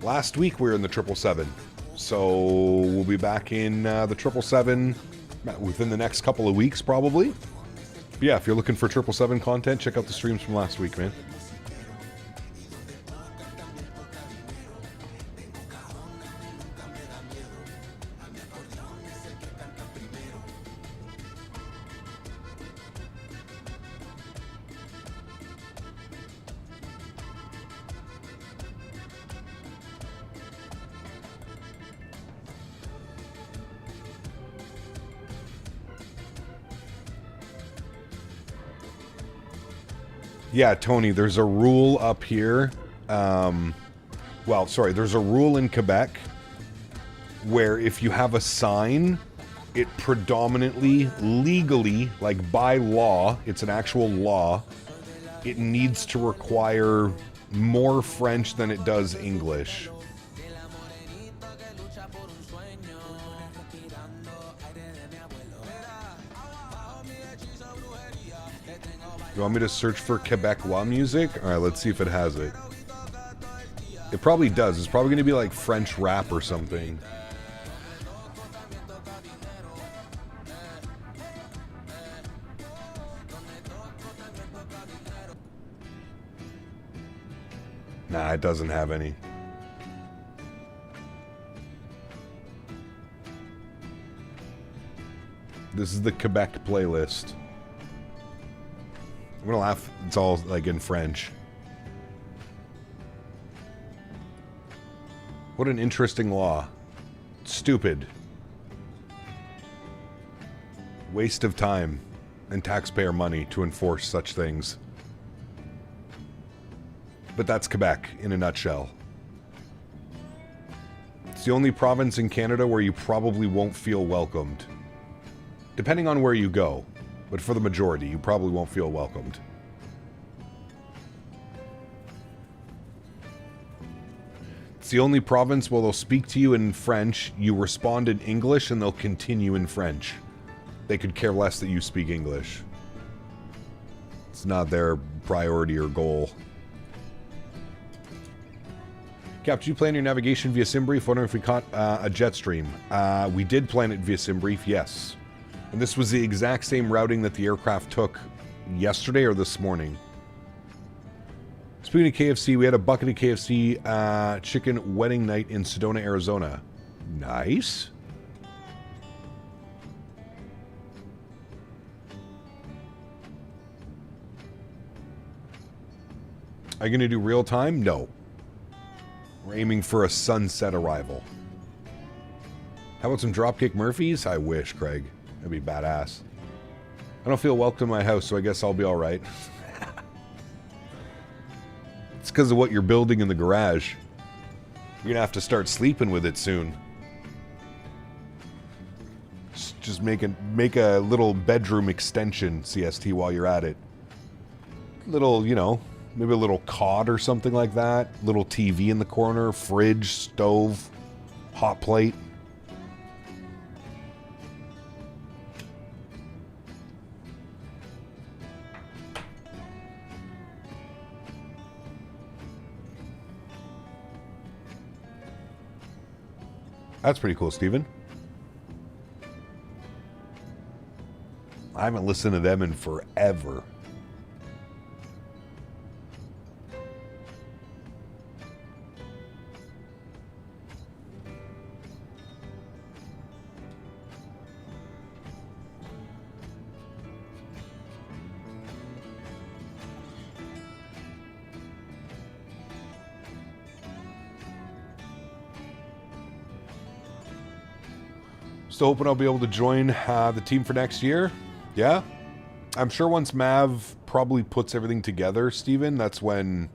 Last week we were in the 777. So we'll be back in the 777 within the next couple of weeks probably. But yeah, if you're looking for 777 content, check out the streams from last week, man. Yeah, Tony, there's a rule up here. Well, sorry, there's a rule in Quebec where if you have a sign, it predominantly, legally, like by law, it's an actual law, it needs to require more French than it does English. You want me to search for Quebecois music? Alright, let's see if it has it. It probably does. It's probably going to be like French rap or something. Nah, it doesn't have any. This is the Quebec playlist. I'm gonna laugh. It's all like in French. What an interesting law. Stupid. Waste of time and taxpayer money to enforce such things. But that's Quebec in a nutshell. It's the only province in Canada where you probably won't feel welcomed. Depending on where you go. But for the majority, you probably won't feel welcomed. It's the only province where they'll speak to you in French, you respond in English, and they'll continue in French. They could care less that you speak English. It's not their priority or goal. Cap, did you plan your navigation via SimBrief? Wondering if we caught a jet stream. We did plan it via SimBrief, yes. And this was the exact same routing that the aircraft took yesterday or this morning. Speaking of KFC, we had a bucket of KFC chicken wedding night in Sedona, Arizona. Nice. Are you going to do real time? No. We're aiming for a sunset arrival. How about some Dropkick Murphys? I wish, Craig. That'd be badass. I don't feel welcome in my house, so I guess I'll be alright. It's because of what you're building in the garage. You're gonna have to start sleeping with it soon. Just make a little bedroom extension, CST, while you're at it. Little, you know, maybe a little cot or something like that. Little TV in the corner, fridge, stove, hot plate. That's pretty cool, Steven. I haven't listened to them in forever. Still hoping I'll be able to join the team for next year. Yeah. I'm sure once Mav probably puts everything together, Steven, that's when,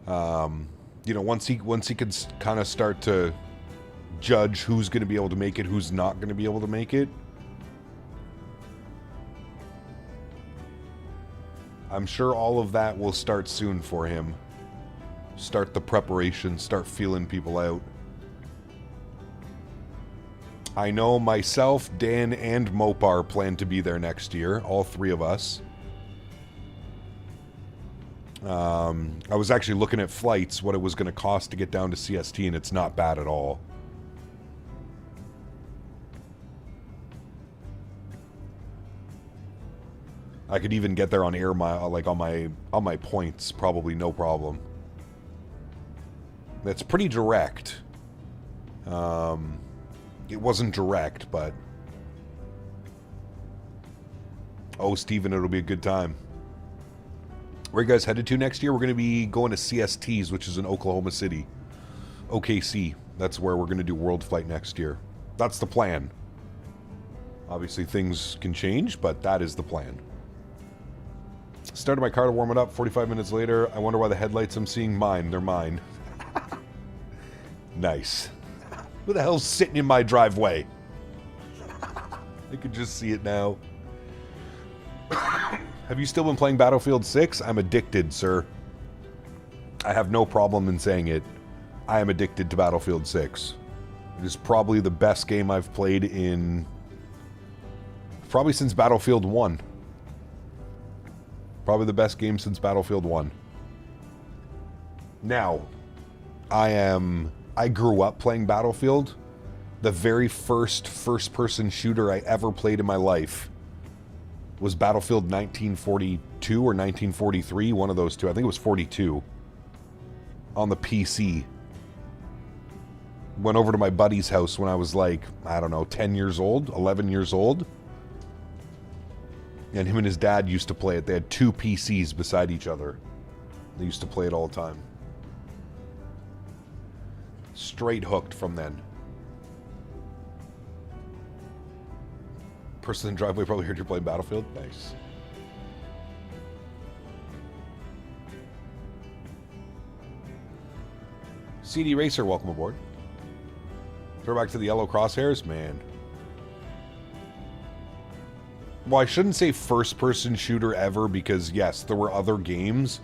you know, once he can kind of start to judge who's going to be able to make it, who's not going to be able to make it. I'm sure all of that will start soon for him. Start the preparation, start feeling people out. I know myself, Dan, and Mopar plan to be there next year. All three of us. I was actually looking at flights, what it was going to cost to get down to CST, and it's not bad at all. I could even get there on air mile, like on my points, probably no problem. That's pretty direct. It wasn't direct, but... Oh, Steven, it'll be a good time. Where are you guys headed to next year? We're going to be going to CSTs, which is in Oklahoma City. OKC. That's where we're going to do World Flight next year. That's the plan. Obviously, things can change, but that is the plan. Started my car to warm it up. 45 minutes later, I wonder why the headlights I'm seeing mine. They're mine. Nice. Who the hell's sitting in my driveway? I could just see it now. Have you still been playing Battlefield 6? I'm addicted, sir. I have no problem in saying it. I am addicted to Battlefield 6. It is probably the best game I've played in... probably since Battlefield 1. Probably the best game since Battlefield 1. Now, I grew up playing Battlefield. The very first-person shooter I ever played in my life was Battlefield 1942 or 1943, one of those two. I think it was 42. On the PC. Went over to my buddy's house when I was like, I don't know, 10 years old, 11 years old. And him and his dad used to play it. They had two PCs beside each other. They used to play it all the time. Straight hooked from then. Person in the driveway probably heard you play Battlefield. Nice. CD Racer, welcome aboard. Throw back to the yellow crosshairs, man. Well, I shouldn't say first-person shooter ever because, yes, there were other games,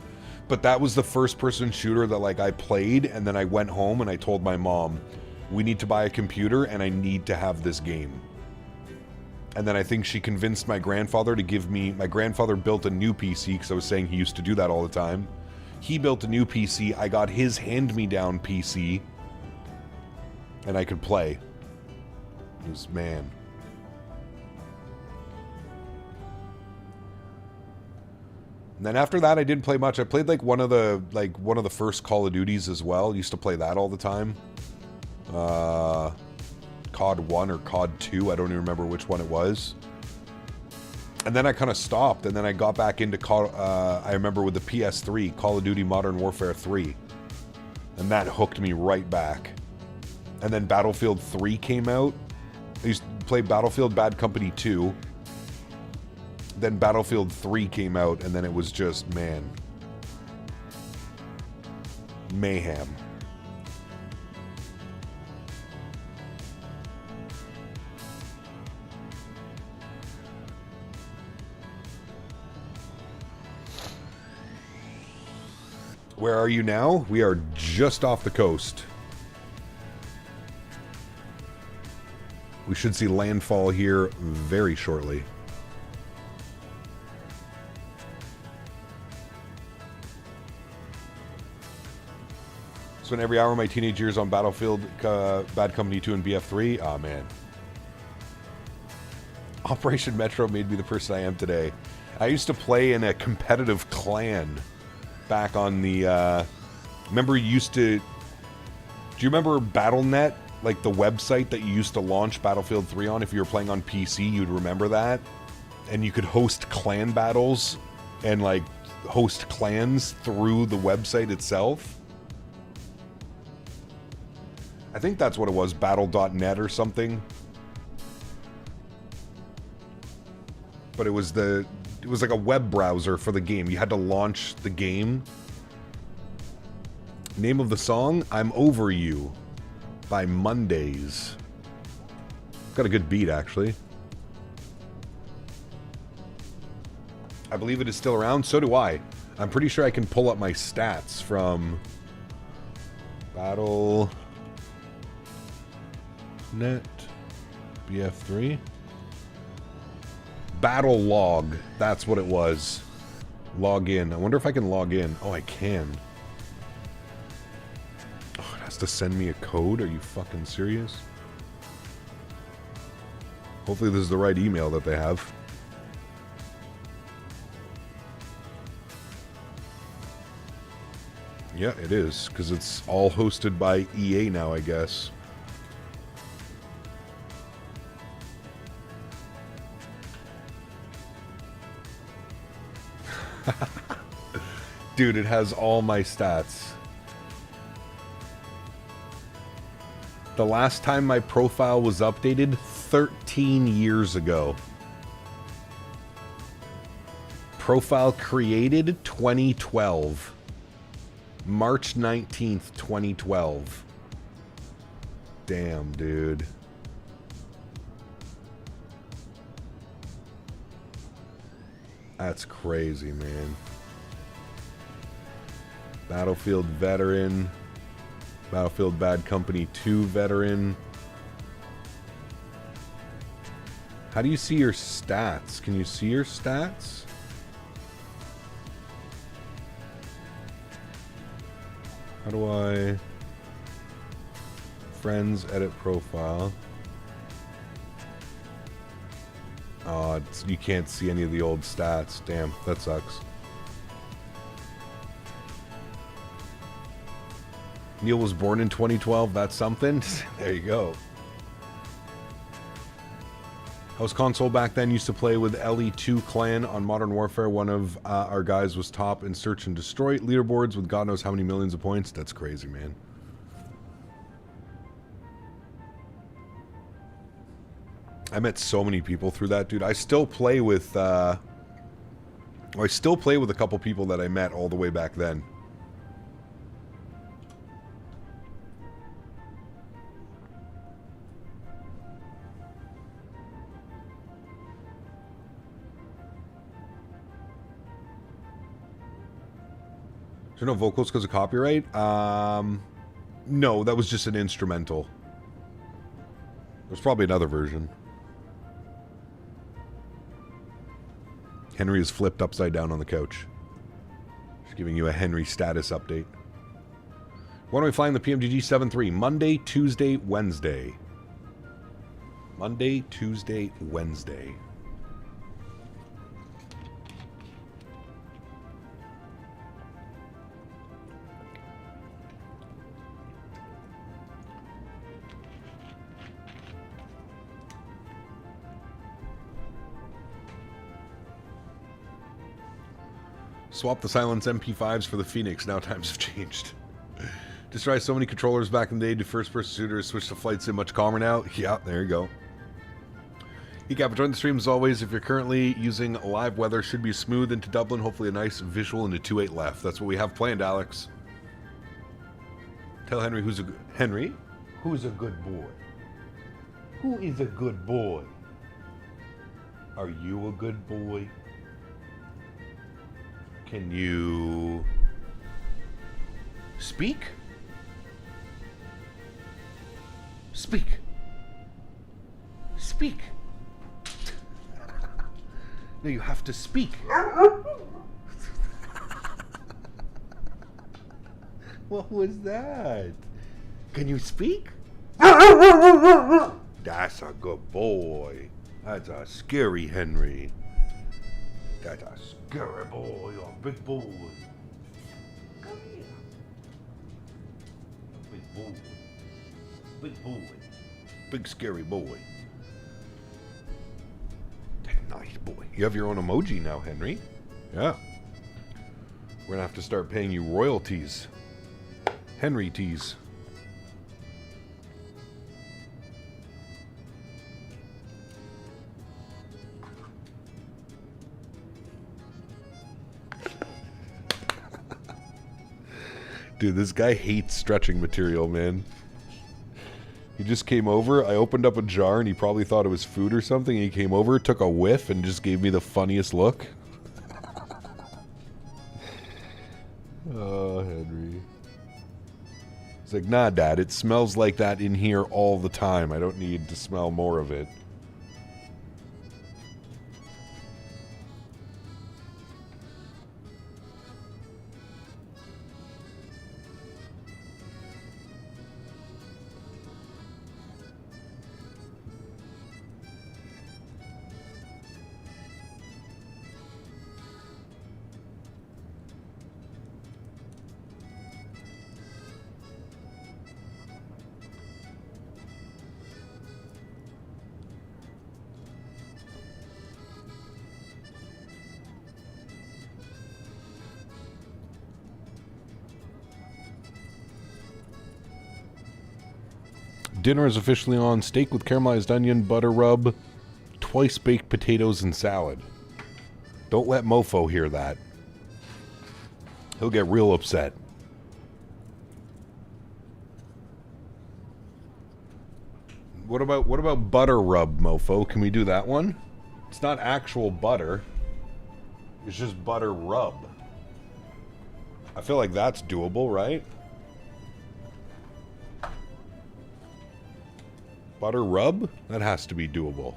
but that was the first-person shooter that, like, I played, and then I went home and I told my mom, we need to buy a computer and I need to have this game. And then I think she convinced my grandfather to give me... My grandfather built a new PC because I was saying he used to do that all the time. He built a new PC. I got his hand-me-down PC. And I could play. It was, man. And then after that, I didn't play much. I played like one of the first Call of Duties as well. Used to play that all the time. COD 1 or COD 2. I don't even remember which one it was. And then I kind of stopped. And then I got back into I remember with the PS3, Call of Duty Modern Warfare 3. And that hooked me right back. And then Battlefield 3 came out. I used to play Battlefield Bad Company 2. Then Battlefield 3 came out, and then it was just, man, mayhem. Where are you now? We are just off the coast. We should see landfall here very shortly. Spent every hour of my teenage years on Battlefield, Bad Company 2 and BF3. Aw, man. Operation Metro made me the person I am today. I used to play in a competitive clan back on the, remember you used to... Do you remember Battle.net? Like the website that you used to launch Battlefield 3 on? If you were playing on PC, you'd remember that. And you could host clan battles and, like, host clans through the website itself. I think that's what it was, battle.net or something. But it was like a web browser for the game. You had to launch the game. Name of the song, I'm Over You by Mondays. Got a good beat, actually. I believe it is still around. So do I. I'm pretty sure I can pull up my stats from Battle... Net BF3 Battle Log, that's what it was. Log in. I wonder if I can log in. Oh, I can. Oh, it has to send me a code. Are you fucking serious? Hopefully this is the right email that they have. Yeah, it is, because it's all hosted by EA now, I guess. Dude, it has all my stats. The last time my profile was updated, 13 years ago. Profile created 2012. March 19th, 2012. Damn, dude. That's crazy, man. Battlefield veteran. Battlefield Bad Company 2 veteran. How do you see your stats? Can you see your stats? How do I... Friends, edit profile. Oh, you can't see any of the old stats. Damn, that sucks. Neil was born in 2012. That's something. There you go. House console back then used to play with LE2 clan on Modern Warfare. One of our guys was top in search and destroy leaderboards with God knows how many millions of points. That's crazy, man. I met so many people through that, dude. I still play with a couple people that I met all the way back then. Is there no vocals because of copyright? No, that was just an instrumental. There's probably another version. Henry is flipped upside down on the couch. Just giving you a Henry status update. When are we flying the PMGG 7-3? Monday, Tuesday, Wednesday. Monday, Tuesday, Wednesday. Swap the Silence MP5s for the Phoenix. Now times have changed. Destroy so many controllers back in the day to first-person shooters. Switch to flight sim much calmer now. Yeah, there you go. Ecap, join the stream as always. If you're currently using live weather, should be smooth into Dublin. Hopefully a nice visual into 2-8 left. That's what we have planned, Alex. Tell Henry who's a good... Henry? Who's a good boy? Who is a good boy? Are you a good boy? Can you speak? Speak. Speak. No, you have to speak. What was that? Can you speak? That's a good boy. That's a scary Henry. That's a scary boy, a big boy. Come here. Big boy. Big boy. Big scary boy. Nice boy. You have your own emoji now, Henry. Yeah. We're gonna have to start paying you royalties. Henry teas. Dude, this guy hates stretching material, man. He just came over, I opened up a jar and he probably thought it was food or something. He came over, took a whiff, and just gave me the funniest look. Oh, Henry. He's like, nah, Dad, it smells like that in here all the time. I don't need to smell more of it. Dinner is officially on. Steak with caramelized onion, butter rub, twice baked potatoes, and salad. Don't let Mofo hear that. He'll get real upset. What about butter rub, Mofo? Can we do that one? It's not actual butter. It's just butter rub. I feel like that's doable, right? Butter rub? That has to be doable.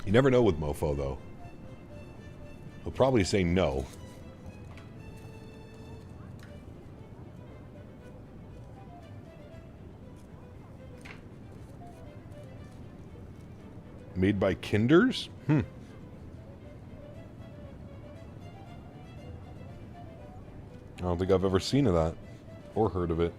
You never know with Mofo, though. He'll probably say no. Made by Childerz? I don't think I've ever seen of that. Or heard of it.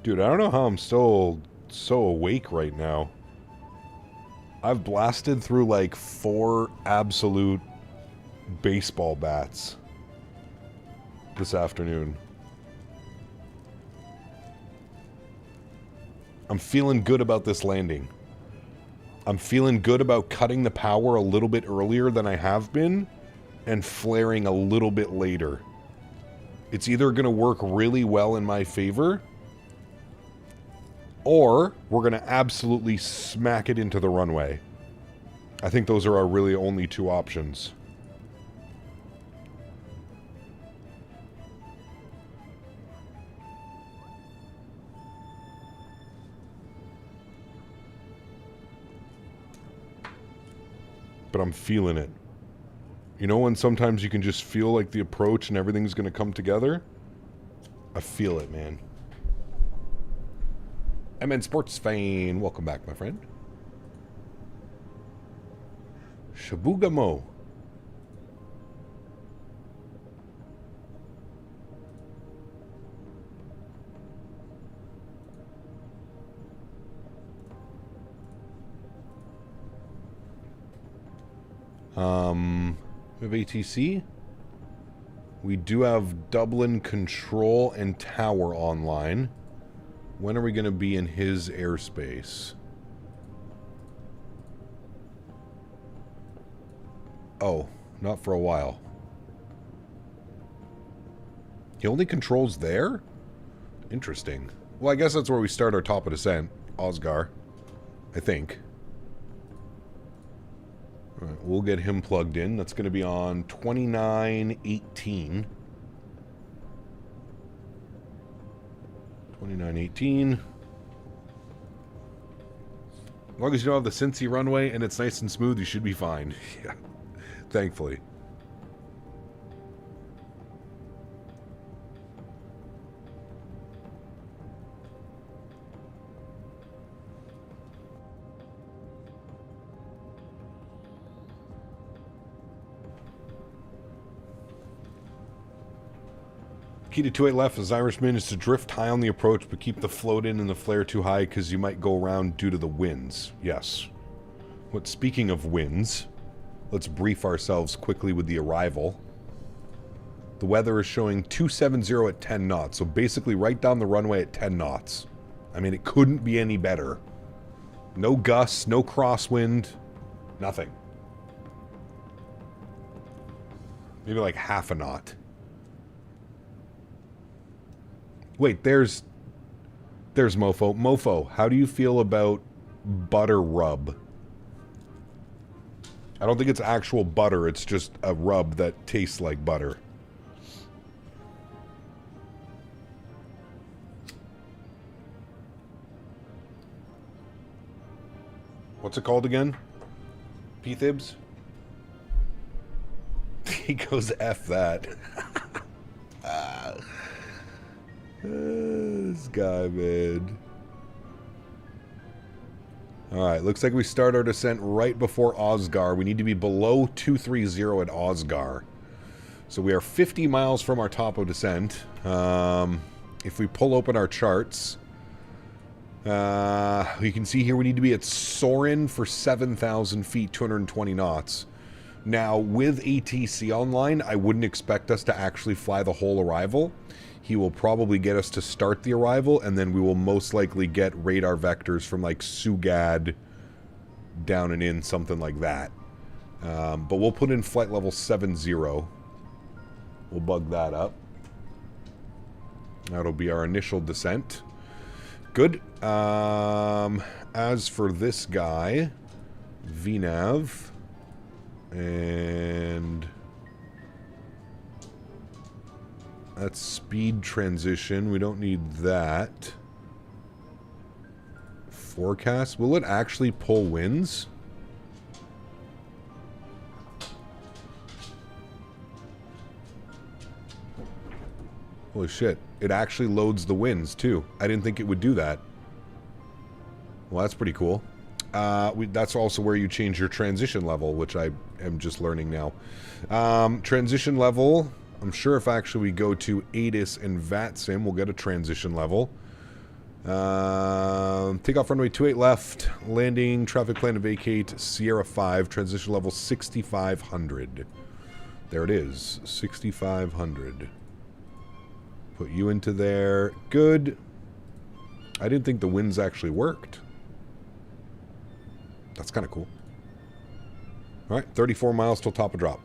Dude, I don't know how I'm still so awake right now. I've blasted through like 4 absolute baseball bats this afternoon. I'm feeling good about this landing. I'm feeling good about cutting the power a little bit earlier than I have been and flaring a little bit later. It's either going to work really well in my favor, or we're going to absolutely smack it into the runway. I think those are our really only 2 options. But I'm feeling it. You know when sometimes you can just feel like the approach and everything's going to come together? I feel it, man. MN Sports Fan, welcome back, my friend. Shabugamo. We have ATC. We do have Dublin Control and Tower online. When are we going to be in his airspace? Oh, not for a while. He only controls there? Interesting. Well, I guess that's where we start our top of descent. Osgar. I think. Alright, we'll get him plugged in. That's going to be on 2918. 2918. As long as you don't have the Cincy runway and it's nice and smooth, you should be fine. Yeah. Thankfully. Key to 28 left as Irishman is to drift high on the approach but keep the float in and the flare too high because you might go around due to the winds. Yes. But speaking of winds, let's brief ourselves quickly with the arrival. The weather is showing 270 at 10 knots, so basically right down the runway at 10 knots. I mean, it couldn't be any better. No gusts, no crosswind, nothing. Maybe like half a knot. Wait, there's Mofo. Mofo, how do you feel about butter rub? I don't think it's actual butter, it's just a rub that tastes like butter. What's it called again? P-Thibs? He goes F that. This guy, man. Alright, looks like we start our descent right before Osgar. We need to be below 230 at Osgar. So we are 50 miles from our top of descent. If we pull open our charts, You can see here we need to be at Soarin for 7,000 feet, 220 knots. Now, with ATC online, I wouldn't expect us to actually fly the whole arrival. He will probably get us to start the arrival, and then we will most likely get radar vectors from, like, Sugad down and in, something like that. But we'll put in flight level 70. We'll bug that up. That'll be our initial descent. Good. As for this guy, VNAV, and that's speed transition. We don't need that. Forecast. Will it actually pull winds? Holy shit. It actually loads the winds, too. I didn't think it would do that. Well, that's pretty cool. That's also where you change your transition level, which I am just learning now. Transition level. I'm sure if actually we go to ATIS and VATSIM, we'll get a transition level. Takeoff runway 28 left. Landing, traffic plan to vacate, Sierra 5, transition level 6,500. There it is, 6,500. Put you into there. Good. I didn't think the winds actually worked. That's kind of cool. All right, 34 miles till top of drop.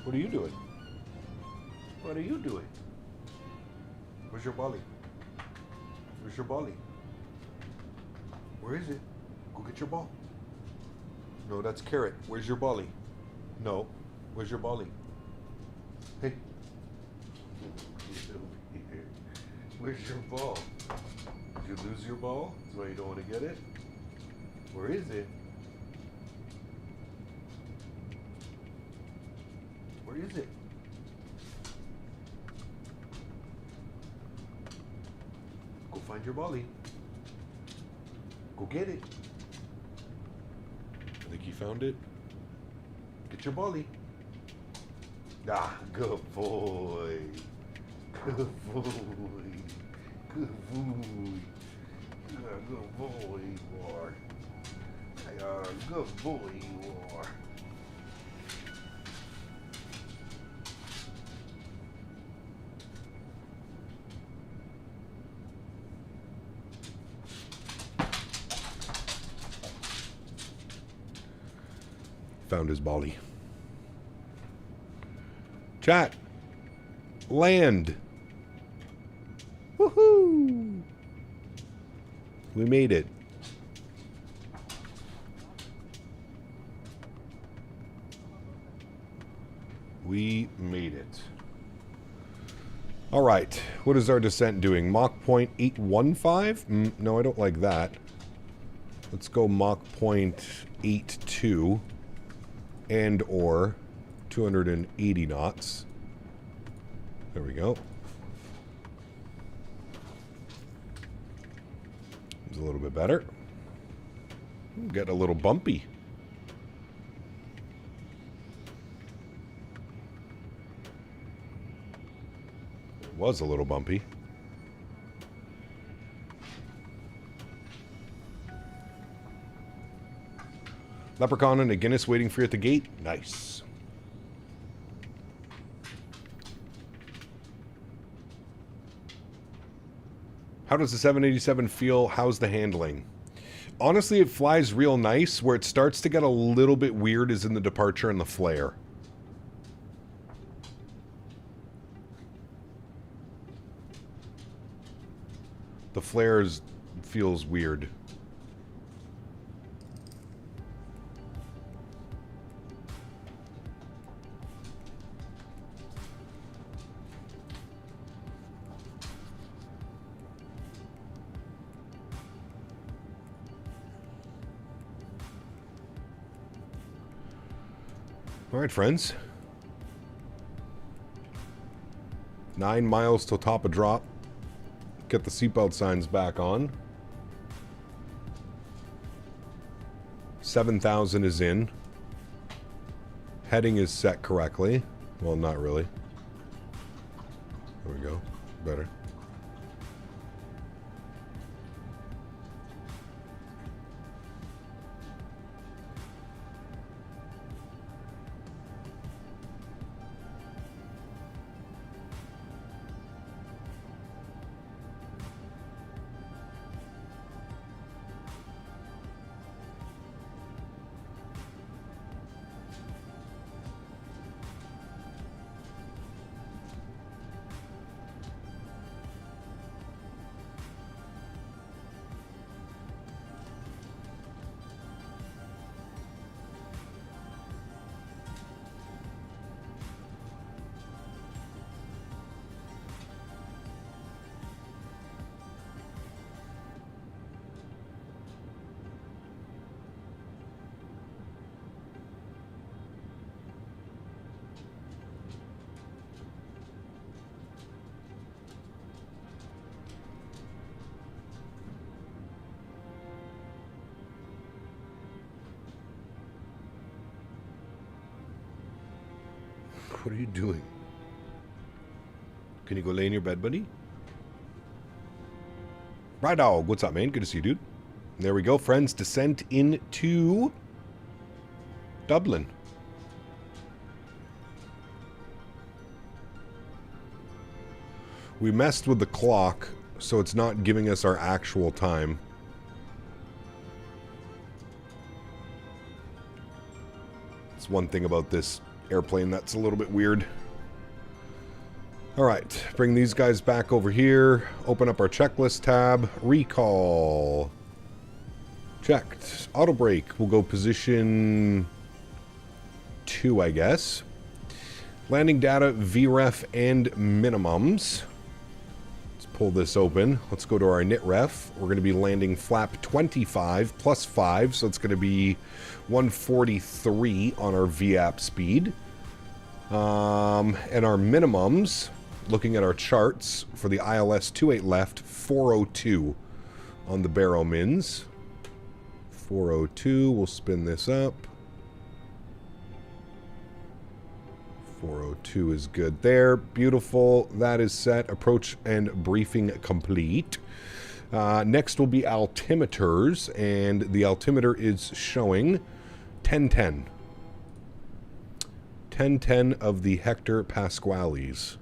What are you doing? What are you doing? Where's your bolly? Where's your bolly? Where is it? Go get your ball. No, that's Carrot. Where's your bolly? No. Where's your bolly? Hey. Where's your ball? Did you lose your ball? That's why you don't want to get it? Where is it? Where is it? Go find your bolly. Go get it. I think you found it. Get your bolly. Ah, good boy. Good boy. Good boy. Good boy you are. Good boy you are. Found his bolly. Chat. Land. Woohoo! We made it. We made it. All right. What is our descent doing? Mach point 815? No, I don't like that. Let's go Mach point 82 and or 280 knots. There we go. It's a little bit better. Getting a little bumpy. It was a little bumpy. Leprechaun and a Guinness waiting for you at the gate. Nice. How does the 787 feel? How's the handling? Honestly, it flies real nice. Where it starts to get a little bit weird is in the departure and the flare. The flares feels weird. All right, friends. 9 miles till top of drop. Get the seatbelt signs back on. 7,000 is in. Heading is set correctly. Well, not really. There we go. Better. What are you doing? Can you go lay in your bed, buddy? Right dog, what's up, man? Good to see you, dude. There we go, friends. Descent into Dublin. We messed with the clock, so it's not giving us our actual time. It's one thing about this airplane that's a little bit weird. Alright, bring these guys back over here. Open up our checklist tab. Recall. Checked. Auto brake. We'll go position 2, I guess. Landing data, VREF, and minimums. Let's pull this open. Let's go to our init ref. We're going to be landing flap 25 plus 5, so it's going to be 143 on our VAP speed. And our minimums, looking at our charts for the ILS 28 left, 402 on the baro mins. 402, we'll spin this up. 402 is good there. Beautiful. That is set. Approach and briefing complete. Next will be altimeters, and the altimeter is showing 1010. 1010 of the Hector Pasquales.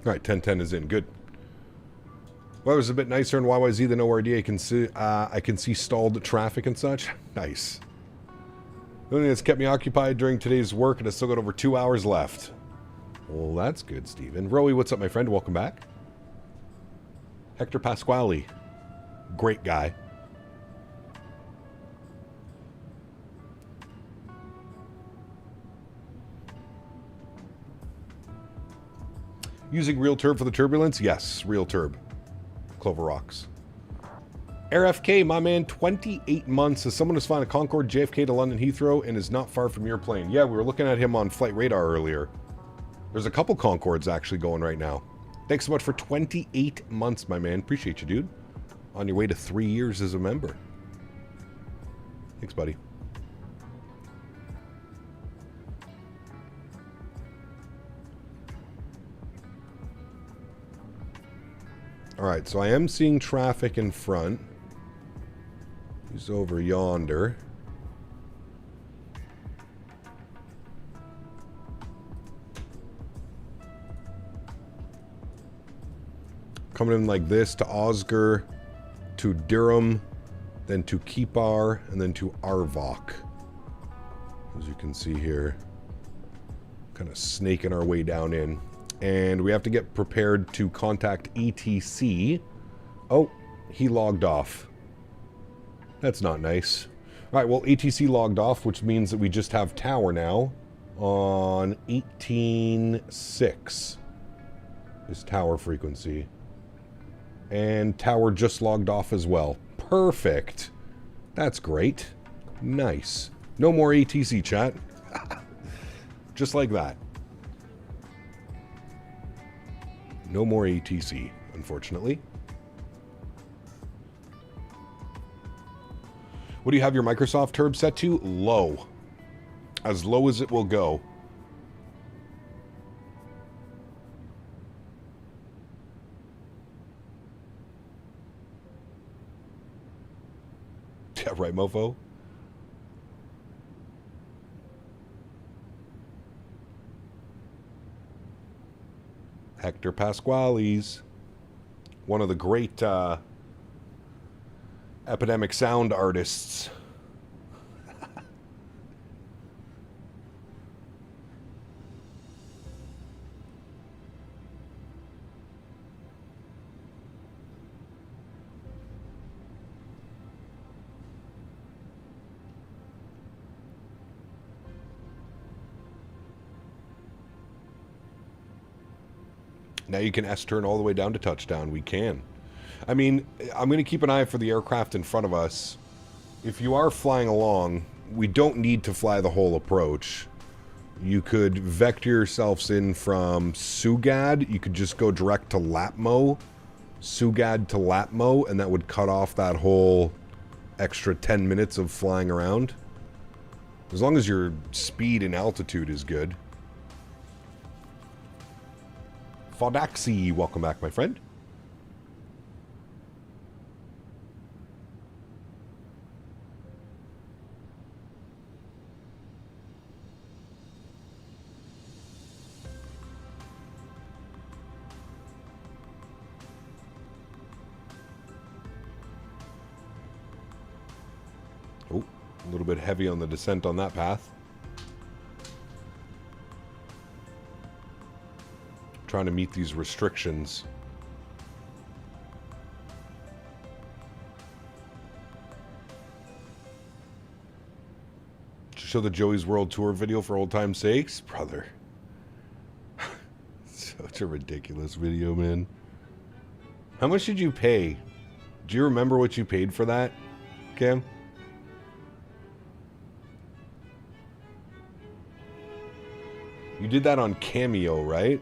All right, 1010 is in. Good. Weather's a bit nicer in YYZ than ORD. I can see stalled traffic and such. Nice. The only thing that's kept me occupied during today's work, and I still got over 2 hours left. Well, that's good, Steven. Rowie, what's up, my friend? Welcome back. Hector Pasquale. Great guy. Using real turb for the turbulence? Yes, real turb. Clover Rocks. RFK, my man, 28 months. As someone who's flying a Concorde JFK to London Heathrow and is not far from your plane. Yeah, we were looking at him on flight radar earlier. There's a couple Concordes actually going right now. Thanks so much for 28 months, my man. Appreciate you, dude. On your way to 3 years as a member. Thanks, buddy. Alright, so I am seeing traffic in front. He's over yonder. Coming in like this to Oscar, to Durham, then to Kipar, and then to Arvok. As you can see here. Kind of snaking our way down in. And we have to get prepared to contact ETC. Oh, he logged off. That's not nice. All right, well, ETC logged off, which means that we just have tower now on 18.6 is tower frequency. And tower just logged off as well. Perfect. That's great. Nice. No more ATC chat. Just like that. No more ATC, unfortunately. What do you have your Microsoft Turb set to? Low. As low as it will go. Yeah, right, mofo? Hector Pasquale's, one of the great epidemic sound artists. Now you can S-turn all the way down to touchdown. We can. I mean, I'm going to keep an eye for the aircraft in front of us. If you are flying along, we don't need to fly the whole approach. You could vector yourselves in from Sugad. You could just go direct to Lapmo. Sugad to Lapmo, and that would cut off that whole extra 10 minutes of flying around. As long as your speed and altitude is good. Fodaxi, welcome back, my friend. Oh, a little bit heavy on the descent on that path. Trying to meet these restrictions. Show the Joey's World Tour video for old time's sakes? Brother. Such a ridiculous video, man. How much did you pay? Do you remember what you paid for that, Cam? You did that on Cameo, right?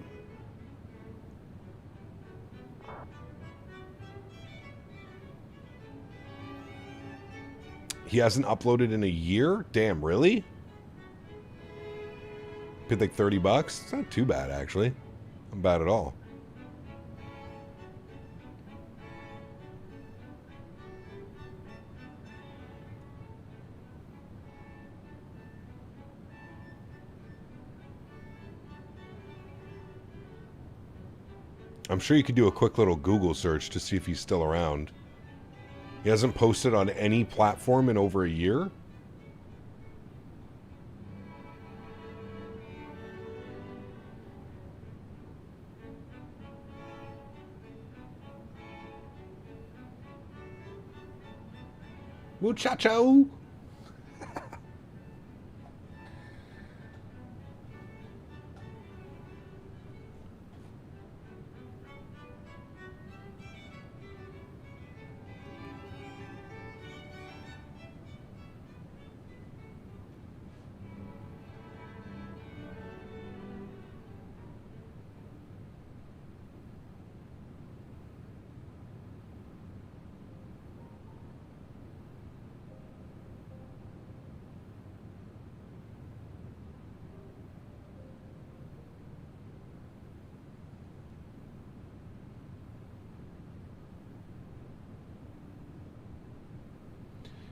He hasn't uploaded in a year? Damn, really? Paid like 30 bucks? It's not too bad, actually. Not bad at all. I'm sure you could do a quick little Google search to see if he's still around. He hasn't posted on any platform in over a year? Muchacho!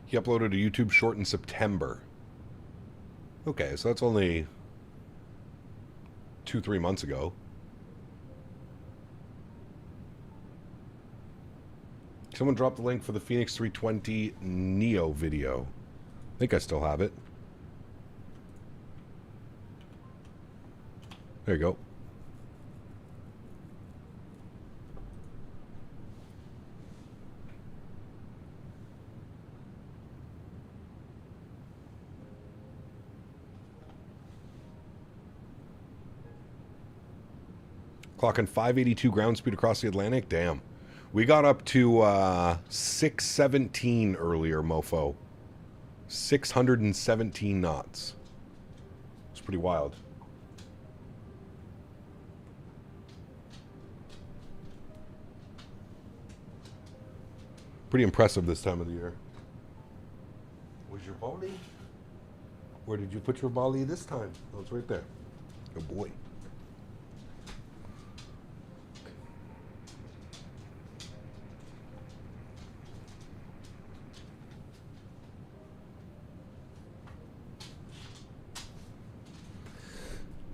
He uploaded a YouTube short in September. Okay, so that's only 2-3 months ago. Someone dropped the link for the Phoenix 320 Neo video. I think I still have it. There you go. Clocking 582 ground speed across the Atlantic. Damn. We got up to 617 earlier, mofo. 617 knots. It's pretty wild. pretty impressive this time of the year. Was your bally? Where did you put your bally this time? Oh, it's right there. Good boy.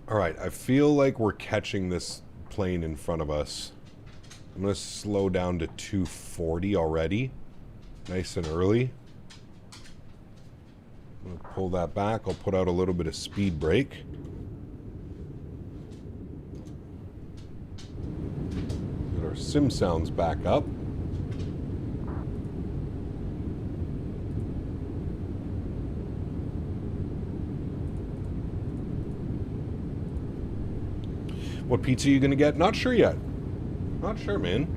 All right, I feel like we're catching this plane in front of us. I'm going to slow down to 240 already. Nice and early. I'm going to pull that back. I'll put out a little bit of speed brake. Get our sim sounds back up. What pizza are you going to get? Not sure yet. Not sure, man.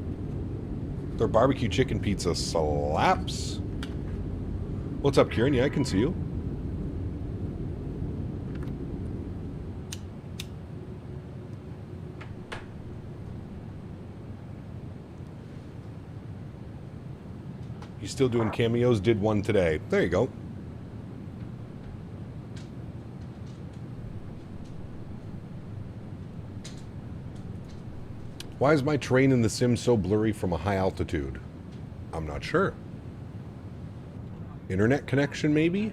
Their barbecue chicken pizza slaps. What's up, Kieran? Yeah, I can see you. You still doing cameos? Did one today. There you go. Why is my terrain in the sim so blurry from a high altitude? I'm not sure. Internet connection, maybe?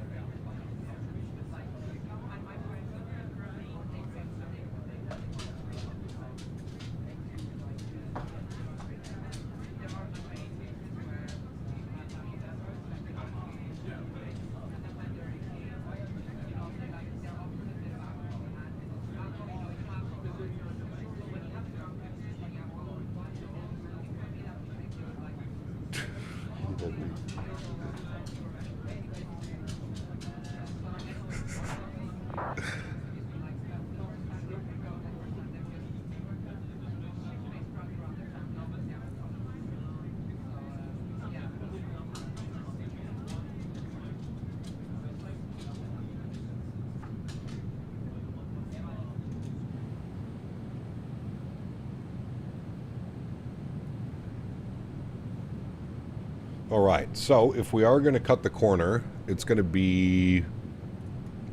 Alright, so if we are going to cut the corner, it's going to be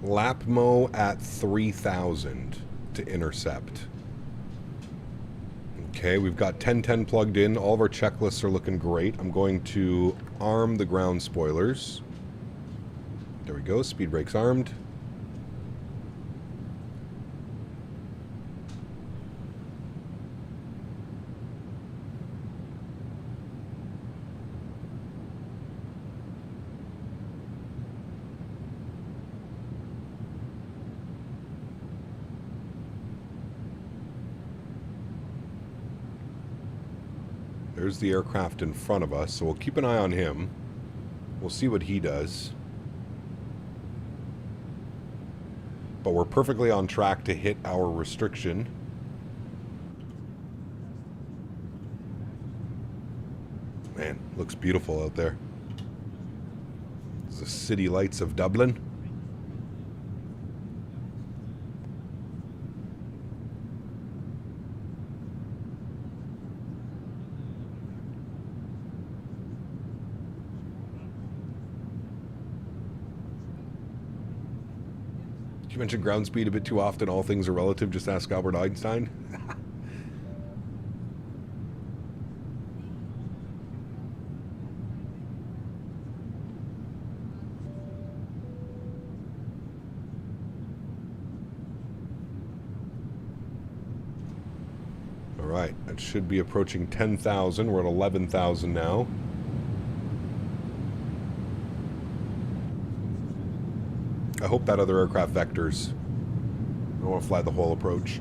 Lapmo at 3,000 to intercept. Okay, we've got 1010 plugged in. All of our checklists are looking great. I'm going to arm the ground spoilers. There we go, speed brakes armed. There's the aircraft in front of us, so we'll keep an eye on him. We'll see what he does. But we're perfectly on track to hit our restriction. Man, looks beautiful out there. It's the city lights of Dublin. You mentioned ground speed a bit too often. All things are relative. Just ask Albert Einstein. All right, that should be approaching 10,000. We're at 11,000 now. I hope that other aircraft vectors. I don't want to fly the whole approach.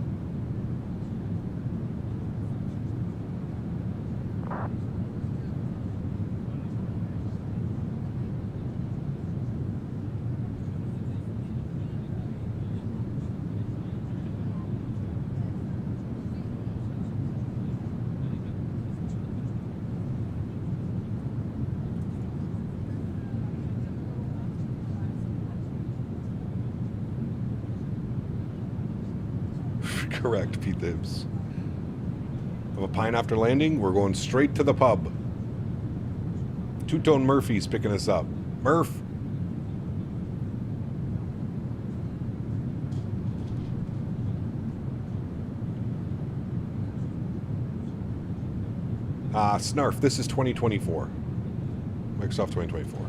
Correct, Pete Thibs. Have a pint after landing, we're going straight to the pub. Two-Tone Murphy's picking us up. Murph. Snarf, this is 2024. Microsoft 2024.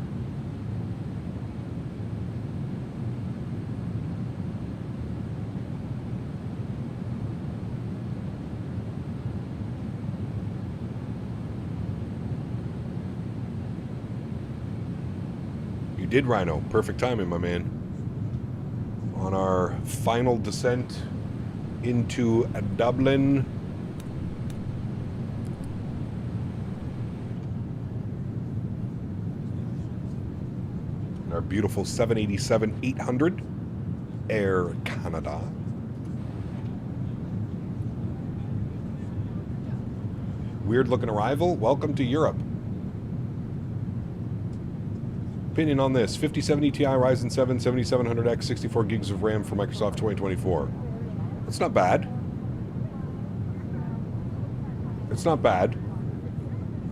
You did, Rhino. Perfect timing, my man. On our final descent into Dublin. Our beautiful 787-800 Air Canada. Weird looking arrival. Welcome to Europe. Opinion on this: 5070 Ti Ryzen 7 7700X 64 gigs of RAM for Microsoft 2024. That's not bad. It's not bad.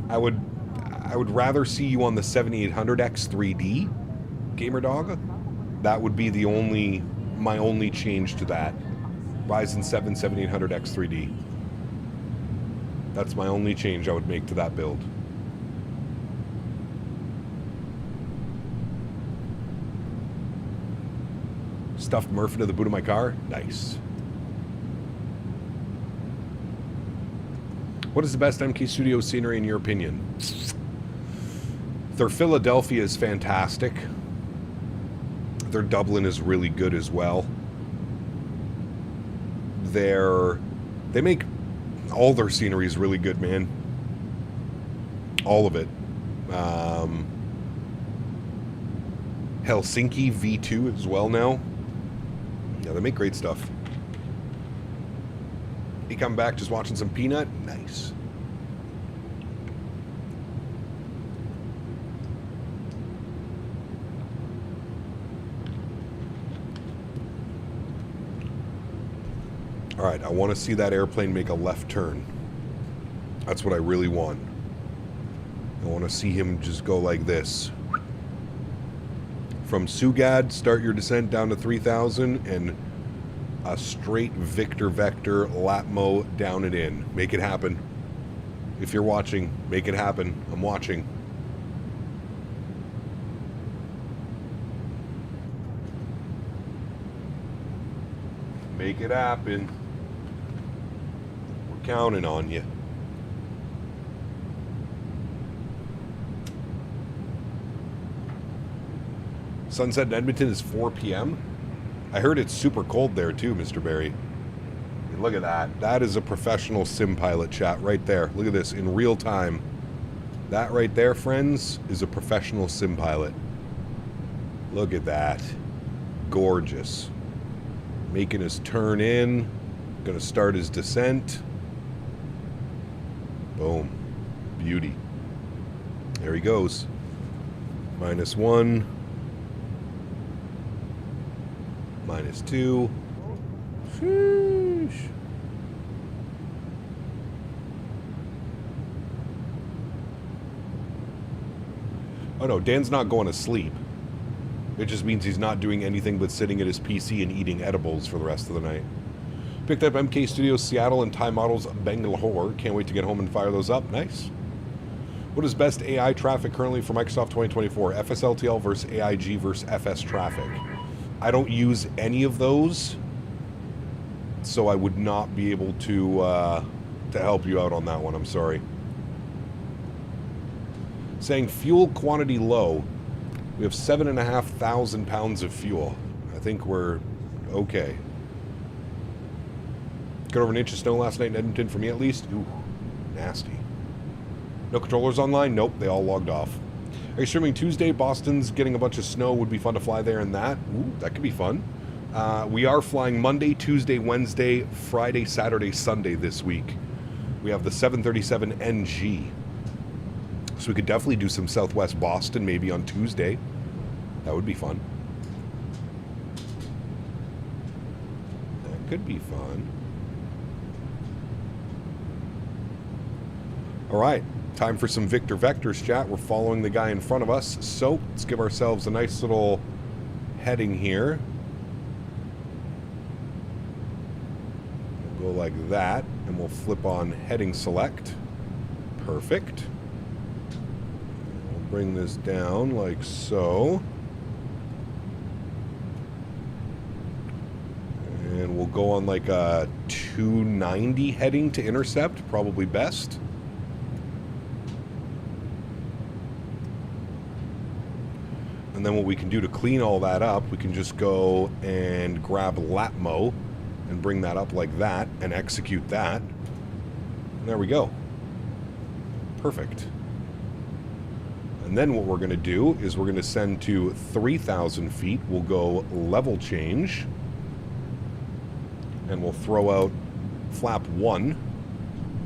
I would rather see you on the 7800X 3D. Gamer Dog, that would be the my only change to that. Ryzen 7 7800X 3D. That's my only change I would make to that build. Stuffed Murph into the boot of my car. Nice. What is the best MK Studios scenery in your opinion? Their Philadelphia is fantastic. Their Dublin is really good as well. They make all their sceneries really good, man. All of it. Helsinki V2 as well now. Yeah, they make great stuff. You come back just watching some Peanut? Nice. All right, I want to see that airplane make a left turn. That's what I really want. I want to see him just go like this. From Sugad, start your descent down to 3,000 and a straight Victor Vector Latmo down and in. Make it happen. If you're watching, make it happen. I'm watching. Make it happen. We're counting on you. Sunset in Edmonton is 4 p.m. I heard it's super cold there too, Mr. Barry. Look at that. That is a professional sim pilot chat right there. Look at this in real time. That right there, friends, is a professional sim pilot. Look at that. Gorgeous. Making his turn in. Gonna start his descent. Boom. Beauty. There he goes. -1. -2. Sheesh. Oh no, Dan's not going to sleep. It just means he's not doing anything but sitting at his PC and eating edibles for the rest of the night. Picked up MK Studios Seattle and Thai models Bangalore. Can't wait to get home and fire those up. Nice. What is best AI traffic currently for Microsoft 2024? FSLTL versus AIG versus FS traffic. I don't use any of those, so I would not be able to help you out on that one. I'm sorry. Saying fuel quantity low. We have 7,500 pounds of fuel. I think we're okay. Got over an inch of snow last night in Edmonton, for me at least. Ooh, nasty. No controllers online? Nope, they all logged off. Are you streaming Tuesday? Boston's getting a bunch of snow. Would be fun to fly there and that. Ooh, that could be fun. We are flying Monday, Tuesday, Wednesday, Friday, Saturday, Sunday this week. We have the 737 NG. So we could definitely do some Southwest Boston maybe on Tuesday. That would be fun. That could be fun. All right. Time for some Victor Vectors, chat. We're following the guy in front of us, so let's give ourselves a nice little heading here. We'll go like that, and we'll flip on heading select. Perfect. We'll bring this down like so. And we'll go on like a 290 heading to intercept, probably best. And then what we can do to clean all that up, we can just go and grab Latmo and bring that up like that and execute that. And there we go. Perfect. And then what we're going to do is we're going to send to 3,000 feet. We'll go level change. And we'll throw out flap 1,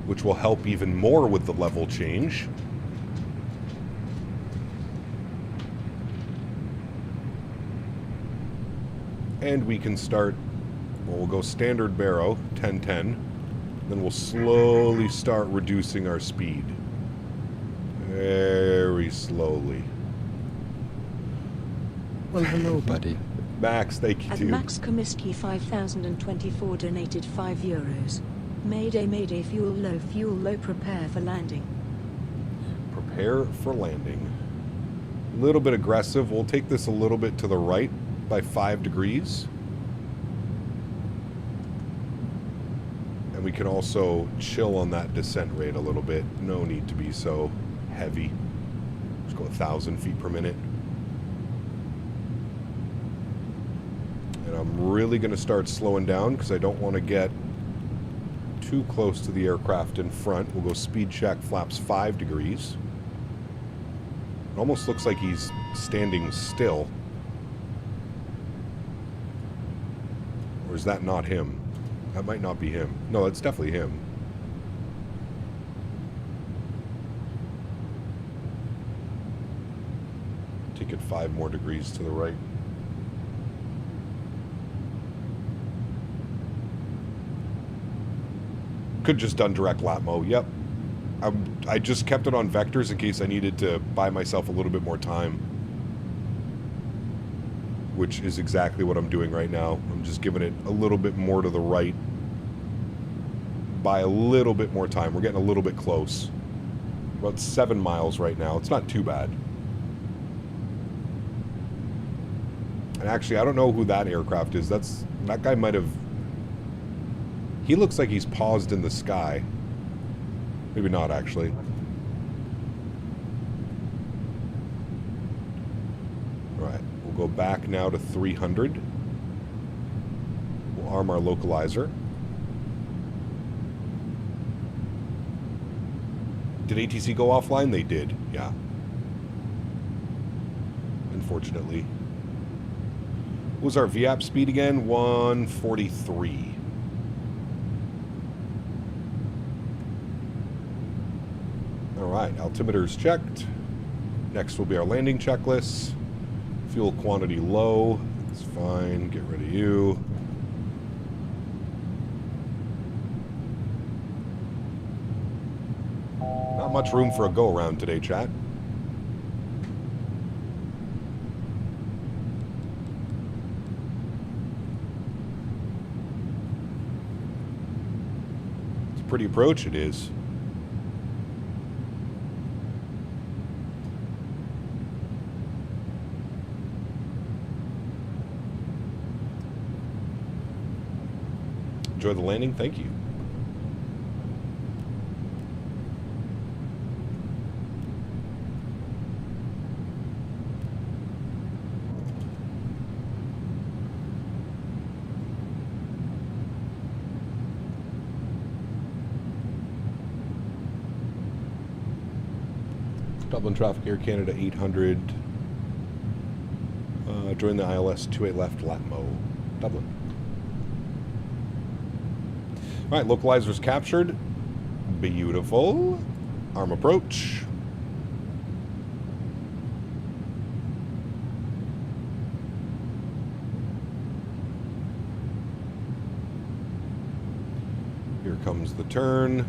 which will help even more with the level change. And we can start, well, we'll go standard baro, 1010. Then we'll slowly start reducing our speed. Very slowly. Well, hello, buddy. Max, thank you At too. Max Komiski 5024 donated €5. Mayday, fuel low, prepare for landing. Prepare for landing. A little bit aggressive. We'll take this a little bit to the right by 5 degrees. And we can also chill on that descent rate a little bit. No need to be so heavy. Let's go 1,000 feet per minute. And I'm really going to start slowing down because I don't want to get too close to the aircraft in front. We'll go speed check, flaps 5 degrees. It almost looks like he's standing still. Or is that not him? That might not be him. No, it's definitely him. Take it 5 more degrees to the right. Could just done direct Latmo. Yep. I just kept it on vectors in case I needed to buy myself a little bit more time. Which is exactly what I'm doing right now. I'm just giving it a little bit more to the right. By a little bit more time. We're getting a little bit close. About 7 miles right now. It's not too bad. And actually, I don't know who that aircraft is. That guy might have... He looks like he's paused in the sky. Maybe not, actually. Alright, we'll go back now to 300. We'll arm our localizer. Did ATC go offline? They did, yeah. Unfortunately. What was our VAP speed again? 143. Alright, altimeter's checked. Next will be our landing checklist. Fuel quantity low. That's fine. Get rid of you. Not much room for a go-around today, chat. It's a pretty approach, it is. Enjoy the landing. Thank you. Dublin traffic, Air Canada 800. Join the ILS 28 left, Latmo, Dublin. All right, localizers captured. Beautiful. Arm approach. Here comes the turn.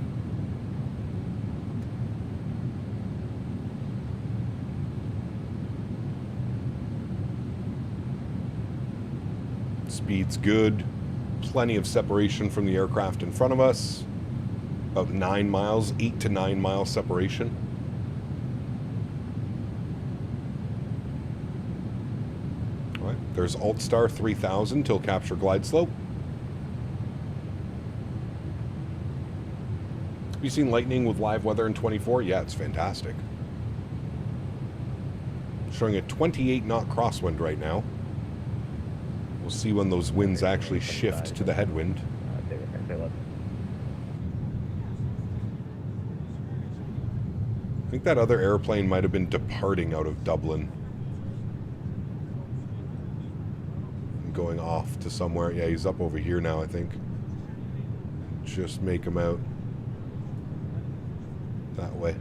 Speed's good. Plenty of separation from the aircraft in front of us. About 9 miles, 8 to 9 mile separation. All right, there's Altstar 3000 till capture glide slope. Have you seen lightning with live weather in 24? Yeah, it's fantastic. Showing a 28 knot crosswind right now. We'll see when those winds actually shift to the headwind. I think that other airplane might have been departing out of Dublin. Going off to somewhere. Yeah, he's up over here now, I think. Just make him out that way.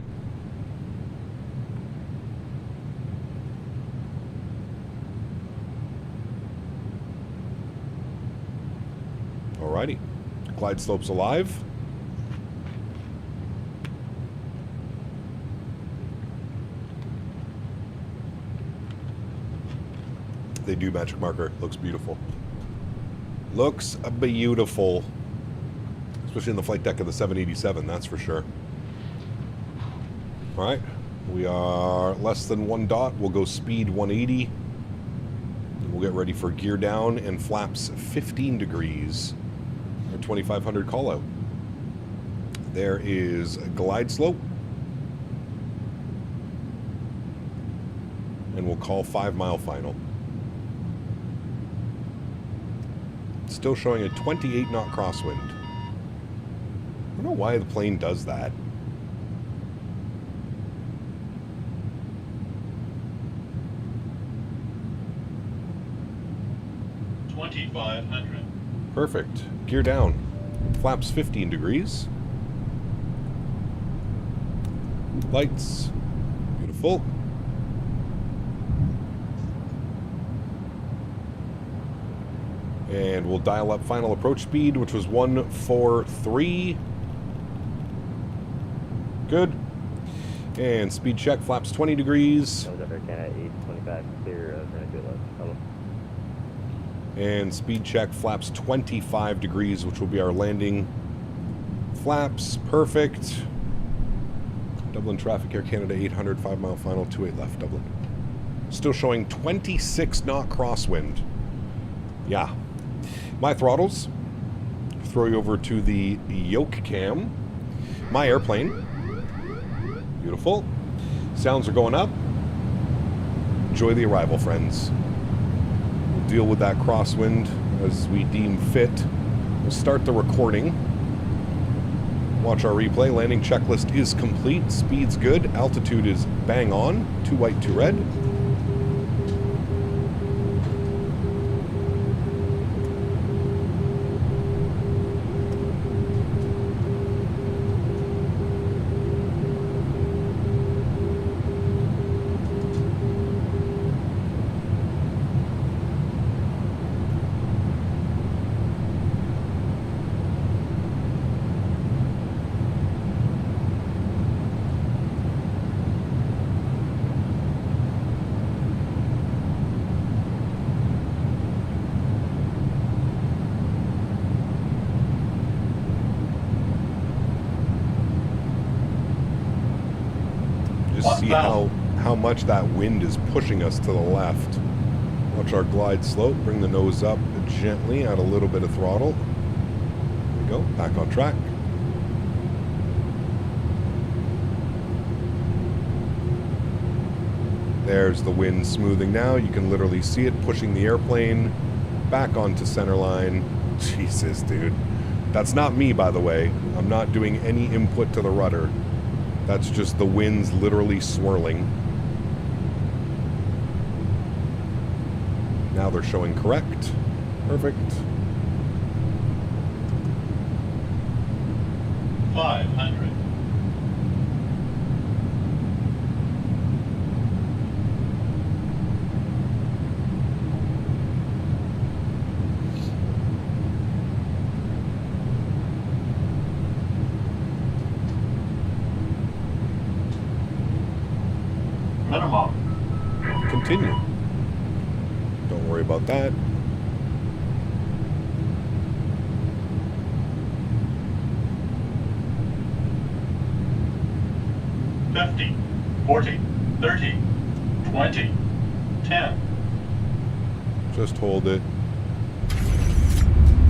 Alrighty. Glide slope's alive. They do magic marker. Looks beautiful. Looks beautiful. Especially in the flight deck of the 787, that's for sure. Alright. We are less than 1 dot. We'll go speed 180. We'll get ready for gear down and flaps 15 degrees. Our 2500 call out. There is a glide slope. And we'll call 5 mile final. Still showing a 28 knot crosswind. I don't know why the plane does that. Perfect. Gear down. Flaps 15 degrees. Lights. Beautiful. And we'll dial up final approach speed, which was 143. Good. And speed check, flaps 20 degrees. And speed check, flaps 25 degrees, which will be our landing flaps. Perfect. Dublin traffic, Air Canada 800, 5 mile final, 28 left, Dublin. Still showing 26 knot crosswind. Yeah. My throttles. Throw you over to the yoke cam. My airplane. Beautiful. Sounds are going up. Enjoy the arrival, friends. We'll deal with that crosswind as we deem fit. We'll start the recording. Watch our replay. Landing checklist is complete. Speed's good. Altitude is bang on. 2 white, 2 red. See how much that wind is pushing us to the left. Watch our glide slope. Bring the nose up gently. Add a little bit of throttle. There we go. Back on track. There's the wind smoothing now. You can literally see it pushing the airplane back onto center line. Jesus, dude. That's not me, by the way. I'm not doing any input to the rudder. That's just the winds literally swirling. Now they're showing correct. Perfect. 500. Continue. Don't worry about that. 50, 40, 30, 20, 10. Just hold it.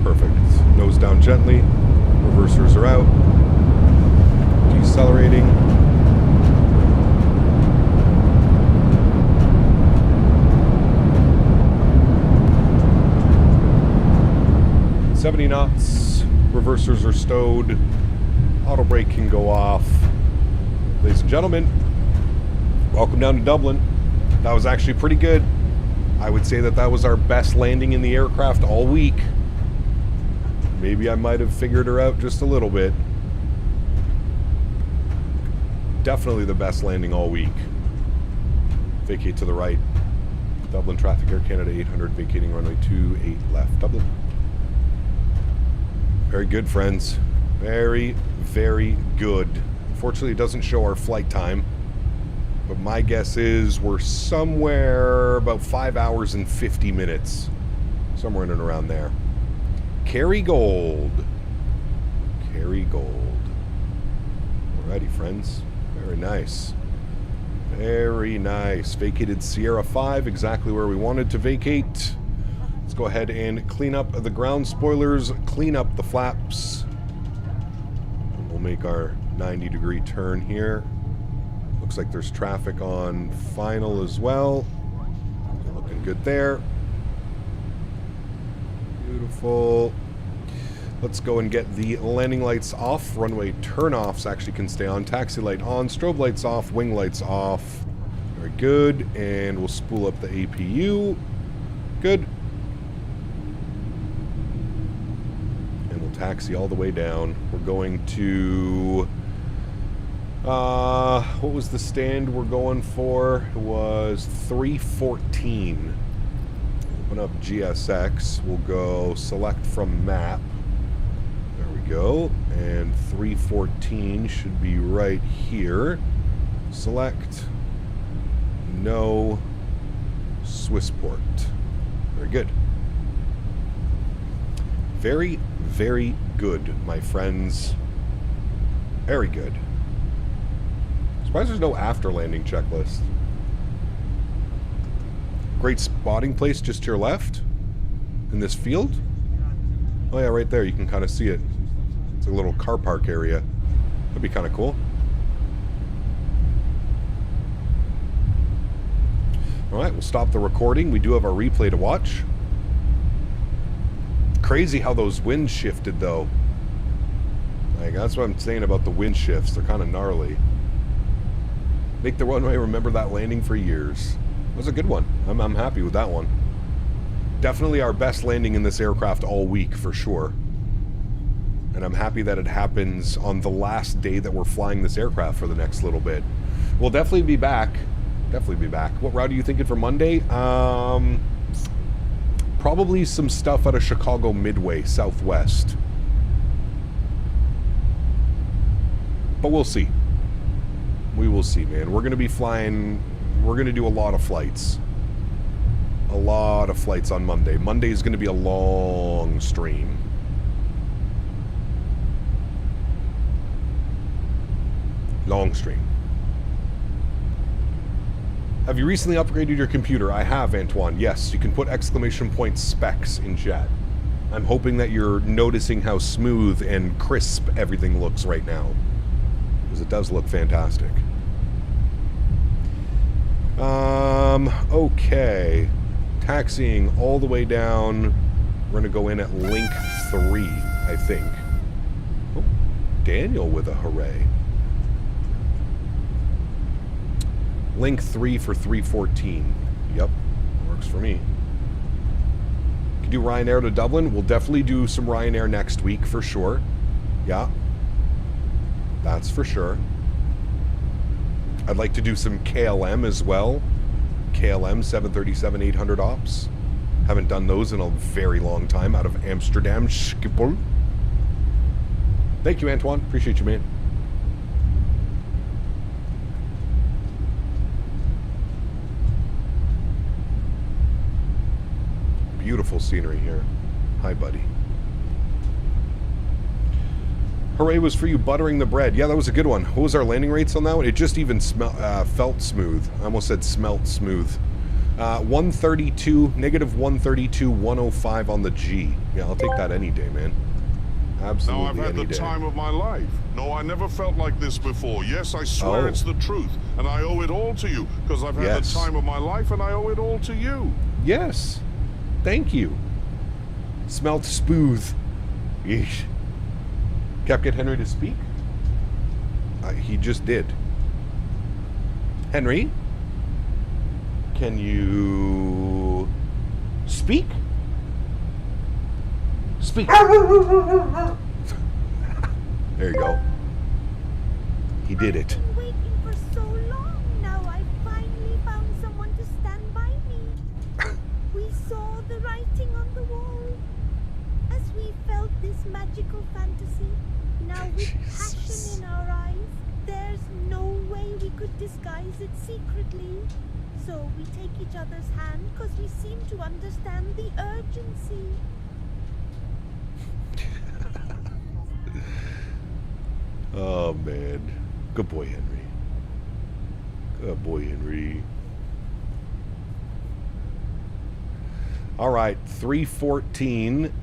Perfect. Nose down gently. Reversers are out. Decelerating. knots. Reversers are stowed. Auto brake can go off. Ladies and gentlemen, welcome down to Dublin. That was actually pretty good. I would say that that was our best landing in the aircraft all week. Maybe I might have figured her out just a little bit. Definitely the best landing all week. Vacate to the right. Dublin traffic, Air Canada 800, vacating runway 28 left. Dublin. Very good, friends. Very, very good. Unfortunately, it doesn't show our flight time. But my guess is we're somewhere about 5 hours and 50 minutes. Somewhere in and around there. Carry gold. Carry gold. Alrighty, friends. Very nice. Very nice. Vacated Sierra 5, exactly where we wanted to vacate. Let's go ahead and clean up the ground spoilers, clean up the flaps. And we'll make our 90-degree turn here. Looks like there's traffic on final as well. Looking good there. Beautiful. Let's go and get the landing lights off. Runway turn-offs actually can stay on. Taxi light on. Strobe lights off. Wing lights off. Very good. And we'll spool up the APU. Good. And we'll taxi all the way down. We're going to... what was the stand we're going for? It was 314. Open up GSX. We'll go select from map. There we go. And 314 should be right here. Select. No. Swissport. Very good. Very, very good, my friends. Very good. Surprised there's no after landing checklist. Great spotting place just to your left in this field. Oh yeah, right there. You can kind of see it. It's a little car park area. That'd be kind of cool. Alright, we'll stop the recording. We do have our replay to watch. Crazy how those winds shifted though. Like, that's what I'm saying about the wind shifts. They're kind of gnarly. Make the runway remember that landing for years. It was a good one. I'm happy with that one. Definitely our best landing in this aircraft all week, for sure. And I'm happy that it happens on the last day that we're flying this aircraft for the next little bit. We'll definitely be back. Definitely be back. What route are you thinking for Monday? Probably some stuff out of Chicago Midway, Southwest. But we'll see. We will see, man. We're going to be flying... We're going to do a lot of flights. A lot of flights on Monday. Monday is going to be a long stream. Long stream. Have you recently upgraded your computer? I have, Antoine. Yes, you can put exclamation point specs in chat. I'm hoping that you're noticing how smooth and crisp everything looks right now. Because it does look fantastic. Okay. Taxiing all the way down. We're going to go in at link 3, I think. Oh, Daniel with a hooray. Link 3 for 314. Yep, works for me. Can do Ryanair to Dublin. We'll definitely do some Ryanair next week for sure. Yeah. That's for sure. I'd like to do some KLM as well. KLM 737-800 ops. Haven't done those in a very long time out of Amsterdam Schiphol. Thank you, Antoine. Appreciate you, man. Beautiful scenery here. Hi, buddy. Hooray was for you buttering the bread. Yeah, that was a good one. What was our landing rates on that one? It just even felt smooth. I almost said smelt smooth. 132, negative 132, 105 on the G. Yeah, I'll take that any day, man. Absolutely. Now, I've had the time of my life. No, I never felt like this before. Yes, I swear it's the truth, and I owe it all to you, because I've had the time of my life, and I owe it all to you. Yes. Thank you. Smelt smooth. Yeesh. Cap, get Henry to speak? He just did. Henry? Can you speak? Speak. There you go. He did it. I've been waiting for so long. Now I finally found someone to stand by me. We saw the writing on the wall. As we felt this magical fantasy, now with passion in our eyes, there's no way we could disguise it secretly. So we take each other's hand because we seem to understand the urgency. Oh, man. Good boy, Henry. Good boy, Henry. All right, 314.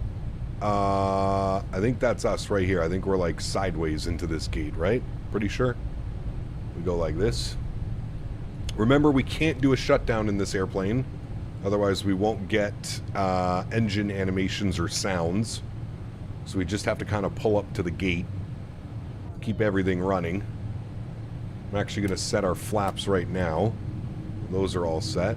I think that's us right here. I think we're like sideways into this gate, right? Pretty sure. We go like this. Remember, we can't do a shutdown in this airplane. Otherwise, we won't get engine animations or sounds. So we just have to kind of pull up to the gate. Keep everything running. I'm actually going to set our flaps right now. Those are all set.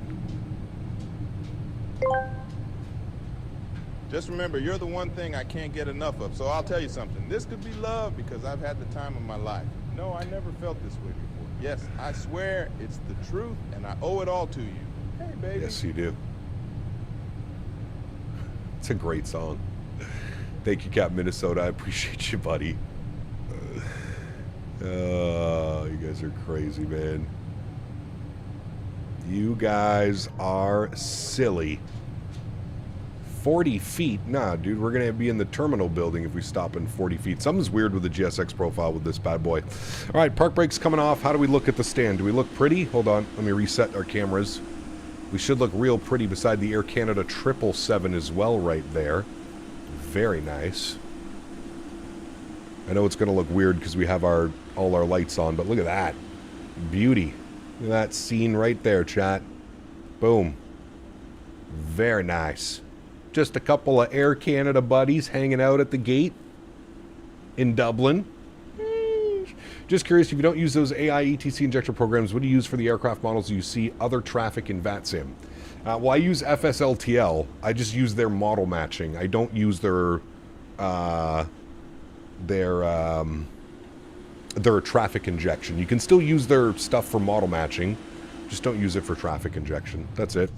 Just remember, you're the one thing I can't get enough of, so I'll tell you something. This could be love because I've had the time of my life. No, I never felt this way before. Yes, I swear it's the truth, and I owe it all to you. Hey, baby. Yes, you do. It's a great song. Thank you, Cap Minnesota. I appreciate you, buddy. You guys are crazy, man. You guys are silly. 40 feet? Nah, dude, we're going to be in the terminal building if we stop in 40 feet. Something's weird with the GSX profile with this bad boy. All right, park brakes coming off. How do we look at the stand? Do we look pretty? Hold on. Let me reset our cameras. We should look real pretty beside the Air Canada 777 as well right there. Very nice. I know it's going to look weird because we have all our lights on, but look at that. Beauty. Look at that scene right there, chat. Boom. Very nice. Just a couple of Air Canada buddies hanging out at the gate in Dublin. Just curious, if you don't use those AI ETC injector programs, what do you use for the aircraft models you see other traffic in VATSIM? Well, I use FSLTL. I just use their model matching. I don't use their traffic injection. You can still use their stuff for model matching. Just don't use it for traffic injection. That's it.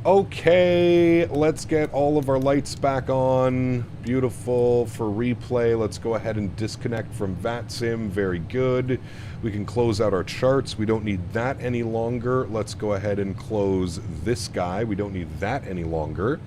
Okay, let's get all of our lights back on. Beautiful. For replay, let's go ahead and disconnect from VATSIM. Very good. We can close out our charts. We don't need that any longer. Let's go ahead and close this guy. We don't need that any longer.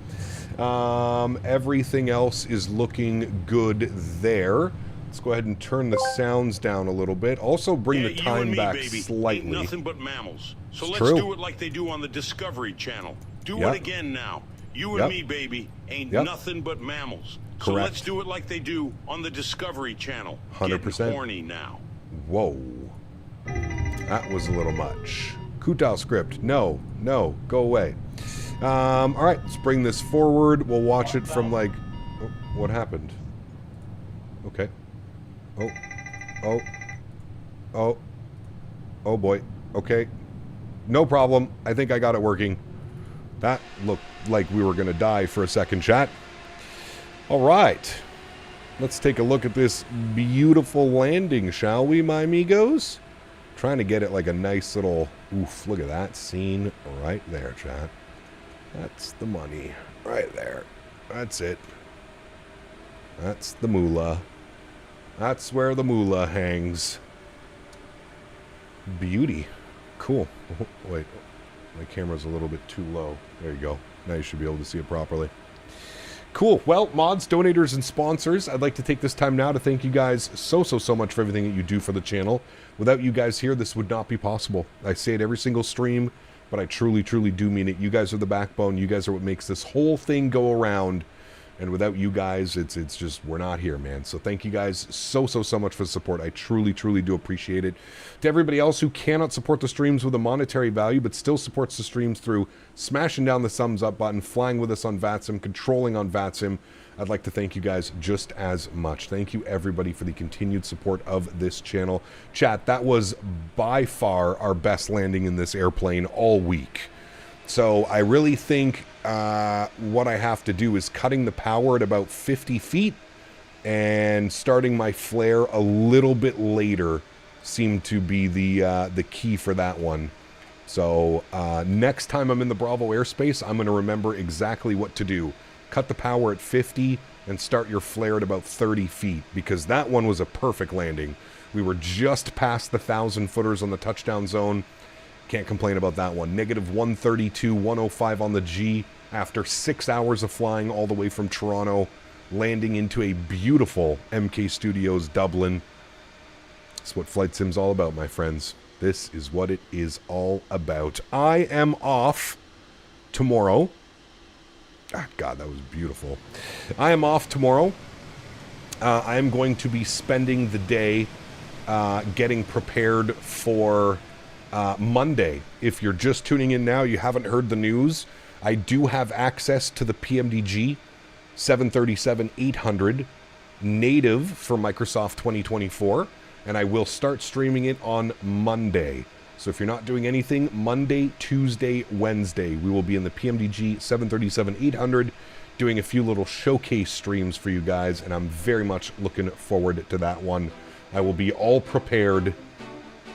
Everything else is looking good there. Let's go ahead and turn the sounds down a little bit. Also bring the time back slightly. Ain't nothing but mammals. So It's let's true. do it like they do on the Discovery Channel. Do Yep. it again now. You and Yep. me, baby, ain't Yep. nothing but mammals. So Correct. let's do it like they do on the Discovery Channel. 100%. Getting horny now. Whoa. That was a little much. Kutao script. No. No. Go away. All right. Let's bring this forward. We'll watch it from like... Oh, what happened? Okay. Oh. Oh. Oh. Oh, boy. Okay. No problem. I think I got it working. That looked like we were going to die for a second, chat. All right. Let's take a look at this beautiful landing, shall we, my amigos? Trying to get it like a nice little... Oof, look at that scene right there, chat. That's the money right there. That's it. That's the moolah. That's where the moolah hangs. Beauty. Cool. Oh, wait. My camera's a little bit too low. There you go. Now you should be able to see it properly. Cool. Well, mods, donators, and sponsors, I'd like to take this time now to thank you guys so much for everything that you do for the channel. Without you guys here, this would not be possible. I say it every single stream, but I truly do mean it. You guys are the backbone. You guys are what makes this whole thing go around. And without you guys, it's just, we're not here, man. So thank you guys so much for the support. I truly do appreciate it. To everybody else who cannot support the streams with a monetary value, but still supports the streams through smashing down the thumbs up button, flying with us on VATSIM, controlling on VATSIM, I'd like to thank you guys just as much. Thank you, everybody, for the continued support of this channel. Chat, that was by far our best landing in this airplane all week. So I really think what I have to do is cutting the power at about 50 feet and starting my flare a little bit later seemed to be the key for that one. So next time I'm in the Bravo airspace, I'm going to remember exactly what to do. Cut the power at 50 and start your flare at about 30 feet, because that one was a perfect landing. We were just past the 1,000 footers on the touchdown zone. Can't complain about that one. Negative 132, 105 on the G after 6 hours of flying all the way from Toronto, landing into a beautiful MK Studios Dublin. That's what Flight Sim's all about, my friends. This is what it is all about. I am off tomorrow. Ah, God, that was beautiful. I am off tomorrow. I am going to be spending the day getting prepared for Monday. If you're just tuning in now, you haven't heard the news, I do have access to the PMDG 737-800 native for Microsoft 2024, and I will start streaming it on Monday. So if you're not doing anything, Monday, Tuesday, Wednesday, we will be in the PMDG 737-800 doing a few little showcase streams for you guys, and I'm very much looking forward to that one. I will be all prepared.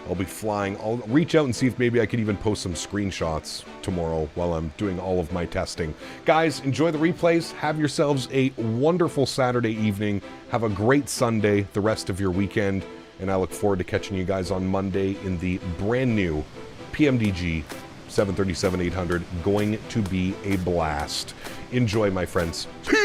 I'll be flying. I'll reach out and see if maybe I could even post some screenshots tomorrow while I'm doing all of my testing. Guys, enjoy the replays. Have yourselves a wonderful Saturday evening. Have a great Sunday, the rest of your weekend. And I look forward to catching you guys on Monday in the brand new PMDG 737-800. Going to be a blast. Enjoy, my friends. Peace.